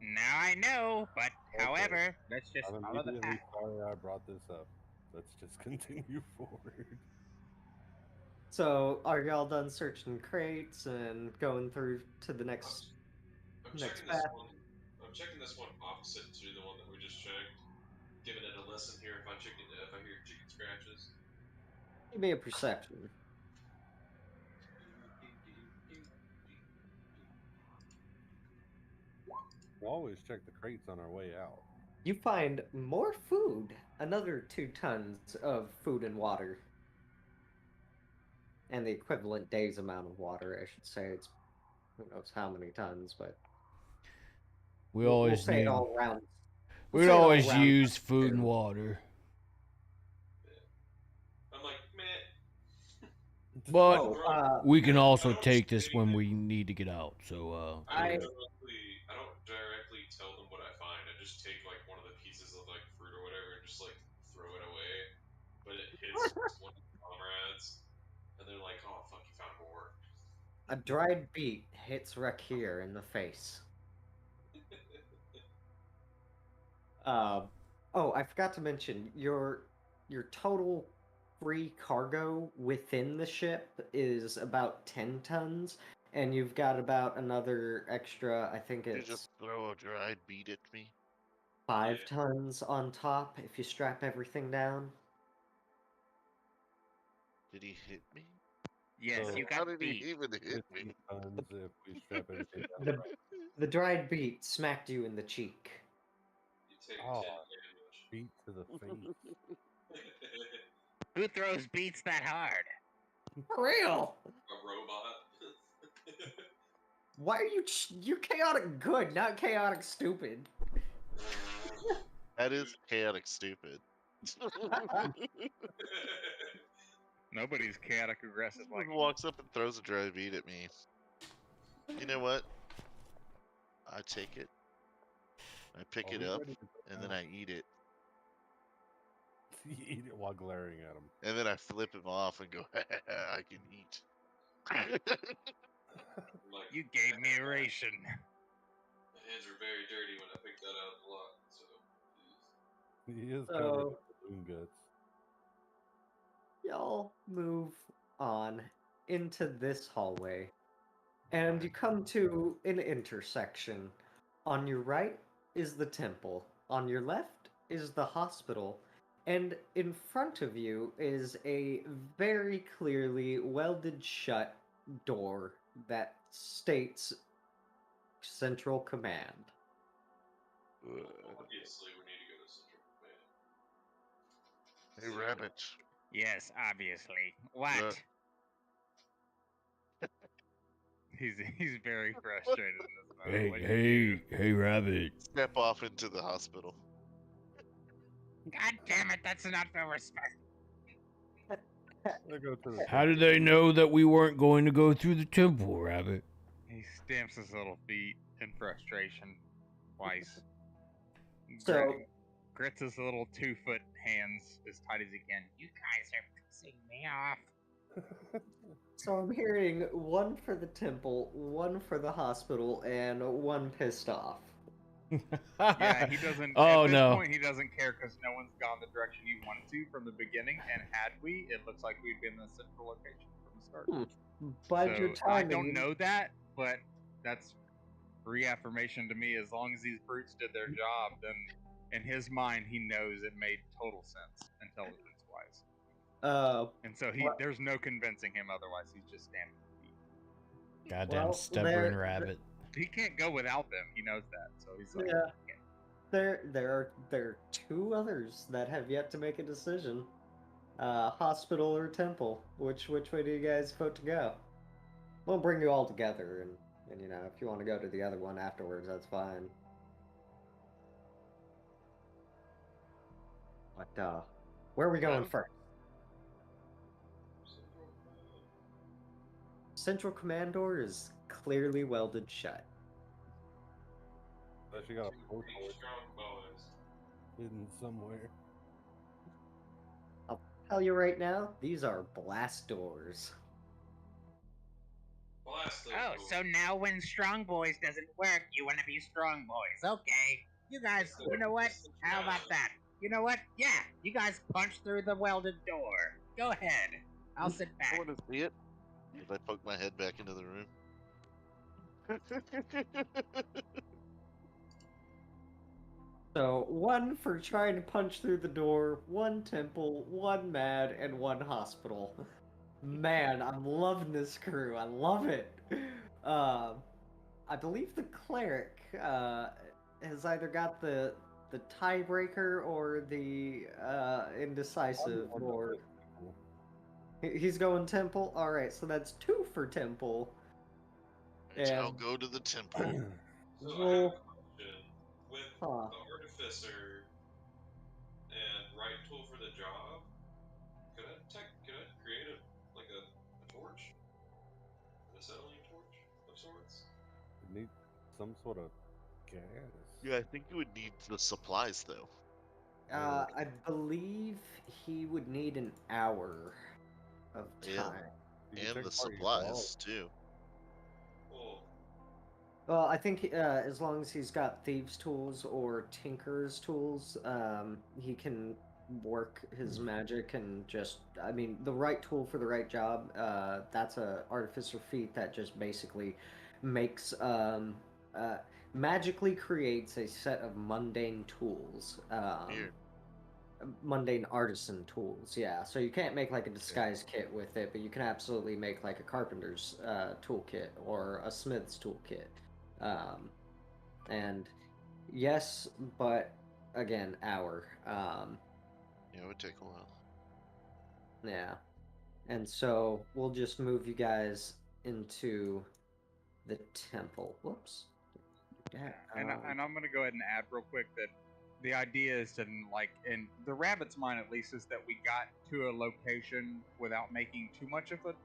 now I know, but Okay. however, let's just I'm follow the immediately path. sorry I brought this up. Let's just continue forward. So, are y'all done searching crates and going through to the next I'm next checking this path? one. I'm checking this one opposite to the one that we just checked. Giving it a listen here if I hear chicken scratches. Give me a perception. We'll always check the crates on our way out. You find more food, another 2 tons of food and water. And the equivalent day's amount of water, I should say. It's who knows how many tons, but We we'll always say it need. all round. We'd say it all always round use up food and to- water. I'm like, meh. But Oh, we can I also don't take this say when that- we need to get out. So I don't directly tell them what I find. I just take like one of the pieces of like fruit or whatever and just like throw it away. But it hits one of the comrades, and they're like, "Oh fuck, you found more." a dried beet hits Rakir in the face. Oh, I forgot to mention your total free cargo within the ship is about 10 tons, and you've got about another extra, I think You it's just throw a dried beet at me. 5 Yeah. tons on top if you strap everything down. Did he hit me? Yes, So- you How got did he beat. even hit me? 15 tons if we strap everything down. The, the dried beet smacked you in the cheek. You take Oh. 10 damage. Beat to the face. Who throws beats that hard? For real! A robot. Why are you're chaotic good, not chaotic stupid. That is chaotic stupid. Nobody's chaotic aggressive like Someone walks up and throws a dry beet at me. You know what? I take it. I pick Are it we up, ready to go and then now? I eat it. You eat it while glaring at him. And then I flip him off and go, I can eat. Like, you gave me a ration. my hands are very dirty when I picked that out of the lot, so. He is covered So- in balloon guts. Y'all move on into this hallway, and you come to an intersection. On your right is the temple, on your left is the hospital, and in front of you is a very clearly welded shut door that states Central Command. Obviously, we need to go to Central Command. Hey, rabbit. Yes, obviously. What? He's very frustrated in this moment. What do you do? hey, rabbit. Step off into the hospital. God damn it, that's not the respect. They go to the How did they know that we weren't going to go through the temple, rabbit? He stamps his little feet in frustration twice. So- Grits his little 2-foot hands as tight as he can. You guys are pissing me off. So I'm hearing one for the temple, one for the hospital, and one pissed off. Yeah, he doesn't. Oh, at this no. point, he doesn't care because no one's gone the direction he wanted to from the beginning. And had we, it looks like we'd been in the central location from the start. Bide your So, I time. don't know that, but that's reaffirmation to me. As long as these brutes did their job, then in his mind, he knows it made total sense, intelligence-wise. And so What? there's no convincing him otherwise. He's just standing. Goddamn Well, stubborn there- rabbit. He can't go without them. He knows that. So he's like, Yeah. There are two others that have yet to make a decision. Hospital or temple. Which way do you guys vote to go? We'll bring you all together, and you know, if you want to go to the other one afterwards, that's fine. But where are we going Well- first? Central Command door is clearly welded shut. Unless you got a Two post pretty strong boys. hidden somewhere. Tell you right now, these are blast doors. Blast those Oh, doors. so now when Strong Boys doesn't work, you want to be Strong Boys. Okay. You guys, you know what? How about that? You know what? Yeah, you guys punch through the welded door. Go ahead. I'll sit I back. want to see it. If I poke my head back into the room. So, one for trying to punch through the door, one temple, one mad, and one hospital. Man, I'm loving this crew. I love it. I believe the cleric has either got the tiebreaker or the indecisive, or he's going temple. All right, so that's 2 for temple. I shall And- go to the temple. So I have Well, a question. With Huh. the artificer and right tool for the job, could I create a torch? An acetylene torch of sorts? You need some sort of gas. Yeah, I think you would need the supplies though. I believe he would need an hour of Yeah. time. You can And check the part of your wall. supplies too. Well, Well, I think as long as he's got thieves' tools or tinker's tools, he can work his magic and just, I mean, the right tool for the right job. That's a artificer feat that just basically makes magically creates a set of mundane tools. Weird. Mundane artisan tools, yeah. So you can't make like a disguise kit with it, but you can absolutely make like a carpenter's toolkit or a smith's toolkit. And yes, but again, hour. Yeah, it would take a while. Yeah. And so we'll just move you guys into the temple. Whoops. Yeah. And I'm gonna go ahead and add real quick that the idea is to, like, in the rabbit's mind at least, is that we got to a location without making too much of a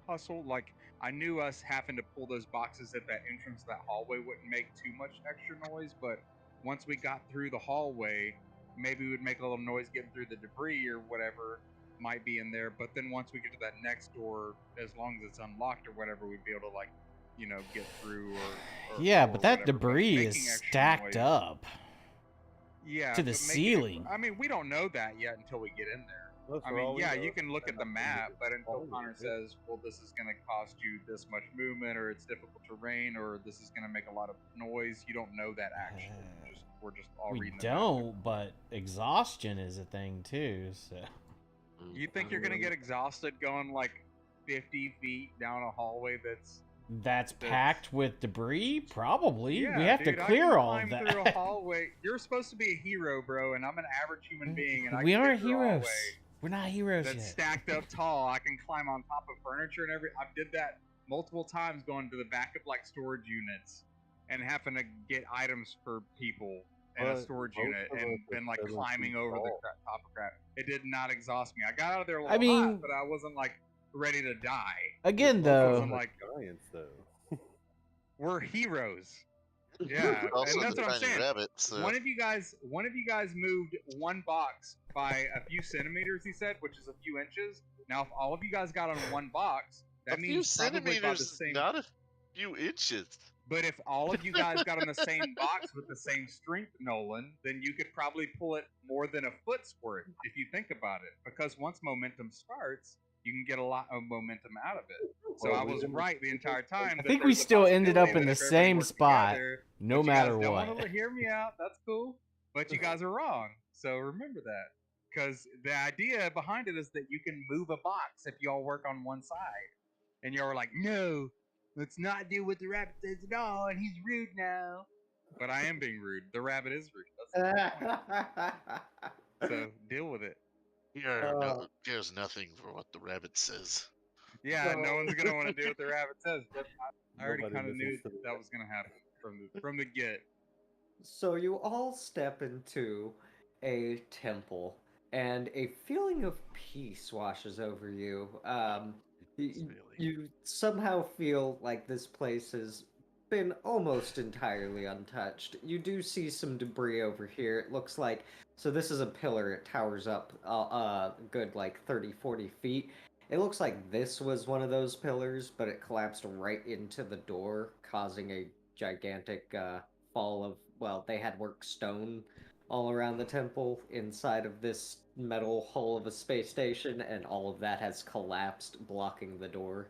hustle. Like, I knew us having to pull those boxes at that entrance to that hallway wouldn't make too much extra noise, but once we got through the hallway, maybe we'd make a little noise getting through the debris or whatever might be in there. But then once we get to that next door, as long as it's unlocked or whatever, we'd be able to, like, get through or Yeah, or but that whatever. But debris is making extra stacked noise- up Yeah, to the but making it- ceiling. I mean, we don't know that yet until we get in there. Well, I for all mean, we yeah, know, you can look that at the might be map, just but until falling, Connor right? says, well, this is going to cost you this much movement, or it's difficult terrain, or this is going to make a lot of noise, you don't know that actually. We're just all We reading the map. don't, but exhaustion is a thing too. So You think you're going to get exhausted going like 50 feet down a hallway that's packed with debris. Probably Yeah, we have dude, to I clear can all of climb through a that. hallway. You're supposed to be a hero, bro, and I'm an average human being, and I We can aren't get through a heroes. hallway We're not heroes that's yet. stacked up tall. I can climb on top of furniture and I did that multiple times going to the back of like storage units and having to get items for people in a But storage most unit of and us are been like 7 climbing feet over the tall. top of crap. It did not exhaust me. I got out of there a little I mean- hot, but I wasn't like ready to die. Again, I though, wasn't like, Giants, though. we're heroes. Yeah, Also, and that's the what I'm tiny saying. rabbit. So One of you guys moved one box by a few centimeters, he said, which is a few inches. Now, if all of you guys got on one box, that a few means probably about the centimeters, same. not a few inches. But if all of you guys got on the same box with the same strength, Nolan, then you could probably pull it more than a foot's worth if you think about it. Because once momentum starts, you can get a lot of momentum out of it. So Well, I we was didn't- right the entire time. I that think we there's a still ended up possibility in that the if everybody same worked spot, together, no but you matter guys don't what. want to hear me out. That's cool. But you guys are wrong. So remember that. Because the idea behind it is that you can move a box if you all work on one side. And y'all are like, no, let's not do what the rabbit says at all, and he's rude now. But I am being rude. The rabbit is rude. That's the point. So deal with it. Cares nothing for what the rabbit says. Yeah, no So- one's gonna want to do what the rabbit says. But I already Nobody kind of knew listens to the that was gonna happen from the get. So you all step into a temple, and a feeling of peace washes over you. You somehow feel like this place has been almost entirely untouched. You do see some debris over here. It looks like, so this is a pillar. It towers up good like 30-40 feet. It looks like this was one of those pillars, but it collapsed right into the door, causing a gigantic fall of, well, they had worked stone all around the temple inside of this metal hull of a space station, and all of that has collapsed, blocking the door.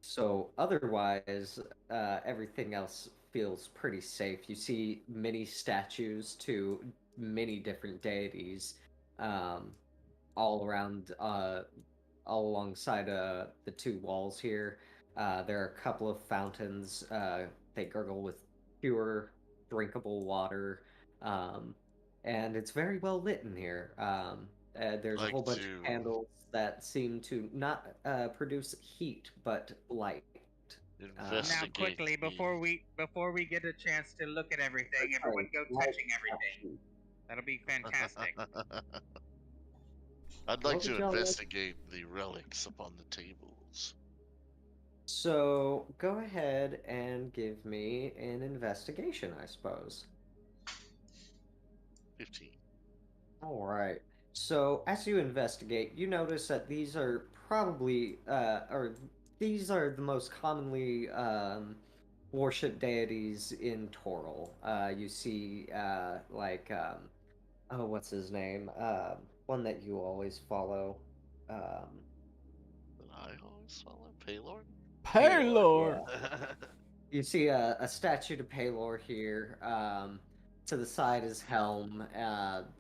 So otherwise, everything else feels pretty safe. You see many statues to many different deities, all around, all alongside the two walls here. There are a couple of fountains. They gurgle with pure, drinkable water, and it's very well lit in here. There's a Like whole bunch of to- candles that seem to not produce heat but light. Now, Investigate quickly, the- before we get a chance to look at everything, everyone go touching everything. That'll be fantastic. I'd What like would to y'all like- investigate the relics upon the tables. So go ahead and give me an investigation, I suppose. 15. All right. So as you investigate, you notice that these are probably, or these are the most commonly worshipped deities in Toril. You see, like oh, what's his name? One that you always follow. That I always follow Paylor. Paylor. Yeah. You see a statue to Paylor here. To the side is Helm.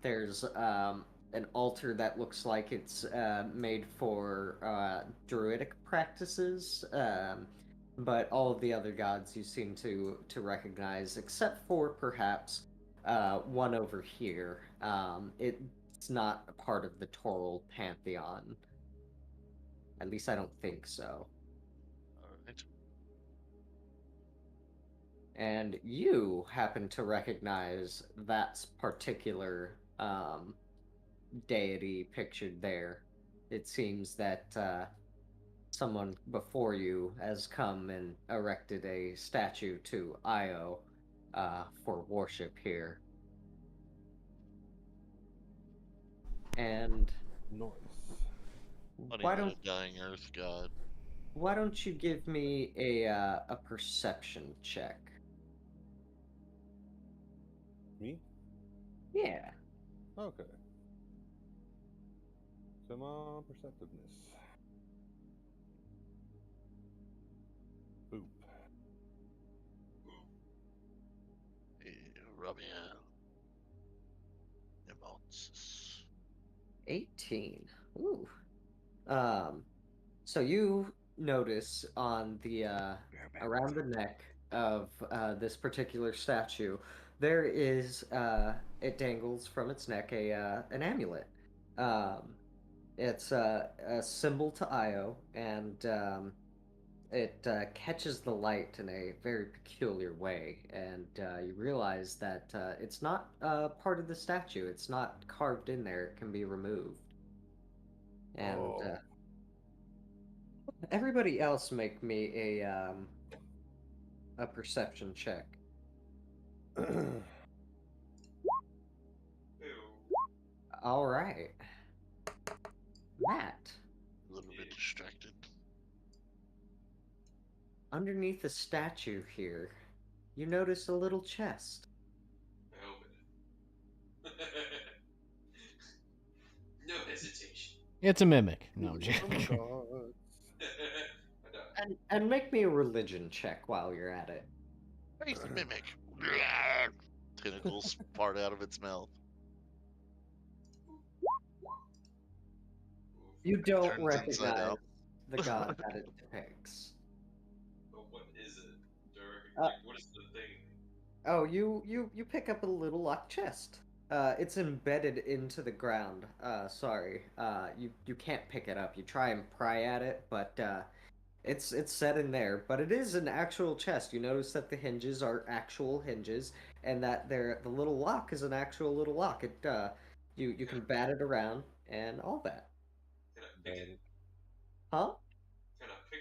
There's an altar that looks like it's made for druidic practices. But all of the other gods you seem to recognize, except for perhaps one over here. It's not a part of the Toral pantheon. At least I don't think so. All right. And you happen to recognize that particular deity pictured there. It seems that someone before you has come and erected a statue to Io for worship here. And Nice. Not why even don't a dying Earth god. why don't you give me a perception check? Me? Yeah. Okay. So my perceptiveness. Boop. Rabia. Emonsis. 18. Ooh. So you notice on the around the neck of this particular statue, there is it dangles from its neck an amulet. Um, it's a symbol to Io, and it catches the light in a very peculiar way, and you realize that it's not part of the statue. It's not carved in there. It can be removed. And Oh. everybody else make me a perception check. Ew. All right, Matt. A little bit distracted. Underneath the statue here, you notice a little chest. I open it. No hesitation. It's a mimic. No, I'm Oh joking. God. I died. And make me a religion check while you're at it. Faith mimic. Tentacles part out of its mouth. You don't Turns inside recognize out. the god that it depicts. But what is it? Uh, Like, what is the thing? Oh, you pick up a little locked chest. It's embedded into the ground. Sorry. You can't pick it up. You try and pry at it, but it's set in there. But it is an actual chest. You notice that the hinges are actual hinges, and that the little lock is an actual little lock. You can bat it around and all that. Can I pick it? Huh? Can I pick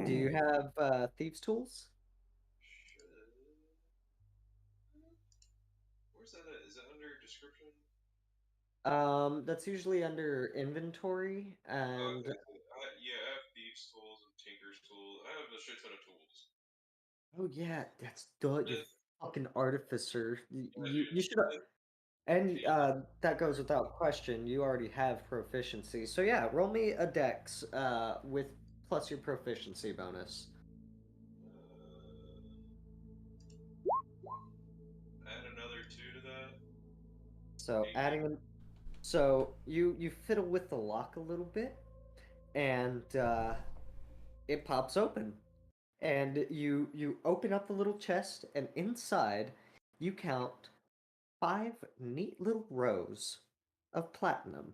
it? Do you have thieves' tools? Where's that at? Is that under description? That's usually under inventory, Oh, and okay. Yeah, I have thieves' tools and tinker's tools. I have a shit ton of tools. oh yeah, that's duh, you Uh, fucking artificer. You dude, should, and that goes without question. You already have proficiency, so yeah, roll me a dex with plus your proficiency bonus. add another 2 to that. So 18. adding them, so you fiddle with the lock a little bit, and it pops open. And you open up the little chest, and inside you count 5 neat little rows of platinum.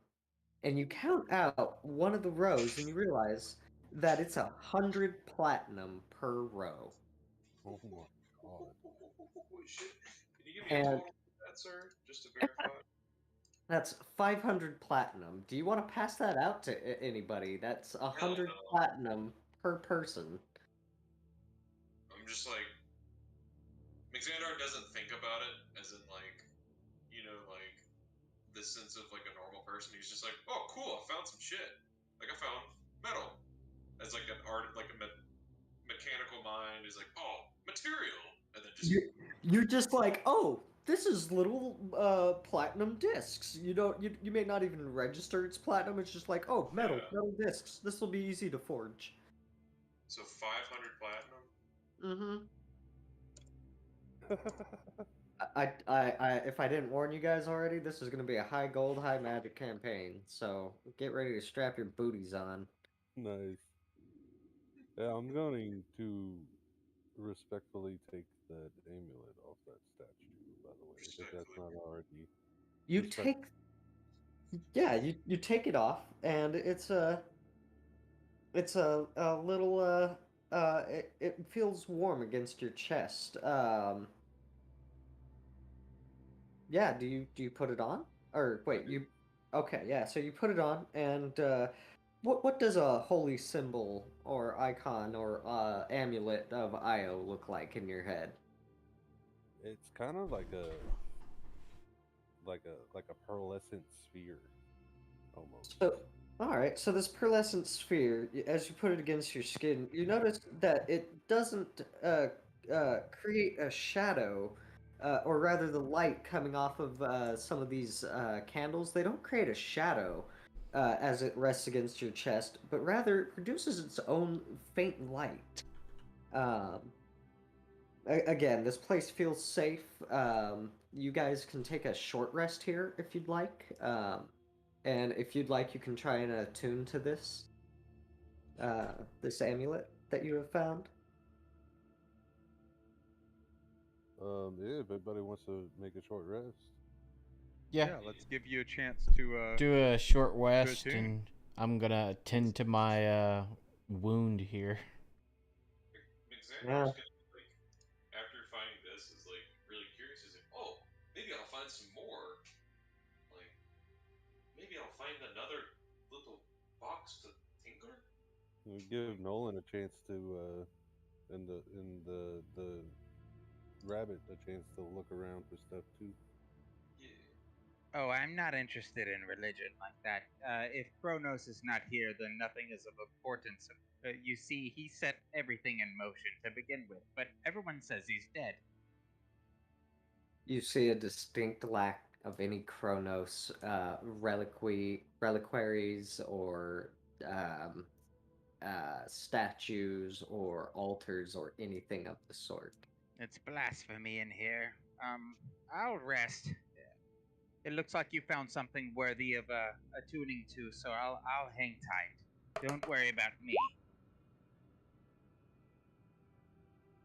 And you count out one of the rows, and you realize that it's 100 platinum per row. Oh my God. Holy shit. Can you give me a And total of that, sir? Just to verify? that's 500 platinum. Do you want to pass that out to anybody? That's 100 no. platinum per person. I'm just like, Mixandar doesn't think about it as in like, like the sense of like a normal person. He's just like, oh, cool, I found some shit. Like I found metal. As like an art, like a mechanical mind is like, oh, material, and then just You're just like, oh, this is little platinum discs. You may not even register it's platinum. It's just like, oh, metal discs. This will be easy to forge. So 500 platinum. If I didn't warn you guys already, this is going to be a high gold, high magic campaign. So get ready to strap your booties on. Nice. Yeah, I'm going to respectfully take that amulet off that statue, by the way, if that's not already. You Respect- take, yeah, you take it off, and it's a little it feels warm against your chest. Yeah, do you put it on? Or wait, you okay, yeah, so you put it on and what does a holy symbol or icon or amulet of Io look like in your head? It's kind of like a pearlescent sphere, almost. So, all right, so this pearlescent sphere, as you put it against your skin, you notice that it doesn't create a shadow, or rather, the light coming off of some of these candles, they don't create a shadow as it rests against your chest, but rather it produces its own faint light. Um, Again, this place feels safe. You guys can take a short rest here if you'd like. And if you'd like, you can try and attune to this amulet that you have found. Yeah, if everybody wants to make a short rest. Yeah. Let's give you a chance to Do a short rest, attune. and I'm gonna attend to my wound here. Xander's gonna like after finding this is like really curious. He's like, oh, maybe I'll find some more. Like maybe I'll find another little box to tinker. We give Nolan a chance to, and the rabbit a chance to look around for stuff too. Oh, I'm not interested in religion like that. If Kronos is not here, then nothing is of importance. You see, he set everything in motion to begin with, but everyone says he's dead. You see a distinct lack of any Chronos reliquaries or statues or altars or anything of the sort. It's blasphemy in here. I'll rest. It looks like you found something worthy of attuning to, so I'll hang tight. Don't worry about me.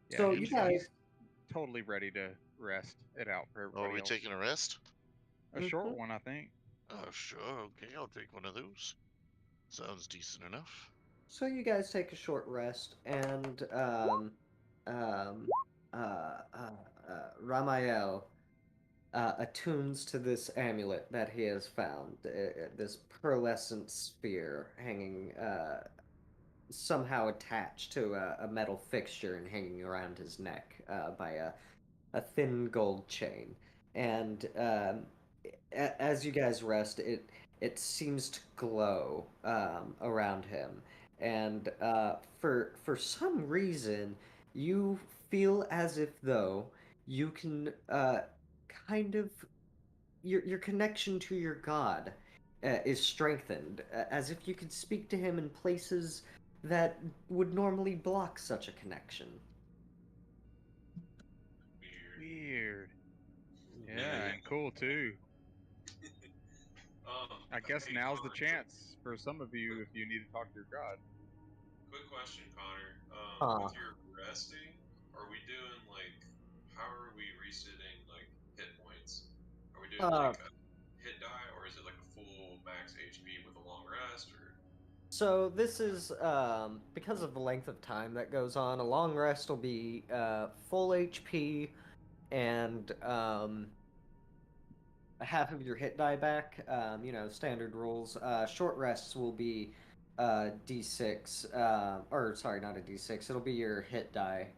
Yeah, So he's, you guys, he's totally ready to rest it out for Oh, everybody are we else. taking a rest? A short Mhm. one, I think. Oh, sure. Okay, I'll take one of those. Sounds decent enough. So you guys take a short rest, and um, Ramael attunes to this amulet that he has found, this pearlescent sphere hanging somehow attached to a metal fixture and hanging around his neck by a thin gold chain. And as you guys rest, it seems to glow around him, and for some reason, you feel as if though you can kind of your connection to your god is strengthened, as if you could speak to him in places that would normally block such a connection. Weird. Yeah, and cool too. I guess Hey, now's the Connor, chance for some of you if you need to talk to your god. quick question, Connor. Huh. With your resting, are we doing like how are we resetting like hit points? Are we doing Uh, like a hit die, or is it like a full max HP with a long rest, or so this is because of the length of time that goes on. A long rest will be full HP and half of your hit die back. Standard rules. Short rests will be D6, or sorry, not a D6. It'll be your hit die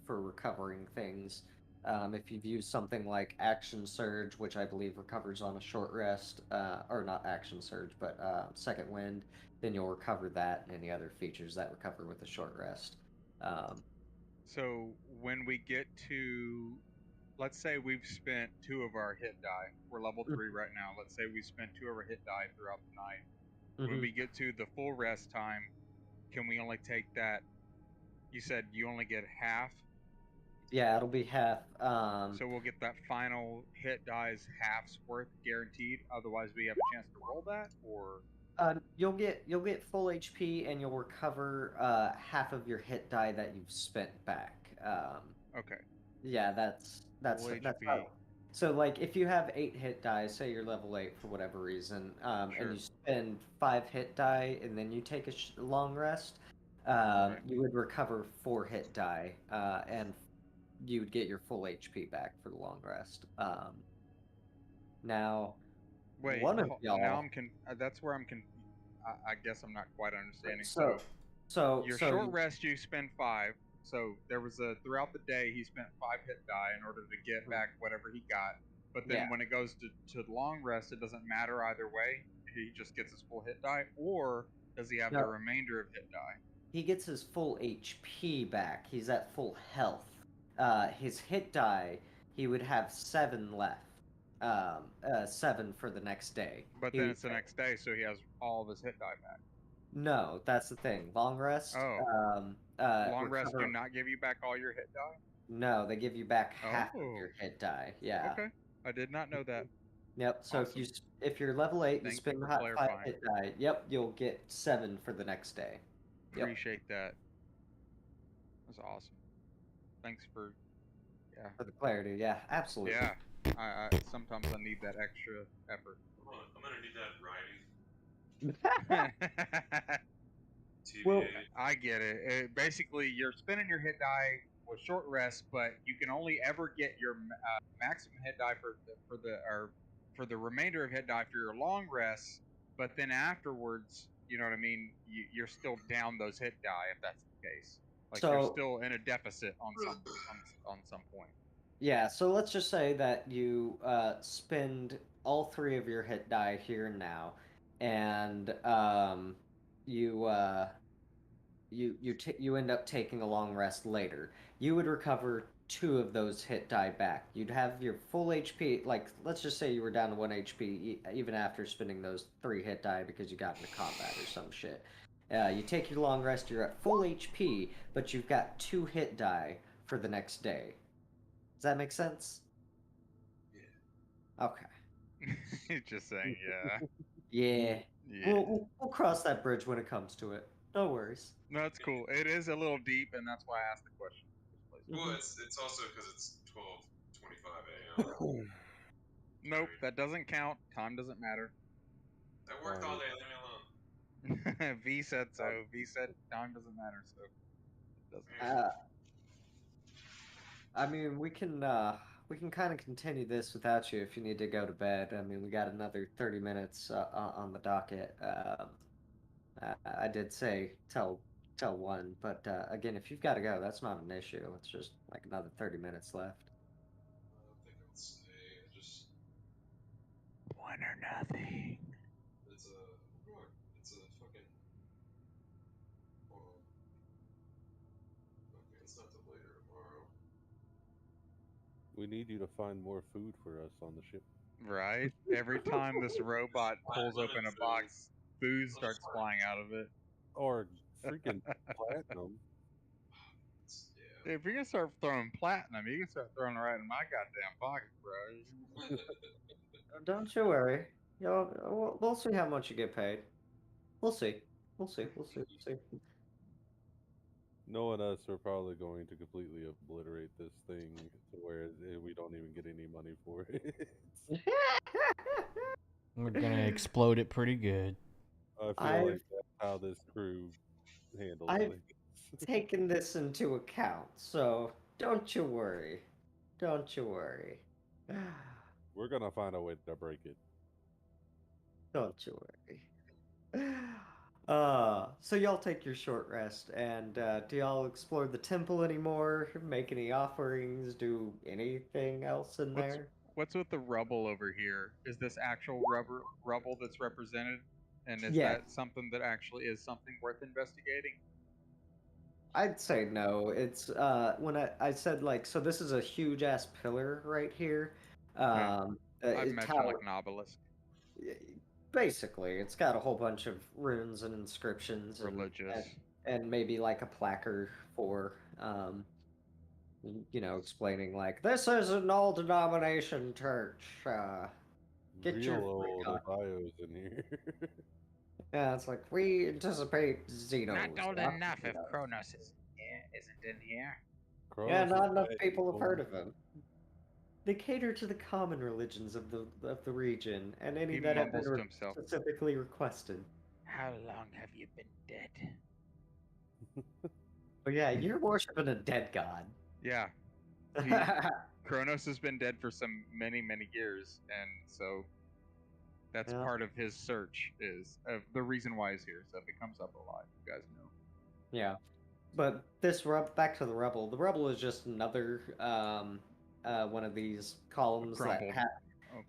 for recovering things. If you've used something like Action Surge, which I believe recovers on a short rest, or not Action Surge, but Second Wind, then you'll recover that and any other features that recover with a short rest. Um, So when we get to let's say we've spent 2 of our hit die. We're level 3 right now. Let's say we spent 2 of our hit die throughout the night. When Mhm. we get to the full rest time, can we only take that? You said you only get half, Yeah, it'll be half. so we'll get that final hit die's half's worth guaranteed. Otherwise, we have a chance to roll that, or You'll get full HP and you'll recover half of your hit die that you've spent back. okay, Yeah, that's full that's HP. how. So like if you have 8 hit die, say you're level 8 for whatever reason, and Sure. you spend 5 hit die and then you take a long rest, Okay. you would recover 4 hit die, and you would get your full HP back for the long rest. Now Wait, one of now y'all. I'm that's where I'm I guess I'm not quite understanding. So Your so short rest, you spend 5. So there was a throughout the day he spent 5 hit die in order to get back whatever he got. But then Yeah. when it goes to the long rest, it doesn't matter either way. He just gets his full hit die, or does he have the No. remainder of hit die? He gets his full HP back. He's at full health. His hit die, he would have 7 left. 7 for the next day. But He then would it's the next day, so he has all of his hit die back. No, that's the thing. Long rest. Oh. Long rest do recover. not give you back all your hit die? No, they give you back half of Oh. your hit die. Yeah. Okay. I did not know that. Yep. So Awesome. if you're level 8, you Thank you spend for 5 clarifying. hit die. Yep, you'll get 7 for the next day. Yep. Appreciate that. That's awesome. Thanks for For the clarity, yeah, absolutely. Yeah. I sometimes I need that extra effort. I'm gonna need that writing. Well, TBA. I get it. Basically, you're spending your hit die with short rest, but you can only ever get your maximum hit die for the remainder of hit die for your long rest. But then afterwards, you know what I mean. You're still down those hit die if that's the case. Like you're So- still in a deficit on some point. Yeah, so let's just say that you spend all 3 of your hit die here and now, and you you end up taking a long rest later. You would recover 2 of those hit die back. You'd have your full HP. Like let's just say you were down to 1 HP even after spending those 3 hit die because you got into combat or some shit. You take your long rest. You're at full HP, but you've got 2 hit die for the next day. Does that make sense? Yeah. Okay. Just saying, yeah. Yeah. Yeah. We'll cross that bridge when it comes to it. No worries. No, that's cool. It is a little deep, and that's why I asked the question. Well, it's also because it's 12:25 a.m. Nope, that doesn't count. Time doesn't matter. I worked all day. Leave me alone. V said so. V said time doesn't matter, so it doesn't. I mean, we can kind of continue this without you if you need to go to bed. I mean, we got another 30 minutes on the docket. I did say tell 1, but again, if you've got to go, that's not an issue. It's just like another 30 minutes left. I don't think I'll stay. I just 1 or nothing. it's a fucking. Hold on. Okay, it's not till later tomorrow. We need you to find more food for us on the ship. Right? Every time this robot pulls open a box, food starts flying out of it. Or freaking platinum. Yeah. If you're gonna start throwing platinum, you can start throwing it right in my goddamn pocket, bro. Don't you worry. We'll see how much you get paid. We'll see. We'll see. We'll see. We'll see. Knowing us, we're probably going to completely obliterate this thing to where we don't even get any money for it. We're gonna explode it pretty good. I feel like that's how this crew handles I've things. taken this into account, so don't you worry. Don't you worry. We're gonna find a way to break it. Don't you worry. So y'all take your short rest, and do y'all explore the temple anymore? Make any offerings? Do anything else in there? What's with the rubble over here? Is this actual rubble that's represented? And is Yeah. that something that actually is something worth investigating? I'd say no. It's when I said like, so this is a huge ass pillar right here. I It imagine like an obelisk, basically, it's got a whole bunch of runes and inscriptions religious. and maybe like a placard for explaining like this is an all denomination church. Get Real your old freak on. bios in here. Yeah, it's like we anticipate Xenos. Not old not enough if Xenos. Kronos isn't in here. Yeah, Kronos not is enough dead, people have people. heard of him. They cater to the common religions of the region and any He that have mumbles been to himself. specifically requested. How long have you been dead? But yeah, you're worshiping a dead god. Yeah, Kronos has been dead for some many years, and so that's Yeah. part of his search. Is the reason why he's here. So if it comes up a lot, you guys know. Yeah, but this back to the rubble. The rubble is just another one of these columns that crumbled.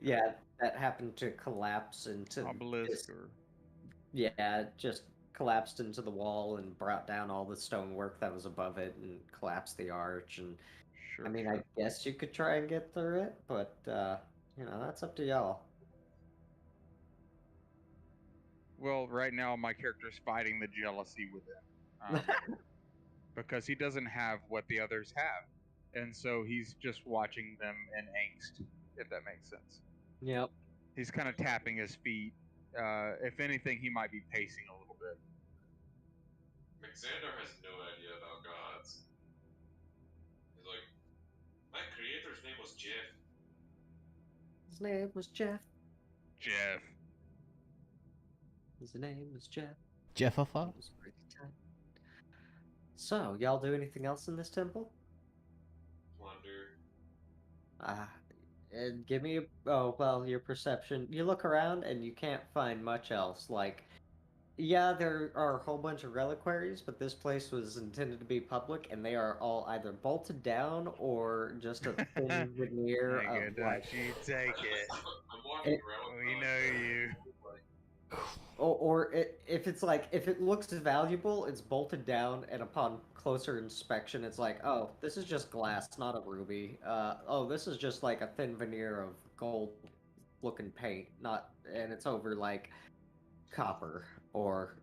Okay. that happened to collapse into Obelisk this. or Yeah, it just collapsed into the wall and brought down all the stonework that was above it and collapsed the arch. And sure. I mean, sure. I guess you could try and get through it, but that's up to y'all. Well, right now my character's fighting the jealousy within, because he doesn't have what the others have, and so he's just watching them in angst. If that makes sense. Yep. He's kind of tapping his feet. If anything, he might be pacing a little bit. Xander has no idea about gods. He's like, my creator's name was Jeff. His name was Jeff. Jeff. His name was Jeff. Jeffafa? It was a pretty time. So, y'all do anything else in this temple? Plunder. And give me your perception. You look around and you can't find much else. Like, yeah, there are a whole bunch of reliquaries, but this place was intended to be public, and they are all either bolted down or just a thin veneer Nigga, of don't like. you take it. I'm walking around with We know you. If it's like if it looks valuable, it's bolted down, and upon closer inspection, it's like, oh, this is just glass, not a ruby. Oh, this is just like a thin veneer of gold-looking paint, and it's over like copper or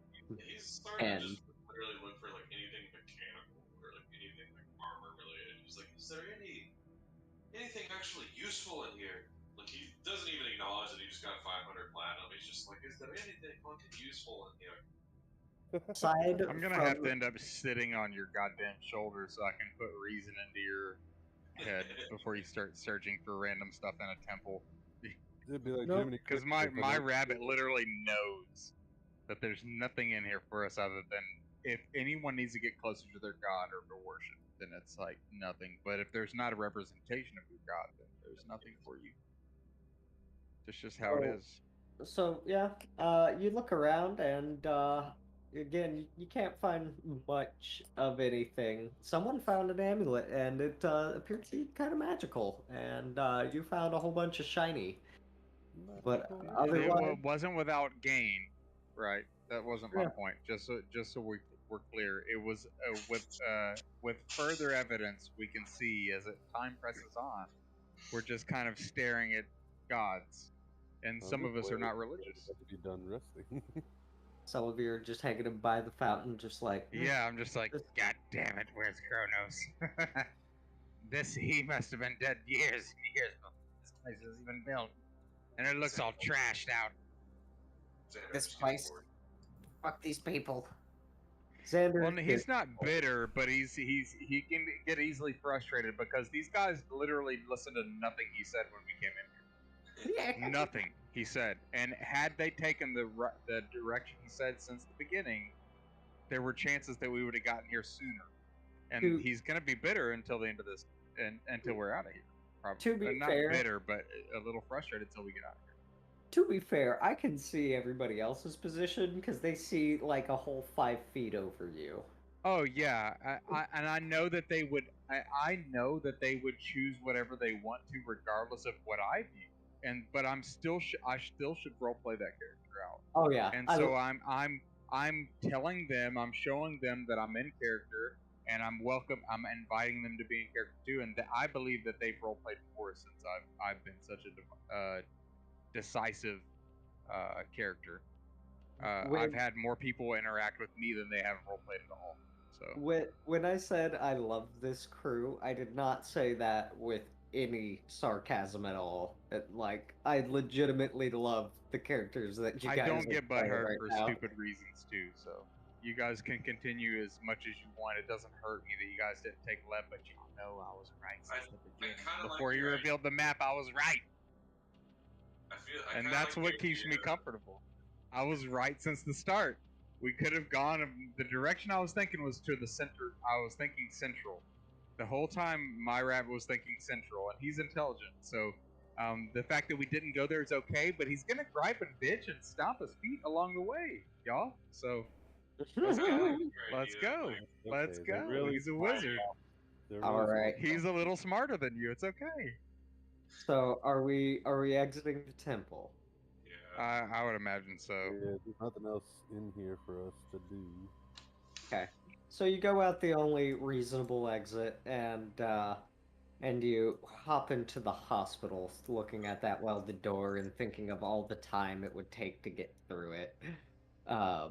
He's starting tin. to just literally look for like anything mechanical or like anything like armor related. He's like, is there anything actually useful in here? Like he doesn't even acknowledge that he just got 500 platinum. He's just like, is there anything fucking useful in here? Aside I'm gonna have to end up sitting on your goddamn shoulder so I can put reason into your head before you start searching for random stuff in a temple. It'd be like Nope. Jiminy Because Cricket, but my not- rabbit literally knows that there's nothing in here for us other than if anyone needs to get closer to their god or to worship, then it's like nothing. But if there's not a representation of your god, then there's nothing for you. It's just how it is. So yeah, you look around and again, you can't find much of anything. Someone found an amulet and it appeared to be kind of magical, and you found a whole bunch of shiny. But It otherwise, wasn't without gain, right? That wasn't my Yeah. point. Just so we're clear, it was with further evidence we can see as time presses on. We're just kind of staring at gods, and I'm some just of us are waiting not for religious. everybody to be done resting. some of you are just hanging by the fountain, just like Yeah, I'm just like, This- God damn it, where's Kronos? He must have been dead years and years before this place was even built, and it looks all trashed out. Xander, This just place. forward. fuck these people. Xander, Well, he's not bitter, but he can get easily frustrated because these guys literally listened to nothing he said when we came in here. Nothing he said, and had they taken the direction he said since the beginning, there were chances that we would have gotten here sooner. And To- he's gonna be bitter until the end of this, and until we're out of here. Probably. To be not fair- bitter, but a little frustrated until we get out of here. To be fair, I can see everybody else's position because they see like a whole 5 feet over you. Oh yeah, I know that they would. I know that they would choose whatever they want to, regardless of what I view. But I still should roleplay that character out. Oh yeah, And so I'm telling them, I'm showing them that I'm in character, and I'm inviting them to be in character too, and I believe that they've role played before since I've been such a decisive character. I've had more people interact with me than they have role played at all. So When I said I love this crew, I did not say that with any sarcasm at all. Like, I legitimately love the characters that you I guys don't are get playing butthurt right for now. stupid reasons too. So you guys can continue as much as you want. It doesn't hurt me that you guys didn't take left, but y'all know I was right since the beginning. kinda like Before you your revealed the map, I was right, I and kinda that's like what your keeps me idea. comfortable. I was right since the start. We could have gone the direction I was thinking was to the center. I was thinking central. The whole time my rabbit was thinking central, and he's intelligent. So the fact that we didn't go there is okay, but he's gonna gripe and bitch and stomp his feet along the way, y'all. So let's I go. like your Let's idea. go. Like, Let's Okay, they're go. really He's a smart. wizard. They're All really right. smart. He's a little smarter than you. It's okay. So are we exiting the temple? yeah. I would imagine so. Yeah, there's nothing else in here for us to do. Okay. So you go out the only reasonable exit and you hop into the hospital, looking at that welded door and thinking of all the time it would take to get through it. Uh,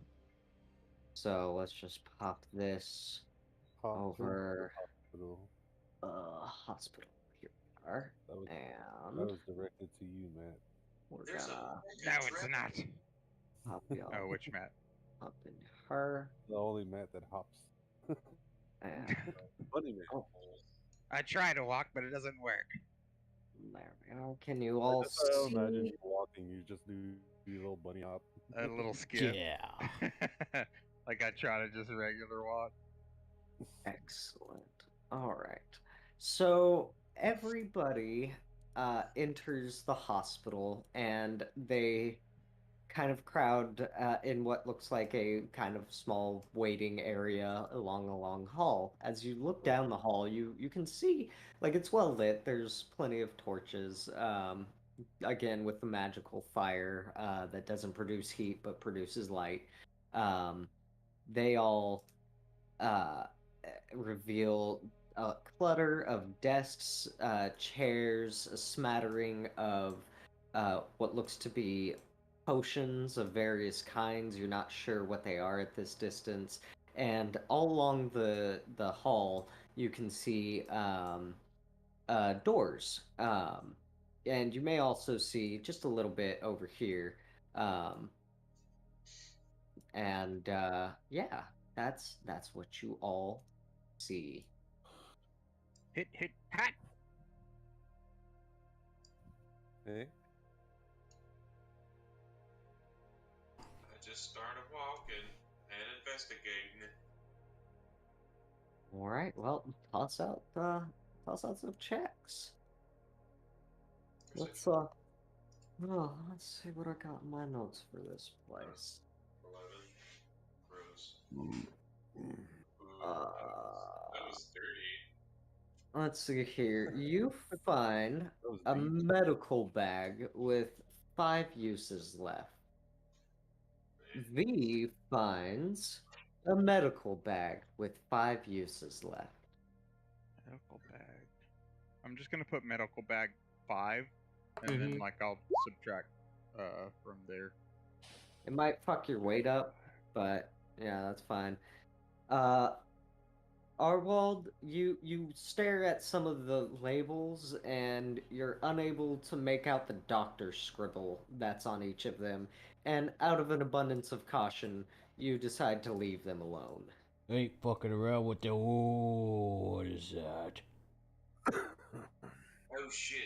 so let's just pop this Hop to over hospital. hospital. Here we are. That was And directed to you, Matt. we're There's a gonna No, it's not. hop y'all Oh, which Matt? up in her. The only Matt that hops. And Funny Matt. oh, I try to walk, but it doesn't work. there we go. Can you all That's how I imagine see? you walking. You just do your little bunny hop. A little skip. Yeah. Like I try to just regular walk. Excellent. All right. So everybody enters the hospital and they kind of crowd in what looks like a kind of small waiting area along a long hall. As you look down the hall, you can see like it's well lit. There's plenty of torches. Again, with the magical fire that doesn't produce heat but produces light. They all uh, reveal a clutter of desks, chairs, a smattering of what looks to be potions of various kinds. You're not sure what they are at this distance. And all along the hall, you can see doors. And you may also see just a little bit over here. Um, and yeah, that's what you all see. Hit, hot. Hey, I just started walking and investigating. All right, well, toss out some checks. Let's oh, let's see what I got in my notes for this place. 11. Gross. Ooh, that was 30. Let's see here. You find that was a deep. medical bag with 5 uses left. V finds a medical bag with 5 uses left. Medical bag. I'm just gonna put medical bag 5, and then like I'll subtract from there. It might fuck your weight up, but yeah, that's fine. Arwald, you stare at some of the labels and you're unable to make out the doctor's scribble that's on each of them. And out of an abundance of caution, you decide to leave them alone. Ain't fucking around with the. Oh, what is that? Oh shit.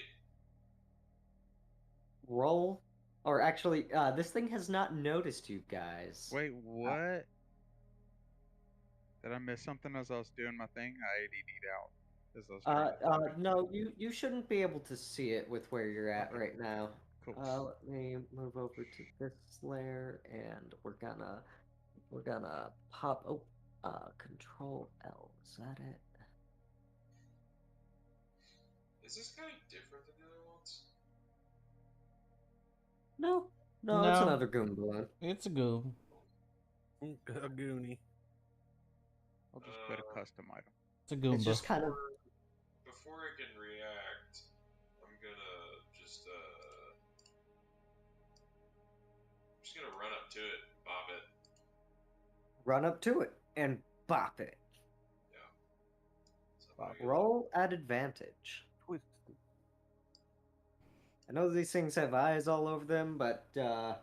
Roll, or actually, this thing has not noticed you guys. Wait, what? Did I miss something as I was doing my thing? I ADD'd out as I was trying to No, you shouldn't be able to see it with where you're at Okay. right now. Cool. Let me move over to this layer, and we're gonna pop. Control L. Is that it? Is this guy different than the other ones? No, it's No. another goon balloon. It's a goob. A goonie. I'll just put a custom item. It's a Goomba. It's just kind of. Before I can react, I'm gonna just run up to it, bop it. Run up to it and bop it. Yeah. So I'm Bop gonna Roll at advantage. Twisted. I know these things have eyes all over them, but let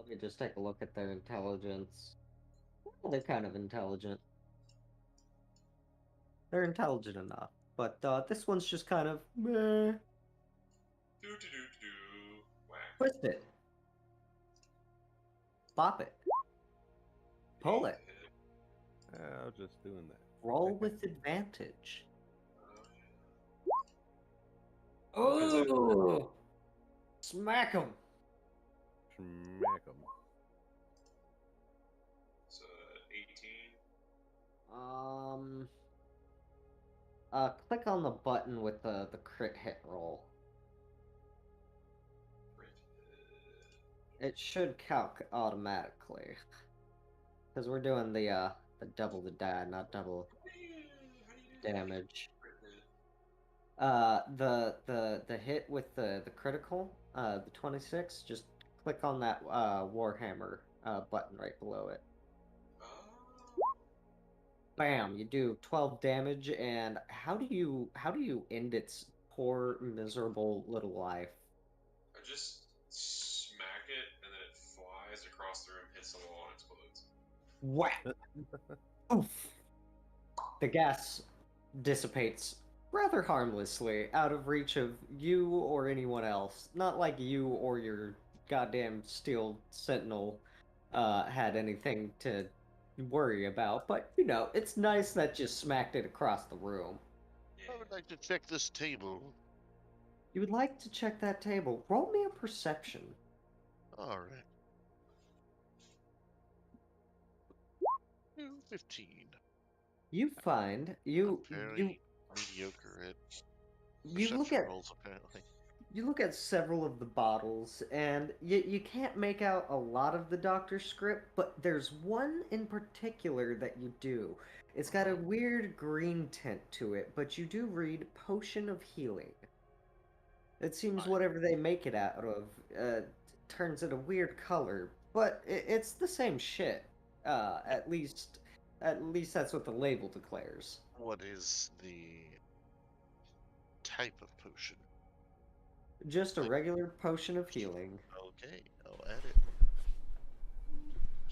me just take a look at their intelligence. Well, they're kind of intelligent. They're intelligent enough, but this one's just kind of meh. do. Whack. Twist it. Bop it. Pull it. Hit. I was just doing that. Roll with advantage. Oh, yeah. Oh! Smack him. Smack 'em. So 18. Click on the button with the crit hit roll. Crit hit. It should calc automatically. Because we're doing the double the die, not double How do you do that? damage. Crit hit. The hit with the critical, the 26, just click on that Warhammer button right below it. Oh. Bam, you do 12 damage, and how do you end its poor, miserable little life? I just smack it, and then it flies across the room, hits the wall, and explodes. Whack! Oof! The gas dissipates rather harmlessly, out of reach of you or anyone else. Not like you or your goddamn steel sentinel had anything to worry about, but you know, it's nice that you smacked it across the room. I would like to check this table. You would like to check that table. Roll me a perception. All right. 15. You find I'm very mediocre at you look perception at rolls, apparently. you look at several of the bottles, and you can't make out a lot of the doctor's script, but there's one in particular that you do. It's got a weird green tint to it, but you do read Potion of Healing. It seems Fine. whatever they make it out of turns it a weird color, but it's the same shit. At least that's what the label declares. What is the type of potion? Just a Like- regular Potion of Healing. Okay, I'll add it.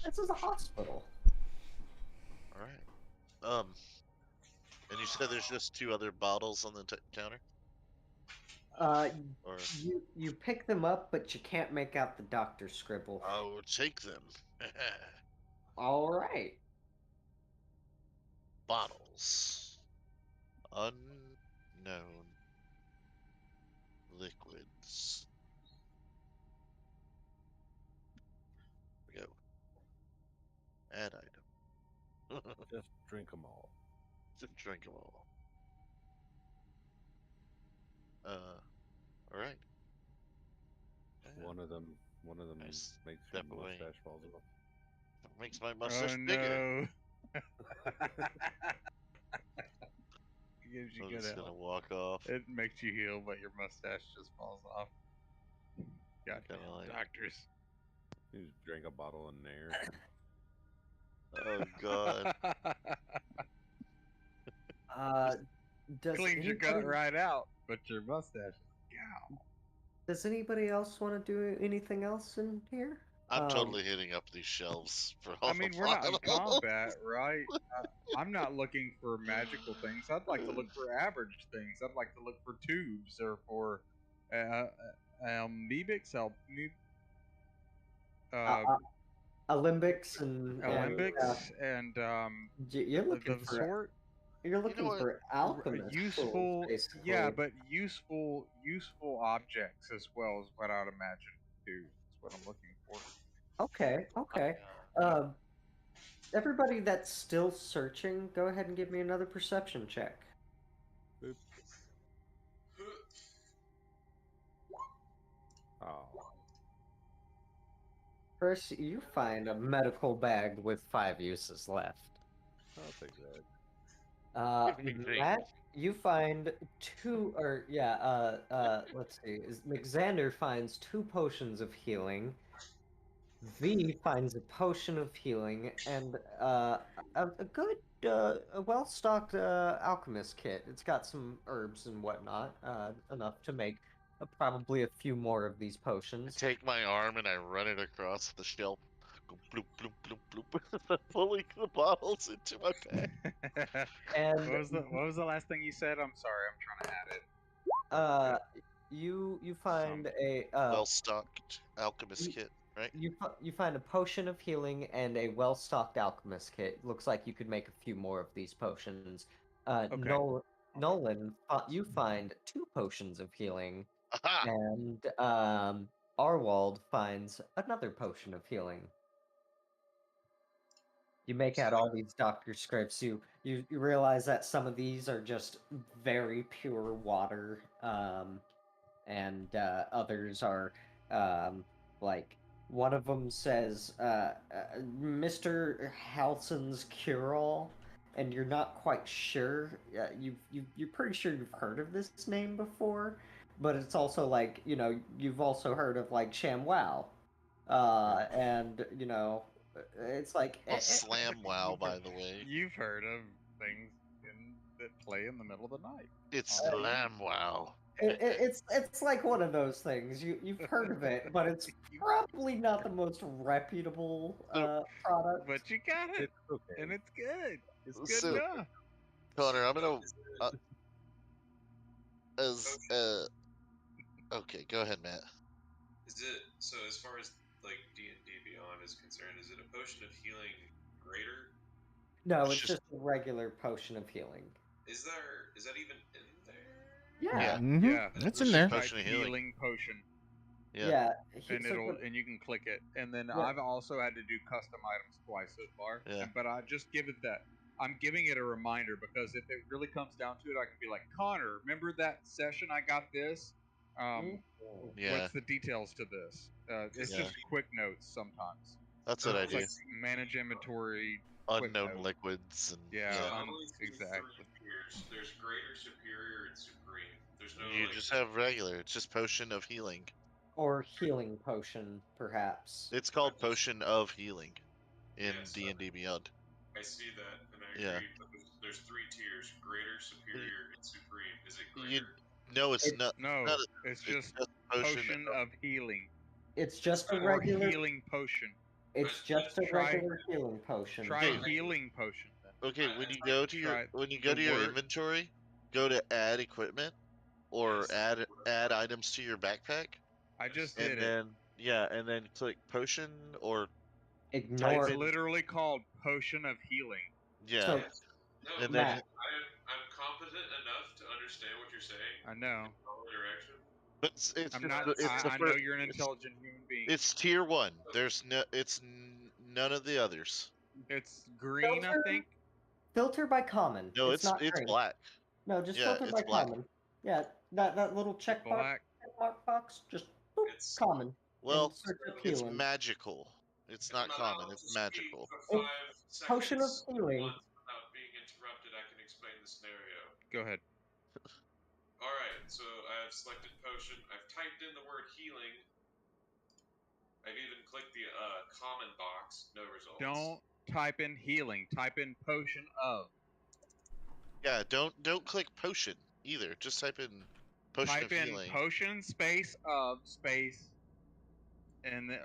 This is a hospital. All right. And you said there's just 2 other bottles on the counter, or You pick them up, but you can't make out the doctor's scribble. I'll take them. All right. Bottles. Unknown liquids. We go. Add item. Just drink 'em all. Just drink them all. All right. One of them Nice. makes your Step away. mustache falls off. Makes my mustache Oh bigger. no! Gives you I'm good just gonna health. walk off. It makes you heal, but your mustache just falls off. Kinda Goddamn like- doctors. You just drink a bottle in there. Oh god. Does Cleans your gut anybody- right out, but your mustache is gow. Does anybody else want to do anything else in here? I'm totally hitting up these shelves for all I mean, the we're not in bottles. combat, right? I'm not looking for magical things. I'd like to look for average things. I'd like to look for tubes or for amoebics, Alembics and alembics, and you're looking the for sort. you're looking what? for alchemist Useful, tools, basically. yeah, but useful objects as well is what I'd imagine too. That's what I'm looking for. Okay. Everybody that's still searching, go ahead and give me another perception check. Oh, First, you find a medical bag with 5 uses left. I'll take that. Anything. Matt, you find two, or yeah, let's see. Alexander finds 2 potions of healing. V finds a potion of healing and a good, a well-stocked alchemist kit. It's got some herbs and whatnot, enough to make probably a few more of these I potions. take my arm and I run it across the shelf. Go bloop, bloop, bloop, bloop. Pulling the bottles into my bag. And what was the last thing you said? I'm sorry, I'm trying to add it. uh, you find a Well-stocked alchemist you, kit, right? you find a potion of healing and a well-stocked alchemist kit. Looks like you could make a few more of these potions. Okay. Nolan, you find 2 potions of healing, Aha! and Arwald finds another potion of healing. You make out all these doctor scripts. You realize that some of these are just very pure water, and others are like one of them says Mr. Halson's cure-all, and you're not quite sure. You're pretty sure you've heard of this name before, but it's also like you've also heard of like ShamWow, and it's like Well, Slam Wow, by the way. You've heard of things that play in the middle of the night. It's Oh. Slam Wow. it's like one of those things. You've heard of it, but it's probably not the most reputable product. But you got it, It's okay. and it's good. It's good So- enough. Connor, I'm gonna okay, go ahead, Matt. Is it so? As far as like D&D Beyond is concerned, is it a potion of healing greater? No, It's it's just a regular potion of healing. Is that even in there? Yeah. Yeah, It's It's in just there. type potion of healing. healing potion, Yeah. and so and you can click it. And then Yeah. I've also had to do custom items twice so far. Yeah. But I just give it that. I'm giving it a reminder because if it really comes down to it, I can be like, Connor, remember that session I got this? Yeah. What's the details to this? It's Yeah. just quick notes sometimes. That's what I It's do. like manage inventory. quick Unknown note. liquids and Yeah, So yeah. I've only seen exactly. 3 tiers. There's greater, superior, and supreme. There's no You like. just have regular. It's just potion of healing. or healing potion, perhaps. It's called potion of healing in Yes, D&D Beyond. I see that, and I Yeah. agree. But there's 3 tiers: greater, superior, and supreme. Is it You greater? no, it's It- not. No, Not it's it's just potion. potion of healing It's just a or regular. healing potion. It's just a Try- regular healing potion. Try Okay. healing potion then. Okay, when you go to Try your word- inventory, go to add equipment or Yes. add items to your backpack, I just and did it. then and then click potion or Ignore. It's in- literally called potion of healing. yeah, So, No, and Matt, then I'm competent enough to understand what you're saying. I know. Follow direction. but it's I'm just not. it's the I know fir- you're an it's- intelligent human being. It's tier 1. There's none of the others. It's green, I Filter? think. filter by common. No, it's not it's green. black. No, just Yeah, filter it's by black. common. Yeah, that little check Black. mark box, just boop, It's common. Well, and search up it's healing. magical. It's not If I'm common. allowed It's to speak magical. for It's 5 potion of seconds healing. once without being interrupted, I can explain the scenario. Go ahead. All right, so I have selected potion. I've typed in the word healing. I've even clicked the common box. No results. Don't type in healing. Type in potion of. Yeah, don't click potion either. Just type in potion Type of in healing. potion space of space,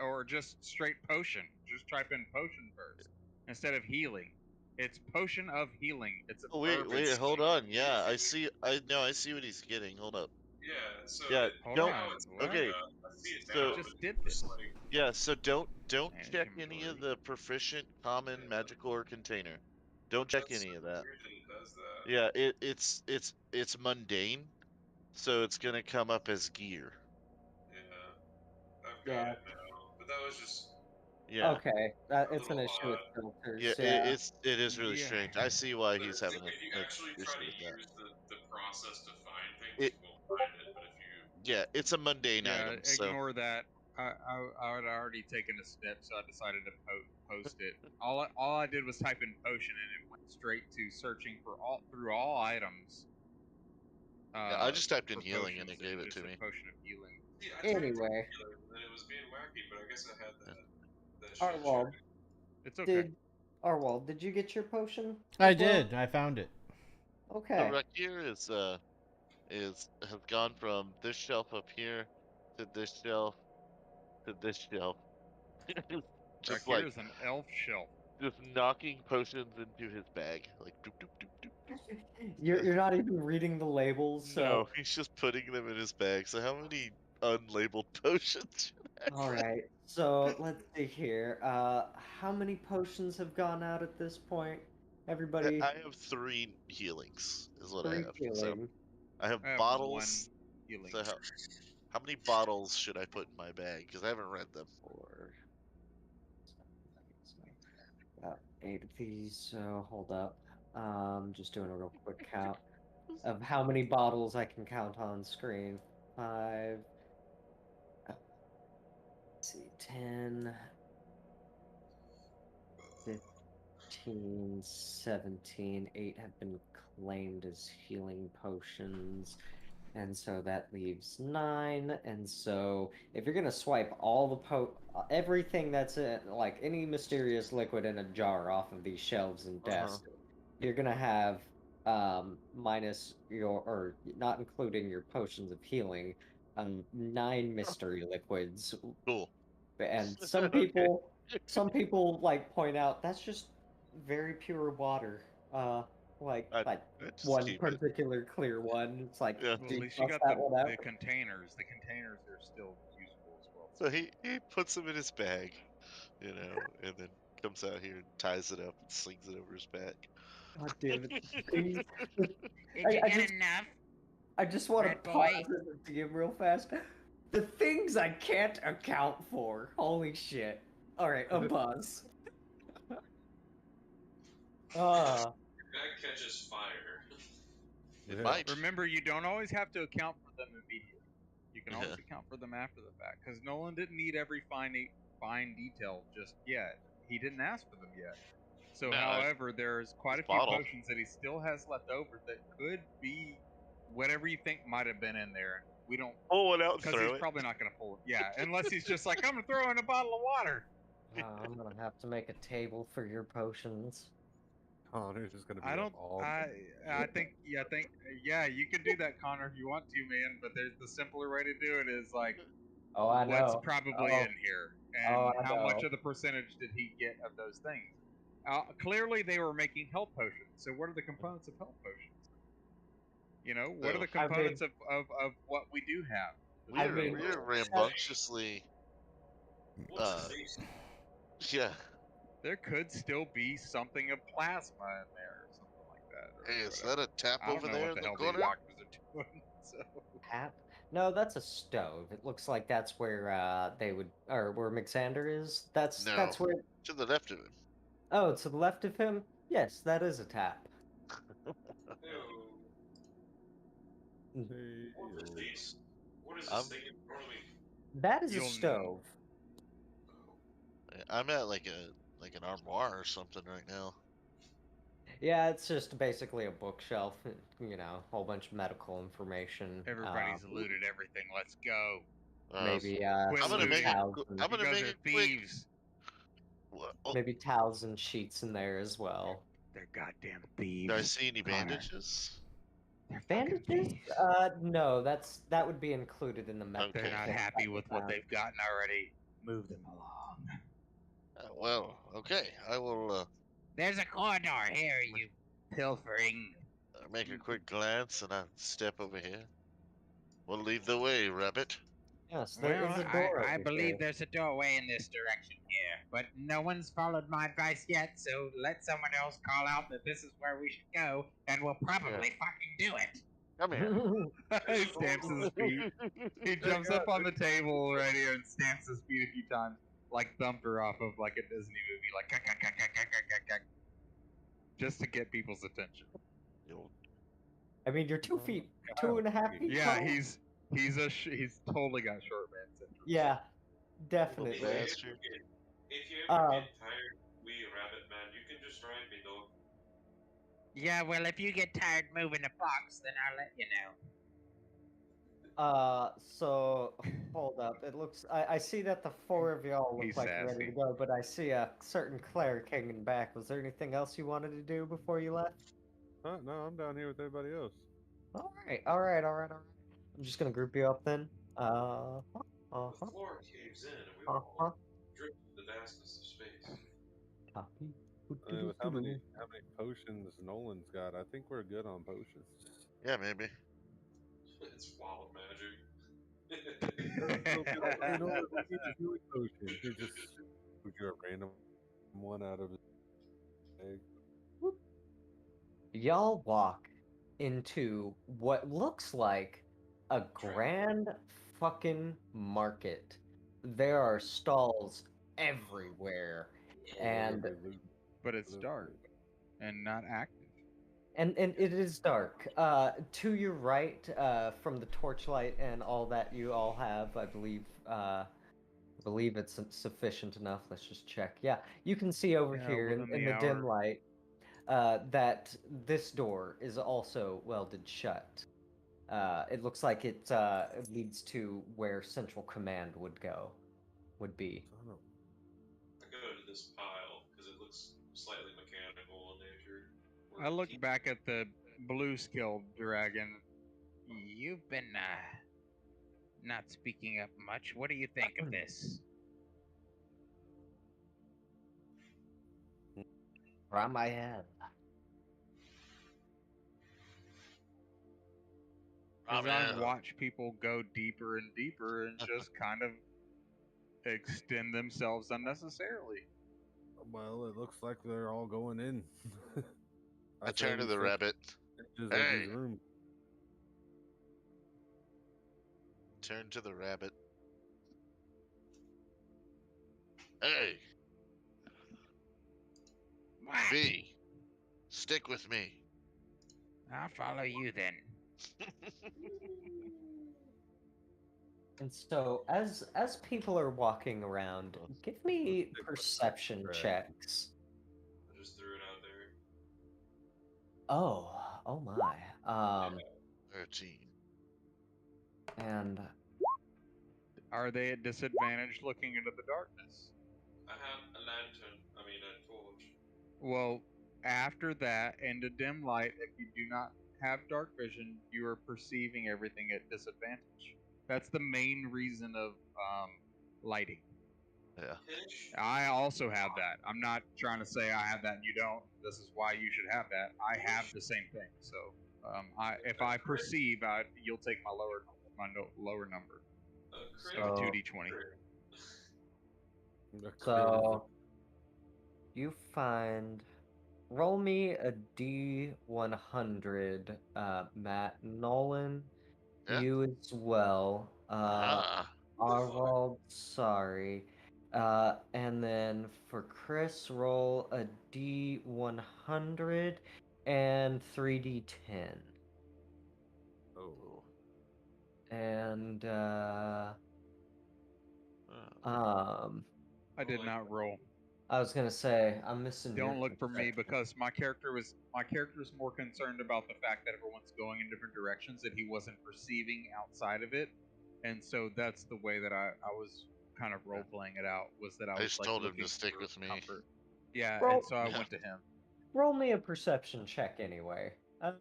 or just straight potion. Just type in potion first instead of healing. It's potion of healing. It's a Oh wait, verb. hold on. Yeah, I see. I see what he's getting. Hold up. Yeah, so Yeah, Hold don't. on. it's What? Okay, I see it so- now, I just but did it's this. like, Yeah, so don't Manage check any of inventory. the proficient, common, magical, or container. Don't check that's any so of that. weird that it does that. Yeah, it's mundane, so it's gonna come up as gear. Yeah, I've got Yeah. it now. But that was just Yeah, Okay, A it's an little issue with odd. filters. yeah, Yeah. it is really Yeah. strange. I see why But he's if having if you a actually try issue to with that. use the process to find things, It- you won't find it. But if you Yeah, it's a mundane Yeah, item. So ignore that. I had already taken a snip, so I decided to post it. All I did was type in potion, and it went straight to searching for through all items. Yeah, I just typed in for healing and potions, it gave it just to said me. potion of healing. See, I tried to Anyway, heal it, and then it was being wacky, but I guess I had that shit Arwald, checked. It's okay. did you get your potion? I as well? did. I found it. So Okay. Rakir has gone from this shelf up here to this shelf to this shelf. Just Rakir like is an elf shelf. just knocking potions into his bag. Like doop doop doop doop. You're not even reading the labels, so No, he's just putting them in his bag. So how many unlabeled potions should I all bring? right. So let's see here. How many potions have gone out at this point? Everybody, I have 3 healings, is what I 3 have. So healing. I have I have bottles. 1 healing. So how many bottles should I put in my bag? Because I haven't read them. 4. So, about 8 of these. So hold up. Just doing a real quick count of how many bottles I can count on screen. 5. Let's see, 10, 15, 17. 8 have been claimed as healing potions. And so that leaves 9. And so if you're gonna swipe all the everything that's in, like any mysterious liquid in a jar off of these shelves and desks, you're gonna have minus your, or not including your potions of healing, 9 mystery liquids. Cool. And some Okay. people like point out that's just very pure water. Like I just one keep it. particular clear one. It's like, Yeah. Well, do at you least you toss got that one out? the containers. The containers are still usable as well. So he puts them in his bag, and then comes out here and ties it up and slings it over his back. God damn it! Things. Did you I get just enough? I just want to Red pause boy? the DM real fast. The things I can't account for. Holy shit! All right, a buzz. Ah. Bag catches fire. It Yeah. might. Remember, you don't always have to account for them immediately. You can always Yeah. account for them after the fact. Because Nolan didn't need every fine detail just yet. He didn't ask for them yet. So, No, however, there's quite a his few bottle. potions that he still has left over that could be whatever you think might have been in there. We don't, Pull one out and because throw he's it. probably not going to pull it. Yeah, unless he's just like, I'm going to throw in a bottle of water. I'm gonna have to make a table for your potions. Connor's just gonna be I up don't. all I think. Yeah. You can do that, Connor, if you want to, man. But there's the simpler way to do it is like, Oh, I what's know. probably Oh. in here, and Oh, I how much know. of the percentage did he get of those things? Clearly, they were making health potions. So, what are the components of health potions? You know, what are the I mean- components of what we do have? We're rambunctiously. What's the base? Yeah. There could still be something of plasma in there, or something like that. Or Hey, is whatever. that a tap I don't over know there what in the the hell corner? these doctors are doing. So. Tap? No, that's a stove. It looks like that's where they would, or where Mixander is. That's No. where. To the left of him. Oh, to the left of him. Yes, that is a tap. Ew. Hey, What is yo. this? What is this thing in front of me? That is You'll a stove. I'm at like an armoire or something right now. Yeah, it's just basically a bookshelf. You know, a whole bunch of medical information. Everybody's looted everything. Let's go. Maybe Quit I'm gonna looting. make it. towels. I'm You gonna guys make are it quick. thieves. Maybe towels and sheets in there as well. They're goddamn thieves. Do I see any Connor. bandages? They're fucking Bandages? thieves. No, that would be included in the medical. They're not Okay. happy with what they've gotten already. Move them along. Well, okay. I will There's a corridor here, you pilfering. make a quick glance and I step over here. We'll lead the way, rabbit. Yes, there Well, is a door. I over believe here. there's a doorway in this direction here, but no one's followed my advice yet, so let someone else call out that this is where we should go, and we'll probably fucking do it. Come here. He stamps his feet. He jumps up on the table right here and stamps his feet a few times, like Thumper off of like a Disney movie, like just to get people's attention. I mean, you're 2 feet, 2.5 feet. Yeah, tall. he's totally got short man syndrome. Yeah. definitely. bastard. If you ever Um, get tired, wee rabbit man, you can just ride me, dog. Yeah, well, if you get tired moving the box, then I'll let you know. So hold up. It looks. I see that the four of y'all look He's like you're ready to sassy. go, but I see a certain cleric hanging back. Was there anything else you wanted to do before you left? Huh? No, I'm down here with everybody else. All right. I'm just gonna group you up then. The Uh-huh. floor caves in, and we all drift into the vastness of space. Copy. I mean, with how many potions Nolan's got, I think we're good on potions. Yeah, maybe. It's wild magic. Hey, Nolan, we need a healing potion. He just put you a random one out of his bag. Y'all walk into what looks like a grand fucking market. There are stalls everywhere, and Literally loot. But it's Loot dark place. and not active. and it is dark. To your right, from the torchlight and all that you all have, I believe it's sufficient enough. Let's just check. Yeah, you can see over Yeah, here in within the the dim hour. light that this door is also welded shut. It looks like it leads to where Central Command would be. Son of- I go to this pile because it looks slightly mechanical in nature. I look back at the blue skilled dragon. You've been not speaking up much. What do you think of this? Right my head. Because Ramen. I've watched people go deeper and deeper and just kind of extend themselves unnecessarily. Well, it looks like they're all going in. I say turn to we the search rabbit. edges of Hey. these rooms. Turn to the rabbit. Hey, What? V, stick with me. I'll follow you then. And so, as people are walking around, give me Stick with perception Brad. checks. I just threw it out there. Oh my. 13. And Are they at disadvantage looking into the darkness? I have a lantern. I mean, a torch. Well, after that, and a dim light, if you do not have dark vision, you are perceiving everything at disadvantage. That's the main reason of lighting. Yeah. Tish. I also have that. I'm not trying to say I have that and you don't. This is why you should have that. I have the same thing. So, if I perceive, you'll take my lower number. Crit. Of a So- 2d20. The crit is so you find. Roll me a D100, Matt Nolan. Yeah. You as well. Ah. Arwald, sorry. And then for Chris, roll a D100 and 3D10. Oh. And I did not roll. I was gonna say I'm missing. Don't your look for me perception. because my character was more concerned about the fact that everyone's going in different directions that he wasn't perceiving outside of it, and so that's the way that I was kind of role playing it out, was that I I was just like told him looking to stick for with me. comfort. Yeah, Roll- and so I Yeah. went to him. Roll me a perception check anyway.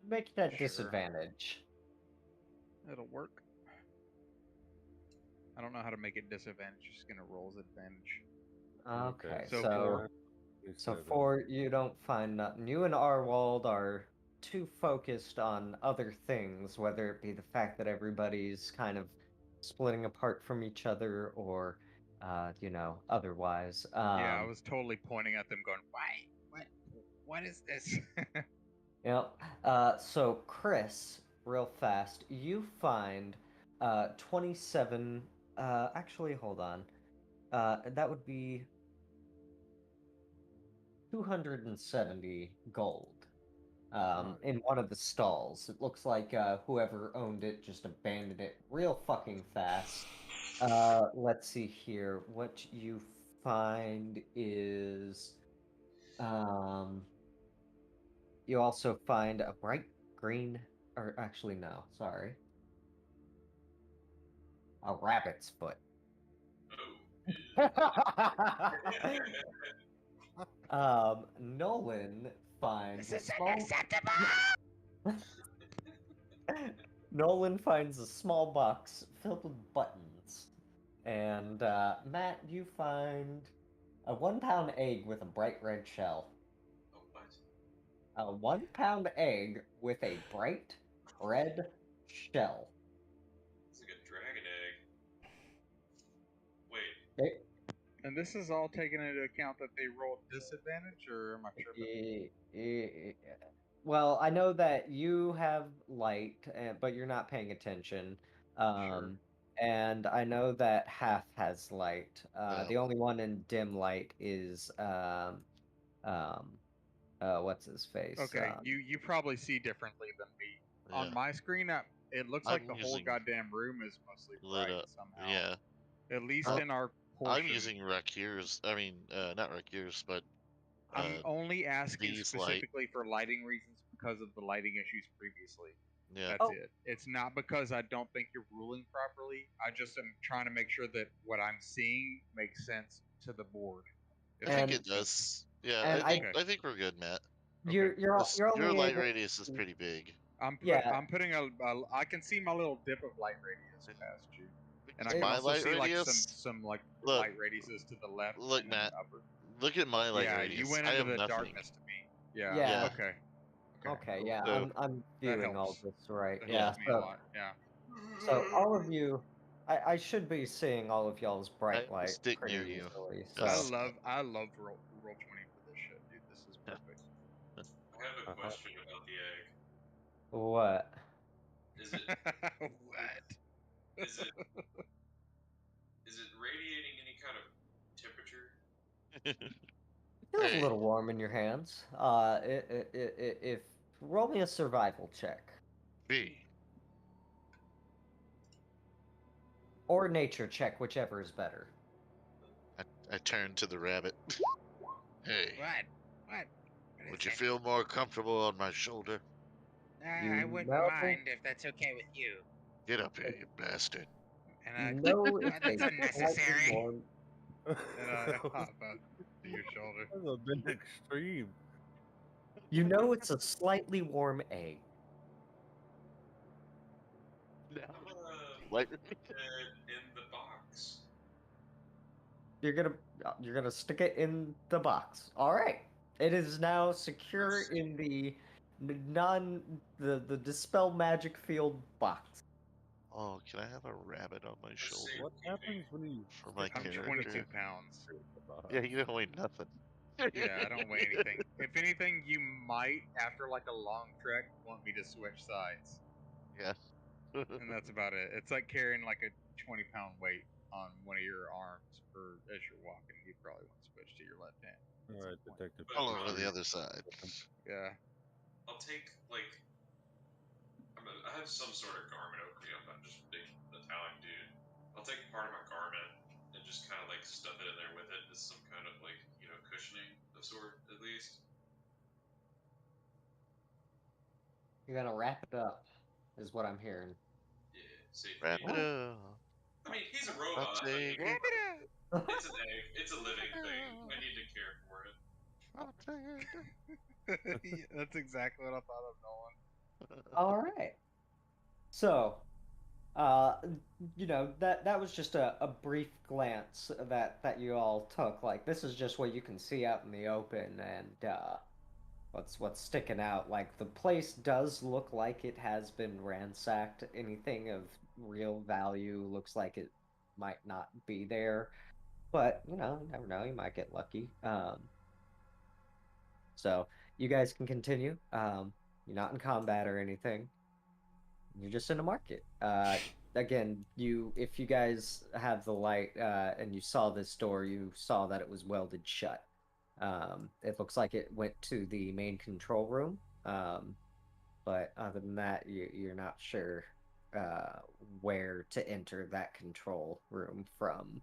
Make it at Sure. disadvantage. It'll work. I don't know how to make it disadvantage. Just gonna roll as advantage. Okay, So so four. four, you don't find nothing. You and Arwald are too focused on other things, whether it be the fact that everybody's kind of splitting apart from each other, or otherwise. Yeah, I was totally pointing at them, going, "Why? What is this?" Yep. So Chris, real fast, you find 27. Actually, hold on. That would be 270 gold. In one of the stalls. It looks like whoever owned it just abandoned it real fucking fast. Let's see here. What you find is, you also find a bright green, or actually no, sorry, a rabbit's foot. Nolan finds This a is small. unacceptable! Nolan finds a small box filled with buttons, and Matt, you find a 1 pound egg with a bright red shell. Oh, what? A 1 pound egg with a bright red shell. It's like a dragon egg. Wait, Okay. And this is all taken into account that they rolled disadvantage, or am I tripping? Well, I know that you have light, but you're not paying attention. Sure. And I know that Half has light. Yeah. The only one in dim light is um, what's his face? Okay, you probably see differently than me. Yeah. On my screen, it looks I'm like the whole using goddamn room is mostly lit bright up. somehow. Yeah. At least Uh, in our portion. I'm using Rakiers. I mean, not Rakiers, but I'm only asking these light. specifically for lighting reasons because of the lighting issues previously. Yeah. That's it. It's not because I don't think you're ruling properly. I just am trying to make sure that what I'm seeing makes sense to the board. I think And- it does. Yeah, and I think we're good, Matt. You're Your only light able radius is to- pretty big. I'm Yeah. putting I can see my little dip of light radius past you, and I Because can my also light see like radius. some like Look. light radiuses to the left. Look, and then Matt. Upper. Look at my light Yeah, radius. you went I into have the nothing. darkness to me. Yeah. Yeah. Okay. Okay, cool. yeah, So- I'm That viewing all helps. this right. That Yeah, helps me a lot. Yeah. so all of you, I should be seeing all of y'all's I bright have a light stick pretty near you. easily. Yes. So I love roll 20 for this shit, dude. This is perfect. I have a question about the egg. what? Is it What? is it is it radiating any kind of temperature? It feels Hey. a little warm in your hands. If roll me a survival check B. or nature check, whichever is better. I turned to the rabbit. Hey, What? What? What would is you it? feel more comfortable on my shoulder? I You wouldn't know- mind if that's okay with you. Get up here, you bastard. And No, it's that's a slightly unnecessary. warm- And I hop up to your shoulder. That's a bit extreme. You know it's a slightly warm egg. I'm gonna What? put it in the box. You're gonna stick it in the box. All right. It is now secure in the the dispel magic field box. Oh, can I have a rabbit on my Let's shoulder see. What happens when you for my I'm character? 22 pounds. Yeah, you don't weigh nothing. Yeah, I don't weigh anything. If anything, you might, after like a long trek, want me to switch sides. Yeah. And that's about it. It's like carrying like a 20-pound weight on one of your arms, or as you're walking, you probably want to switch to your left hand. All right, Detective. But, All over the other side. Yeah. I'll take like I have some sort of garment over me. I'm not just a big metallic dude. I'll take part of my garment and just kind of like stuff it in there with it as some kind of like cushioning of sort at least. You're gonna wrap it up, is what I'm hearing. Yeah, safety. Wrap it needed. up. I mean, he's a I'll robot. I mean, take it. it's an egg. It's a living thing. I need to care for it. I'll take it. Yeah, that's exactly what I thought of, Nolan. All right. So, that was just a brief glance that you all took. Like, this is just what you can see out in the open, and what's sticking out. Like, the place does look like it has been ransacked. Anything of real value looks like it might not be there, but you never know. You might get lucky. So you guys can continue. You're not in combat or anything. You're just in a market. Again, if you guys have the light and you saw this door, you saw that it was welded shut. It looks like it went to the main control room. But other than that, you're not sure where to enter that control room from.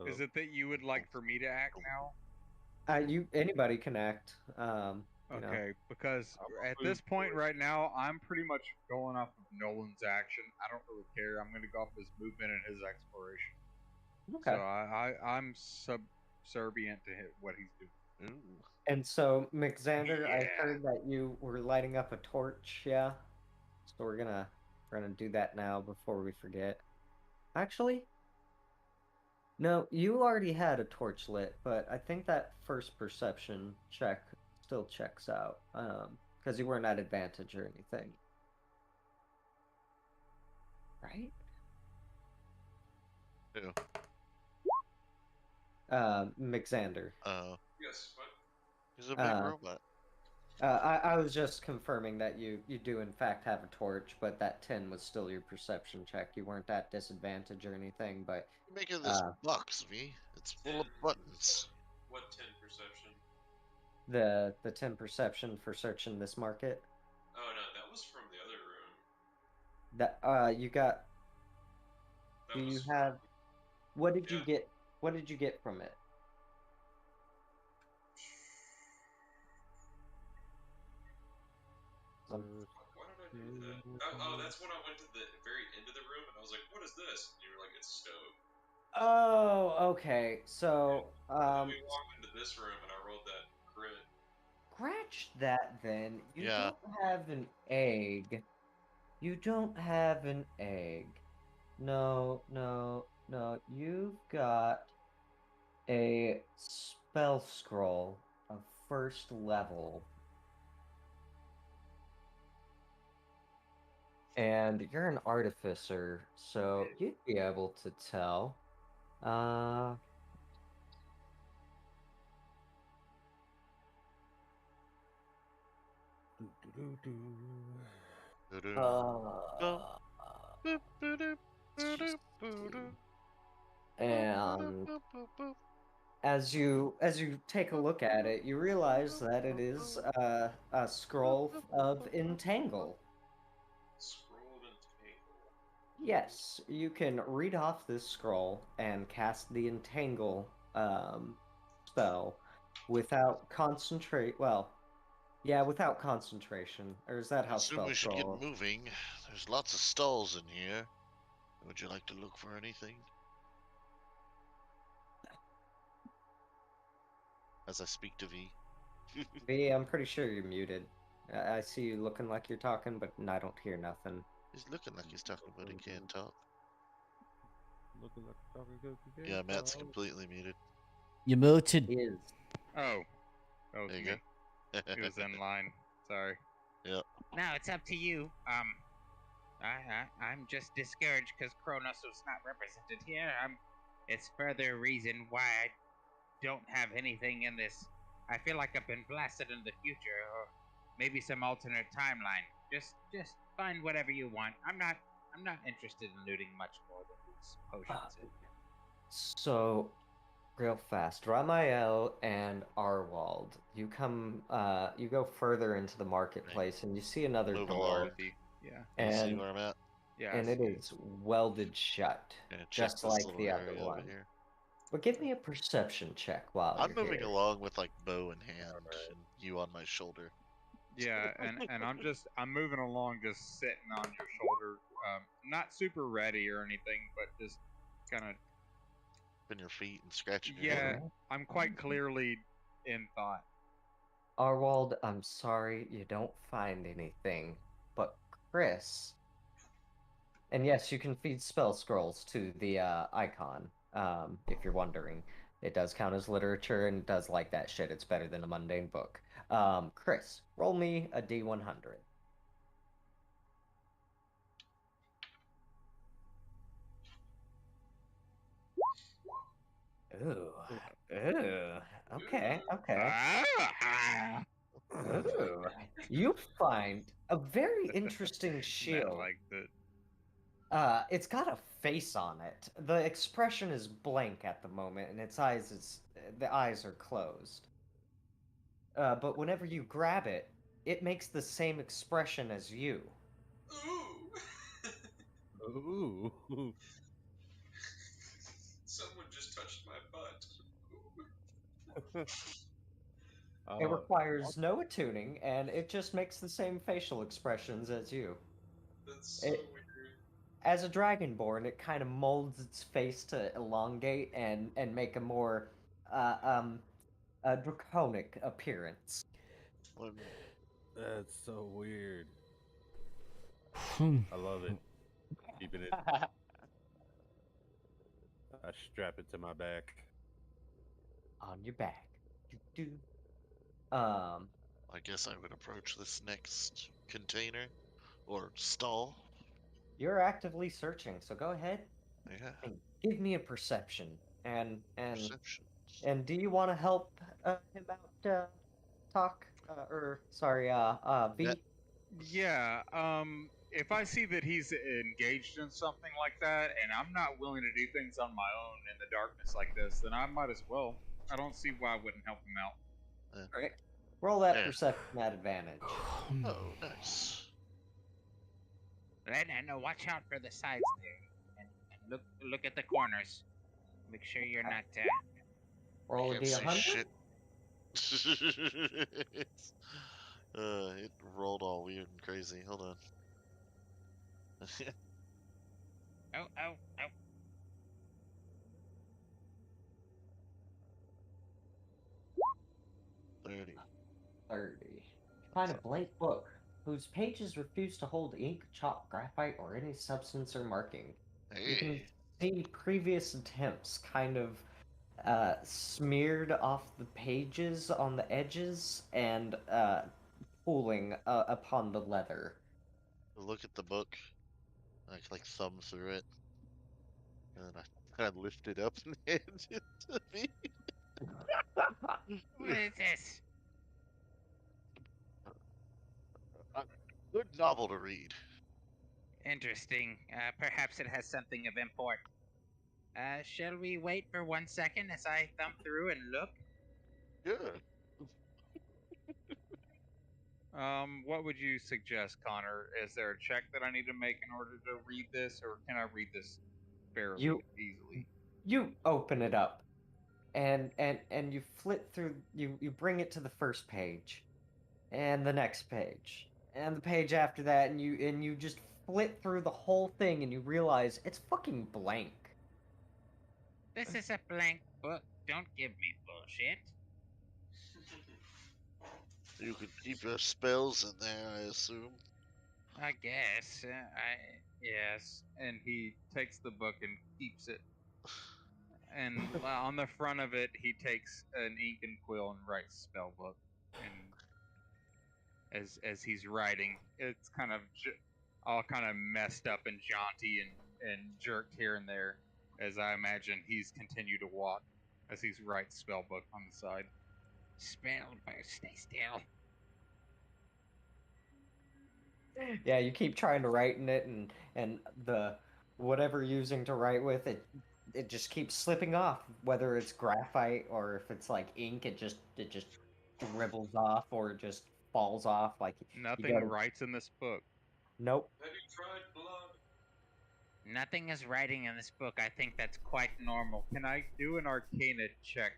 Is it that you would like for me to act now? Anybody can act. You know. Okay, because I'm at gonna this move point forward. right now, I'm pretty much going off of Nolan's action. I don't really care. I'm going to go off his movement and his exploration. Okay. So I'm subservient to what he's doing. Ooh. And so, McXander, I Yeah. heard that you were lighting up a torch, yeah? So we're gonna do that now before we forget. Actually, no, you already had a torch lit, but I think that first perception check still checks out. Because you weren't at advantage or anything. Right? Who? McXander. Yes, what? He's a big Uh, robot. I was just confirming that you do in fact have a torch, but that 10 was still your perception check. You weren't at disadvantage or anything, but You're making this uh, box, V. It's full of 10 buttons. What 10 perception? the 10 perception for searching this market. Oh no, that was from the other room. That you got. That Do was you from, have? What did you yeah. get? What did you get from it? Why did I do that? Oh, that's when I went to the very end of the room and I was like, "What is this?" And you were like, "It's a stove." Oh, okay. So, And then we walked into this room and I rolled that crit. scratch that then. You Yeah. don't have an egg. You don't have an egg. No, no, no. You've got a spell scroll of first level. And you're an artificer, so you'd be able to tell. Doo-doo. Uh, Boop, boop, let's just boop, see. boop, And boop, boop, boop. as you take a look at it, you realize that it is a scroll of entangle. Scroll of Entangle. Yes, you can read off this scroll and cast the entangle spell without concentrate. Well, yeah, without concentration. Or is that I how assume spell we should get scroll? moving. There's lots of stalls in here. Would you like to look for anything? As I speak to V. V, I'm pretty sure you're muted. I see you looking like you're talking, but I don't hear nothing. He's looking like he's talking, but he can't talk. Looking like a talking cookie. Yeah, Matt's completely muted. You muted. Is Oh, that was There you me. He was in line. Sorry. Yep. Now it's up to you. I'm just discouraged because Kronos was not represented here. It's further reason why I don't have anything in this. I feel like I've been blasted into the future, or maybe some alternate timeline. Just find whatever you want. I'm not interested in looting much more than these potions. so real fast. Ramael and Arwald, you go further into the marketplace and you see another Move door, along. Yeah. You see and where I'm at? Yeah. and it is welded shut, Gonna check just this like little the other area over one. here. But give me a perception check while I'm you're moving here. along with like bow in hand and you on my shoulder. Yeah, and I'm moving along, just sitting on your shoulder. Not super ready or anything, but just kind of. Pin your feet and scratching your Yeah, head. I'm quite clearly in thought. Arwald, I'm sorry you don't find anything, but Chris. And yes, you can feed spell scrolls to the icon, if you're wondering. It does count as literature and does like that shit. It's better than a mundane book. Chris, roll me a D100. Ooh. Ooh. Okay, okay. Ah! Ooh. You find a very interesting Matt shield. liked it. It's got a face on it. The expression is blank at the moment, and the eyes are closed. but whenever you grab it, it makes the same expression as you. Ooh. Ooh. Someone just touched my butt. It Uh, requires no attuning, and it just makes the same facial expressions as you. That's so It, weird. as a dragonborn, it kind of molds its face to elongate and make a more draconic appearance. When that's so weird. Hmm. I love it. Keeping it. I strap it to my back. On your back. Do. I guess I would approach this next container or stall. You're actively searching, so go ahead Yeah, and give me a perception. And perception. do you want to help him out, talk? Yeah. V? Yeah, if I see that he's engaged in something like that, and I'm not willing to do things on my own in the darkness like this, then I might as well. I don't see why I wouldn't help him out. Right. Roll that Yeah. perception at advantage. Oh, nice. No, watch out for the sides there, and look at the corners. Make sure you're not. Roll a Can't see D100. shit. It's, it rolled all weird and crazy. Hold on. Oh. 30. 30. Find a blank book whose pages refuse to hold ink, chalk, graphite, or any substance or marking. You can Hey. see previous attempts kind of smeared off the pages on the edges and pooling upon the leather. Look at the book. I like thumb through it. And I lift it up and hand it to me. What is this? Good novel to read. Interesting. Perhaps it has something of import. Shall we wait for 1 second as I thumb through and look? Good. What would you suggest, Connor? Is there a check that I need to make in order to read this, or can I read this fairly easily? You open it up and you flit through, you bring it to the first page and the next page and the page after that, and you just flit through the whole thing and you realize it's fucking blank. This is a blank book. Don't give me bullshit. You could keep your spells in there, I assume. I guess. Yes. And he takes the book and keeps it. And on the front of it, he takes an ink and quill and writes spell book. And as he's writing, it's kind of all kind of messed up and jaunty and jerked here and there, as I imagine he's continued to walk as he's writes spell book on the side. Spell book. Stay still. Yeah, you keep trying to write in it, and the whatever you're using to write with it just keeps slipping off, whether it's graphite or if it's like ink, it just dribbles off or it just falls off. Like you Nothing gotta, writes in this book. nope. Have you tried blood? Nothing is writing in this book. I think that's quite normal. Can I do an Arcana check?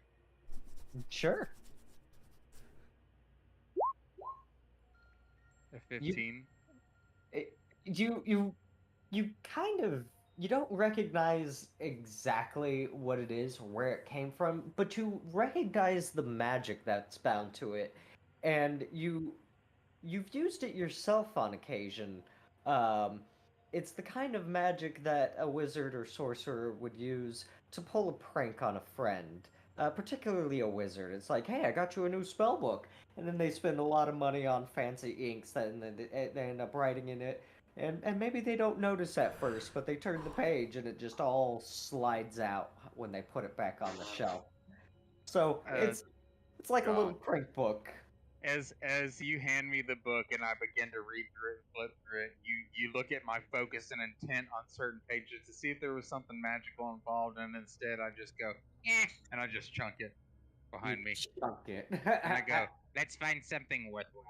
Sure. A 15. You kind of, you don't recognize exactly what it is or where it came from, but you recognize the magic that's bound to it, and you've used it yourself on occasion. Um, it's the kind of magic that a wizard or sorcerer would use to pull a prank on a friend, particularly a wizard. It's like, hey, I got you a new spell book, and then they spend a lot of money on fancy inks that and then they end up writing in it. And maybe they don't notice at first, but they turn the page and it just all slides out when they put it back on the shelf. So it's like a little God. prank book. As you hand me the book and I begin to read through it, flip through it, you look at my focus and intent on certain pages to see if there was something magical involved, and instead I just go, Eh. and I just chunk it behind me. Chunk it. And I go, Let's find something worthwhile.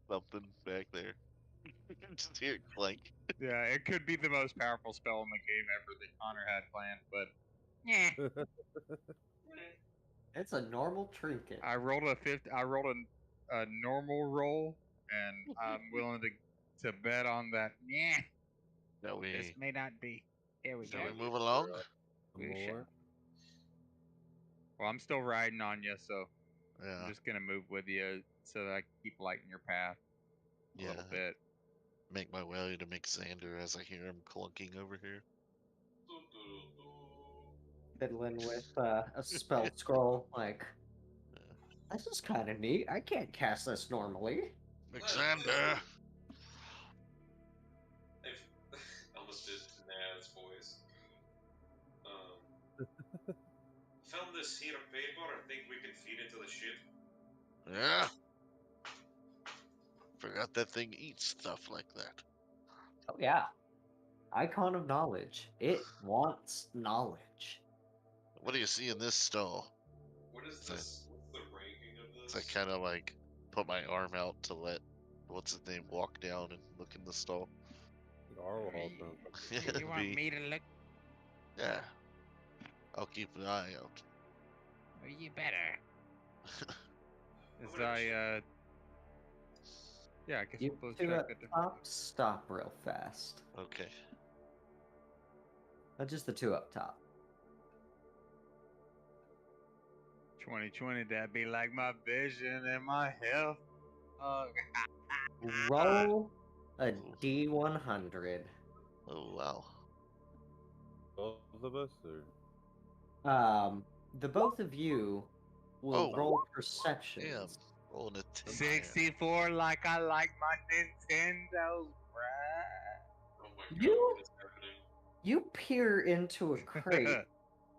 Something back there. Just hear it clank. Yeah, it could be the most powerful spell in the game ever that Connor had planned, but Yeah. It's a normal trinket. I rolled a normal roll, and I'm willing to bet on that. Yeah. Shall This we? may not be. Here we Shall go. we move along? We More. shall. Well, I'm still riding on you, so Yeah. I'm just gonna move with you so that I can keep lighting your path a little Yeah. bit. Make my way to Xander as I hear him clunking over here. Fiddling with a spell scroll, like, this is kind of neat. I can't cast this normally. Xander! I almost did Nad's voice. Found this sheet of paper. I think we can feed it to the ship. Yeah? Forgot that thing eats stuff like that. Oh yeah, icon of knowledge. It wants knowledge. What do you see in this stall? What is So- this? What's the ranking of So I this? kind of like put my arm out to let what's his name walk down and look in the stall. Arwall You- sounds like You want Be- me to look? Yeah. I'll keep an eye out. Well, you better. As I yeah, I guess You we'll both two check at the the top, stop real fast. Okay. Not just the two up top. 2020. That'd be like my vision and my health. Oh, Roll a D100. Oh wow. both of us, or The both of you will Oh. roll perceptions. Damn. Rolling a 10. 64 like I like my Nintendo's, bruh. Oh my god, You- what is happening? You peer into a crate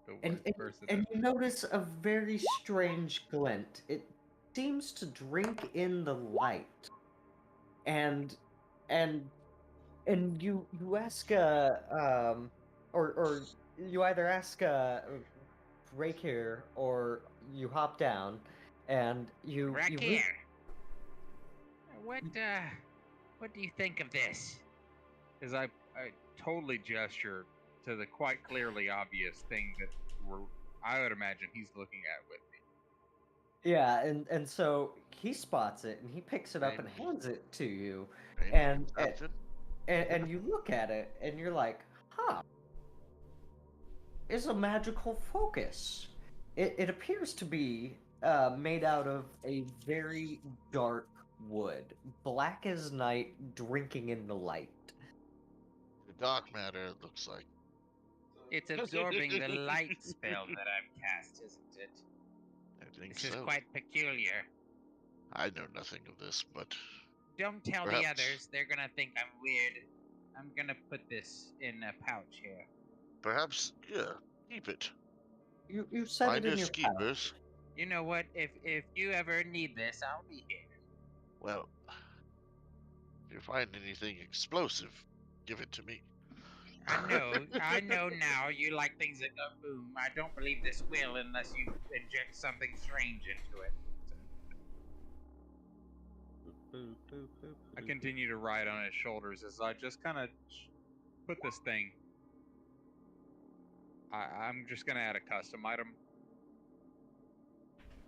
The and, worst person and ever. you notice a very strange glint. It seems to drink in the light. And you ask or you either ask Rakir or you hop down and you Right you here. What do you think of this? As I totally gesture to the quite clearly obvious thing that I would imagine he's looking at with me. Yeah, and so he spots it and he picks it up and Right. hands it to you, Maybe and perception? and you look at it and you're like, huh, it's a magical focus. It appears to be made out of a very dark wood, black as night, drinking in the light. The dark matter, it looks like. It's absorbing the light spell that I've cast, isn't it? I think This so. is quite peculiar. I know nothing of this, but Don't tell the Perhaps. others. They're gonna think I'm weird. I'm gonna put this in a pouch here. perhaps, yeah, keep it. You set Find it in your your pouch. skeepers. You know what? If you ever need this, I'll be here. Well, if you find anything explosive, give it to me. I know now you like things that go boom. I don't believe this will unless you inject something strange into it. I continue to ride on his shoulders as I just kind of put this thing. I'm just gonna add a custom item.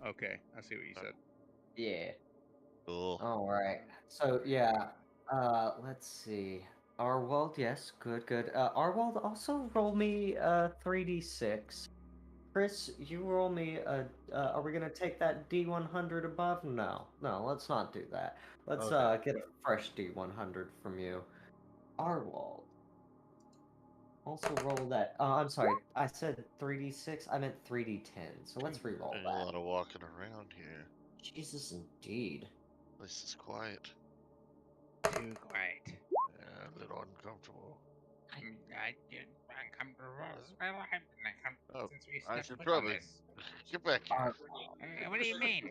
Okay, I see what you said. Yeah. Cool. All right. So yeah, let's see. Arwald, yes, good. Arwald, also roll me 3d6. Chris, you roll me a. Are we gonna take that D100 above? No, let's not do that. Let's Okay. get a fresh D100 from you. Arwald. Also roll that. I'm sorry, I said 3d6. I meant 3d10. So let's re-roll Doing a that. lot of walking around here. Jesus, indeed. This is quiet. Too quiet. Yeah, a little uncomfortable. I'm uncomfortable as well. I've been uncomfortable Oh, since we I stepped should foot on probably this. get back here. What do you mean?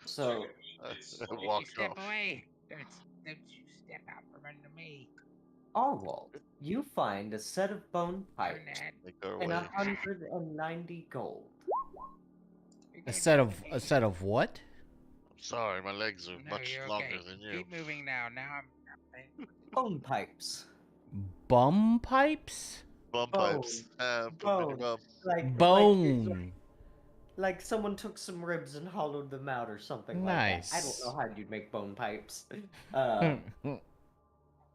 So If you Walk step off. away, don't you step out from under me. Arwald, you find a set of bone Darn pipes that. Make our and way. 190 gold. A set of what? I'm sorry, my legs are No, much you're longer okay. than you. Keep moving now. Now I'm. Bone pipes. Bum pipes? Bum Bone. pipes. Put 'em in your Bone. bum. Bone. Like someone took some ribs and hollowed them out or something like that. I don't know Nice. how you'd make bone pipes.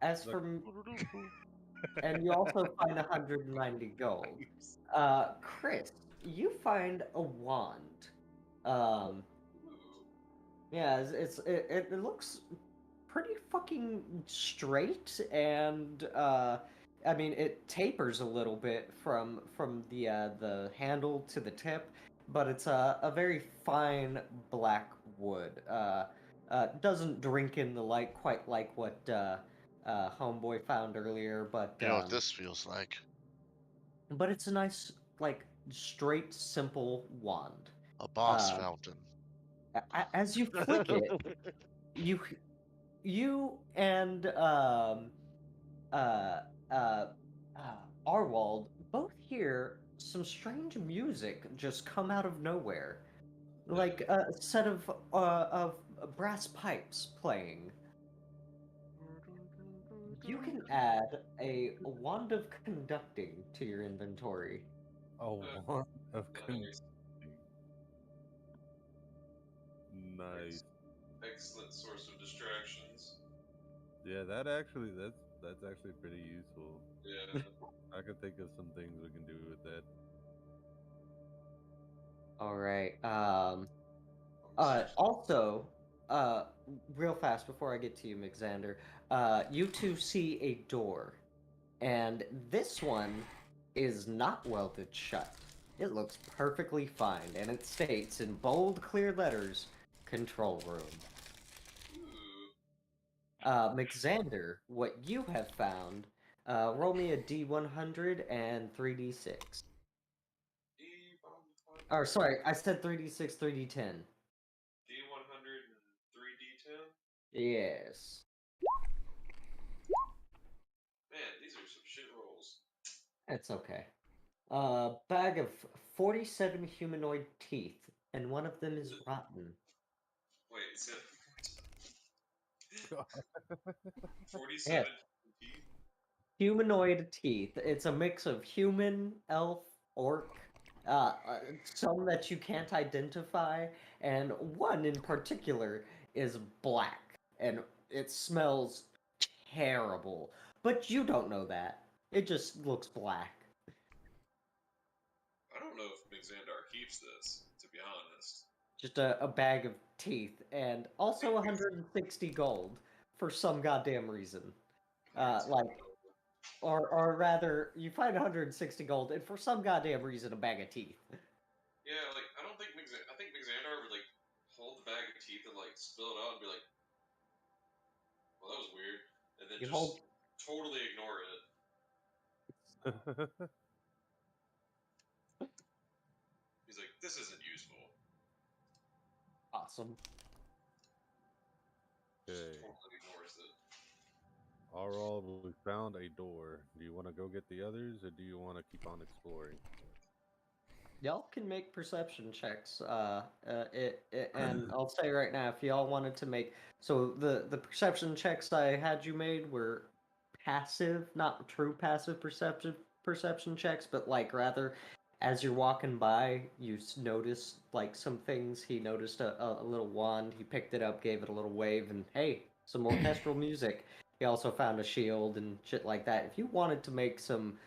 As for and you also find 190 gold. Chris, you find a wand. Um, yeah, it looks pretty fucking straight, and I mean it tapers a little bit from the handle to the tip, but it's a very fine black wood. Doesn't drink in the light quite like what Homeboy found earlier, but You know what this feels like? it's a nice, like, straight, simple wand. A boss Uh, fountain. as you flick it, you and uh, uh, Arwald both hear some strange music just come out of nowhere, like a set of brass pipes playing. You can add a wand of conducting to your inventory. Oh, one of Nice. Nice. Excellent source of distractions. Yeah, that's actually pretty useful. Yeah. I can think of some things we can do with that. All right. Also, uh, real fast before I get to you, Mixander, you two see a door, and this one is not welded shut. It looks perfectly fine, and it states in bold, clear letters, "Control Room." Mixander, what you have found, roll me a D100 and 3d6. Or, sorry, I said 3d6, 3d10. D100 and 3D10? Yes. Man, these are some shit rolls. It's okay. Bag of 47 humanoid teeth, and one of them is rotten. Wait, so 47 Yeah, teeth? humanoid teeth. It's a mix of human, elf, orc, some that you can't identify, and one in particular is black, and it smells terrible. But you don't know that. It just looks black. I don't know if Mixandar keeps this, to be honest. Just a bag of teeth, and also 160 gold for some goddamn reason. Like, or rather, you find 160 gold, and for some goddamn reason, a bag of teeth. Yeah, like, I don't think I think Mixandar would, like, hold the bag of teeth and, like, spill it out and be like, well, that was weird. And then You just hold totally ignore it. He's like, this isn't useful. awesome. Just Okay. totally ignores it. Alright, we found a door. Do you want to go get the others, or do you want to keep on exploring? Y'all can make perception checks. And I'll say right now, if y'all wanted to make, so the perception checks I had you made were passive, not true passive perception checks, but like rather, as you're walking by, you notice like some things. He noticed a little wand. He picked it up, gave it a little wave, and hey, some orchestral music. He also found a shield and shit like that. If you wanted to make some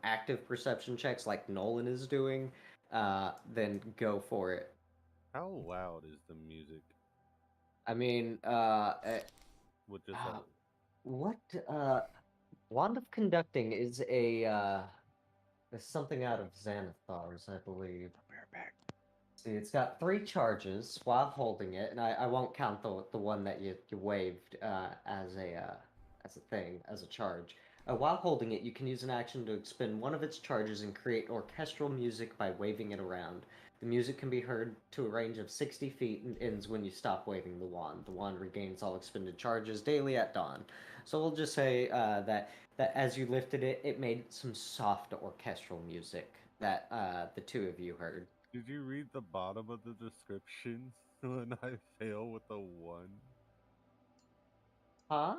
active perception checks like Nolan is doing, then go for it. How loud is the music? I mean, With just uh, what Wand of Conducting is is something out of Xanathar's, I believe. See, it's got 3 charges while holding it, and I won't count the one that you waved as a thing, as a charge. While holding it, you can use an action to expend one of its charges and create orchestral music by waving it around. The music can be heard to a range of 60 feet and ends when you stop waving the wand. The wand regains all expended charges daily at dawn. So we'll just say that as you lifted it, it made some soft orchestral music that the two of you heard. Did you read the bottom of the description when I fail with a 1? Huh?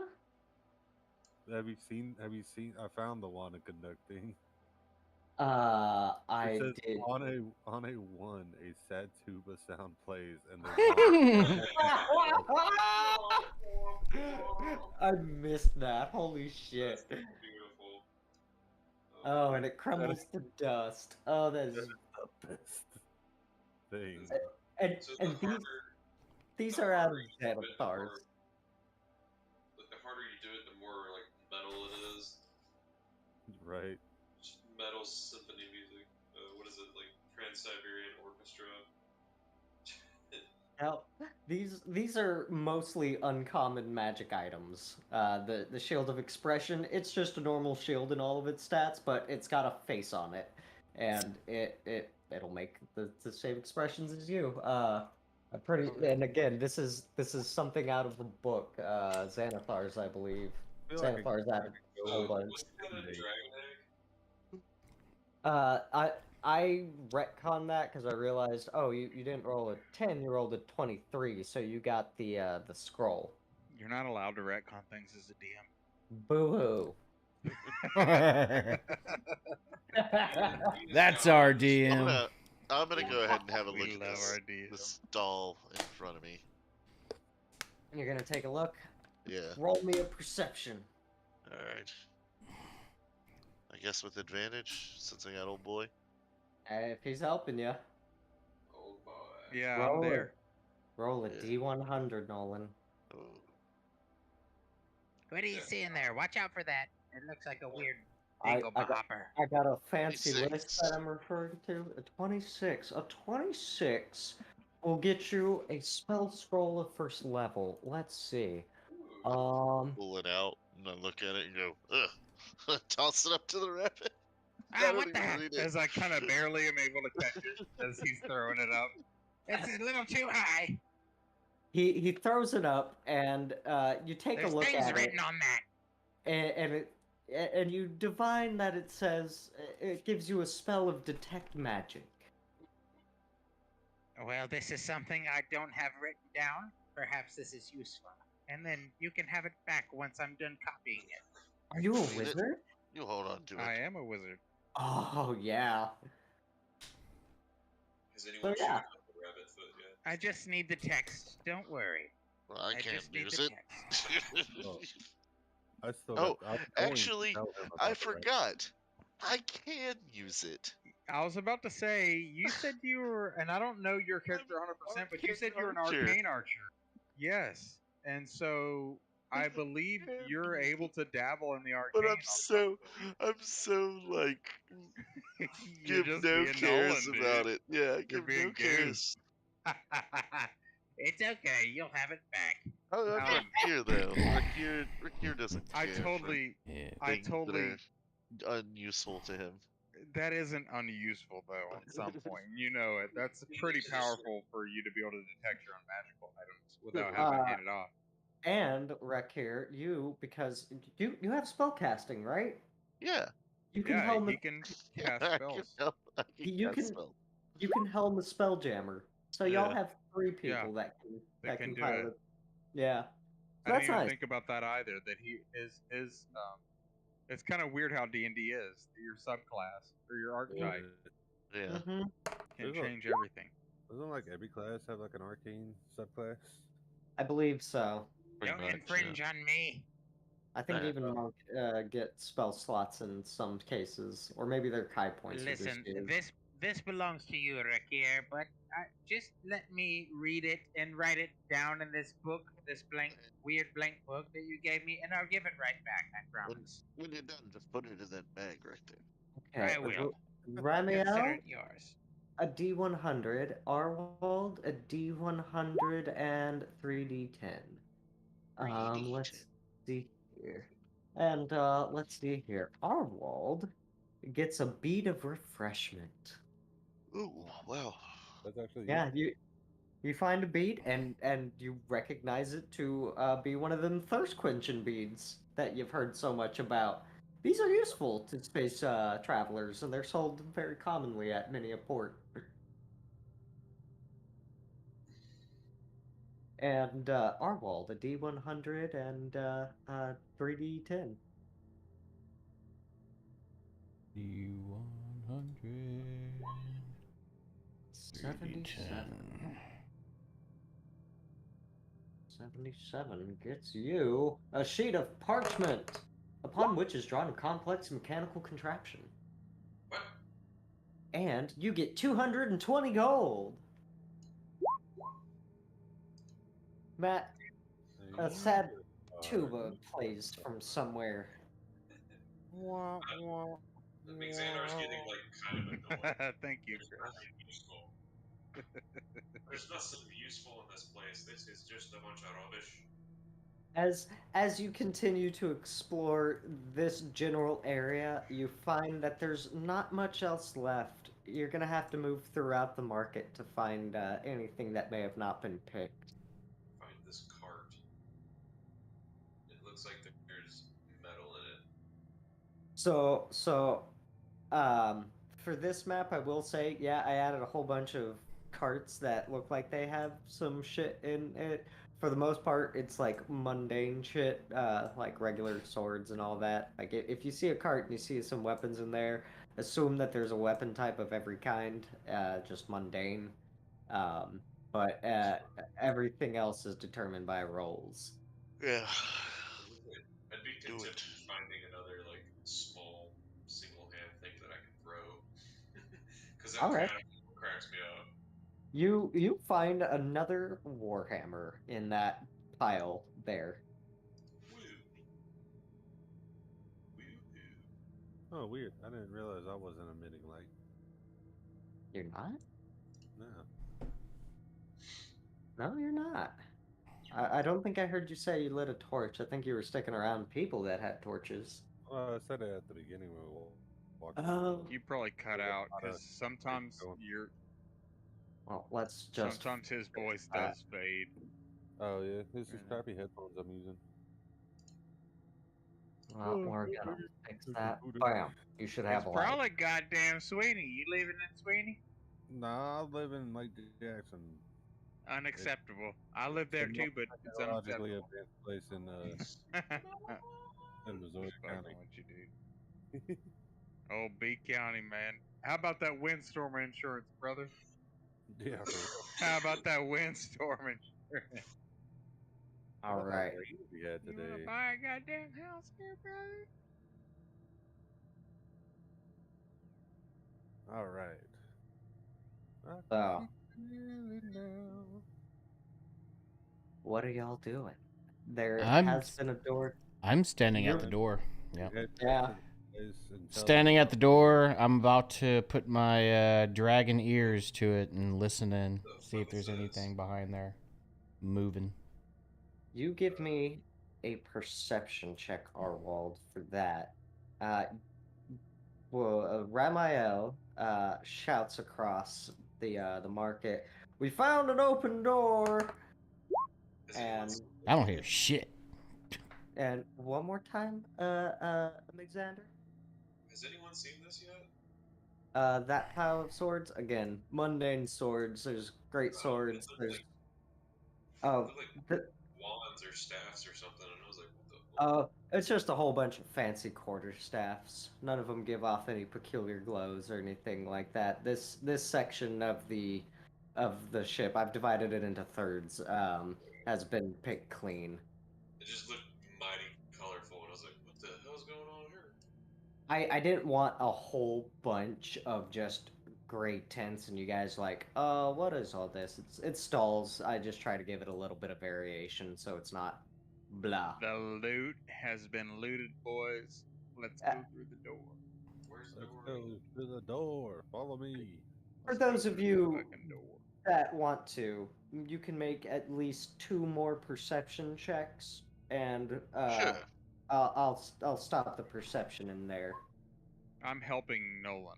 Have you seen? I found the one in conducting. It I says did. on a 1, a sad tuba sound plays, and there's I missed that. Holy shit. That's beautiful. Oh, and it crumbles to dust. Oh, that is. the best thing. And So and these the are out of harder you do it, the Xanathars. more, like the harder you do it, the more like metal it is. Right. Just metal symphony music. What is it like? Trans-Siberian Orchestra. Now, these are mostly uncommon magic items. The Shield of Expression, it's just a normal shield in all of its stats, but it's got a face on it, and it'll make the same expressions as you. And again, this is something out of the book, Xanathars, I believe. I feel like Xanathars added a whole bunch. What's that a dragon egg? I retconned that because I realized, oh, you didn't roll a 10, you rolled a 23, so you got the scroll. You're not allowed to retcon things as a DM. Boo That's our DM. I'm gonna go ahead and have a We look at love this, our DM. this doll in front of me. You're gonna take a look. Yeah. Roll me a perception. All right. I guess with advantage since I got old boy. If he's helping you, Oh boy. Yeah, roll I'm there. Roll a Yeah. D100, Nolan. Oh. What are you seeing there? Watch out for that. It looks like a weird I dingle got- hopper. I got a fancy 26. list that I'm referring to. A 26. A 26 will get you a spell scroll of first level. Let's see. Pull it out and I look at it and go, ugh. Toss it up to the rabbit. I Ah, don't what the even heck? read it. As I kind of barely am able to catch it as he's throwing it up. This is a little too high. He throws it up, and you take There's a look things at written it, on that. and you divine that it says it gives you a spell of detect magic. Well, this is something I don't have written down. Perhaps this is useful. And then you can have it back once I'm done copying it. Are you a Read it. wizard? You hold on to it. I am a wizard. Oh yeah. Has anyone So, yeah. chewed up the rabbit foot yet? I just need the text. Don't worry. Well, I can't just need use the it. text. Oh, I still. Oh, got, I was going to actually, tell him about I the rabbit. forgot. I can use it. I was about to say, you said you were, and I don't know your character 100%, but you said you were an Archer. arcane archer. Yes. And so I believe you're able to dabble in the arcane. But I'm so like You're give just no being cares Nolan, about dude. it. Yeah, You're give being no cares. It's okay. You'll have it back. Oh, I'm Rakir though. Rakir doesn't I care for totally, Yeah. I things totally, that are unuseful to him. that isn't unuseful though at some point. You know it. That's pretty powerful for you to be able to detect your own magical items without having to hand it off. And Rakir, because you have spellcasting, right? Yeah. You can Yeah, helm he can cast I spells. I can You cast can- spell. you can helm a Spelljammer. So y'all Yeah. have 3 Yeah, people that that can can do pilot. it. Yeah. I So didn't that's even nice. think about that either. That he is it's kind of weird how D&D is. Your subclass or your archetype Yeah. Hmm can There's a- change everything. Doesn't like every class have like an arcane subclass? I believe so. Pretty Don't much, infringe on me. I think Alright. even monk get spell slots in some cases, or maybe their Kai points are Listen, just used. this belongs to you, Rakir, but just let me read it and write it down in this book, this weird blank book that you gave me, and I'll give it right back, I promise. When you're done, just put it in that bag right there. Okay, I will. Ramiel, Consider it yours. a D100. Arwald, a D100 and 3D10. Let's see here. And let's see here. Arwald gets a bead of refreshment. Ooh, wow. That's actually Yeah, you find a bead and you recognize it to be one of them thirst quenching beads that you've heard so much about. These are useful to space travelers, and they're sold very commonly at many a port. And Arwald, a D100 and 3D10. D100. 77. 77 gets you a sheet of parchment, upon which is drawn a complex mechanical contraption. What? And you get 220 gold. Matt, a sad tuba plays from somewhere. The Big Xandar's getting like kind of annoying. Thank you, There's Chris. nothing useful. There's nothing useful in this place. This is just a bunch of rubbish. As you continue to explore this general area, you find that there's not much else left. You're gonna have to move throughout the market to find anything that may have not been picked. Find this cart. It looks like there's metal in it. So, for this map, I will say, yeah, I added a whole bunch of carts that look like they have some shit in it. For the most part, it's like mundane shit, like regular swords and all that. Like, if you see a cart and you see some weapons in there, assume that there's a weapon type of every kind, just mundane. But everything else is determined by rolls. Yeah. I'd be Do content it. with finding another like small single hand thing that I can throw. Because that All right. kind of cracks me up. You find another warhammer in that pile there. Woo. Woo-hoo. Oh, weird. I didn't realize I wasn't emitting light. You're not? No. No, you're not. I don't think I heard you say you lit a torch. I think you were sticking around people that had torches. Well, I said it at the beginning when we walked. Oh. You probably cut There's a out lot because of sometimes going. Well, let's just. sometimes his voice that. does fade. Oh yeah, this is Yeah. crappy headphones I'm using. Well, we're gonna fix that. Bam. You should have It's a light. probably goddamn Sweeney. You leaving in Sweeney? Nah, I live in Lake Jackson. Unacceptable. I live there the too, but it's technologically unacceptable. advanced place in Missouri Just fucking County. with you, dude. Oh, B County, man. How about that windstorm insurance, brother? Yeah, for real. How about that windstorm insurance? All What about right. that rain we had You wanna today? buy a goddamn house here, brother? All right. I So, can feel it now. what are y'all doing? There I'm has been a door. I'm standing at the You're- door. Yeah. Head Yeah. to the place and tell Standing them at the door, I'm about to put my dragon ears to it and listen in, see if there's anything behind there moving. You give me a perception check, Arwald, for that. Ramael shouts across the market, "We found an open door!" Has anyone And seen I this don't hear yet? shit. one more time, Alexander. Has anyone seen this yet? That pile of swords again, mundane swords. There's great It swords. looked There's like oh, wands or staffs or something, and I was like, what the fuck? it's just a whole bunch of fancy quarterstaffs. None of them give off any peculiar glows or anything like that. This section of the ship, I've divided it into thirds, has been picked clean. It just looked mighty colorful, and I was like, what the hell's going on here? I didn't want a whole bunch of just gray tints and you guys like, what is all this? It's stalls. I just try to give it a little bit of variation so it's not blah. The loot has been looted, boys. Let's go through the door. Where's the let's door? go to the door. Follow me. For Let's go those of through the you fucking door. that want to, you can make at least 2 more perception checks, and Sure. I'll stop the perception in there. I'm helping Nolan.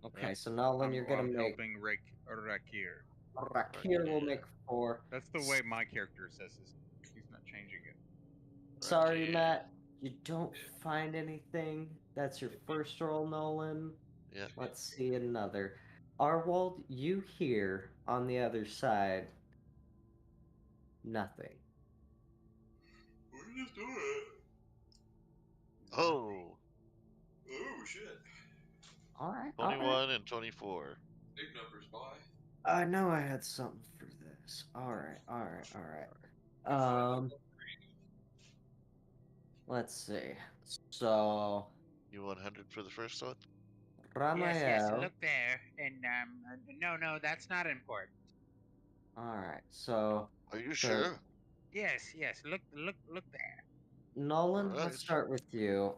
Okay, so Nolan, you're gonna I'm make helping Rakir. Rakir will make 4. That's the way my character says this. He's not changing it. Sorry, Rakir. Matt, you don't find anything. That's your first roll, Nolan. Yeah. Let's see another. Arwald, you hear on the other side. Nothing. What are you doing? Oh, Oh shit! All right. 21 and 24. Big numbers, boy. I know I had something for this. All right. You find Um, let's see. So You 100 for the first one? Yes, yes. Ramael. Look there, and no, that's not important. All right. So Are you so sure? Yes, yes. Look there. Nolan, Alright. let's start with you.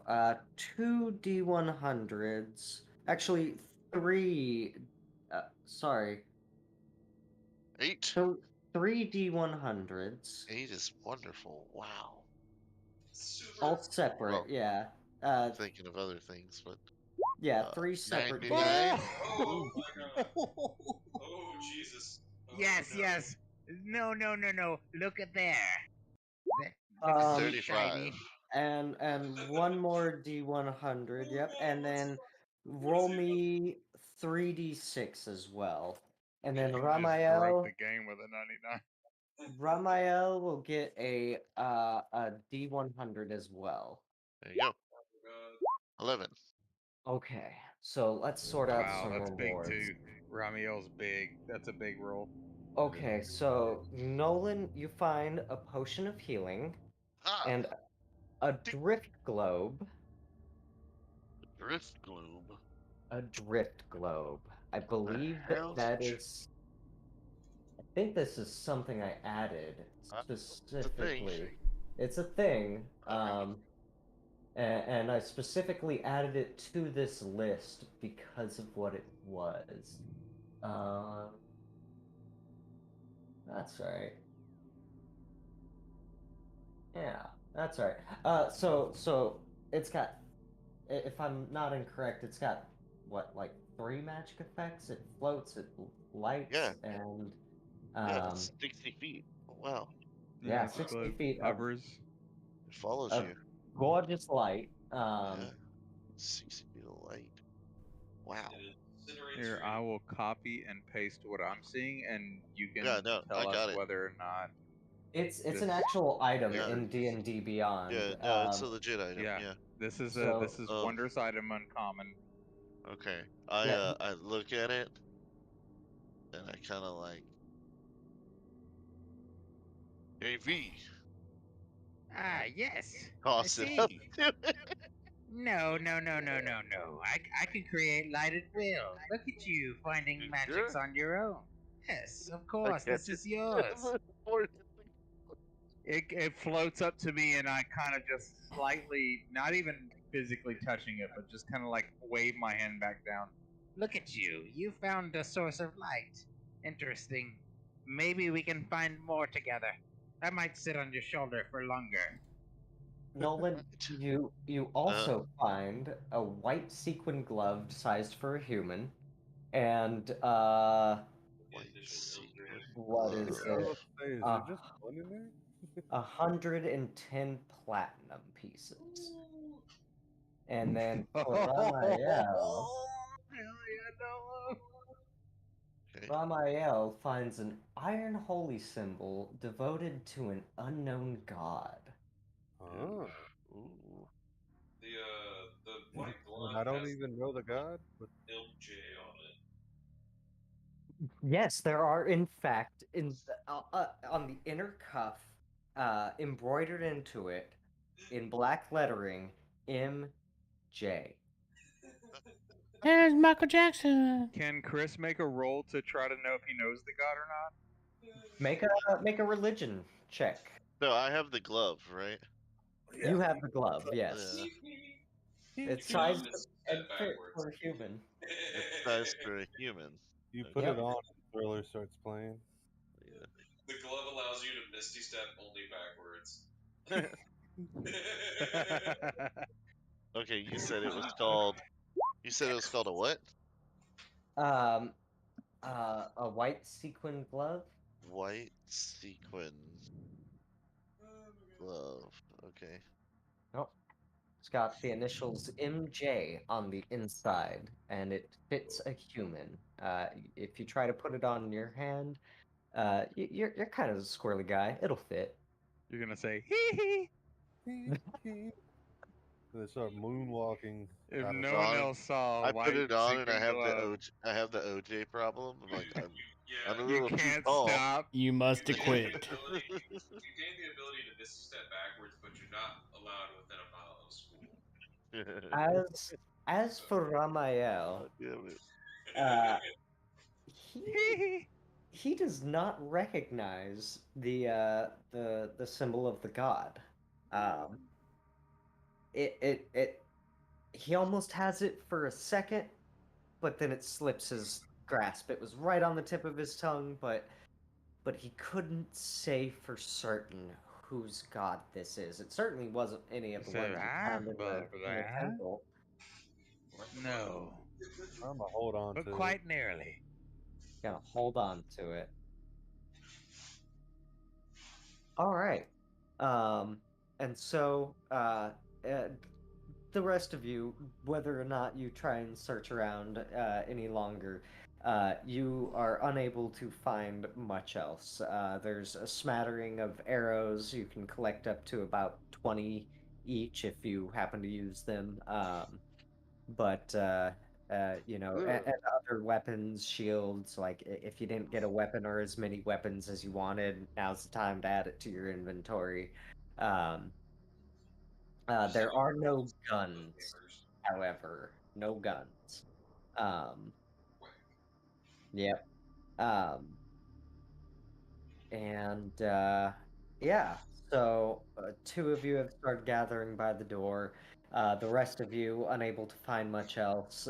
Two D100s. Actually, three. Sorry. 8? So three D100s. 8 is wonderful. Wow. super. All separate. Well, Yeah. I'm thinking of other things, but Yeah. Three separate. 99? Oh my god. Oh Jesus. Oh, Yes, no. yes. No. Look at there. That Um, looks so 35. shiny. and one more D100. Yep. And then roll me 3D6 as well. And then You just broke Ramael. the game with a 99. Ramael will get a D100 as well. There you go. Oh, 11. Okay, so let's sort out Wow, some that's big rewards. too. Ramiel's big. That's a big roll. Okay, so Nolan, you find a potion of healing Ah! and a drift globe. Drift globe. A drift globe. I believe hell's that a is. I think this is something I added It's a thing. specifically. It's a thing. Okay. And I specifically added it to this list because of what it was. That's right. Yeah, that's right. So it's got, if I'm not incorrect, it's got what, like 3 magic effects? It floats, it lights, Yeah. and Yeah, it's 60 feet. Oh, wow. yeah, it's 60 like feet hovers. It follows of you. gorgeous light. Yeah. 60 feet of light. Wow. it incinerates Here, your- I will copy and paste what I'm seeing, and you can Yeah, no, tell I us got it. whether or not. It's This- an actual item Yeah. in D&D Beyond. Yeah, no, it's a legit item. Yeah. Yeah. This is So- this is wondrous item uncommon. Okay. Yeah. I look at it and I kind of like, hey V, Ah, yes. toss I it up see. to it. No. I can create light at will. Look at you finding You magics sure? on your own. Yes, of I course. This catch is it. yours. It floats up to me, and I kind of just slightly, not even physically touching it, but just kind of like wave my hand back down. Look at you. You found a source of light. Interesting. Maybe we can find more together. I might sit on your shoulder for longer. Nolan, you also find a white sequin glove sized for a human, and White initial sequin what glove. is I was it? about to say, is there just one in there? 110 platinum pieces. And then for Ramael, Okay. Ramael finds an iron holy symbol devoted to an unknown god. Oh. Ooh. The white glove And I don't has even know the god, but MJ on it. Yes, there are in fact on the inner cuff, embroidered into it in black lettering, MJ. There's Michael Jackson. Can Chris make a roll to try to know if he knows the god or not? Make a religion check. So I have the glove, right? You have the glove, yes. Yeah. It's Glove sized is and set fit backwards. for a human. It's sized for a human. you put Yep. it on and Thriller starts playing. Yeah. The glove allows you to Misty Step only backwards. Okay, you said it was called. You said it was called a what? Um, a white sequin glove. White sequin glove. Okay. Nope. It's got the initials MJ on the inside, and it fits a human. If you try to put it on your hand, You're kind of a squirrely guy. It'll fit. You're gonna say hee hee. They start moonwalking. If out of no the- one on, else saw I why put you it were on, and I sinking have the low, I have the OJ problem. I'm like, I'm a you little too can't tall. stop. You must You gain acquit. the ability. You gain the ability to misstep backwards, but you're not allowed within a mile of school. As for Ramael, Damn it. uh, Hee hee. he does not recognize the symbol of the god. It he almost has it for a second, but then it slips his grasp. It was right on the tip of his tongue, but he couldn't say for certain whose god this is. It certainly wasn't any of the So, ones you found in blah, in the blah. temple. No, I'm gonna hold on but to quite nearly. Gonna hold on to it. All right. And so the rest of you, whether or not you try and search around any longer, you are unable to find much else. There's a smattering of arrows. You can collect up to about 20 each if you happen to use them. But and other weapons, shields. Like if you didn't get a weapon or as many weapons as you wanted, now's the time to add it to your inventory. Um, there are no guns, however, no guns. Um, yep. And yeah, so two of you have started gathering by the door. The rest of you, unable to find much else,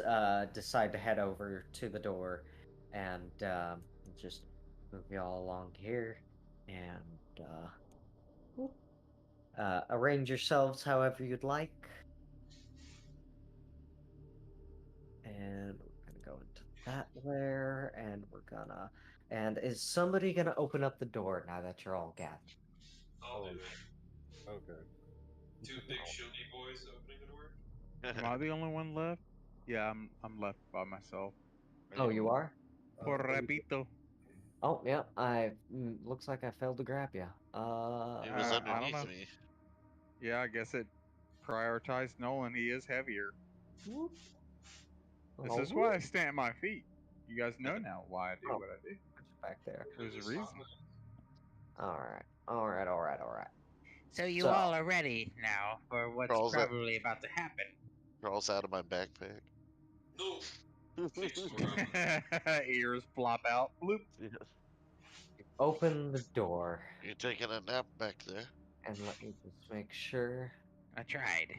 decide to head over to the door and just move y'all along here and whoop, arrange yourselves however you'd like. And we're gonna go into that there, and we're gonna. And is somebody gonna open up the door now that you're all gathered? I'll do it. Okay. Two big shieldy boys opening the door. Am I the only one left? Yeah, I'm left by myself. Oh, you are? Por repito. Oh, yeah. Looks like I failed to grab you. It was I don't underneath know. me. Yeah, I guess it prioritized Nolan. He is heavier. Whoop. This Oh, is why I stand at my feet. You guys know now why I do Oh. what I do. put you back there. There's a reason. All right. All right. All right. All right. So you So- all are ready now for what's Crawls up. probably about to happen. Crawls out of my backpack. No. Face tore up. Ears flop out. Bloop. Open the door You're taking a nap back there. and let me just make sure. I tried.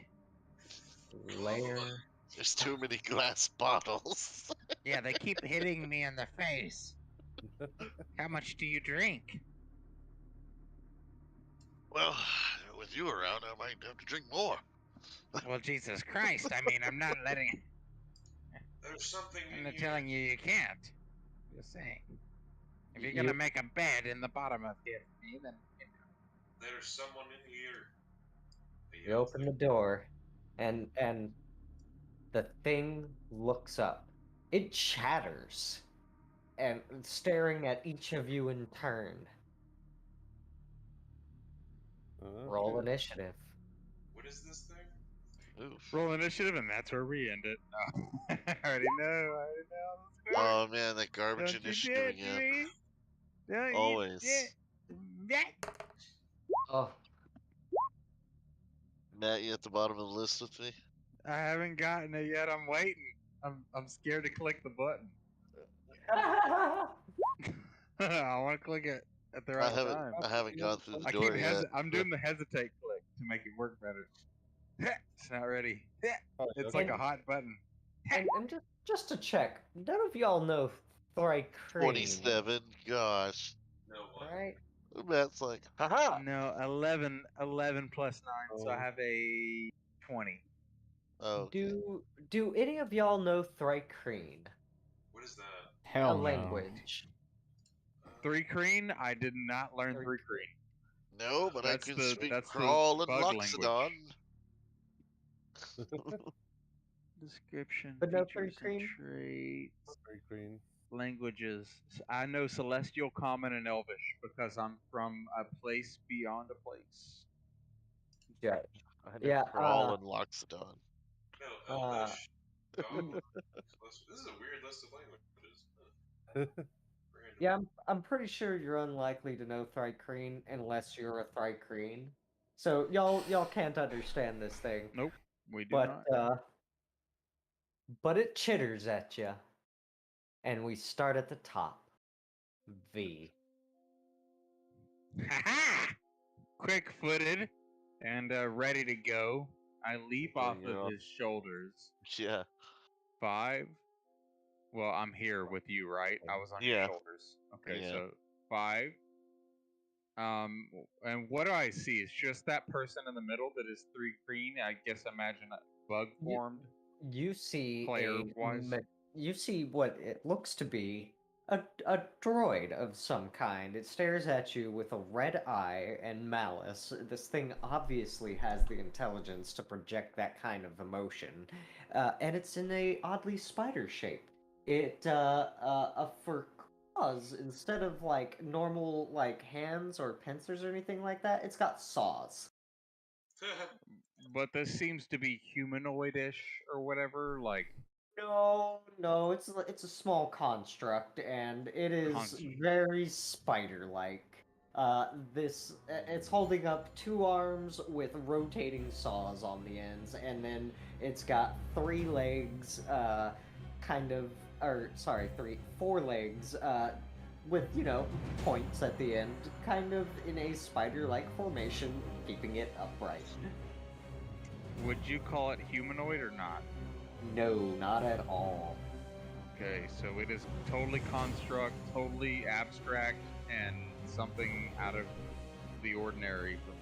Layer. There's too many glass bottles. Yeah, they keep hitting me in the face. How much do you drink? Well, with you around, I might have to drink more. Well, Jesus Christ. I mean, I'm not letting. There's something I'm in not here. telling you you can't. Just saying. If you're You- gonna make a bed in the bottom of here for me, then you know. There's someone in here. You open the door, and the thing looks up. It chatters, and staring at each of you in turn. Roll Okay. initiative. What is this thing? Oof. Roll initiative, and that's where we end it. No. I already know. Let's go. Oh man, that garbage Don't you initiative dare again. me. Don't you Always. dare. Oh, Matt, you at the bottom of the list with me? I haven't gotten it yet. I'm waiting. I'm scared to click the button. I want to click it at the right time. I haven't gone through the I door keep yet. I'm doing the hesitate click to make it work better. It's not ready. Oh, It's okay. like a hot button. and just to check, none of y'all know Thrycreen, 27. Gosh. No one. right? Matt's like, haha. No, 11 plus 9, so I Oh. have a 20. Oh, okay. Do any of y'all know Thrycreen? What is that? Hell A no. language. 3 Creen? I did not learn 3 Creen. No, but That's I can the- speak that's the crawl and bug loxodon. Description, But no features, 3 and Creen? traits. Very green. languages. I know Celestial, Common, and Elvish because I'm from a place beyond a place. Yeah. I know. Yeah. Crawl unlocks the dawn. No, Uh, Elvish, Dog. This is a weird list of languages. Random. Yeah, I'm pretty sure you're unlikely to know Thrycreen unless you're a Thrycreen. So y'all can't understand this thing, Nope, we do but not. it chitters at you, and we start at the top. V. Ha-ha! Quick-footed and ready to go. I leap There off you of go. his shoulders. Yeah. 5. Well, I'm here with you, right? I was on your Yeah. shoulders. Okay, Yeah. so 5. And what do I see? It's just that person in the middle that is 3 green. I guess imagine a bug formed. You see Player-wise? you see what it looks to be a droid of some kind. It stares at you with a red eye and malice. This thing obviously has the intelligence to project that kind of emotion, and it's in a oddly spider shape. It for claws instead of like normal like hands or pincers or anything like that. It's got saws. But this seems to be humanoid-ish or whatever. Like, No, it's a small construct, and it is Construct. very spider-like. It's holding up 2 arms with rotating saws on the ends, and then it's got 3 legs, four legs, with points at the end, kind of in a spider-like formation, keeping it upright. would you call it humanoid or not? No, not at all. Okay, so it is totally construct, totally abstract, and something out of the ordinary for me.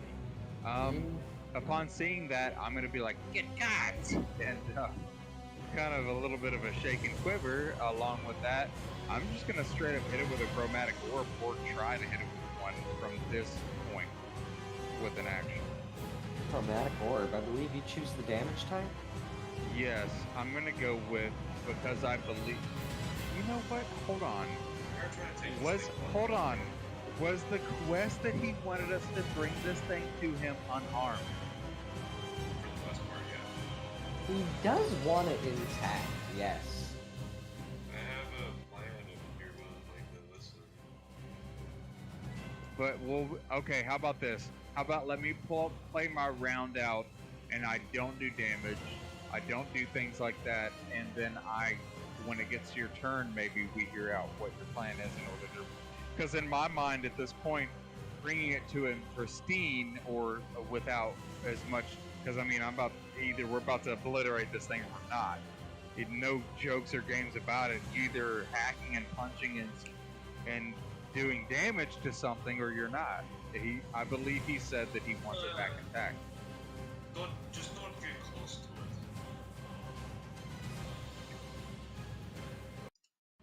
Upon seeing that, I'm gonna be like, "Good God!" and kind of a little bit of a shake and quiver. Along with that, I'm just gonna straight up hit it with a chromatic orb, or try to hit it with one from this point with an action. Chromatic orb. I believe you choose the damage type. Yes, I'm gonna go with, because I believe. You know what? Hold on. They're trying to take this Was thing hold on. Was the quest that he wanted us to bring this thing to him unharmed? for the most part, yeah. He does want it intact. Yes. I have a plan if you're willing to listen. But okay. How about this? How about let me play my round out, and I don't do damage. I don't do things like that, and then when it gets to your turn, maybe we hear out what your plan is in order to. Because in my mind, at this point, bringing it to him pristine or without as much. Because I mean, we're about to obliterate this thing or we're not. No jokes or games about it. You're either hacking and punching and doing damage to something, or you're not. I believe he said that he wants it back intact. Don't get close to it.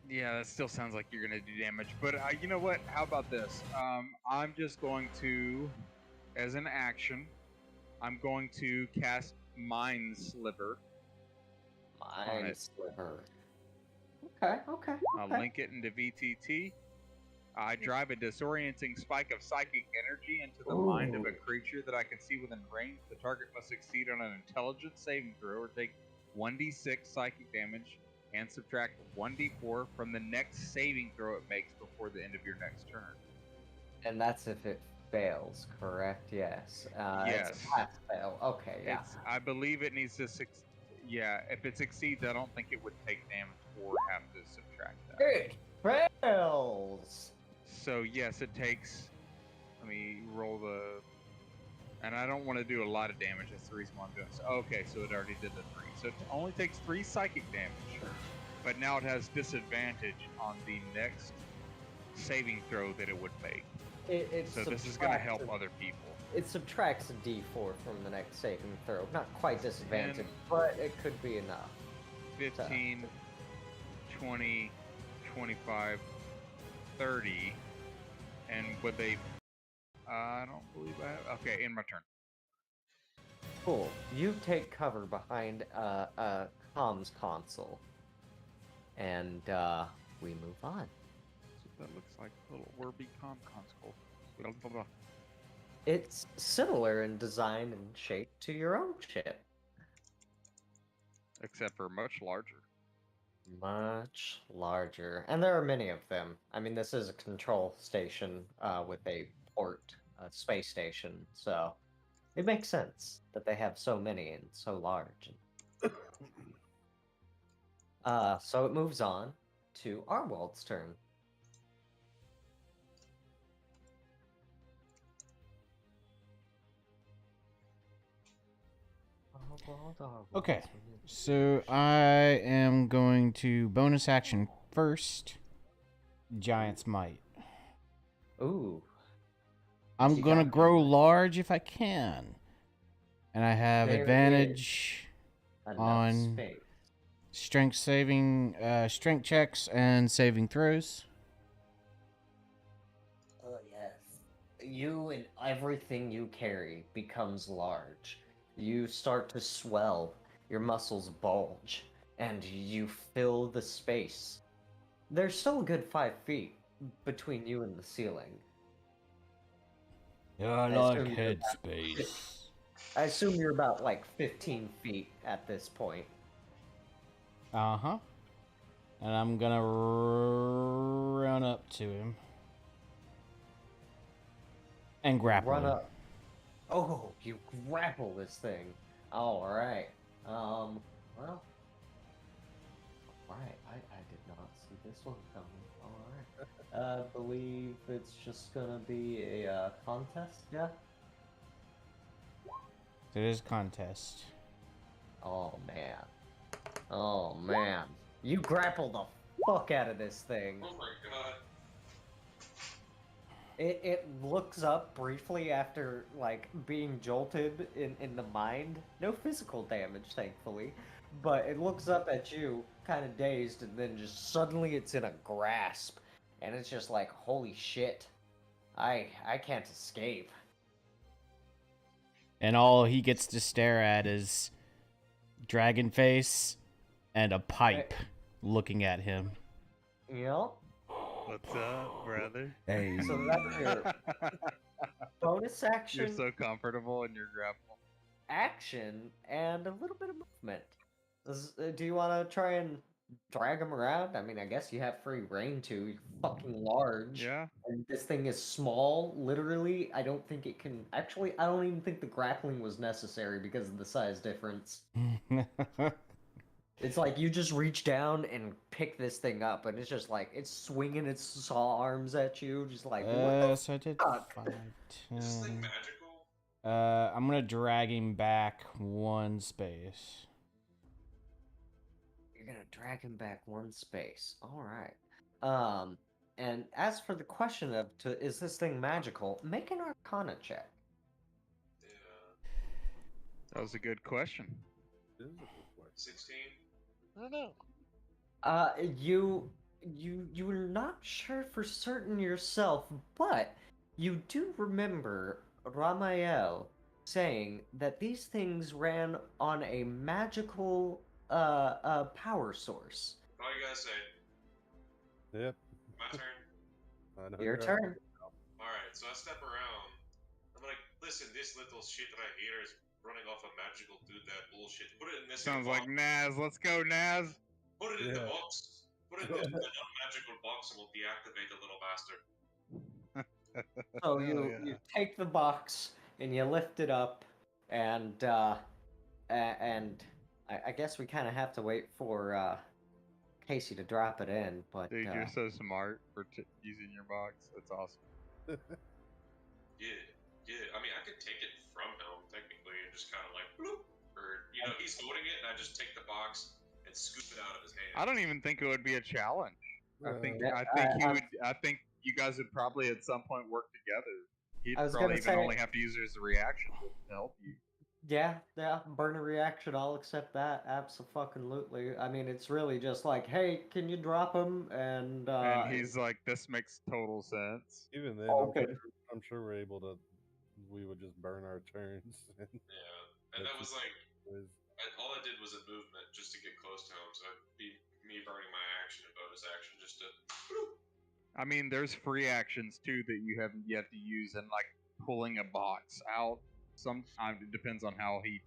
Yeah, that still sounds like you're gonna do damage. But you know what? How about this? I'm just going to, as an action, I'm going to cast Mind Sliver. Mind it. sliver. Okay. I'll link it into VTT. I drive a disorienting spike of psychic energy into the mind of a Ooh. creature that I can see within range. The target must succeed on an intelligence saving throw or take 1d6 psychic damage and subtract 1d4 from the next saving throw it makes before the end of your next turn. And that's if it fails, correct? Yes. Yes. It's a pass fail. Okay, yeah. I believe it needs to succeed. Yeah, if it succeeds, I don't think it would take damage or have to subtract that. It fails. So yes, it takes. Let me roll the. And I don't want to do a lot of damage. That's the reason why I'm doing this. Okay, so it already did the 3. So it only takes 3 psychic damage. But now it has disadvantage on the next saving throw that it would make. So this is going to help other people. It subtracts a d4 from the next saving throw. Not quite disadvantage, but it could be enough. 15, 20, 25, 30. And with a... I don't believe I have... Okay, in my turn. Cool. You take cover behind a comms console. And we move on. That looks like a little Warby Comcon skull. Blah, blah, blah. It's similar in design and shape to your own ship. Except for much larger. Much larger. And there are many of them. I mean, this is a control station with a port, space station, so it makes sense that they have so many and so large. So it moves on to Arwald's turn. Okay, so I am going to bonus action first. Giant's Might. Ooh. I'm You gonna got grow large if I can, and I have There advantage enough on space. strength checks and saving throws. Oh, yes. You and everything you carry becomes large. You start to swell, your muscles bulge, and you fill the space. There's still a good 5 feet between you and the ceiling. I I like assume you're headspace. I assume you're about like 15 feet at this point. Uh-huh. And I'm gonna run up to him and grapple Run him. up. Oh, you grapple this thing. Alright. Well. Alright, I did not see this one coming. Alright. I believe it's just gonna be a contest, yeah? It is contest. Oh, man. Oh, man. You grapple the fuck out of this thing. Oh my god. It looks up briefly after, like, being jolted in the mind. No physical damage, thankfully. But it looks up at you, kind of dazed, and then just suddenly it's in a grasp. And it's just like, holy shit. I can't escape. And all he gets to stare at is dragon face and a pipe looking at him. Yep. What's up, brother? Hey. So that's your bonus action, You're so comfortable in your grapple. action, and a little bit of movement. Do you want to try and drag him around? I mean, I guess you have free reign to. You're fucking large. Yeah. And this thing is small, literally. I don't think it can. Actually, I don't even think the grappling was necessary because of the size difference. It's like you just reach down and pick this thing up, and it's just like it's swinging its saw arms at you, just like what the So I did fuck? 5, Is this thing 10. magical? I'm gonna drag him back 1 space. You're gonna drag him back 1 space. All right. And as for the question of is this thing magical? Make an Arcana check. Yeah. That was a good question. This is a good question. 16? I don't know. You're not sure for certain yourself, but you do remember Ramael saying that these things ran on a magical power source. All you gotta say. Yep. My turn. I know Your you're turn. Alright, so I step around. I'm like, listen, this little shit right here is running off a magical dude, that bullshit. Put it in this Sounds box. like Naz. Let's go, Naz. Put it in the Yeah. box. Put it in the non-magical box and we'll deactivate the little bastard. So Hell you yeah. take the box and you lift it up, and I guess we kind of have to wait for Casey to drop it in. But Dude, you're so smart for using your box. That's awesome. Yeah. I mean, I could take it from him technically and just kind of like bloop, or he's holding it and I just take the box and scoop it out of his hand. I don't even think it would be a challenge. I think Yeah, he would. I think you guys would probably at some point work together. He'd I was probably gonna even say- only have to use it as a reaction to help you. yeah, burn a reaction. I'll accept that. Absolutely. I mean, it's really just like, hey, can you drop him? And he's like, "This makes total sense." Even then, Okay. I'm sure we're able to. We would just burn our turns. Yeah, and that That's was like was- all I did was a movement just to get close to him, so I'd be me burning my action and bonus action just to. I mean, there's free actions too that you haven't yet to use, and like pulling a box out. Sometimes it depends on how he,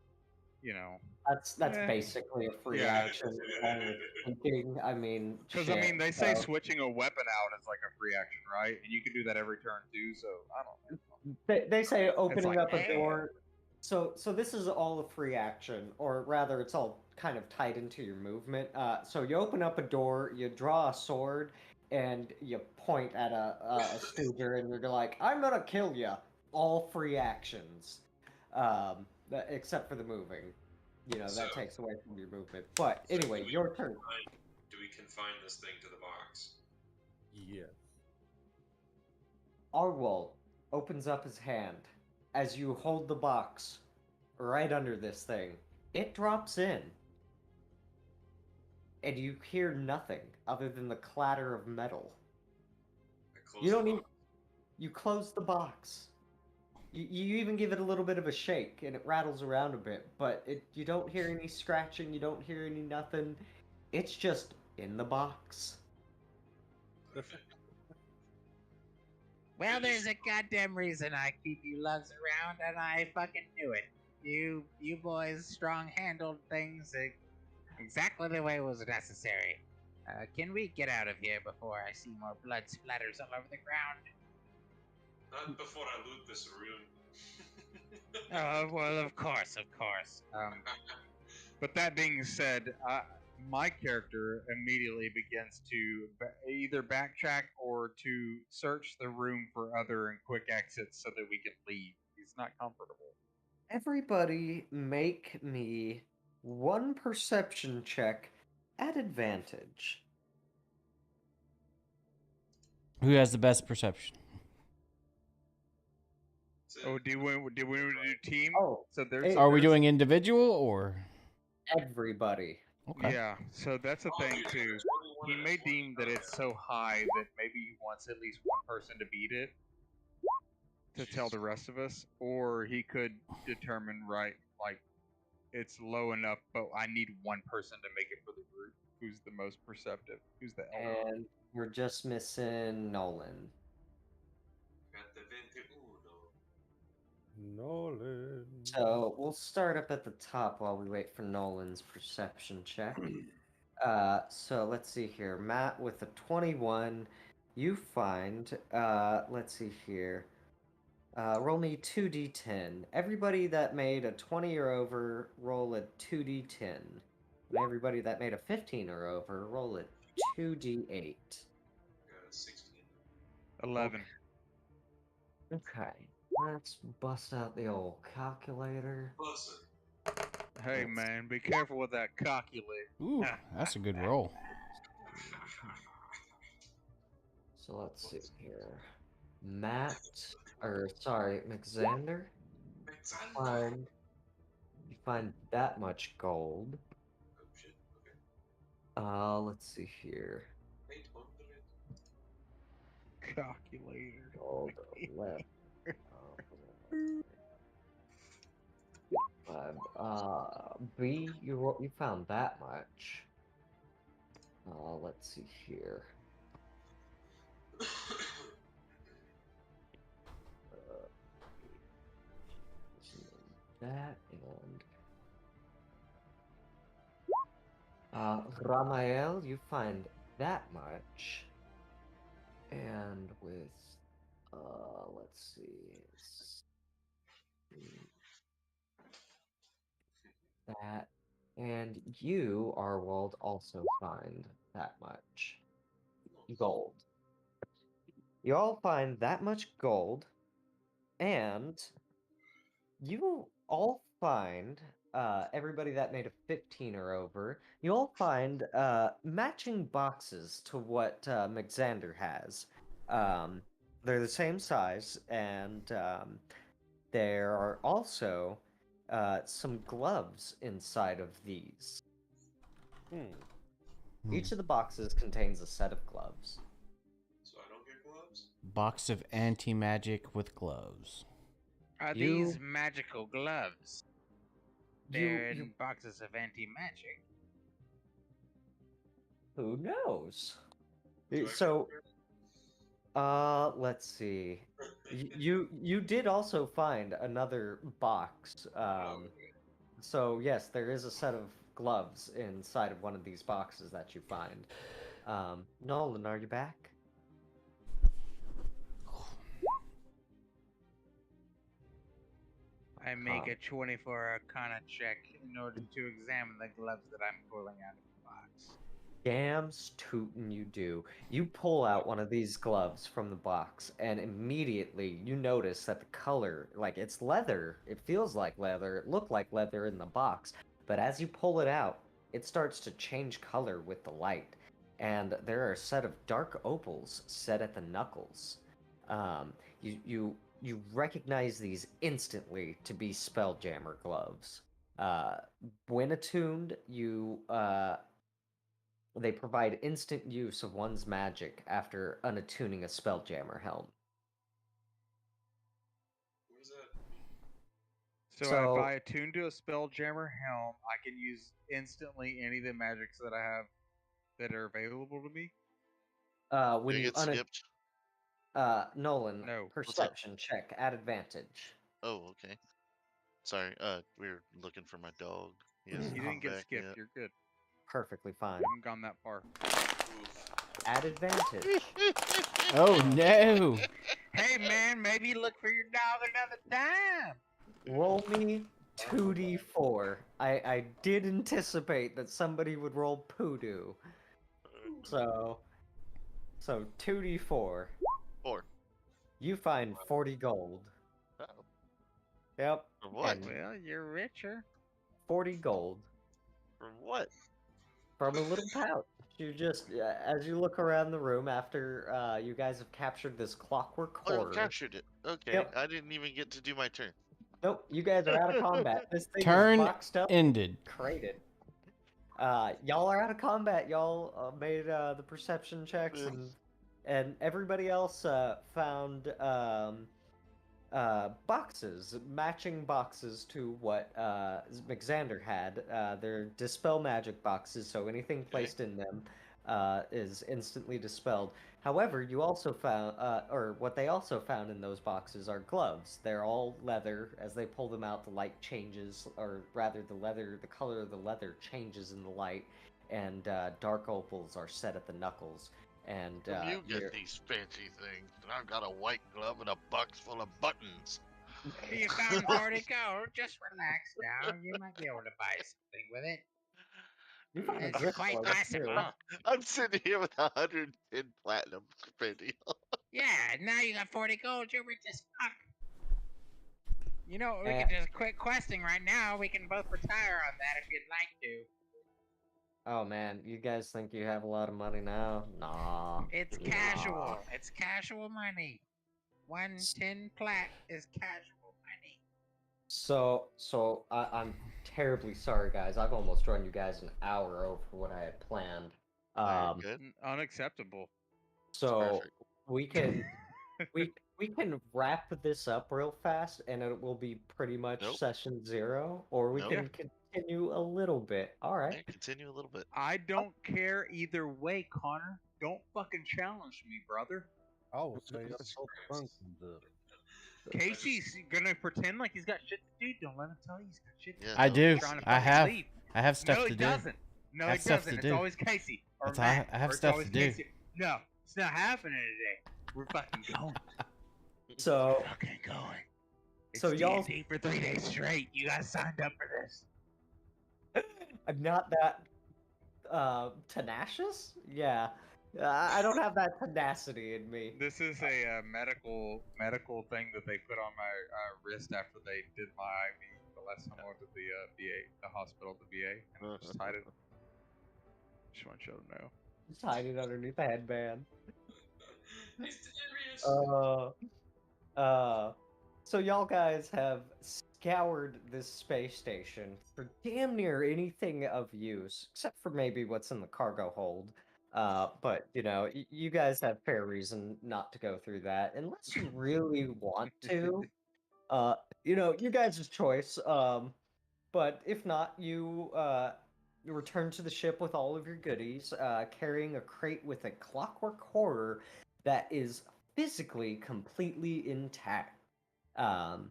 you know. That's Yeah. basically a free Yeah. action. Only speaking, I mean, Because I shit, mean, they say so- switching a weapon out is like a free action, right? And you can do that every turn too. So I don't know. They say opening like, up a damn. door. So this is all a free action, or rather, it's all kind of tied into your movement. So you open up a door, you draw a sword, and you point at a stooger, and you're like, "I'm gonna kill you." All free actions, except for the moving. You know, that So- takes away from your movement. But anyway, your turn. Do we confine this thing to the box? Yes. Arwald opens up his hand. As you hold the box right under this thing, it drops in. And you hear nothing other than the clatter of metal. You don't even. You close the box. You even give it a little bit of a shake, and it rattles around a bit. But you don't hear any scratching. You don't hear any nothing. It's just in the box. Well, there's a goddamn reason I keep you lugs around, and I fucking knew it. You boys strong-handled things exactly the way it was necessary. Can we get out of here before I see more blood splatters all over the ground? Not before I loot this room. Oh, well, of course. But that being said, my character immediately begins to either backtrack or to search the room for other and quick exits so that we can leave. He's not comfortable. Everybody make me one perception check at advantage. Who has the best perception? Oh, do we do team? Oh, So there's. Are we there's- doing individual or? everybody. Okay. Yeah, so that's a thing too. He may deem that it's so high that maybe he wants at least one person to beat it to tell the rest of us, or he could determine like it's low enough, but I need one person to make it for the group. Who's the most perceptive? Who's the elder? And we're just missing Nolan. Got the 21. Nolan. So we'll start up at the top while we wait for Nolan's perception check. So let's see here. Matt with a 21. You find, let's see here. Roll me 2d10. Everybody that made a 20 or over, roll a 2d10. And everybody that made a 15 or over, roll a 2d8. Got a 16. 11. Okay. Let's bust out the old calculator. Listen. Hey Let's- man, be careful with that calculator. Ooh, that's a good roll. So let's see here. Matt, or sorry, Alexander. You find that much gold. Oh shit. Okay. Let's see here. 800. Calculator. Gold left. B, you found that much. Let's see here. That and Ramael, you find that much. And with let's see. That and you, Arwald, also find that much gold. You all find that much gold, and you all find everybody that made a 15 or over. You all find matching boxes to what Mexander has. They're the same size, and there are also some gloves inside of these. Each of the boxes contains a set of gloves. So I don't get gloves? Box of anti-magic with gloves. Are You- these magical gloves? They're in boxes of anti-magic. Who knows? Do I get So, there? let's see. You did also find another box. Oh, So yes, there is a set of gloves inside of one of these boxes that you find. Nolan, are you back? I make Huh. a 24 Arcana check in order to examine the gloves that I'm pulling out of the box. Damns tootin' you do. You pull out one of these gloves from the box, and immediately you notice that the color, like it's leather, it feels like leather, it looked like leather in the box, but as you pull it out, it starts to change color with the light, and there are a set of dark opals set at the knuckles. You recognize these instantly to be Spelljammer gloves. Uh, when attuned, they provide instant use of one's magic after unattuning a Spelljammer helm. what does that mean? So, if I attune to a Spelljammer helm, I can use instantly any of the magics that I have that are available to me. When Do I you get skipped? Nolan, No. What's up? perception check at advantage. Oh, okay. Sorry. We were looking for my dog. He You hasn't didn't come get back skipped. yet. You're good. Perfectly fine. You haven't gone that far. Oof. At advantage. Oh no! Hey, man, maybe look for your dog another time. Roll me 2d4. I did anticipate that somebody would roll poodoo. So 2d4. 4. You find 40 gold. Uh-oh. Yep. For what? And Well, you're richer. 40 gold For what? from a little pouch. You just, as you look around the room after you guys have captured this clockwork Oh, horror. I captured it. Okay. Yep. I didn't even get to do my turn. Nope, you guys are out of combat. This thing is Turn boxed up, ended. crated. Y'all are out of combat. Y'all made the perception checks, Yeah. and everybody else found boxes, matching boxes to what McXander had. They're dispel magic boxes, so anything placed in them is instantly dispelled. However, you also found, or what they also found in those boxes are gloves. They're all leather. As they pull them out, the light changes, or rather, the color of the leather changes in the light, and dark opals are set at the knuckles. And From you get these fancy things, and I've got a white glove and a box full of buttons. You found 40 gold. Just relax now. You might be able to buy something with it. you found a It's drift quite globe, too. possible. I'm sitting here with 110 platinum spending. Yeah, now you got 40 gold. You're rich as fuck. You know, we Eh. can just quit questing right now. We can both retire on that if you'd like to. Oh man, you guys think you have a lot of money now? Nah. It's Nah. casual. It's casual money. 110 plat is casual money. So I'm terribly sorry, guys. I've almost run you guys an hour over what I had planned. Good. Unacceptable. So Perfect. we can we can wrap this up real fast, and it will be pretty much Nope. session 0, or we Nope. can continue a little bit. All right. Yeah, continue a little bit. I don't care either way, Connor. Don't fucking challenge me, brother. Oh, so your soul functions up. Casey's gonna pretend like he's got shit to do. Don't let him tell you he's got shit to Yeah, do. I no, do. He's trying to I fucking have. leave. I have stuff No, to he do. doesn't. No, I he have stuff to doesn't. do. It's always Casey or That's Matt. I have or it's stuff always to do. Casey. No, it's not happening today. We're fucking going. So Fucking going. It's So y'all- D&D for 3 days straight. You guys signed up for this. I'm not that tenacious. Yeah, I don't have that tenacity in me. This is a medical thing that they put on my wrist after they did my IV the last time I went to the VA, the hospital, the VA, and I just tied it. Just want you to know. Just hide it underneath the headband. He's delirious. So y'all guys have scoured this space station for damn near anything of use, except for maybe what's in the cargo hold. But you know, you guys have fair reason not to go through that unless you really want to. You know, you guys' choice. But if not, return to the ship with all of your goodies, carrying a crate with a clockwork horror that is physically completely intact. Um,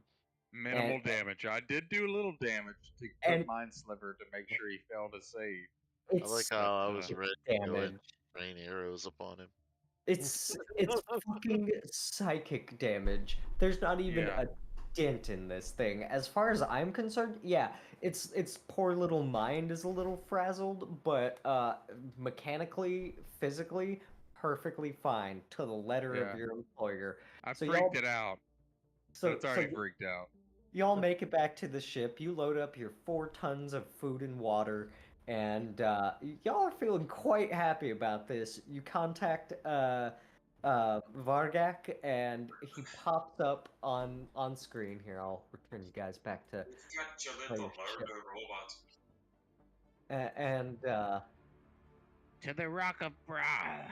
Minimal and damage. I did do a little damage to and put Mind Sliver to make sure he failed his save. I like it's how I But, was uh, ready to go in, damage. rain arrows upon him. It's fucking psychic damage. There's not even Yeah. a dent in this thing. As far as I'm concerned, yeah, its poor little mind is a little frazzled, but mechanically, physically, perfectly fine to the letter of Yeah. your employer. I So freaked y'all, it out. so It's so already y- freaked out. y'all make it back to the ship. You load up your 4 tons of food and water, and y'all are feeling quite happy about this. You contact Vargak, and he pops up on screen here. I'll return you guys back to We've got your your little ship. murder robot. And To the Rock of Bra. How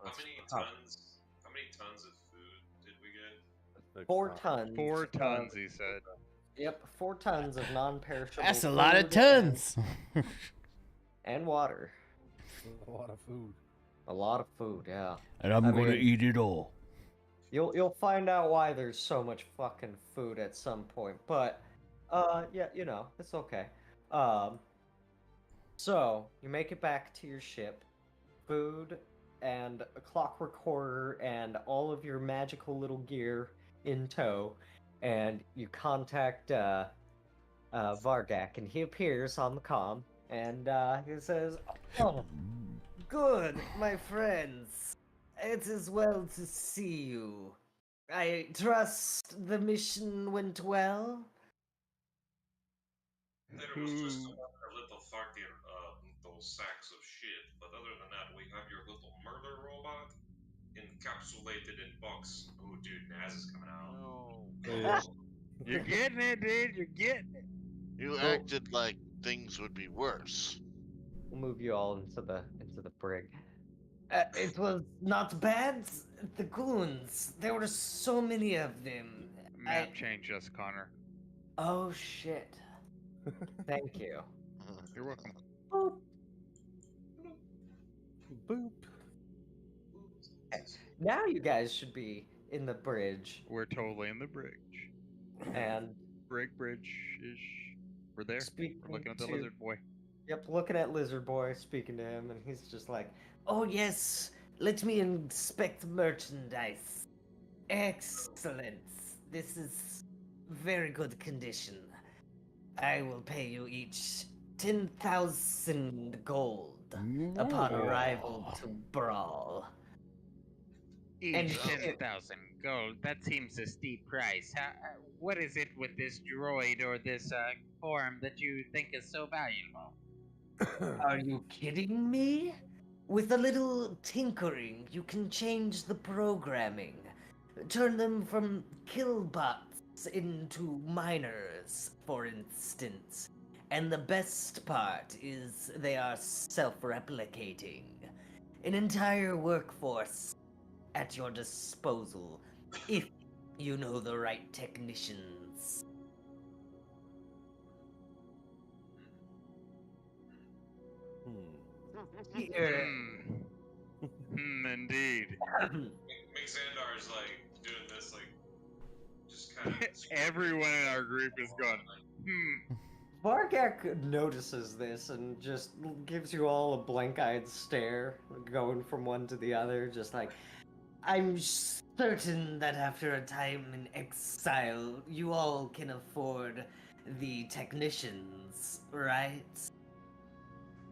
let's many pop- tons? How many tons of food did we get? Like 4 five. tons. 4 tons, he said. Yep, 4 tons of non-perishable. That's a lot of food tons. and water. A lot of food. A lot of food, yeah. And I'm I gonna mean- eat it all. You'll find out why there's so much fucking food at some point, but yeah, it's okay. So you make it back to your ship, food and a clockwork horror and all of your magical little gear in tow, and you contact Vargak, and he appears on the comm, and he says, "Oh, good, my friends. It is well to see you. I trust the mission went well." There was just a little fucking little sacks of shit, but other than that, we have your little murder robot encapsulated in box. Ooh, dude, Naz is coming out. Yeah. You're getting it, dude. You're getting it. You Well- acted like things would be worse. We'll move you all into the brig. It was not bad. The goons. There were so many of them. Map change us, Connor. Oh shit. Thank you. You're welcome. Boop. Boop. Now you guys should be in the bridge, We're totally in the bridge. and Bridge ish. We're there. speaking We're looking at the to- lizard boy. Yep, looking at Lizard Boy, speaking to him, and he's just like, "Oh yes, let me inspect merchandise. Excellent. This is very good condition. I will pay you each 10,000 gold upon arrival to Brawl." And Each he- 10,000 gold. That seems a steep price. What is it with this droid or this form that you think is so valuable? Are you kidding me? With a little tinkering, you can change the programming. Turn them from killbots into miners, for instance. And the best part is they are self-replicating. An entire workforce at your disposal, if you know the right technicians. Here. Indeed. Mixandar is like doing this, like just kind of. Everyone in our group is going, Vargak notices this and just gives you all a blank-eyed stare, going from one to the other, just like, "I'm certain that after a time in exile, you all can afford the technicians, right?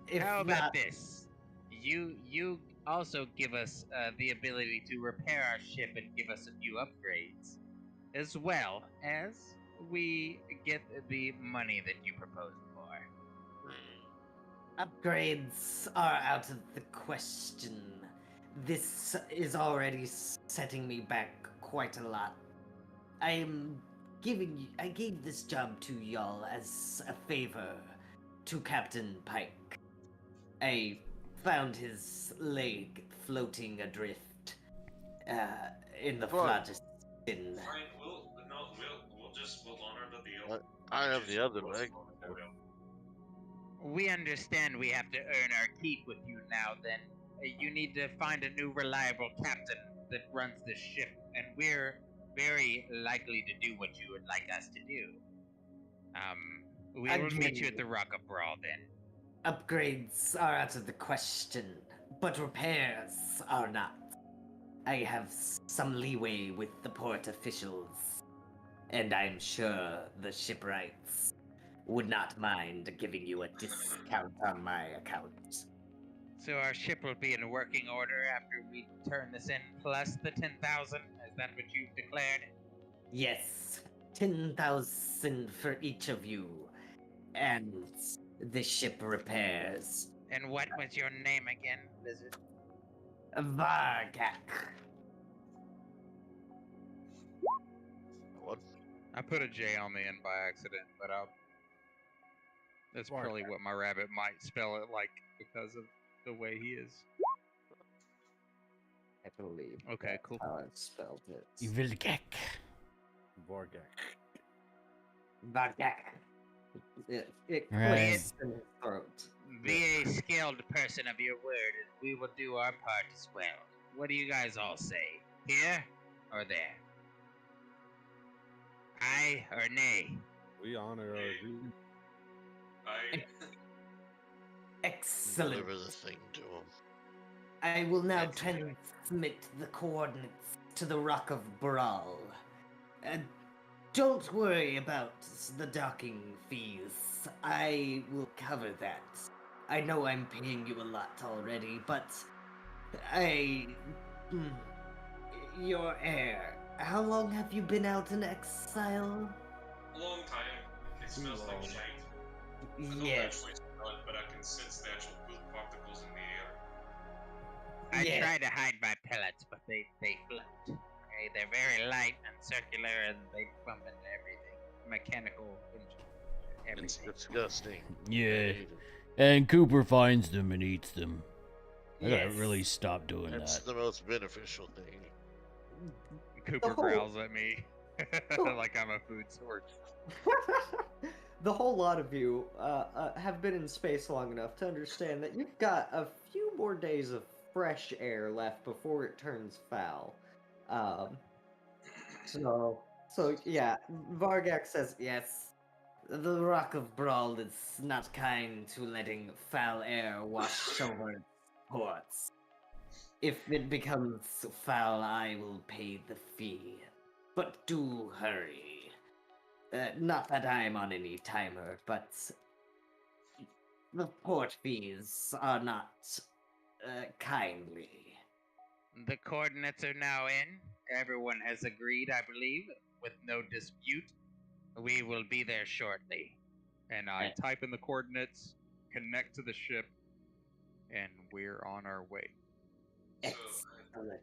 If How about not- this? You also give us the ability to repair our ship and give us a few upgrades, as well as we get the money that you proposed for. Upgrades are out of the question. This is already setting me back quite a lot. I gave this job to y'all as a favor to Captain Pike. I found his leg floating adrift in the Right. Phlogiston. Fine, we'll honor the deal. I have the other leg. We understand we have to earn our keep with you now. Then you need to find a new reliable captain that runs this ship, and we're very likely to do what you would like us to do. We will meet you at the Rock of Brawl then. Upgrades are out of the question, but repairs are not. I have some leeway with the port officials, and I'm sure the shipwrights would not mind giving you a discount on my account. So our ship will be in working order after we turn this in, plus the 10,000. Is that what you've declared? Yes, 10,000 for each of you, and the ship repairs. And what was your name again, Lizard? Vargak. What? I put a J on the end by accident, but that's probably what my rabbit might spell it like because of the way he is. I believe. Okay, that's cool. how I spelled it. Vilgek. Vorgak. Vargak. It Right. clicks in his throat. Be a skilled person of your word, and we will do our part as well. What do you guys all say? Here or there? Aye or nay? We honor our duty. I Excellent. Deliver the thing to him. I will now Excellent. transmit the coordinates to the Rock of Brawl. Don't worry about the docking fees. I will cover that. I know I'm paying you a lot already, but your heir. How long have you been out in exile? long time. It smells like shite. I don't have Yes. choice blood, but I can sense the actual poop particles in the air. I Yeah. try to hide my pellets, but they float. Okay, they're very light and circular, and they bump into everything. Mechanical, It's everything. disgusting. Yeah. I hate it. And Cooper finds them and eats them. I gotta Yes. really stop doing That's that. the most beneficial thing. Cooper whole- growls at me like I'm a food source. The whole lot of you have been in space long enough to understand that you've got a few more days of fresh air left before it turns foul. So yeah, Vargak says yes. The Rock of Brawl is not kind to letting foul air wash over its ports. If it becomes foul, I will pay the fee. But do hurry. Not that I'm on any timer, but the port fees are not kindly. The coordinates are now in. Everyone has agreed, I believe, with no dispute. We will be there shortly. And I type in the coordinates, connect to the ship, and we're on our way. So, Excellent.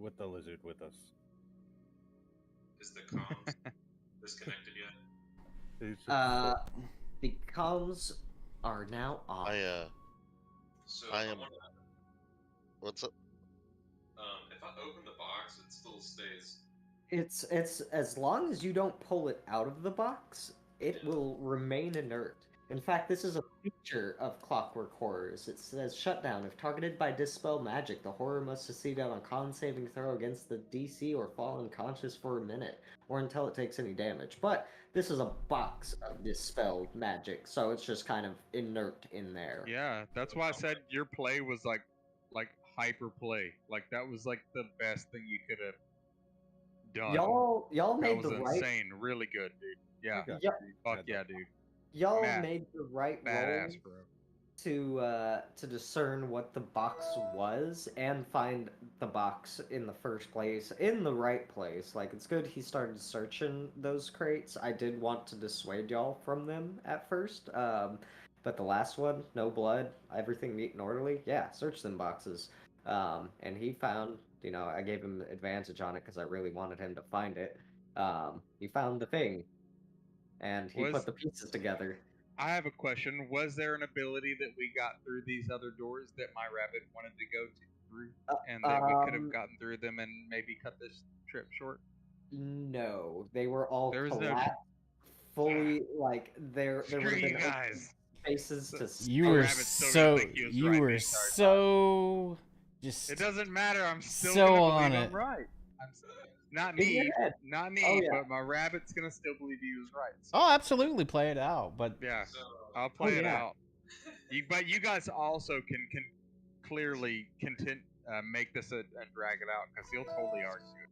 With the lizard with us. is the comms disconnected yet? He's just The comms are now off. So I if am- wanna, What's up? if I open the box, it still stays. It's as long as you don't pull it out of the box, it will remain inert. In fact, this is a feature of Clockwork Horrors. It says shutdown. If targeted by dispel magic, the horror must succeed on a con saving throw against the DC or fall unconscious for a minute, or until it takes any damage. But this is a box of dispelled magic, so it's just kind of inert in there. Yeah, that's why I said your play was like hyper play. Like that was like the best thing you could have done. Y'all that made was the right. insane. Really good, dude. Yeah. got Yep. Fuck yeah, dude. Y'all Matt, made the right Badass, roll bro. to discern what the box was and find the box in the first place in the right place. Like, it's good he started searching those crates. I did want to dissuade y'all from them at first, but the last one, no blood, everything neat and orderly. Yeah, search them boxes. And he found, I gave him advantage on it because I really wanted him to find it. He found the thing, and he Was- put the pieces together. I have a question. Was there an ability that we got through these other doors that my rabbit wanted to go through, and that we could have gotten through them and maybe cut this trip short? No, they were all There was no- collapsed, fully like there. There Screw would have you been guys. spaces to You My were rabbit's still gonna so think he was you right the were entire so just It doesn't matter. I'm still so gonna on believe it. I'm right. Not In your me, head. not me, Oh, yeah. but my rabbit's gonna still believe he was right. So, Oh, absolutely, play it out. But yeah, So, I'll play it yeah. out. But you guys also can clearly make this and drag it out because he'll totally argue it.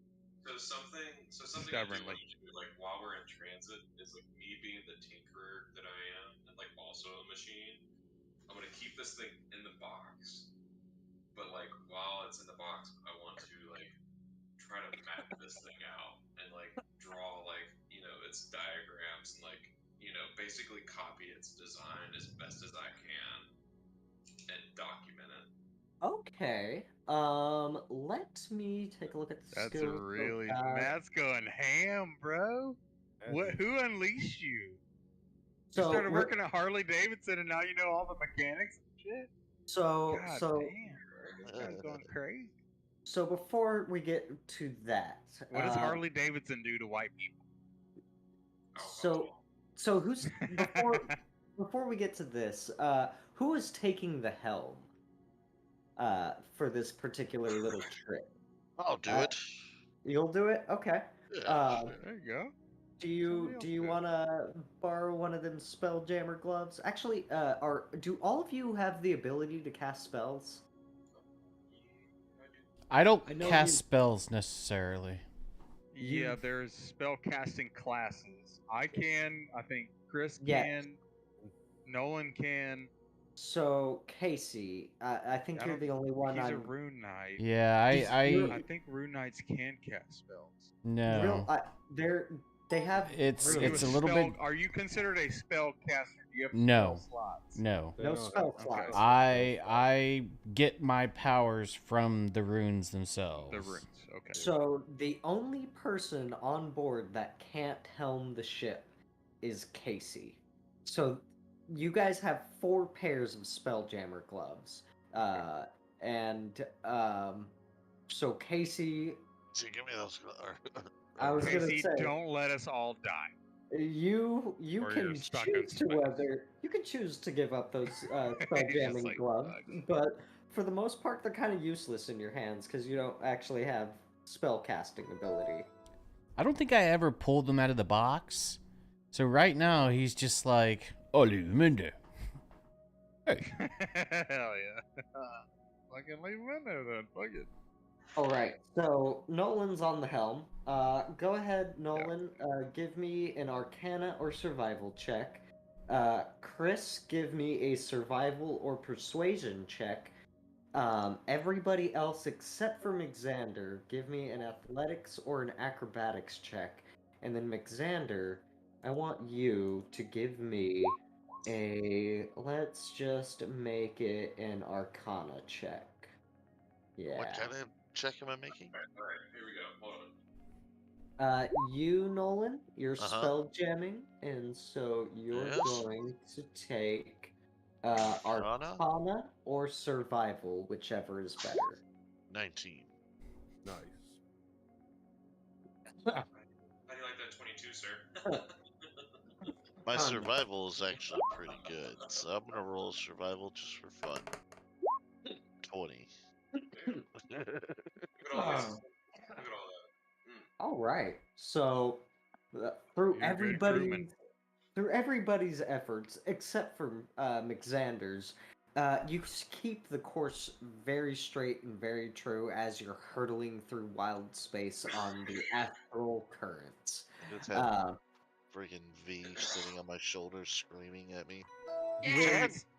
so something I do Stubbornly. want to do, like while we're in transit, is like me being the tinkerer that I am, and like also a machine. I'm gonna keep this thing in the box, but like while it's in the box, I want to like try to map this thing out and like draw like its diagrams and like basically copy its design as best as I can and document it. Okay. Let me take a look at the That's skills. really Matt's going ham, bro. What? Who unleashed you? You started working at Harley Davidson and now you know all the mechanics and shit. So God so damn, bro, this guy's going crazy. so before we get to that, What does Harley Davidson do to white people? So who's before we get to this, who is taking the helm for this particular little trip? I'll do it. You'll do it? Okay. Yeah, There you go. Do you want to borrow one of them Spelljammer gloves? Actually, do all of you have the ability to cast spells? I don't I know cast you- spells necessarily. Yeah, there's spell casting classes. I can. I think Chris Yeah. can. Nolan can. So Casey, I think I you're don't- the only one. He's a I'm rune knight. Yeah, I think rune knights can cast spells. no. They have. It's runes. a little bit. Are you considered a spell caster? Do you have No. spell slots? No. No spell slots. I get my powers from the runes themselves. The runes. Okay. So the only person on board that can't helm the ship is Casey. So you guys have 4 pairs of Spelljammer gloves, so Casey. So give me those. I was gonna Casey, say, don't let us all die. You Or can you're stuck in choose to space. whether you can choose to give up those spelljamming like, gloves, but for the most part, they're kind of useless in your hands because you don't actually have spell casting ability. I don't think I ever pulled them out of the box. So right now he's just like, "Oh, leave them in there." Hey. Hell yeah. Fucking leave him in there then. Fuck it. All right, so Nolan's on the helm. Go ahead, Nolan. Give me an Arcana or Survival check. Chris, give me a Survival or Persuasion check. Everybody else except for McXander, give me an Athletics or an Acrobatics check. And then McXander, I want you to give me let's just make it an Arcana check. Yeah. What kind of check am I making? All right, here we go. Hold on. You, Nolan, you're Uh-huh. spell jamming, and so you're Yes. going to take Arcana? Arcana or Survival, whichever is better. 19. Nice. How do you like that 22, sir? My Fun. survival is actually pretty good, so I'm gonna roll survival just for fun. 20. Look at all this. Look at all that. All right. So through You're a good crewman. everybody's efforts, except for McXander's, you keep the course very straight and very true as you're hurtling through wild space on the astral currents. Just have freaking V sitting on my shoulder screaming at me.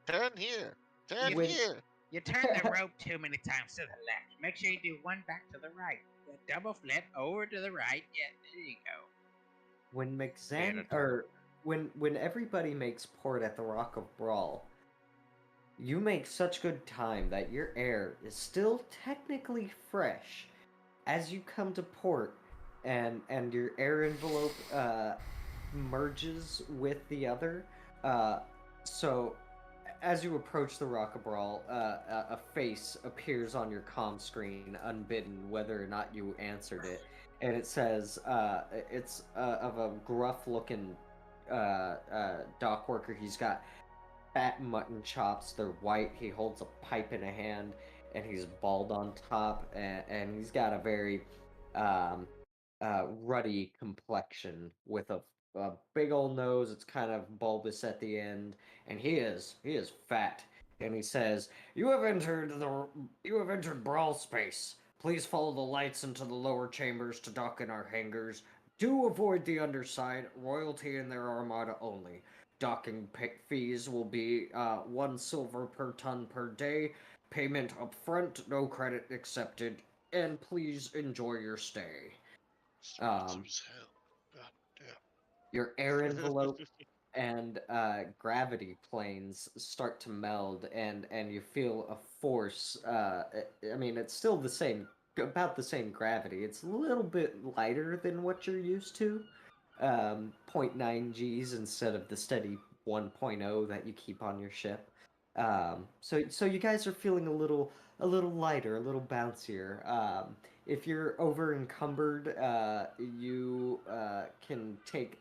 Turn here! Turn When- here! You turn the rope too many times to the left. Make sure you do one back to the right. Double flip over to the right. Yeah, there you go. When when everybody makes port at the Rock of Brawl, you make such good time that your air is still technically fresh as you come to port, and your air envelope merges with the other. So as you approach the Rock of Brawl, a face appears on your comm screen unbidden, whether or not you answered it. And it says, it's of a gruff-looking dock worker. He's got fat mutton chops. They're white. He holds a pipe in a hand, and he's bald on top, and he's got a very um, ruddy complexion with a big old nose. It's kind of bulbous at the end, and he is fat. And he says, "You have entered brawl space. Please follow the lights into the lower chambers to dock in our hangars. Do avoid the underside. Royalty and their armada only. Docking fees will be 1 silver per ton per day. Payment up front, no credit accepted. And please enjoy your stay." Expensive as hell. God damn. Your air envelope and gravity planes start to meld, and you feel a force. I mean, it's still about the same gravity. It's a little bit lighter than what you're used to. 0.9 Gs instead of the steady 1.0 that you keep on your ship. So you guys are feeling a little lighter, a little bouncier. If you're over encumbered, you can take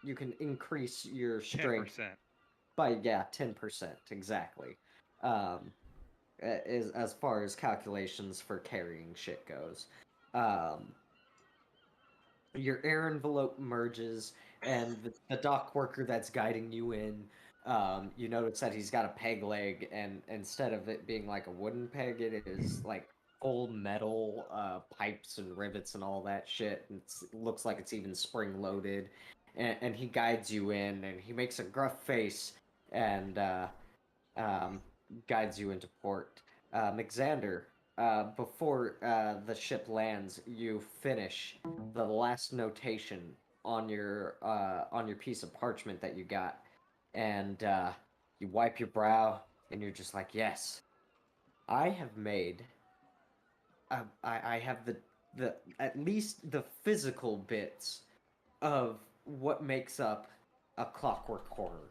you can increase your strength 10%. by 10% exactly. As far as calculations for carrying shit goes. Um, your air envelope merges, and the dock worker that's guiding you in, you notice that he's got a peg leg, and instead of it being like a wooden peg, it is like full metal pipes and rivets and all that shit. And it looks like it's even spring loaded, and he guides you in, and he makes a gruff face and um, guides you into port. Alexander, before the ship lands, you finish the last notation on your piece of parchment that you got, and you wipe your brow, and you're just like, yes, I have made. I have the at least the physical bits of what makes up a clockwork horror.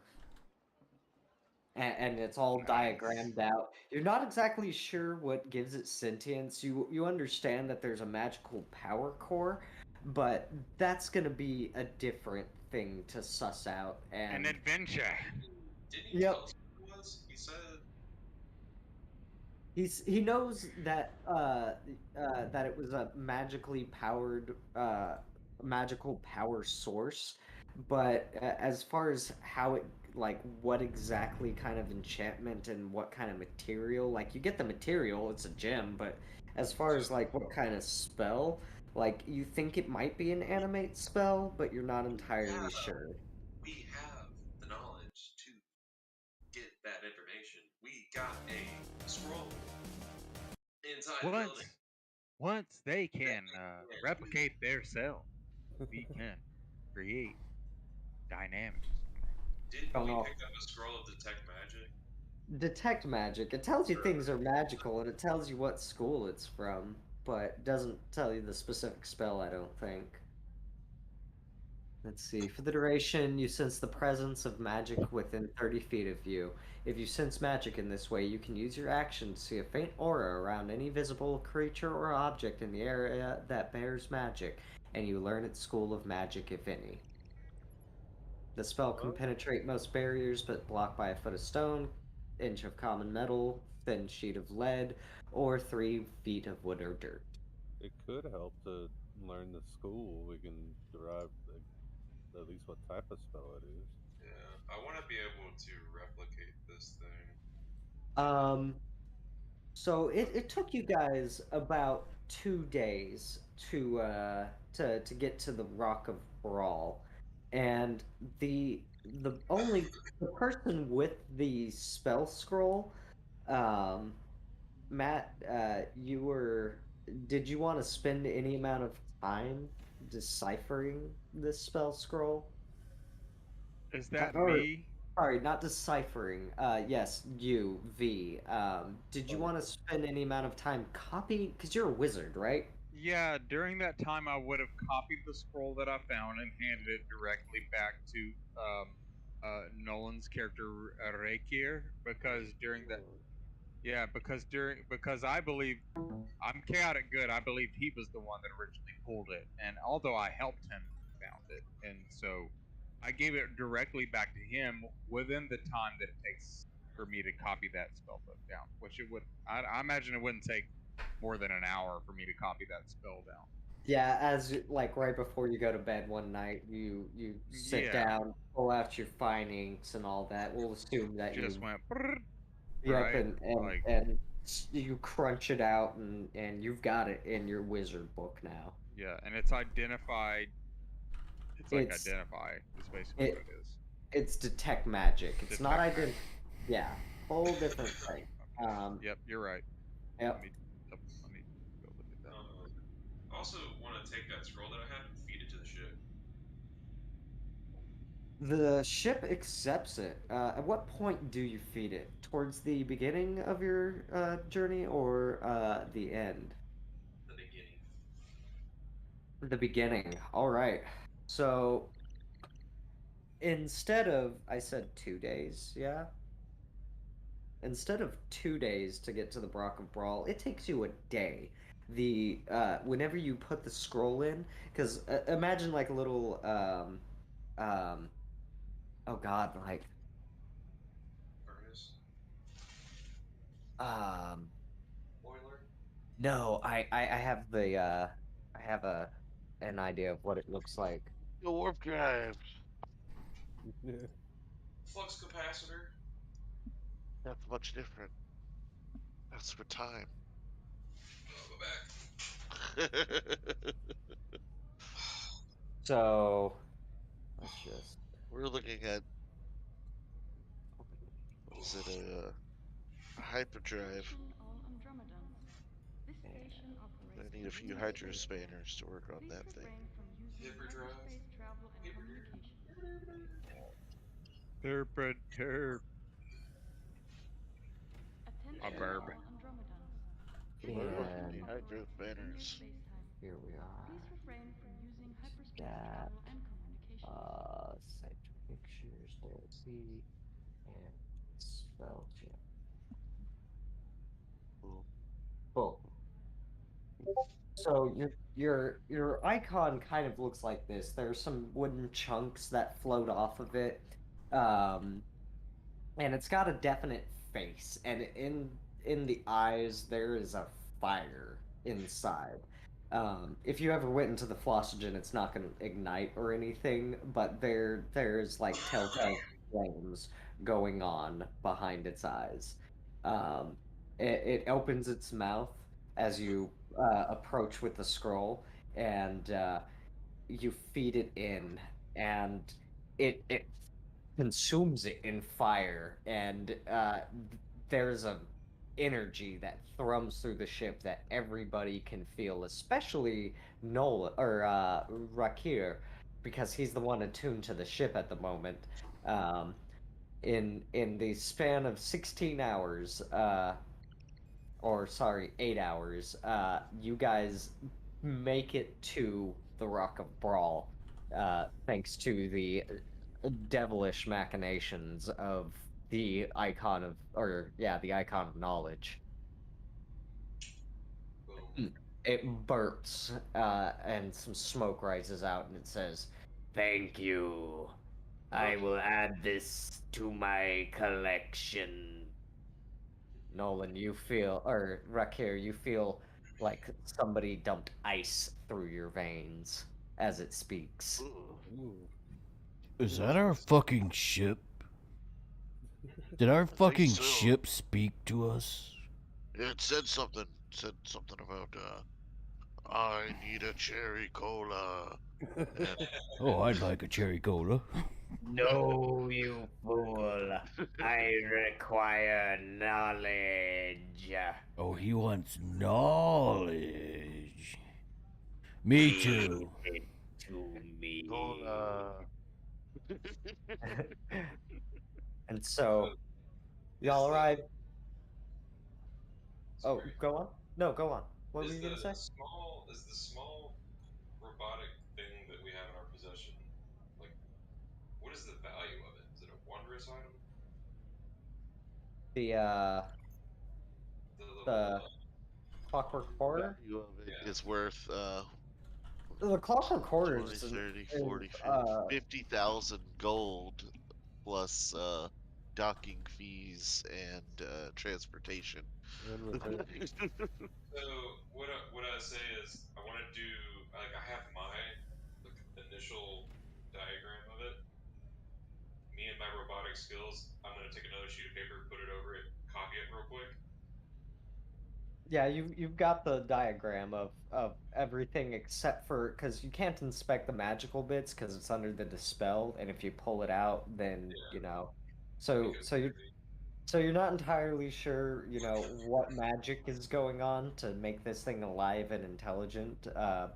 And it's all Nice. diagrammed out. You're not exactly sure what gives it sentience. You understand that there's a magical power core, but that's gonna be a different thing to suss out. An And adventure. Didn't he Yep. tell us what it was? He said he knows that that it was a magical power source, but as far as how it, like, what exactly kind of enchantment and what kind of material, like, you get the material, it's a gem, but as far as like what kind of spell, like, you think it might be an animate spell, but you're not entirely sure. we have the knowledge to get that information. We got a scroll inside the building. Once they can Yeah, replicate their self, we can create dynamics. Didn't Don't we know. pick up a scroll of detect magic? Detect magic. It tells you things are magical, and it tells you what school it's from, but doesn't tell you the specific spell, I don't think. Let's see. For the duration, you sense the presence of magic within 30 feet of you. If you sense magic in this way, you can use your action to see a faint aura around any visible creature or object in the area that bears magic, and you learn its school of magic, if any. The spell can penetrate most barriers, but blocked by a foot of stone, inch of common metal, thin sheet of lead, or 3 feet of wood or dirt. It could help to learn the school. We can derive at least what type of spell it is. Yeah, I want to be able to replicate this thing. Um, so it took you guys about 2 days to get to the Rock of Brawl, and the the person with the spell scroll, um, Matt, did you want to spend any amount of time deciphering this spell scroll? Is that Or, me? sorry, not deciphering. Yes, you, V. Did you want to spend any amount of time copying? Because you're a wizard, right? Yeah, during that time, I would have copied the scroll that I found and handed it directly back to Nolan's character Rakir, because during that, yeah, because I believe I'm chaotic good. I believe he was the one that originally pulled it, and although I helped him, he found it, and so I gave it directly back to him within the time that it takes for me to copy that spell book down, which it would. I imagine it wouldn't take more than an hour for me to copy that spell down. Yeah, as like right before you go to bed one night, you sit Yeah. down, pull out your findings and all that. We'll assume that Just you went. Brrr, yep, right? Like, and you crunch it out and you've got it in your wizard book now. yeah, and it's identified. It's like It's identify is basically what it it is. it's detect magic. It's not Detect ident. Yeah, whole different thing. Okay. Yep, you're right. Yep. Let me go look at that. I also want to take that scroll that I have and feed it to the ship. The ship accepts it. At what point do you feed it? Towards the beginning of your journey or the end? The beginning. The beginning. All right. So instead of, I said 2 days, yeah? Instead of 2 days to get to the Brock of Brawl, it takes you a day. The whenever you put the scroll in, because imagine like a little oh God, like Furnace. um Boiler. no, I have the I have an idea of what it looks like. The warp drive. Flux capacitor. That's much different. That's for time. I'll go back. So let's just We're looking at what is it? A hyperdrive. Attention all Andromedans. This station I operates need a few within hydro space-time. spanners to work on Please that thing. refrain from using Hyperdrive. hyperspace travel and communication. Terp. Attention burb. all Andromedans. This Why do I station need and hydro operates within your spanners? space-time. here we Please are. refrain from using hyperspace That travel and communication. site pictures therapy and spell check. Cool. Cool. So your icon kind of looks like this. There's some wooden chunks that float off of it. Um, and it's got a definite face, and in the eyes there is a fire inside. If you ever went into the flossogen, it's not going to ignite or anything, but there's like telltale flames going on behind its eyes. It opens its mouth as you approach with the scroll, and you feed it in, and it consumes it in fire, and there's a energy that thrums through the ship that everybody can feel, especially Nola or Rakir, because he's the one attuned to the ship at the moment. Um, in the span of 16 hours, or sorry, 8 hours, you guys make it to the Rock of Brawl, thanks to the devilish machinations of the icon of, or yeah, the icon of knowledge. Boom. It burps, and some smoke rises out, and it says, "Thank you. I will add this to my collection." Nolan, you feel, or Rakir, you feel like somebody dumped ice through your veins as it speaks. Ooh. Is that our fucking ship? Did our fucking so. ship speak to us? It said something. Said something about I need a cherry cola. And Oh, I'd like a cherry cola. No, you fool. I require knowledge. Oh, he wants knowledge. Me too. Feed it to me. cola. And so, y'all Is arrive. Oh, Sorry. go on. No, go on. What were Is you gonna say? the small robotic thing that we have in our possession, like, what is the value of it? Is it a wondrous item? The The little the Clockwork Horror. Value of it Yeah. is worth The Clockwork 20, Quarters 30, is 40, 50,000 gold plus docking fees and transportation. And repairs. So what I say is I want to do like I have my like initial diagram of it. Me and my robotic skills. I'm gonna take another sheet of paper, put it over it, copy it real quick. Yeah, you've got the diagram of everything except for because you can't inspect the magical bits because it's under the dispel, and if you pull it out, then So Because so you're not entirely sure, what magic is going on to make this thing alive and intelligent,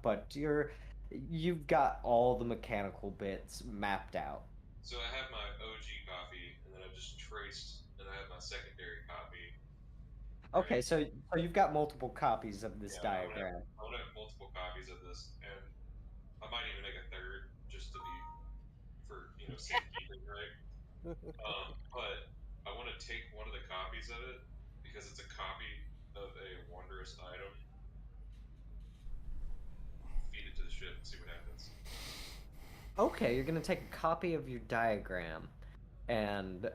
but you've got all the mechanical bits mapped out. so I have my OG copy, and then I've just traced, and I have my secondary copy. Okay, Right? so you've got multiple copies of this Yeah, diagram. I want to have multiple copies of this, and I might even make a third just to be for safekeeping, right? But I want to take one of the copies of it because it's a copy of a wondrous item. Feed it to the ship and see what happens. Okay, you're gonna take a copy of your diagram and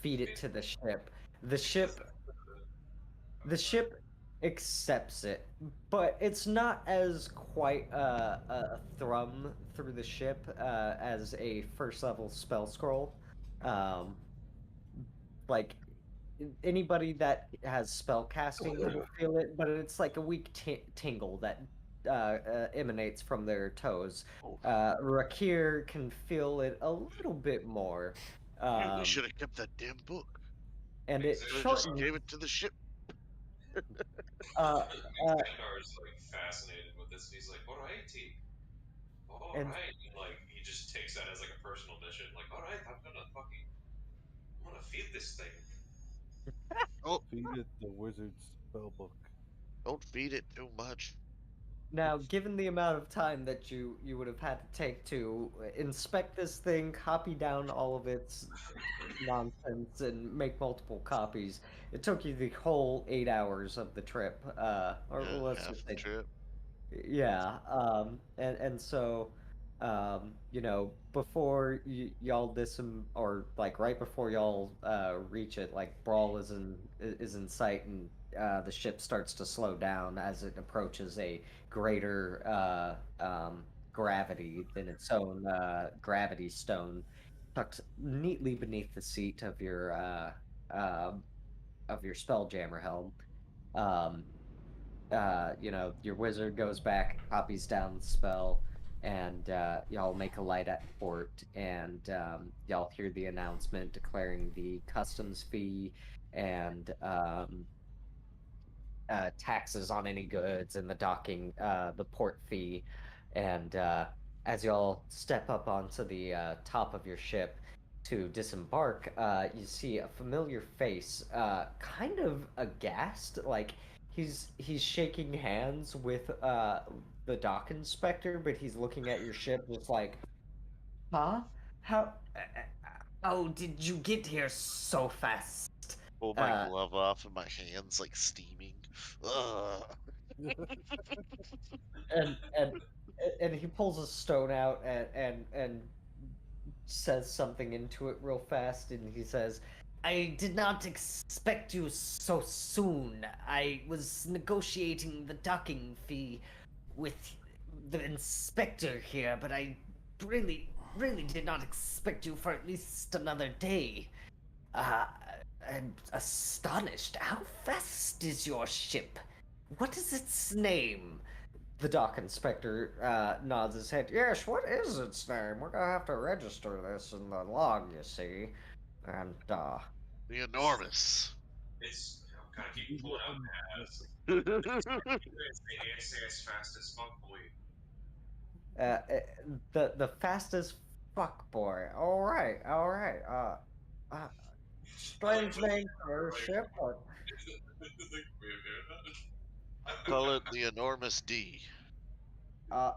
feed it to the ship. The ship the ship accepts it, but it's not as quite a thrum through the ship as a first level spell scroll. Um, like anybody that has spell casting will feel it, but it's like a weak tingle that emanates from their toes. Rakir can feel it a little bit more, We um, should have kept that damn book. and it Should have just shortens. gave it to the ship. Uh, Xandar is like fascinated with this. He's like, "Alrighty, all and right," and like he just takes that as like a personal mission. Like, "All right, I'm gonna feed this thing." Oh, Feed it the wizard's spell book. don't feed it too much. Now, given the amount of time that you would have had to take to inspect this thing, copy down all of its nonsense, and make multiple copies, it took you the whole 8 hours of the trip. Or Yeah, let's half just the say trip. yeah, and so, before y'all or like right before y'all reach it, like Brawl is in sight, and the ship starts to slow down as it approaches a greater gravity than its own gravity stone, tucked neatly beneath the seat uh, of your Spelljammer helm. Um, your wizard goes back, copies down the spell, and y'all make a light at port, and y'all hear the announcement declaring the customs fee and taxes on any goods and the port fee. And as y'all step up onto the top of your ship to disembark, you see a familiar face, kind of aghast, like he's shaking hands with the dock inspector, but he's looking at your ship just like, huh? How? How did you get here so fast? Pull my Uh, glove off and my hands like steaming. Ugh. and and and he pulls a stone out and says something into it real fast, and he says, I did not expect you so soon. I was negotiating the docking fee with the inspector here, but I really did not expect you for at least another day. uh, I'm astonished. How fast is your ship? What is its name? The dock inspector nods his head. Yes, what is its name? We're gonna have to register this in the log, you see. And, The enormous. It's gotta keep pulling out pads. The It's the SAS fastest fuck boy. the fastest fuck boy. All right, all right. Uh, strange name for a ship, but Call it the enormous D. uh,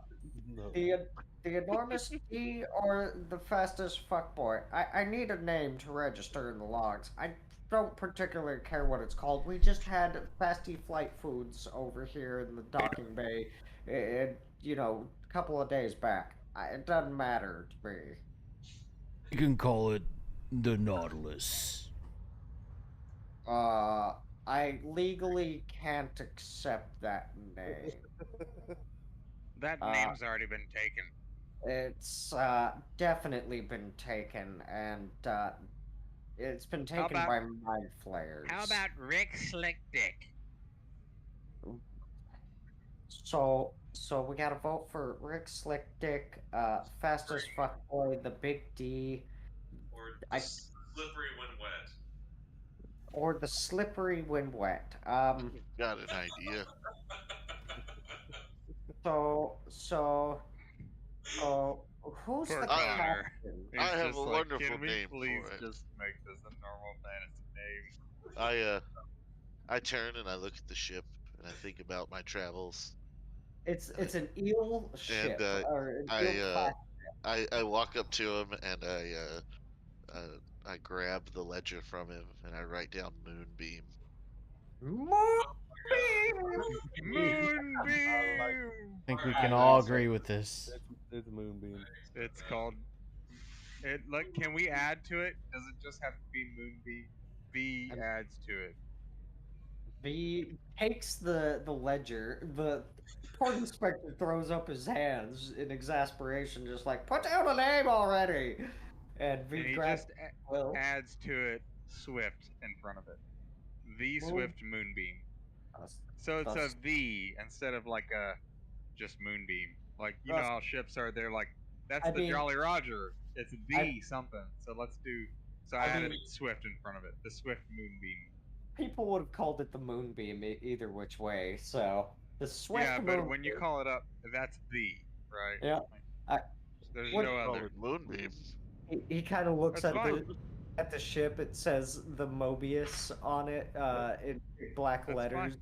No. the enormous D or the fastest fuckboy? I need a name to register in the logs. I don't particularly care what it's called. We just had Fasty Flight Foods over here in the docking bay, and couple of days back. It doesn't matter to me. You can call it the Nautilus. I legally can't accept that name. That Uh, name's already been taken. It's definitely been taken, and it's been How taken about- by mind flayers. How about Rick Slick Dick? So we gotta vote for Rick Slick Dick, Fast as Fuck Boy, the Big D, Or the slippery when wet. or the Slippery When Wet. Got an idea. So who's Poor the Connor. captain? I He's have just a like, wonderful can we name please for it. just make this a normal fantasy name? I turn and I look at the ship and I think about my travels. It's an eel ship or an eel class. I walk up to him and I grab the ledger from him and I write down Moonbeam. Moonbeam. I think we can all agree with this. It's Moonbeam. It's called. It look. Can we add to it? Does it just have to be Moonbeam? V adds to it. V takes the ledger. The port inspector throws up his hands in exasperation, just like, put down a name already. And V And he grabs just Will. adds to it Swift in front of it. The Moon- Swift Moonbeam. So it's a thus- V instead of like a just Moonbeam. Like you Thus- know how ships are. They're like that's I the mean- Jolly Roger. It's the I- something. So let's do. So I I added mean- Swift in front of it. The Swift Moonbeam. People would have called it the Moonbeam either which way. So the Swift Yeah, but Moonbeam. when you call it up, that's the right. Yeah. Like, there's what- no Call other. it Moonbeam. he kind of looks That's at fine. the ship. It says the Mobius on it in big black That's letters. fine.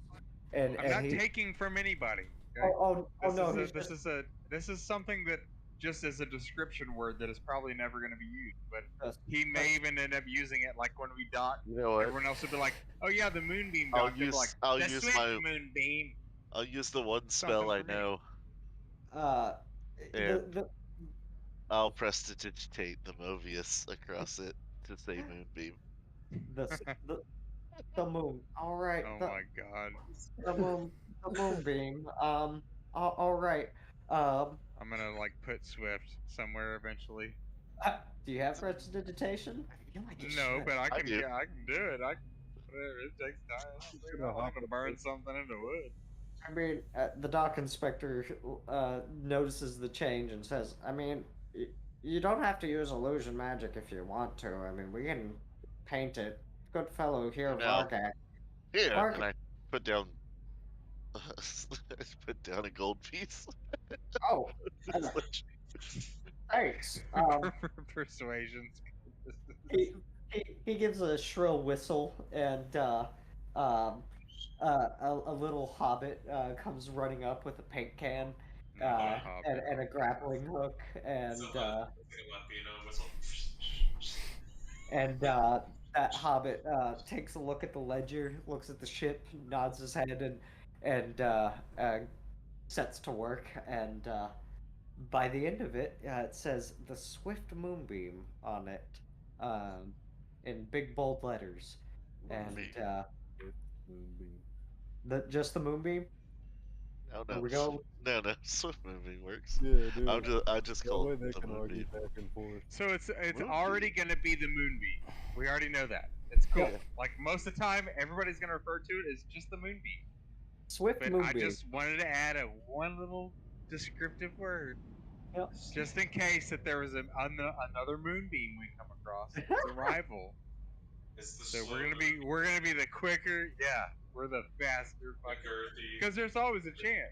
And I'm and not he, taking from anybody. Okay? oh no, he's This just, is something that just is a description word that is probably never going to be used, but just- he may even end up using it. Like when we dock, You know what? everyone else would be like, "Oh yeah, the Moonbeam I'll dock." They'd be use- like, I'll the use Swift my- Moonbeam. I'll use the one Something spell I for me. know. the, the I'll prestidigitate the Mobius across it to say Moonbeam. the the moon. All right. Oh the, my god. the moonbeam. All right. I'm gonna like put Swift somewhere eventually. Do you have prestidigitation? I feel like you No, should. but I can do. do it. Whatever, it takes time. I'm gonna burn something into wood. I mean, the dock inspector notices the change and says, "I mean, you don't have to use illusion magic if you want to. I mean, we can paint it. Good fellow here, No. Vargak." Here, Mark- and I put down put down a gold piece. Oh, thanks. Persuasion. He gives a shrill whistle, and a little hobbit comes running up with a paint can and a grappling hook, and that hobbit takes a look at the ledger, looks at the ship, nods his head, and sets to work. And by the end of it, it says the Swift Moonbeam on it, in big bold letters, and Moonbeam. just the Moonbeam. No, There no, we go. no. Swift Moonbeam works. Yeah, dude. I just That call way it they the can argue Moonbeam. back and forth. So it's Moonbeam. already gonna be the Moonbeam. We already know that. It's cool. Yeah. Like most of the time, everybody's gonna refer to it as just the Moonbeam. Swift But Moonbeam. I just wanted to add one little descriptive word, Yep. just in case that there was another Moonbeam we come across. It's a rival. It's the So slow we're gonna be the quicker. Yeah, we're the faster fucking. girthy. Because there's always a chance.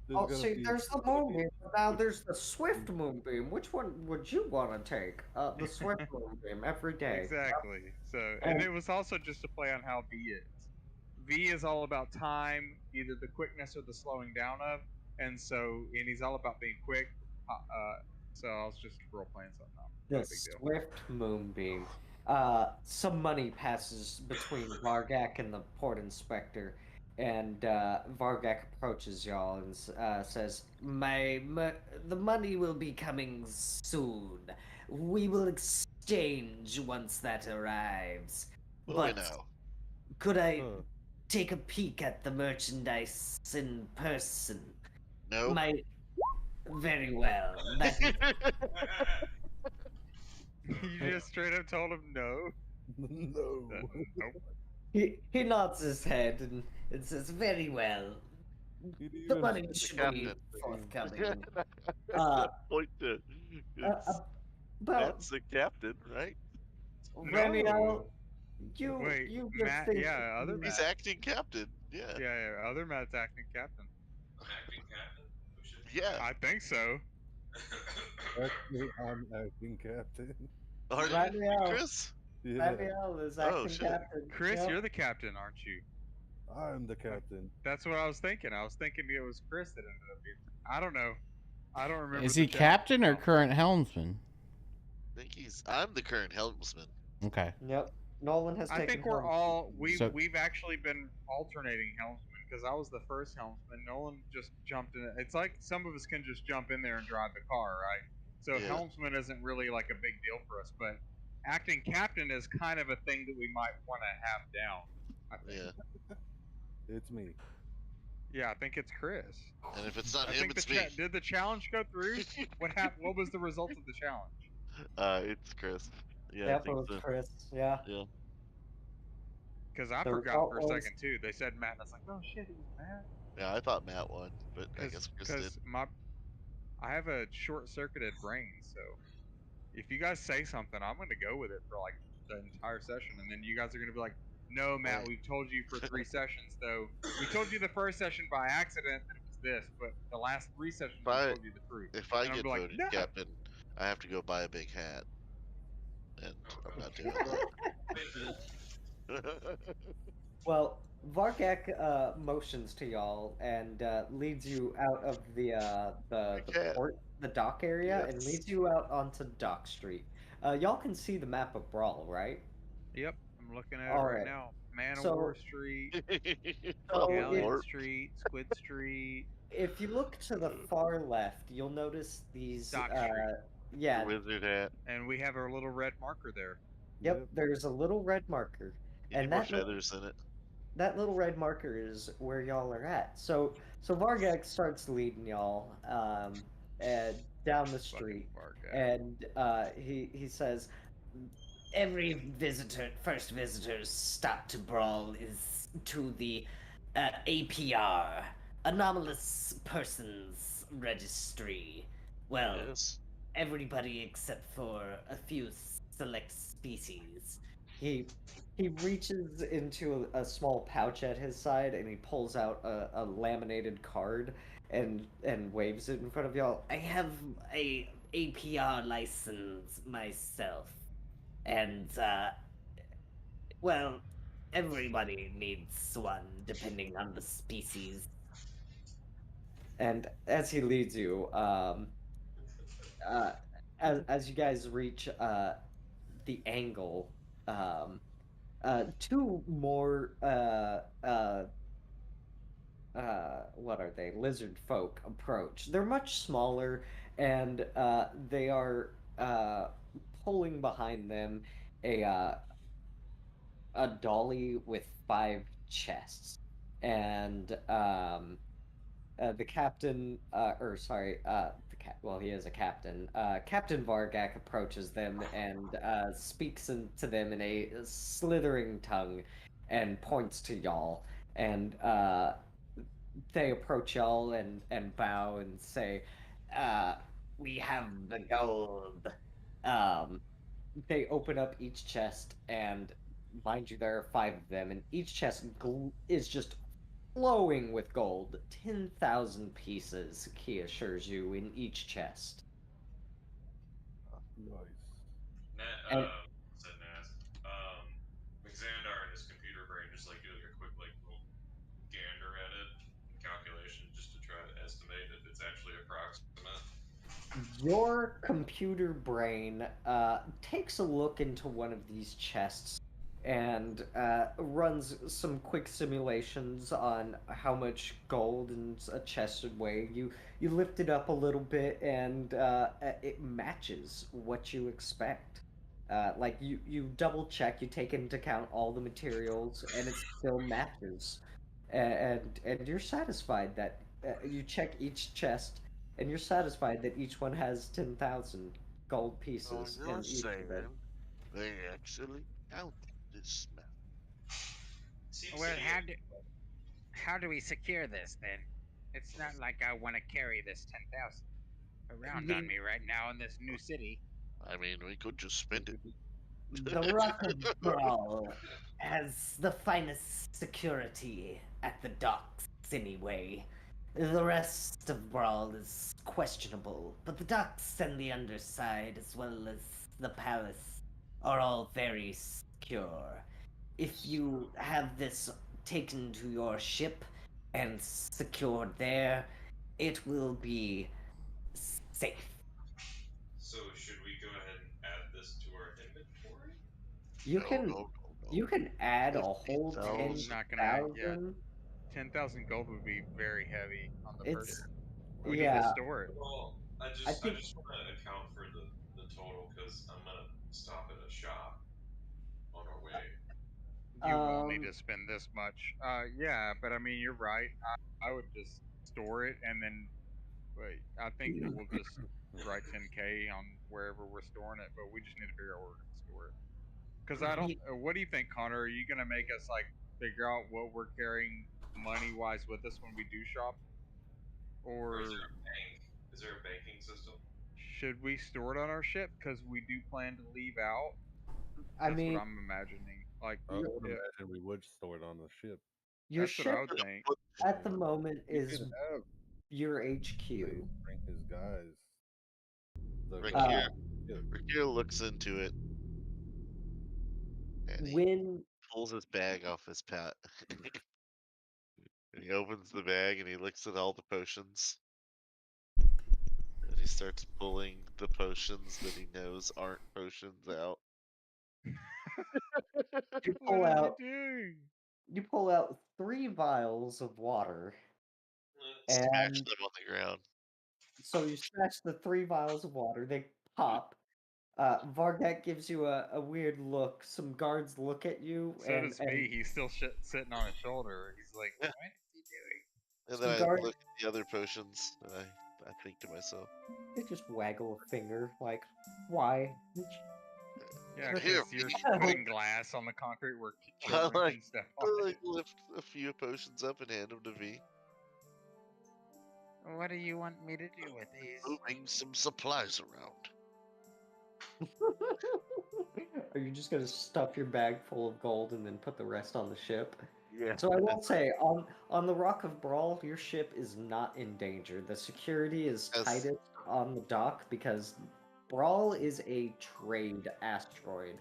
There's Oh, gonna see, be- there's the Moonbeam. But now there's the Swift Moonbeam. Which one would you want to take? The Swift Moonbeam every day. Exactly. So, and it was also just a play on how V is. V is all about time, either the quickness or the slowing down of, and he's all about being quick. So I was just role playing something out. The Not a big deal. Swift Moonbeam. Some money passes between Vargak and the port inspector, and Vargak approaches y'all and says, the money will be coming soon. We will exchange once that arrives. What do we But know? could I Huh. take a peek at the merchandise in person? No. Very well. That is You just straight up told him no. No. Nope. he nods his head and says, "Very well. You didn't The even money say the should captain. be name. forthcoming." Uh, Point to it's About Matt's the captain, right? Ramiel, No. you Wait, you just Matt. think Yeah, other He's Matt. acting captain. Yeah. Yeah, other Matt's acting captain. Acting captain? Oh shit. Yeah. I think so. Actually, I'm acting captain. Are you, Ramiel, Chris? Yeah, Ramiel is Oh, acting shit. captain. Chris, Yep. you're the captain, aren't you? I'm the captain. That's what I was thinking. I was thinking it was Chris that ended up being. I don't know. I don't remember. Is the he captain or challenge. current helmsman? I think I'm the current helmsman. Okay. Yep. Nolan has I taken. think we're all So- we've actually been alternating helmsmen because I was the first helmsman. Nolan just jumped in. It's like some of us can just jump in there and drive the car, right? So Yeah. helmsman isn't really like a big deal for us, but acting captain is kind of a thing that we might want to have down. I think. Yeah. It's me. Yeah, I think it's Chris. And if it's not I him, think it's me. did the challenge go through? What happened? What was the result of the challenge? It's Chris. Yeah, I Yep, it think was so. Chris. Yeah. Yeah. Because I The forgot result for a was- second too. They said Matt, and I was like, oh shit, it was Matt. Yeah, I thought Matt won, but I guess Chris did. Because I have a short-circuited brain, so if you guys say something, I'm gonna go with it for like the entire session, and then you guys are gonna be like, no, Matt, Right. we've told you for 3 sessions though. We told you the first session by accident that it was this, but the last 3 sessions we told you the truth. If I And I'm get like, voted no. captain, I have to go buy a big hat, and Oh, I'm not okay. doing that. Well, Vargak motions to y'all and leads you out of the Big hat. port, the dock area, and Yes. leads you out onto Dock Street. Y'all can see the map of Brawl, right? Yep, I'm looking at it All right right. now. Man of So- War Street, So Galleon Warp. Street, Squid Street, if you look to the far left, you'll notice these. Dock Street. Yeah. Wizard hat. and we have our little red marker there. Yep. There's a little red marker, You need and more that li- feathers in it. that little red marker is where y'all are at. So Vargak starts leading y'all down the street, and he says, every first visitor's stop to Brawl is to the APR, Anomalous Persons Registry. Well, Yes. everybody except for a few select species. He reaches into a small pouch at his side and he pulls out a laminated card and waves it in front of y'all. I have a APR license myself, and well, everybody needs one depending on the species. And as he leads you, as you guys reach the angle, two more what are they? Lizard folk approach. They're much smaller, and they are pulling behind them a dolly with 5 chests, and the captain, well, he is a captain. Captain Vargak approaches them and speaks to them in a slithering tongue and points to y'all. And they approach y'all and bow and say, we have the gold. They open up each chest, and mind you, there are 5 of them, and each chest is just flowing with gold. 10,000 pieces, he assures you, in each chest. Nice. Nat, said Nat. Xandar in his computer brain just like do like a quick like little gander at it, calculation just to try to estimate if it's actually approximate. Your computer brain takes a look into one of these chests and runs some quick simulations on how much gold and a chest would weigh. You lift it up a little bit, and it matches what you expect. Like you double check, you take into account all the materials, and it still matches. And you're satisfied that you check each chest, and you're satisfied that each one has 10,000 gold So pieces you're in each of them. saying they actually count this map. Seems Well, to be how do we secure this then? It's not like I want to carry this 10,000 around on me right now in this new city. I mean, we could just spend it. The Rock of Brawl has the finest security at the docks, anyway. The rest of Brawl is questionable, but the docks and the underside, as well as the palace, are all very secure. If you have this taken to your ship and secured there, it will be safe. So should we go ahead and add this to our inventory? You No, can no, no, no. you can add a whole 50,000. I'm not gonna. Yeah, 10,000. 10,000 gold would be very heavy on the It's person. We need to yeah. store it. Well, I I just think want to account for the total because I'm gonna stop at a shop on our way. You won't need um to spend this much. Yeah, but I mean, you're right. I would just store it and then wait. I think that we'll just write 10K on wherever we're storing it, but we just need to figure out where we're gonna store it. Because I don't. Ye- What do you think, Connor? Are you gonna make us like figure out what we're carrying money wise with us when we do shop, Or is or there a bank? Is there a banking system? should we store it on our ship? Because we do plan to leave out. I That's what mean, I'm imagining. Like, I would yeah, imagine we would store it on the ship. your that's what I ship would think. at the moment We is could have your like, HQ. bring his guys. The Rakir, yeah. Rakir looks into it and he When pulls his bag off his pat. And he opens the bag and he looks at all the potions. And he starts pulling the potions that he knows aren't potions out. you What pull is out he doing? you pull out 3 vials of water, Smash and them on the ground. so you smash the 3 vials of water. They pop. Vargat gives you a weird look. Some guards look at you, So does V. He's still sitting on his shoulder. He's like, Yeah. what is he doing? And some then I guards look at the other potions and I think to myself, they just waggle a finger, like, why? Yeah, Here, because you're V. putting glass on the concrete where I children like, can step I on like it. lift a few potions up and hand them to V. What do you want me to do with these? Moving some supplies around. Are you just gonna stuff your bag full of gold and then put the rest on the ship? Yeah. So I will say, on the Rock of Brawl, your ship is not in danger. The security is Yes. tightest on the dock because Brawl is a trade asteroid.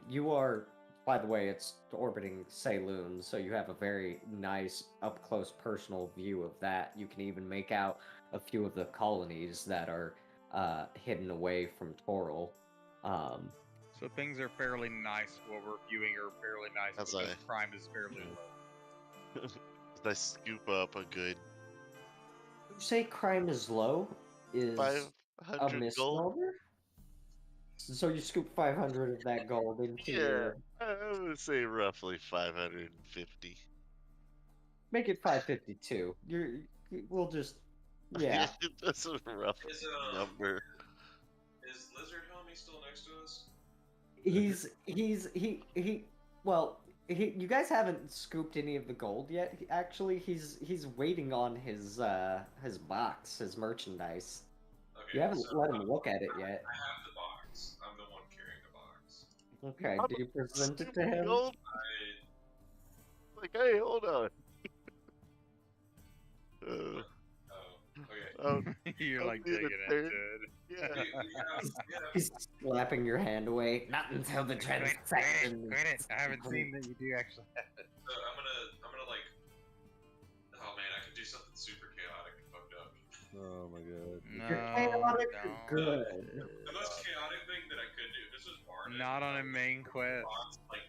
You are, by the way, it's orbiting Saloon, so you have a very nice up-close personal view of that. You can even make out a few of the colonies that are hidden away from Toril. So things are fairly nice while we're viewing are fairly nice As because I- crime is fairly low. As I scoop up a good You say crime is low is a 500 gold. misnomer? So you scoop 500 of that gold into Yeah, your... I would say roughly 550. Make it 552. We'll just... Yeah. That's a rough Is number. is Lizard Homie still next to us? Well, you guys haven't scooped any of the gold yet. Actually, he's waiting on his box, his merchandise. Okay, You haven't so let him look at it yet. I have the box. I'm the one carrying the box. Okay, do you present it to Stupid him? gold? I Like, hey, hold on. oh okay. Oh, You're I'll like need a digging third. into it. yeah. We have He's slapping your hand away. Not until the transaction. Credit. I haven't seen that you do actually have it. So I'm gonna like. Oh man, I could do something super chaotic and fucked up. Oh my god. You're No, chaotic don't. good. The most chaotic thing that I could do. This was Barnett. Not on a main quest. Box, like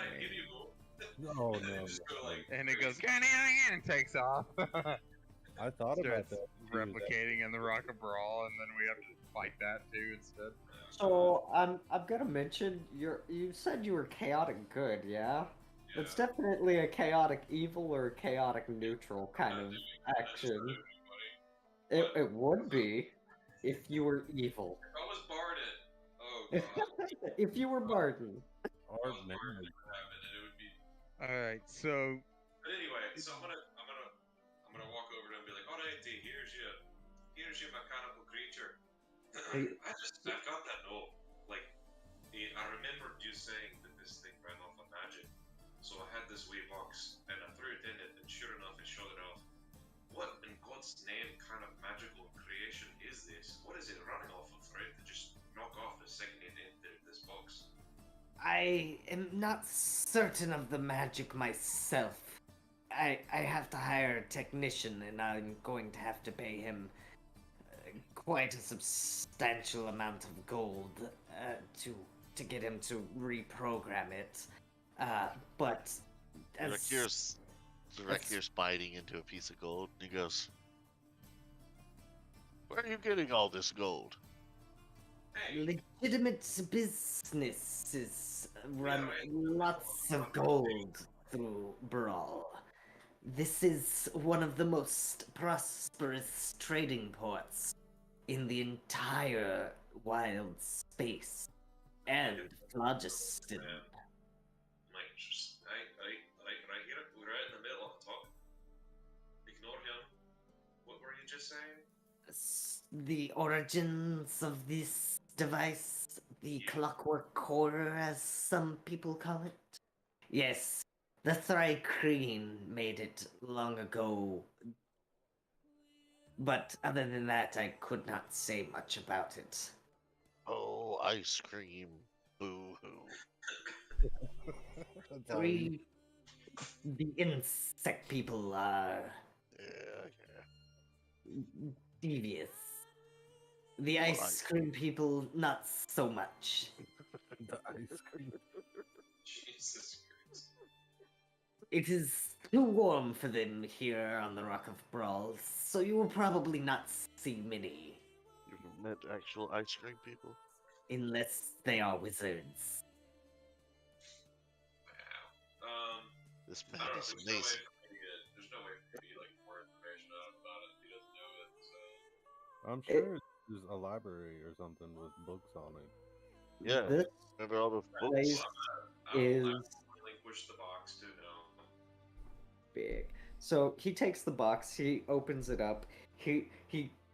Alright, here you go. No, And then no, just go no. like And it goes, crazy. and takes off. I thought about Starts that. replicating in the Rock of Brawl, and then we have to fight that too instead. So I'm gonna mention you said you were chaotic good, yeah? It's Yeah. definitely a chaotic evil or a chaotic neutral kind of action. It would be if you were evil. If I was Barden, oh god. If you were Barton. If I was Barden, it would happen, and it would be. All right, so But anyway, so I'm gonna walk over to him and be like, all right, D, here's your mechanical creature. Hey. I've got that note. Like, I remembered you saying that this thing ran off of magic. So I had this wee box, and I threw it in it, and sure enough, it showed it off. What in God's name kind of magical creation is this? What is it running off of, right? To just knock off the second it entered this box. I am not certain of the magic myself. I have to hire a technician, and I'm going to have to pay him quite a substantial amount of gold to get him to reprogram it. But as Rakir's biting into a piece of gold, and he goes, "Where are you getting all this gold?" legitimate businesses run lots of gold through Brawl. This is one of the most prosperous trading ports in the entire wild space and Phlogiston. Mike, just right here, we're right in the middle of the talk. Ignore him. What were you just saying? The origins of this device, the clockwork core, as some people call it. Yes, the Thrycreen made it long ago. But other than that, I could not say much about it. Oh, ice cream. Boo hoo. The insect people are devious. The ice cream people, not so much. The ice cream. Jesus Christ. It is too warm for them here on the Rock of Brawl, so you will probably not see many. You've met actual ice cream people? Unless they are wizards. Wow. This I man don't know, is there's no way amazing. for me to get, there's no way for me to get like more information out about it if he doesn't know it. So I'm sure there's a library or something with books on it. Yeah. This Remember all the place books? I will is relinquish the box to him. big. So he takes the box, he opens it up, he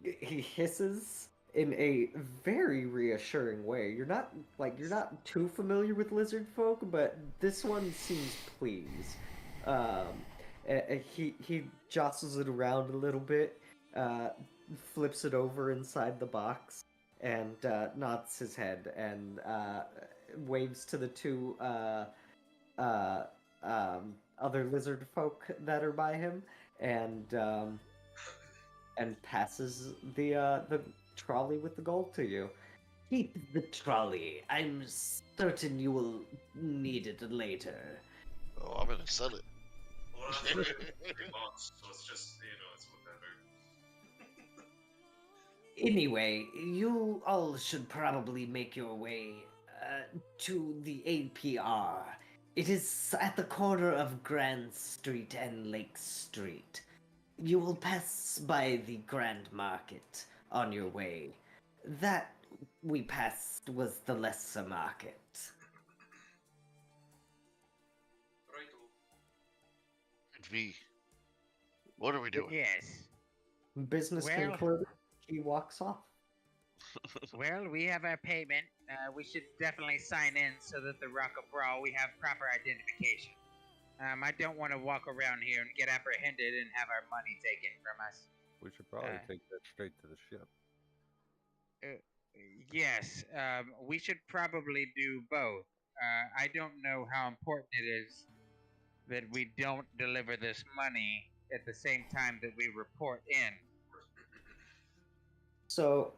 hisses in a very reassuring way. You're not too familiar with lizard folk, but this one seems pleased. He jostles it around a little bit, flips it over inside the box, and nods his head and waves to the two other lizard folk that are by him, and passes the trolley with the gold to you. Keep the trolley. I'm certain you will need it later. Oh, I'm gonna sell it. Well, that's like 3 months, so it's just, it's whatever. Anyway, you all should probably make your way to the APR. It is at the corner of Grand Street and Lake Street. You will pass by the Grand Market on your way. That we passed was the lesser market. V, what are we doing? Yes. Business Well- concluded. He walks off. Well, we have our payment. We should definitely sign in so that the Rock of Brawl, we have proper identification. I don't want to walk around here and get apprehended and have our money taken from us. We should probably take that straight to the ship. Yes, we should probably do both. I don't know how important it is that we don't deliver this money at the same time that we report in. So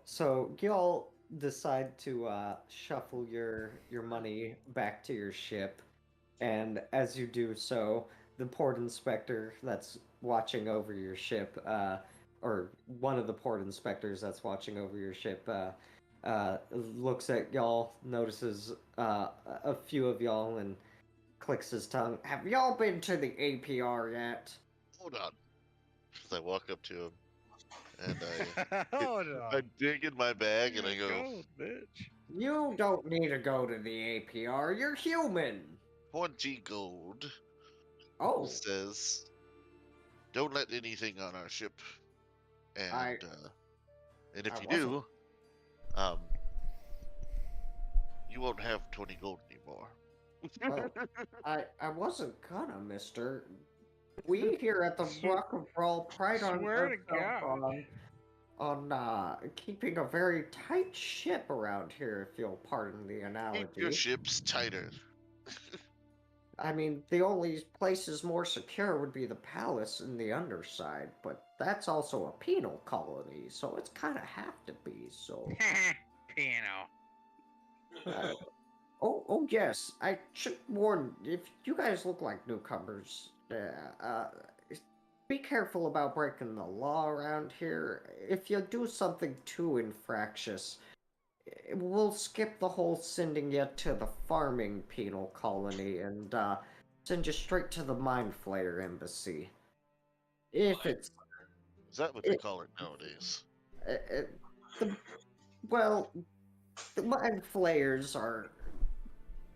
y'all decide to shuffle your money back to your ship. And as you do so, the port inspector that's watching over your ship, or one of the port inspectors that's watching over your ship, looks at y'all, notices a few of y'all, and clicks his tongue. Have y'all been to the APR yet? Hold on. As I walk up to him and Hold I on. dig in my bag and I go, Gold, bitch. You don't need to go to the APR. You're human. 20 gold. Oh, Says, don't let anything on our ship. And I if I you wasn't- do, you won't have 20 gold anymore. well, I wasn't gonna, mister. We here at the Rock and Roll pride Swear to ourselves on keeping a very tight ship around here, if you'll pardon the Keep your analogy. ships tighter. I mean, the only places more secure would be the palace and the underside, but that's also a penal colony, so it's kind of have to be. So, Piano. oh yes, I should warn. If you guys look like newcomers, be careful about breaking the law around here. If you do something too infractious, we'll skip the whole sending you to the farming penal colony and send you straight to the Mind Flayer embassy. If it's Is that what they call it nowadays? the, well, the Mind Flayers are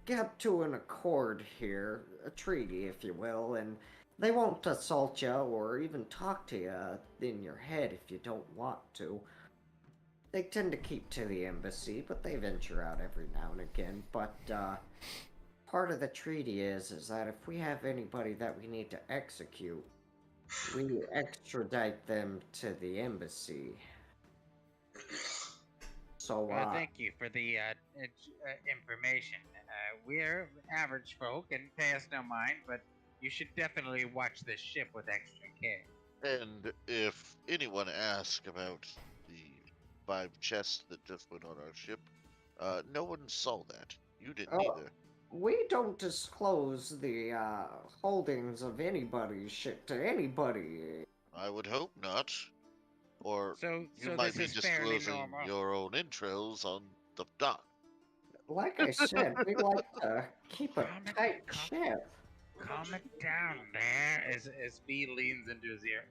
get to an accord here, a treaty, if you will, and they won't assault you or even talk to you in your head if you don't want to. They tend to keep to the embassy, but they venture out every now and again. But part of the treaty is that if we have anybody that we need to execute, we extradite them to the embassy. So, Well, thank you for the information. We're average folk and pay us no mind, but you should definitely watch this ship with extra care. And if anyone asks about the 5 chests that just went on our ship, no one saw that. You didn't either. we don't disclose the holdings of anybody's ship to anybody. I would hope not. Or So you might this be is fairly disclosing normal. your own intros on the dock. Like I said, we like to keep a tight ship. Calm it down there. As B leans into his ear.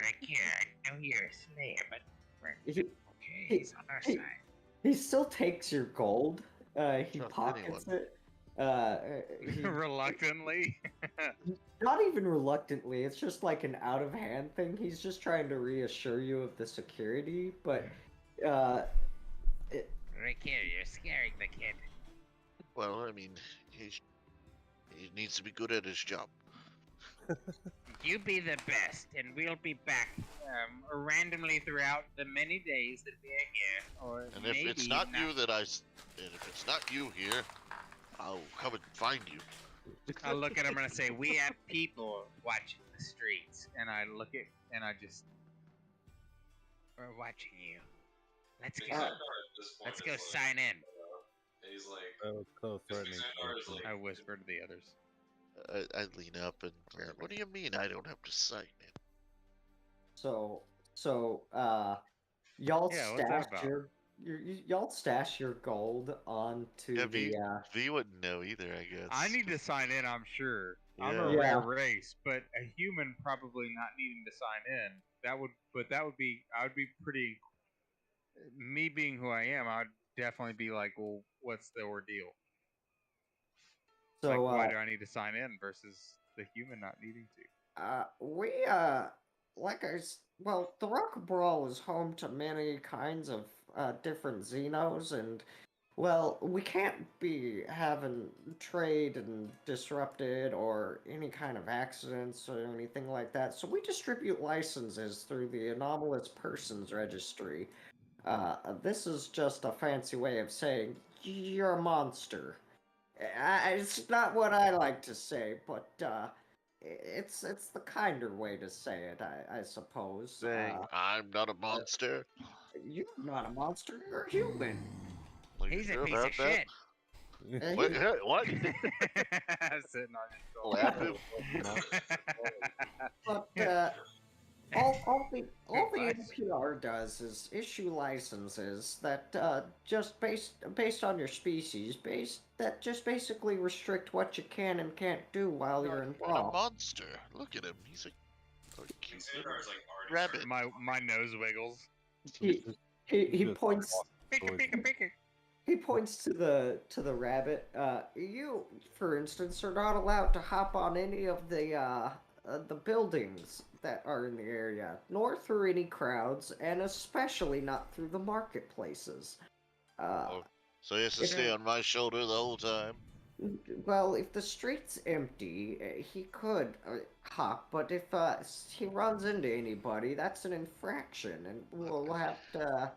Right here, I know you're a slayer, but He, okay, he's on our side. he still takes your gold. He Trust pockets anyone. it. Reluctantly. Not even reluctantly. It's just like an out of hand thing. He's just trying to reassure you of the security, but Right here, you're scaring the kid. Well, I mean, he needs to be good at his job. You be the best, and we'll be back randomly throughout the many days that we are here. Or And if maybe it's not you that and if it's not you here, I'll come and find you. I'll look at him and I say, "We have people watching the streets," and I look at and I just, "We're watching you. Let's go. Let's go sign in." And he's like, Oh, so threatening. Xandar is like, I whisper to the others. I lean up and, what do you mean I don't have to sign in? so y'all Yeah, what's that about? y'all stash your gold onto Yeah, the V wouldn't know either, I guess. I need to sign in, I'm sure. I'm a Yeah. rare race, but a human probably not needing to sign in. I would be pretty. Me being who I am, I'd definitely be like, well, what's the ordeal? so Like, why do I need to sign in versus the human not needing to? we well, the Rock Brawl is home to many kinds of different Xenos, and well, we can't be having trade and disrupted or any kind of accidents or anything like that. So we distribute licenses through the Anomalous Persons Registry. This is just a fancy way of saying you're a monster. It's not what I like to say, but it's the kinder way to say it, I suppose. Saying I'm not a monster. You're not a monster. You're human. Are you He's sure a piece about of that? shit. What? What? I'm sitting on his shoulder. Slap him. But all the Advice? NPR does is issue licenses that just based on your species, that just basically restrict what you can and can't do while you're A involved. monster. Look at him. He's a cute little Xandar's like already rabbit. My nose wiggles. He just points. Pika, pika, pika. He points to the rabbit. You, for instance, are not allowed to hop on any of the buildings that are in the area, nor through any crowds, and especially not through the marketplaces. Oh, so he has to it- stay on my shoulder the whole time. Well, if the street's empty, he could hop, but if he runs into anybody, that's an infraction, and we'll have to.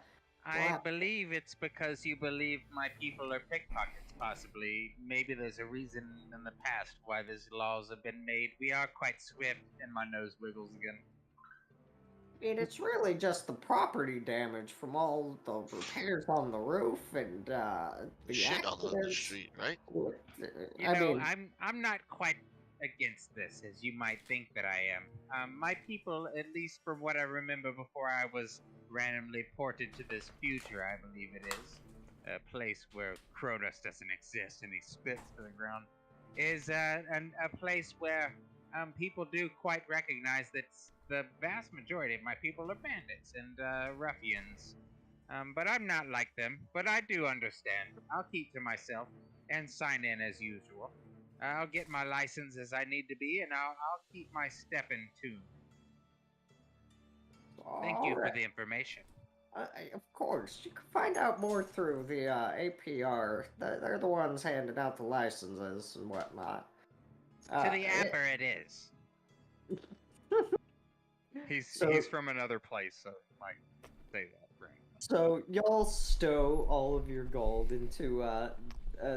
I believe it's because you believe my people are pickpockets, possibly. Maybe there's a reason in the past why these laws have been made. We are quite swift. And my nose wiggles again. I mean, it's really just the property damage from all the repairs on the roof and the Shit on the accidents. street, right? You I know, mean, I'm not quite against this, as you might think that I am. My people, at least from what I remember before I was randomly ported to this future, I believe it is, a place where Kronos doesn't exist and he spits to the ground, is a place where people do quite recognize that the vast majority of my people are bandits and ruffians. But I'm not like them, but I do understand. I'll keep to myself and sign in as usual. I'll get my license as I need to be, and I'll keep my step in tune. Thank you for the information. Of course, you can find out more through the APR. They're the ones handing out the licenses and whatnot. To the Apper it is. He's from another place, so he might say that, right? So y'all stow all of your gold into a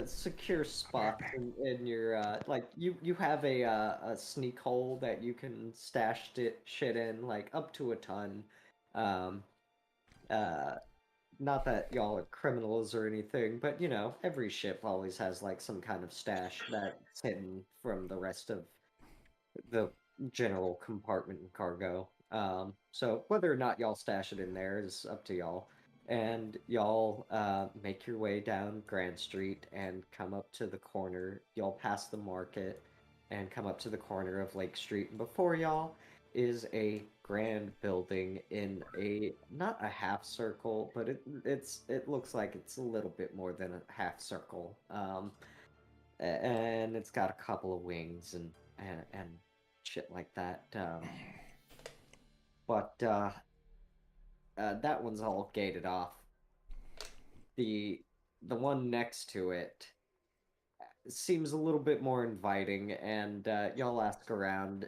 secure spot in your like you have a sneak hole that you can stash shit in, like up to a ton. Not that y'all are criminals or anything, but you know, every ship always has like some kind of stash that's hidden from the rest of the general compartment and cargo. So whether or not y'all stash it in there is up to y'all. And y'all make your way down Grand Street and come up to the corner. Y'all pass the market and come up to the corner of Lake Street. And before y'all is a grand building in not a half circle, but it looks like it's a little bit more than a half circle. And it's got a couple of wings and shit like that. But that one's all gated off. The one next to it seems a little bit more inviting, and y'all ask around,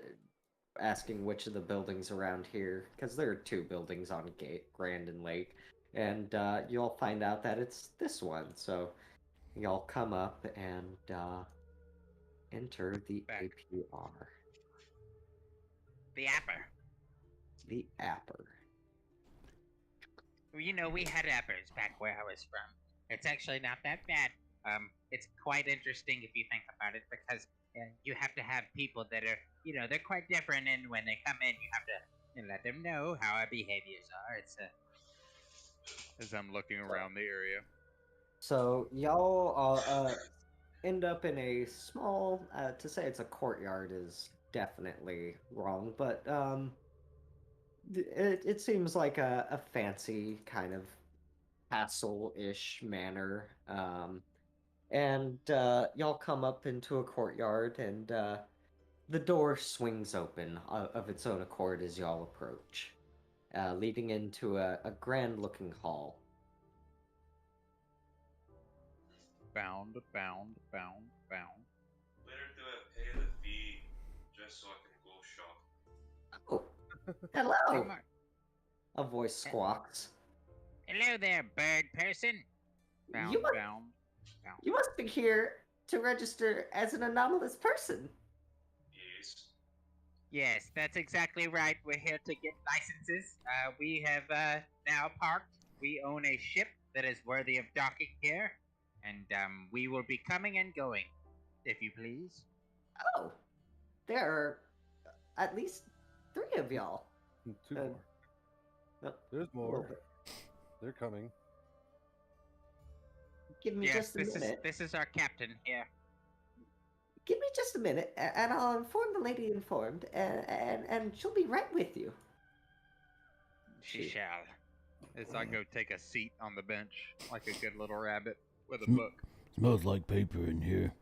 asking which of the buildings around here, because there are two buildings on Grand and Lake, and you'll find out that it's this one. So y'all come up and enter the APR. The Apper. The Apper. You know, we had Appers back where I was from. It's actually not that bad. It's quite interesting if you think about it, because you have to have people that are, you know, they're quite different, and when they come in, you have to let them know how our behaviors are. It's As I'm looking around the area. So y'all end up in a small. To say it's a courtyard is definitely wrong, but it seems like a fancy kind of castle-ish manor. And y'all come up into a courtyard, and the door swings open of its own accord as y'all approach, leading into a grand-looking hall. Bound. Later do I pay the fee just so I can go shop? Oh, Hey, hello! Mark. A voice squawks. Hello there, bird person. You must be here to register as an anomalous person. Yes. Yes, that's exactly right. We're here to get licenses. We have now parked. We own a ship that is worthy of docking here, and we will be coming and going, if you please. Oh, there are at least 3 of y'all. Too Uh, far. no, There's a little more. bit. They're coming. Give me Yes, just a minute. this is our captain here. Give me just a minute, and I'll inform the lady informed, and she'll be right with you. She shall. As I go take a seat on the bench like a good little rabbit with a Hmm. book. Smells like paper in here.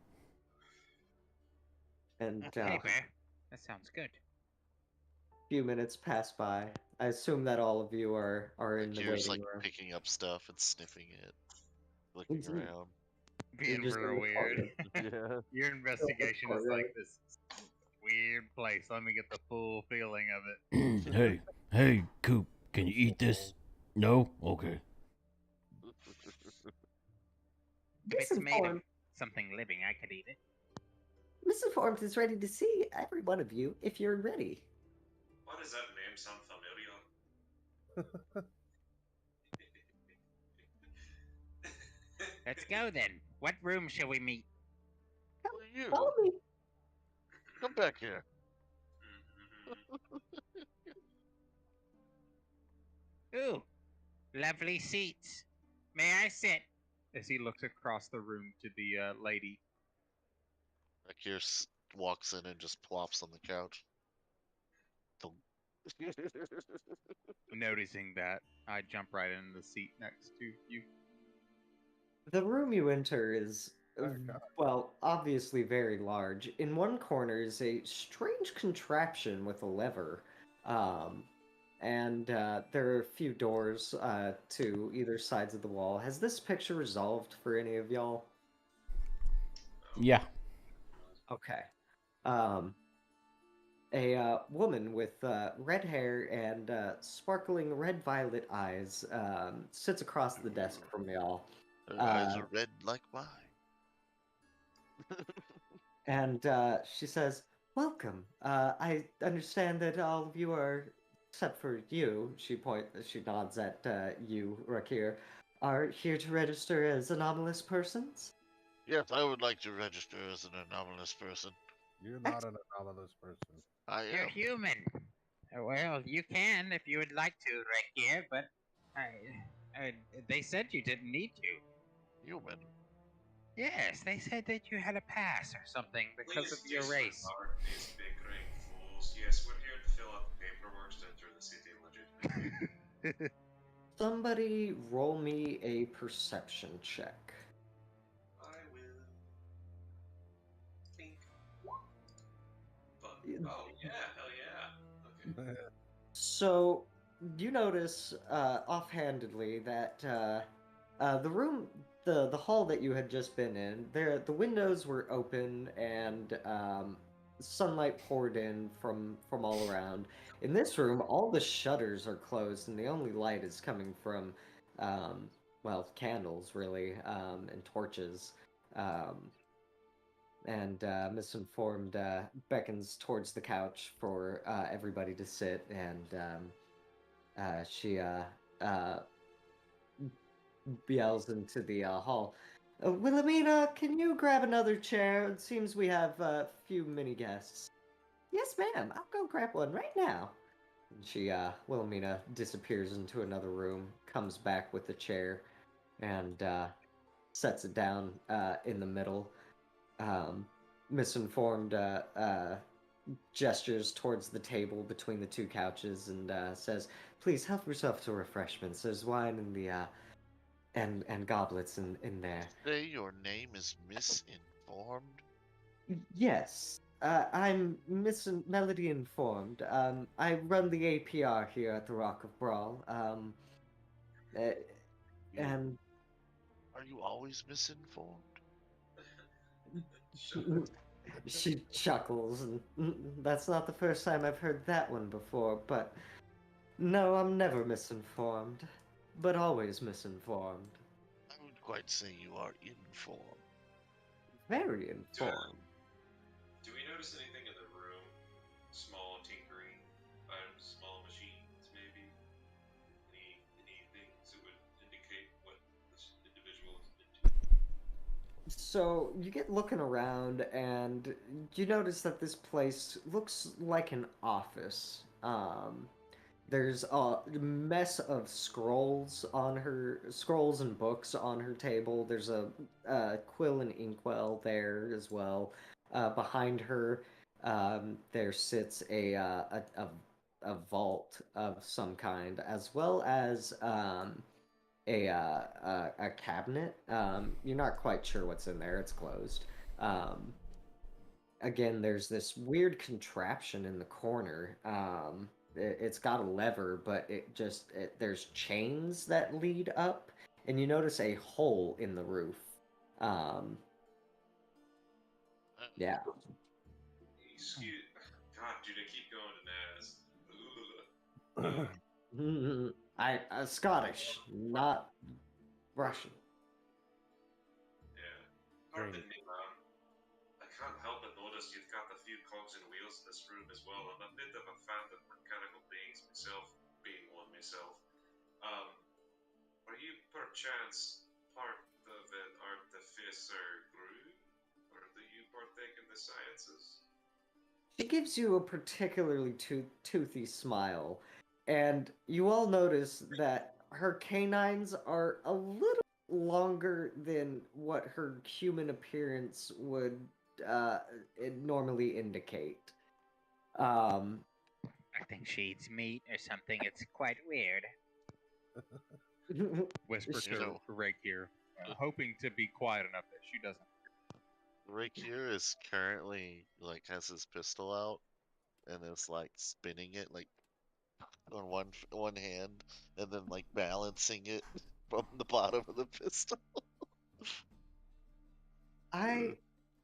And Paper. That sounds good. a few minutes pass by. I assume that all of you are in the You're just waiting like room. picking up stuff and sniffing it, looking Indeed. around. Being just in real the weird. Yeah. Your investigation is like this weird place. Let me get the full feeling of it. hey, Coop, can you eat this? No? Okay. If it's made of Misinformed. something living, I could eat it. Misinformed is ready to see every one of you if you're ready. Why does that name sound familiar? Let's go then. What room shall we meet? Who are you? Follow me. Come back here. Ooh, lovely seats. May I sit? As he looks across the room to the lady. Akir walks in and just plops on the couch. Thump. Noticing that, I jump right into the seat next to you. The room you enter is, well, obviously very large. In one corner is a strange contraption with a lever. And there are a few doors to either sides of the wall. Has this picture resolved for any of y'all? Yeah. Okay. A woman with red hair and sparkling red-violet eyes sits across the desk from y'all. Her eyes are red like mine. And she says, "Welcome. I understand that all of you are, except for you," she nods at you, Rakir, "are here to register as anomalous persons?" Yes, I would like to register as an anomalous person. You're not an anomalous person. I You're am. human. Well, you can if you would like to, Rekir, but they said you didn't need to. Human. Yes, they said that you had a pass or something because of your race. Disregard these bickering fools. Yes, we're here to fill out the paperwork to enter the city legitimately. Somebody roll me a perception check. I will think. But, oh yeah, hell yeah. Okay. So you notice offhandedly that the room, the hall that you had just been in, the windows were open and sunlight poured in from all around. In this room, all the shutters are closed and the only light is coming from, well, candles really, and torches. And Misinformed beckons towards the couch for everybody to sit, and she yells into the hall, "Wilhelmina, can you grab another chair? It seems we have a few mini guests." "Yes, ma'am. I'll go grab one right now." And Wilhelmina disappears into another room, comes back with the chair, and sets it down in the middle. Misinformed gestures towards the table between the two couches and says, "Please help yourself to refreshments. There's wine in the and goblets in there." Say your name is misinformed. Yes, I'm Melody Informed. I run the APR here at the Rock of Brawl. And Are you always misinformed? she chuckles, and that's not the first time I've heard that one before, but no, I'm never misinformed, but always misinformed. I would quite say you are informed. Very informed. Do we notice anything in the room? Small tinkering items, small machines, maybe? Any things that would indicate what this individual is into? So you get looking around, and you notice that this place looks like an office. There's a mess of scrolls and books on her table. There's a quill and inkwell there as well. Behind her, there sits a vault of some kind, as well as a cabinet. You're not quite sure what's in there. It's closed. Again, there's this weird contraption in the corner. It's got a lever, but there's chains that lead up, and you notice a hole in the roof. Yeah. Excuse. God, dude, I keep going to Naz. Scottish, not Russian. Yeah. Pardon me, man. I can't help but notice you've got a few cogs and wheels in this room as well. I'm a bit of a fan of mechanical beings myself, being one myself. Are you perchance part of an artificer group? Or do you partake in the sciences? She gives you a particularly toothy smile, and you all notice that her canines are a little longer than what her human appearance would normally indicate. Um, I think she eats meat or something. It's quite weird. Whisper She- to know, Rakir, hoping to be quiet enough that she doesn't. Rick here is currently like has his pistol out and is like spinning it like on one hand and then like balancing it from the bottom of the pistol. I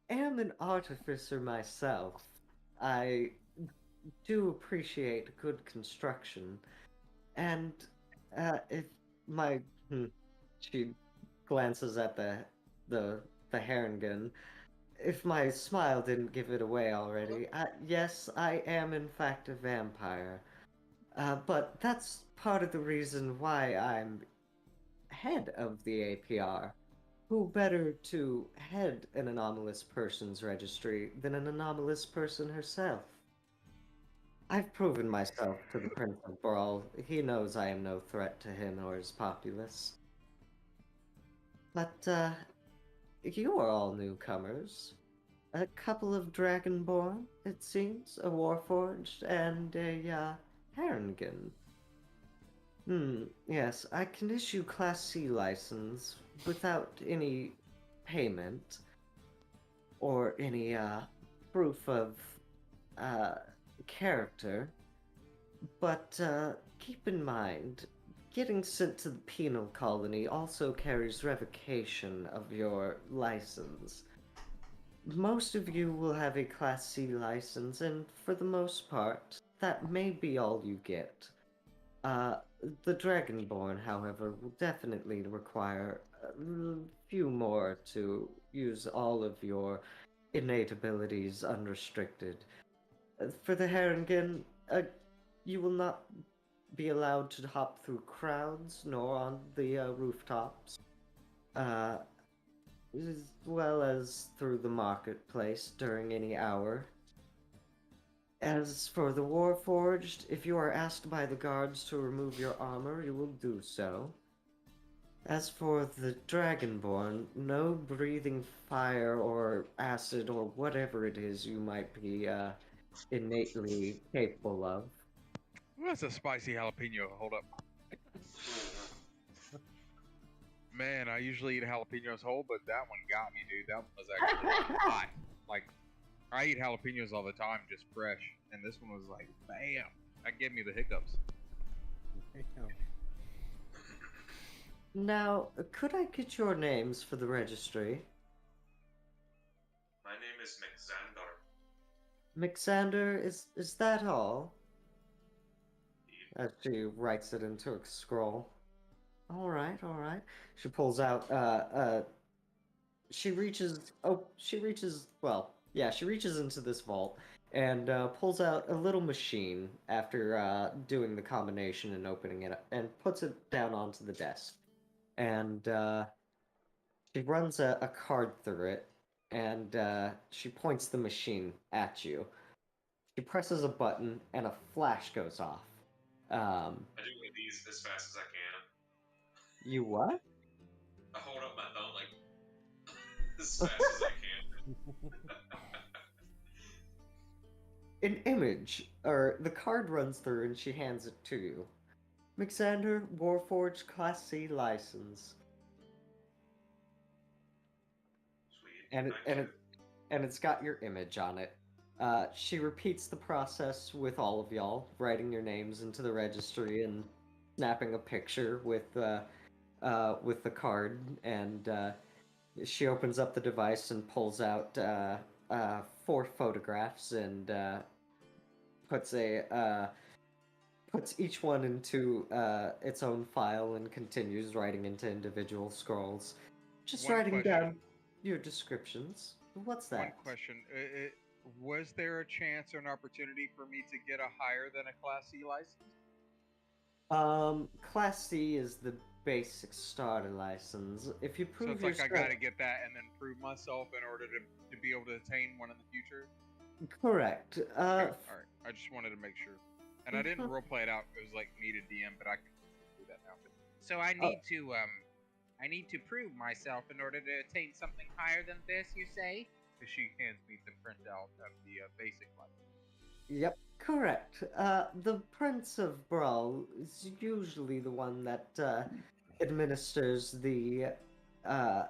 am an artificer myself. I do appreciate good construction, and if my she glances at the the Herringen. If my smile didn't give it away already, yes, I am in fact a vampire. But that's part of the reason why I'm head of the APR. Who better to head an anomalous persons registry than an anomalous person herself? I've proven myself to the Prince of Brawl. He knows I am no threat to him or his populace. But, you are all newcomers. A couple of Dragonborn, it seems, a Warforged, and a, Haringen. Yes, I can issue Class C license without any payment or any, proof of, character. But, keep in mind, getting sent to the penal colony also carries revocation of your license. Most of you will have a Class C license, and for the most part, that may be all you get. The Dragonborn, however, will definitely require a few more to use all of your innate abilities unrestricted. For the Haringen, you will not be allowed to hop through crowds nor on the rooftops, as well as through the marketplace during any hour. As for the Warforged, if you are asked by the guards to remove your armor, you will do so. As for the Dragonborn, no breathing fire or acid or whatever it is you might be innately capable of. Ooh, that's a spicy jalapeno. Hold up. Man, I usually eat jalapenos whole, but that one got me, dude. That one was actually hot. Like, I eat jalapenos all the time, just fresh, and this one was like, bam! That gave me the hiccups. Now, could I get your names for the registry? My name is Mexander. Mixander, is that all? As she writes it into a scroll. All right, all right. She pulls out. She reaches. Oh, she reaches. Well, yeah, she reaches into this vault and pulls out a little machine after doing the combination and opening it up, and puts it down onto the desk. And She runs a card through it, and she points the machine at you. She presses a button, and a flash goes off. I do one of these as fast as I can. You what? I hold up my thumb like as fast as I can. An image, or the card runs through, and she hands it to you. Mixander Warforged Class C license. Sweet. And it, Thank and you. it and it's got your image on it. She repeats the process with all of y'all, writing your names into the registry and snapping a picture with the card. And she opens up the device and pulls out 4 photographs and puts each one into its own file and continues writing into individual scrolls. Just One writing question. down your descriptions. What's that? One question. Was there a chance or an opportunity for me to get a higher than a Class C license? Class C is the basic starter license. If you So prove it's like I yourself, gotta get that and then prove myself in order to be able to attain one in the future? correct. Okay, alright. I just wanted to make sure. And I didn't Mhm. roleplay it out. It was like me to DM, but I can do that now. So I need to prove myself in order to attain something higher than this, you say? She hands me the printout of the basic license. Yep, correct. The Prince of Brawl is usually the one that administers the uh,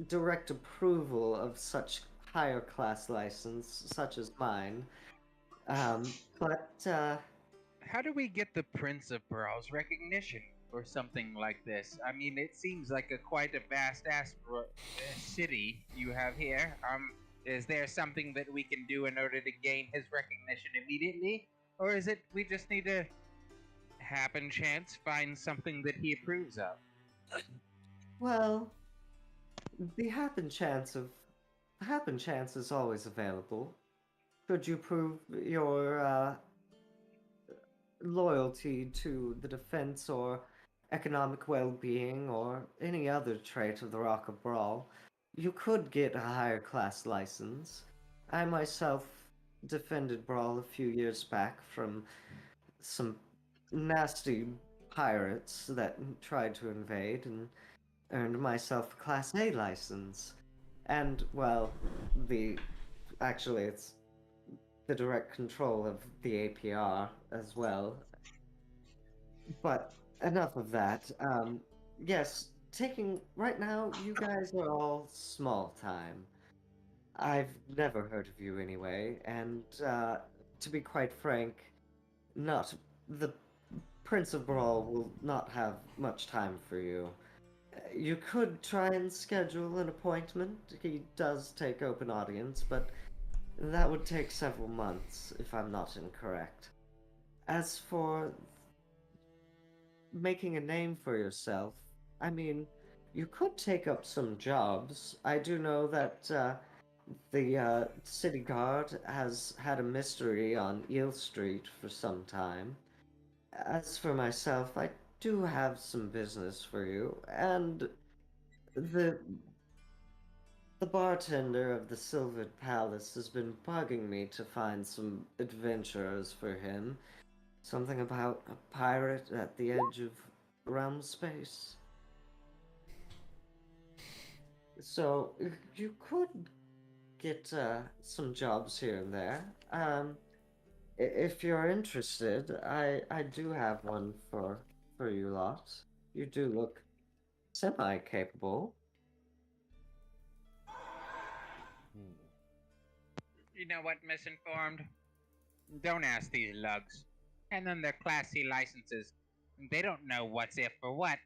direct approval of such higher class license, such as mine. But How do we get the Prince of Brawl's recognition or something like this? I mean, it seems like quite a vast city you have here. Is there something that we can do in order to gain his recognition immediately, or is it we just need to happen chance find something that he approves of? well, the happen chance is always available. Should you prove your loyalty to the defense or economic well-being or any other trait of the Rock of Brawl, you could get a higher class license. I myself defended Brawl a few years back from some nasty pirates that tried to invade and earned myself a Class A license. And, well, actually, it's the direct control of the APR as well. But enough of that. Yes, right now, you guys are all small time. I've never heard of you anyway, and to be quite frank, not the Prince of Brawl will not have much time for you. You could try and schedule an appointment. He does take open audience, but that would take several months, if I'm not incorrect. As for making a name for yourself, I mean, you could take up some jobs. I do know that the city guard has had a mystery on Eel Street for some time. As for myself, I do have some business for you, and the the bartender of the Silvered Palace has been bugging me to find some adventurers for him. Something about a pirate at the edge of realm space. So you could get some jobs here and there. If you're interested, I do have one for you lot. You do look semi-capable. You know what, misinformed? Don't ask these lugs. And then their Class C licenses. They don't know what's if or what.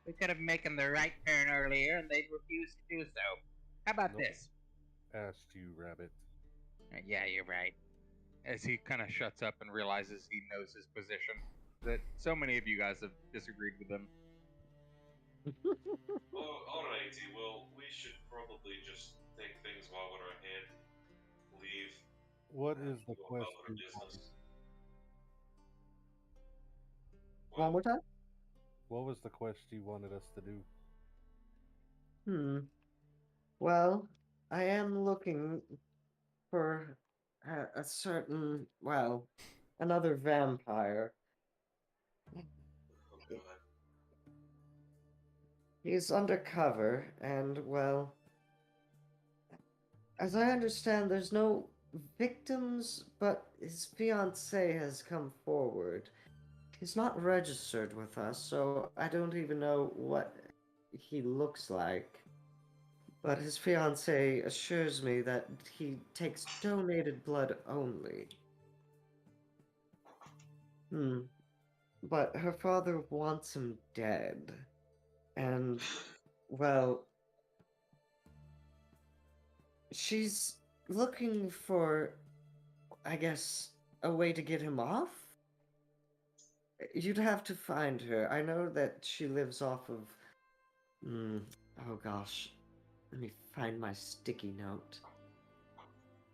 We could have making the right turn earlier and they'd refuse to do so. How about Nope. this? Asked you, rabbit. Yeah, you're right. As he kind of shuts up and realizes he knows his position, that so many of you guys have disagreed with him. Oh, alrighty. Well, we should probably just take things while we're ahead. Leave. What And is the go quest about our you business. One more time. What was the quest you wanted us to do? Well, I am looking for a certain, well, another vampire. Oh god. He's undercover, and, well, as I understand, there's no victims, but his fiancée has come forward. He's not registered with us, so I don't even know what he looks like. But his fiancée assures me that he takes donated blood only. But her father wants him dead. And, well, she's looking for, I guess, a way to get him off? You'd have to find her. I know that she lives off of. Oh gosh. Let me find my sticky note.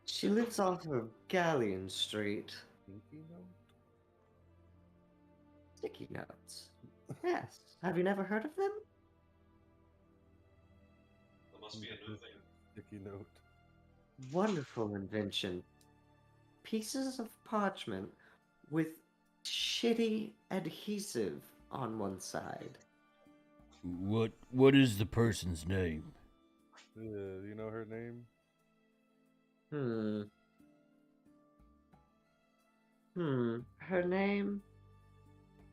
She lives off of Galleon Street. Pinky note? Sticky notes. Yes. Have you never heard of them? That must be a new thing. Sticky note. Wonderful invention. Pieces of parchment with shitty adhesive on one side. What is the person's name? Yeah, do you know her name?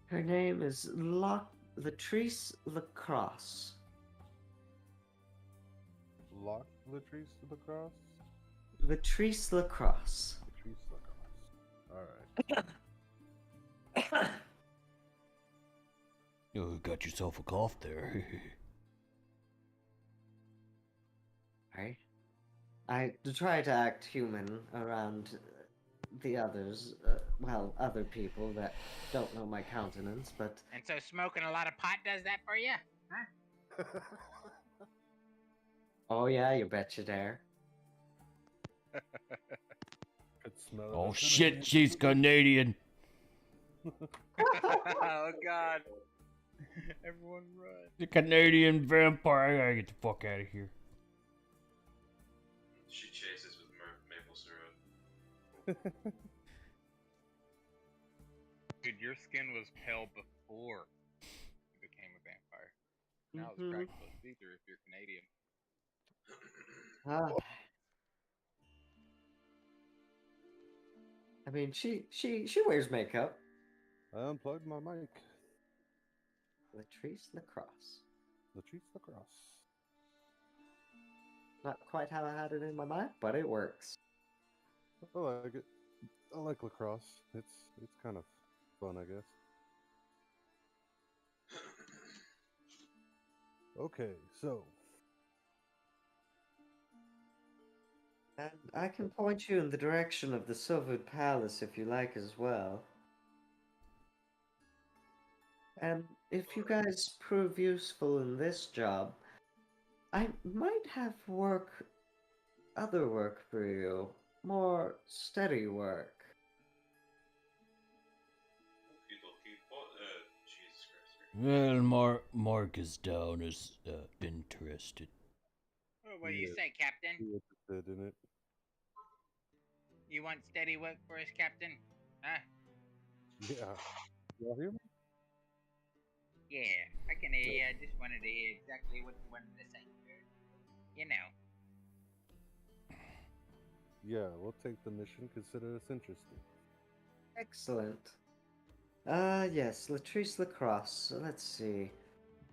Her name is Latrice Lacrosse. Latrice Lacrosse? Latrice Lacrosse. Latrice Lacrosse. Alright. You got yourself a cough there. I try to act human around the others, other people that don't know my countenance, but... And so smoking a lot of pot does that for you? Huh? Oh yeah, you bet you dare. Could smell it. Oh shit, she's Canadian. Oh god. Everyone run. The Canadian vampire. I gotta get the fuck out of here. She chases with maple syrup. Dude, your skin was pale before you became a vampire. Now it's Dracula's either if you're Canadian. I mean, she wears makeup. I unplugged my mic. Latrice Lacrosse. Latrice Lacrosse. Not quite how I had it in my mind, but it works. I like it. I like lacrosse. It's kind of fun, I guess. Okay, so And I can point you in the direction of the Silvered Palace if you like as well. And if you guys prove useful in this job, I might have other work for you. More steady work. Jesus Christ. Well, Mark is down as interested. Oh, what do you say, Captain? interested in it. You want steady work for us, Captain? Huh? Yeah. Y'all hear me? Yeah, I can hear you. I just wanted to hear exactly what you wanted to say. You know. Yeah, we'll take the mission. Consider us interested. Excellent. Yes, Latrice Lacrosse. Let's see.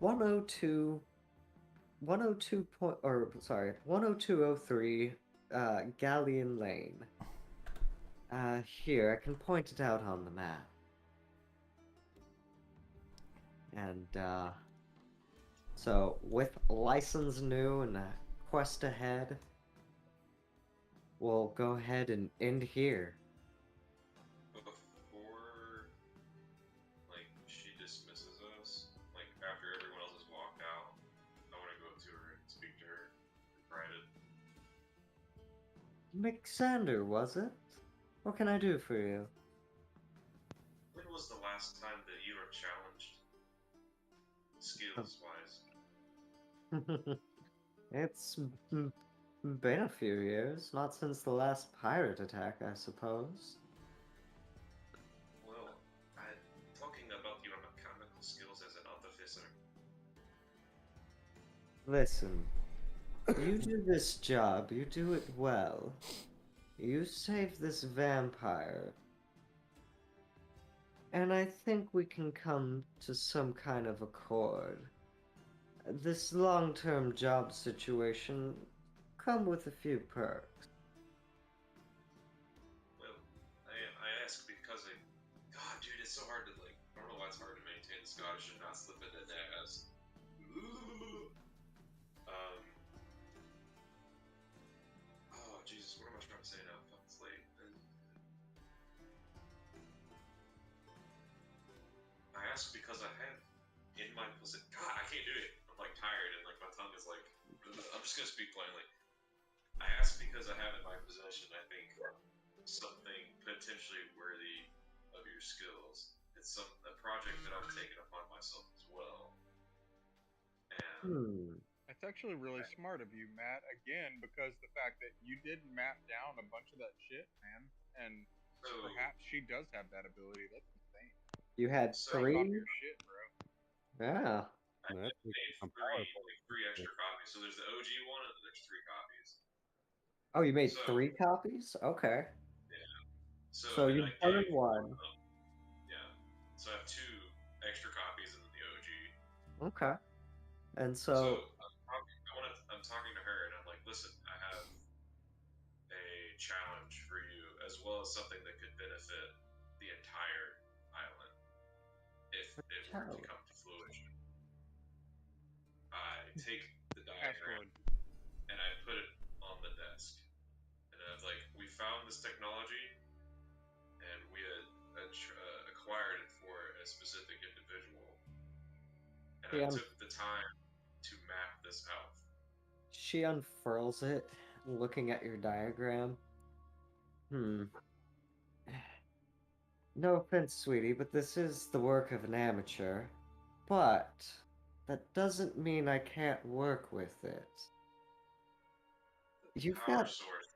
10203, Galleon Lane. Here, I can point it out on the map. And, so, with license new and a quest ahead, we'll go ahead and end here. Before, like, she dismisses us, like, after everyone else has walked out, I want to go to her and speak to her in private. McSander, was it? What can I do for you? When was the last time that you were challenged? Skills-wise. It's been a few years, not since the last pirate attack, I suppose. Well, I'm talking about your mechanical skills as an artificer. Listen, you do this job, you do it well. You save this vampire. And I think we can come to some kind of accord. This long-term job situation come with a few perks. Well, I ask because God, dude, it's so hard to like. I don't know why it's hard to maintain the Scottish and not slip into Naz. Oh Jesus, what am I trying to say now? Fuck, it's late. I ask because I have in my position. God, I can't do it. I'm like tired and like my tongue is like. I'm just gonna speak plainly. I ask because I have in my possession, I think, something potentially worthy of your skills. It's a project that I've taken upon myself as well. And That's actually really smart of you, Matt. Again, because the fact that you did map down a bunch of that shit, man, and so, perhaps she does have that ability. That's insane. You had So- Take off three? your shit, bro. Yeah. I Man, that's made some three, powerful. like three extra copies. So there's the OG one and then there's 3 copies. Oh, you made So- 3 copies? Okay. Yeah. So, So and you I burned gave one. Yeah. So I have 2 extra copies and then the OG. Okay. And So so, I'm talking to her and I'm like, listen, I have a challenge for you as well as something that could benefit the entire island if it were to come to fruition. I take the diagram Asteroid. and I put it on the desk. And I was like, we found this technology and we had acquired it for a specific individual. And I took the time to map this out. she unfurls it, looking at your diagram. No offense, sweetie, but this is the work of an amateur. But that doesn't mean I can't work with it. The You've power got. source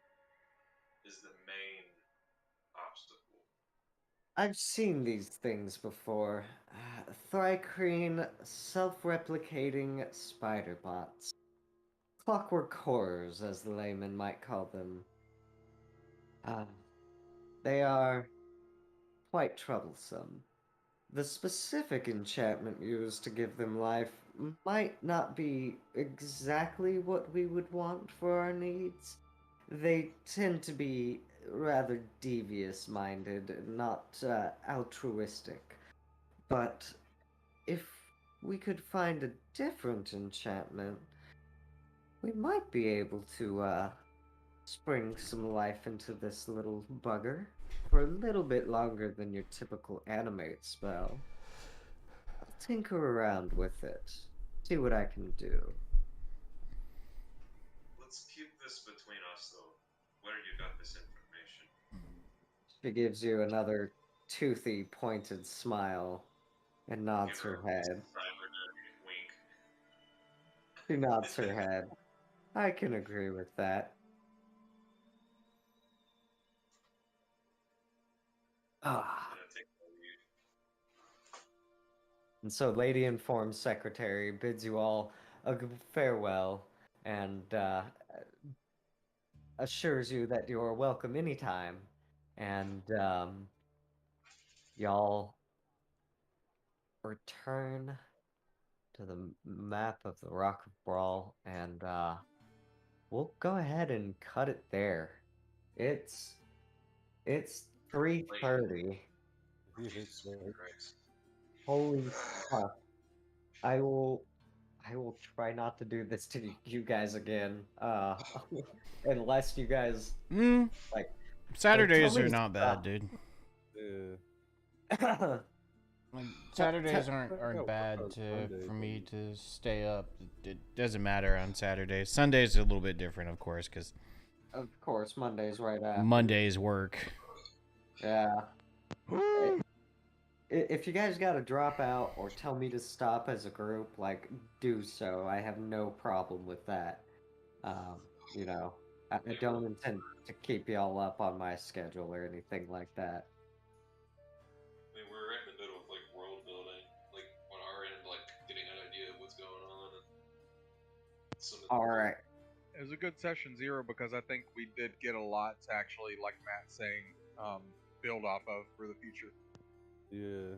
is the main obstacle. I've seen these things before. Thrycreen self-replicating spider bots. Clockwork horrors, as the layman might call them. They are quite troublesome. The specific enchantment used to give them life might not be exactly what we would want for our needs. They tend to be rather devious minded, not altruistic. But if we could find a different enchantment, we might be able to spring some life into this little bugger for a little bit longer than your typical animate spell. I'll tinker around with it, see what I can do. Let's keep this between us, though. Where you got this information? She gives you another toothy, pointed smile and nods Give her her a head. cybernetic wink. She nods her head. I can agree with that. Ah. I'm gonna take my leave. And so Lady Informed Secretary bids you all a farewell and assures you that you are welcome anytime. And y'all return to the map of the Rock of Brawl, and we'll go ahead and cut it there. It's 3:30. Jesus Christ. Holy fuck. I will try not to do this to you guys again. Unless you guys like Saturdays tell are me not bad, dude. Yeah. Like, Saturdays aren't Yeah, bad on Sunday, for me but- to stay up. It doesn't matter on Saturdays. Sundays are a little bit different, of course, because Of course, Monday's right after. Mondays work. Yeah. If you guys gotta drop out or tell me to stop as a group, like, do so. I have no problem with that. You know, I don't intend to keep y'all up on my schedule or anything like that. I mean, we're right in the middle of like world building, like on our end, like getting an idea of what's going on. And some of All right. It was a good session 0 because I think we did get a lot to actually, like Matt's saying, build off of for the future. Yeah.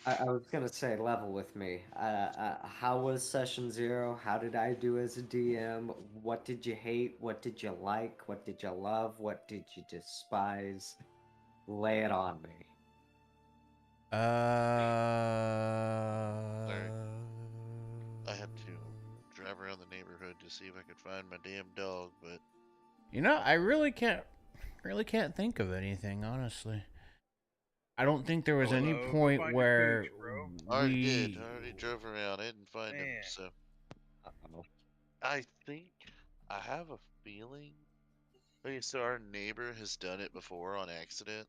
I was gonna say level with me. How was session 0? How did I do as a DM? What did you hate? What did you like? What did you love? What did you despise? Lay it on me. I had to drive around the neighborhood to see if I could find my damn dog, but You know, I really can't think of anything, honestly. I don't think there was any Hello, go point find your where cooch, bro. I already did. we. I already drove around. I didn't find him, Man. so Uh-oh. I think I have a feeling. Okay, so our neighbor has done it before on accident.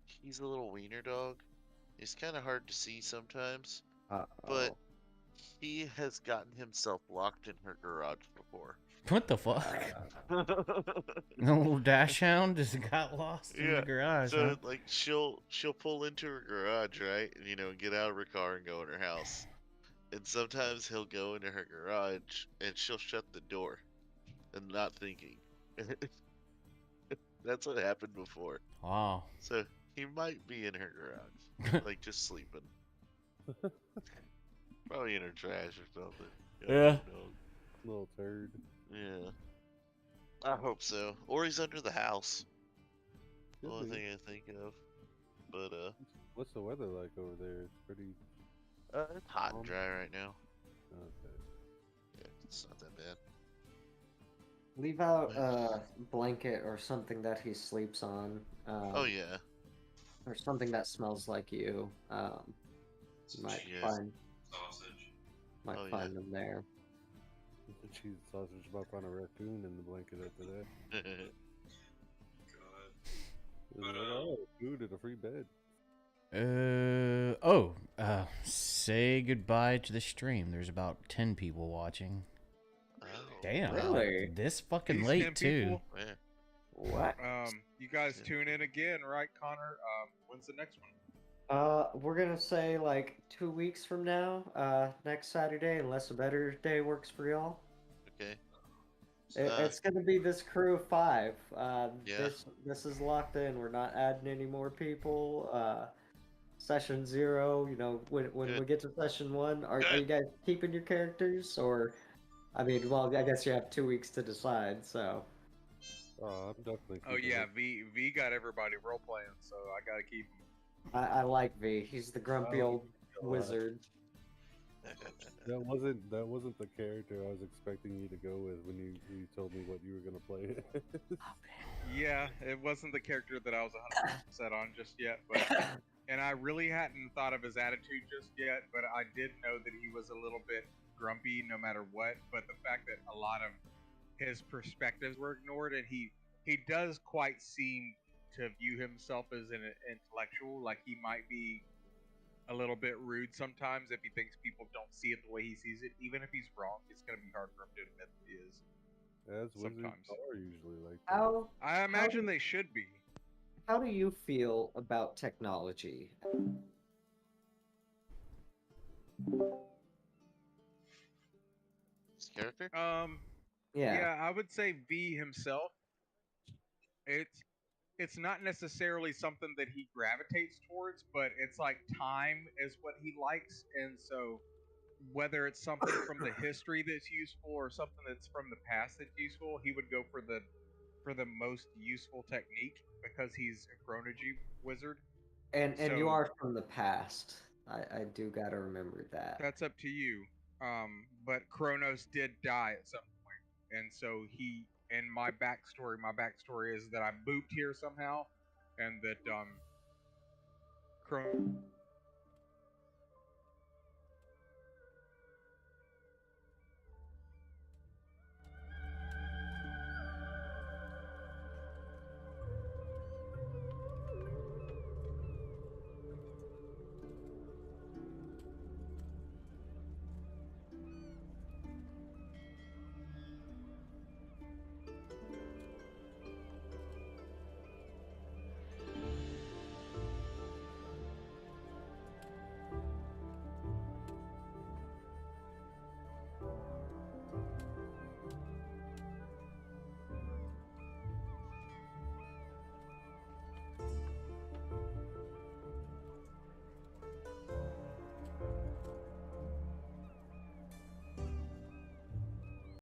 He's a little wiener dog. He's kind of hard to see sometimes, but Uh-oh. he has gotten himself locked in her garage before. What the fuck? The little dash hound just got lost in the garage, So huh? like she'll pull into her garage, right? And get out of her car and go in her house. And sometimes he'll go into her garage and she'll shut the door and not thinking. That's what happened before. Wow. So he might be in her garage, like just sleeping. Probably in her trash or something. Yeah. Little turd. Yeah. I hope so. Or he's under the house. The Could only be. thing I think of. But What's the weather like over there? It's pretty. it's hot and dry right now. Okay. Yeah, it's not that bad. Leave out a blanket or something that he sleeps on. Oh yeah. Or something that smells like you. Might cheese. find sausage. might Oh, find them there. The cheese sausage might find a raccoon in the blanket after that. God. It's But, like, oh, food and a free bed. Say goodbye to the stream. There's about 10 people watching. Oh, Damn. Really? This fucking These late, 10 too. people? man. What? You guys tune in again, right, Connor? When's the next one? We're gonna say like 2 weeks from now, next Saturday, unless a better day works for y'all. Okay. It's gonna be this crew of 5. Yeah. This is locked in. We're not adding any more people. Session 0. When we get to session 1, are you guys keeping your characters, or? I mean, well, I guess you have 2 weeks to decide. So. Oh, I'm definitely. Oh yeah, V got everybody role playing, so I gotta keep him. I like V. He's the grumpy old wizard. That wasn't the character I was expecting you to go with when you told me what you were gonna play. Yeah, it wasn't the character that I was 100% on just yet, but and I really hadn't thought of his attitude just yet, but I did know that he was a little bit grumpy no matter what. But the fact that a lot of his perspectives were ignored, and he does quite seem to view himself as an intellectual, like he might be a little bit rude sometimes if he thinks people don't see it the way he sees it. Even if he's wrong, it's going to be hard for him to admit that he is. As wizards Sometimes. are usually like that. How I imagine they should be. How do you feel about technology? His character? Yeah, I would say V himself. It's not necessarily something that he gravitates towards, but it's like time is what he likes, and so whether it's something from the history that's useful or something that's from the past that's useful, he would go for the most useful technique because he's a chronology wizard. And you So- are from the past. I do gotta remember that. That's up to you. But Kronos did die at some point, and so he. And my backstory is that I booped here somehow, and that Kronos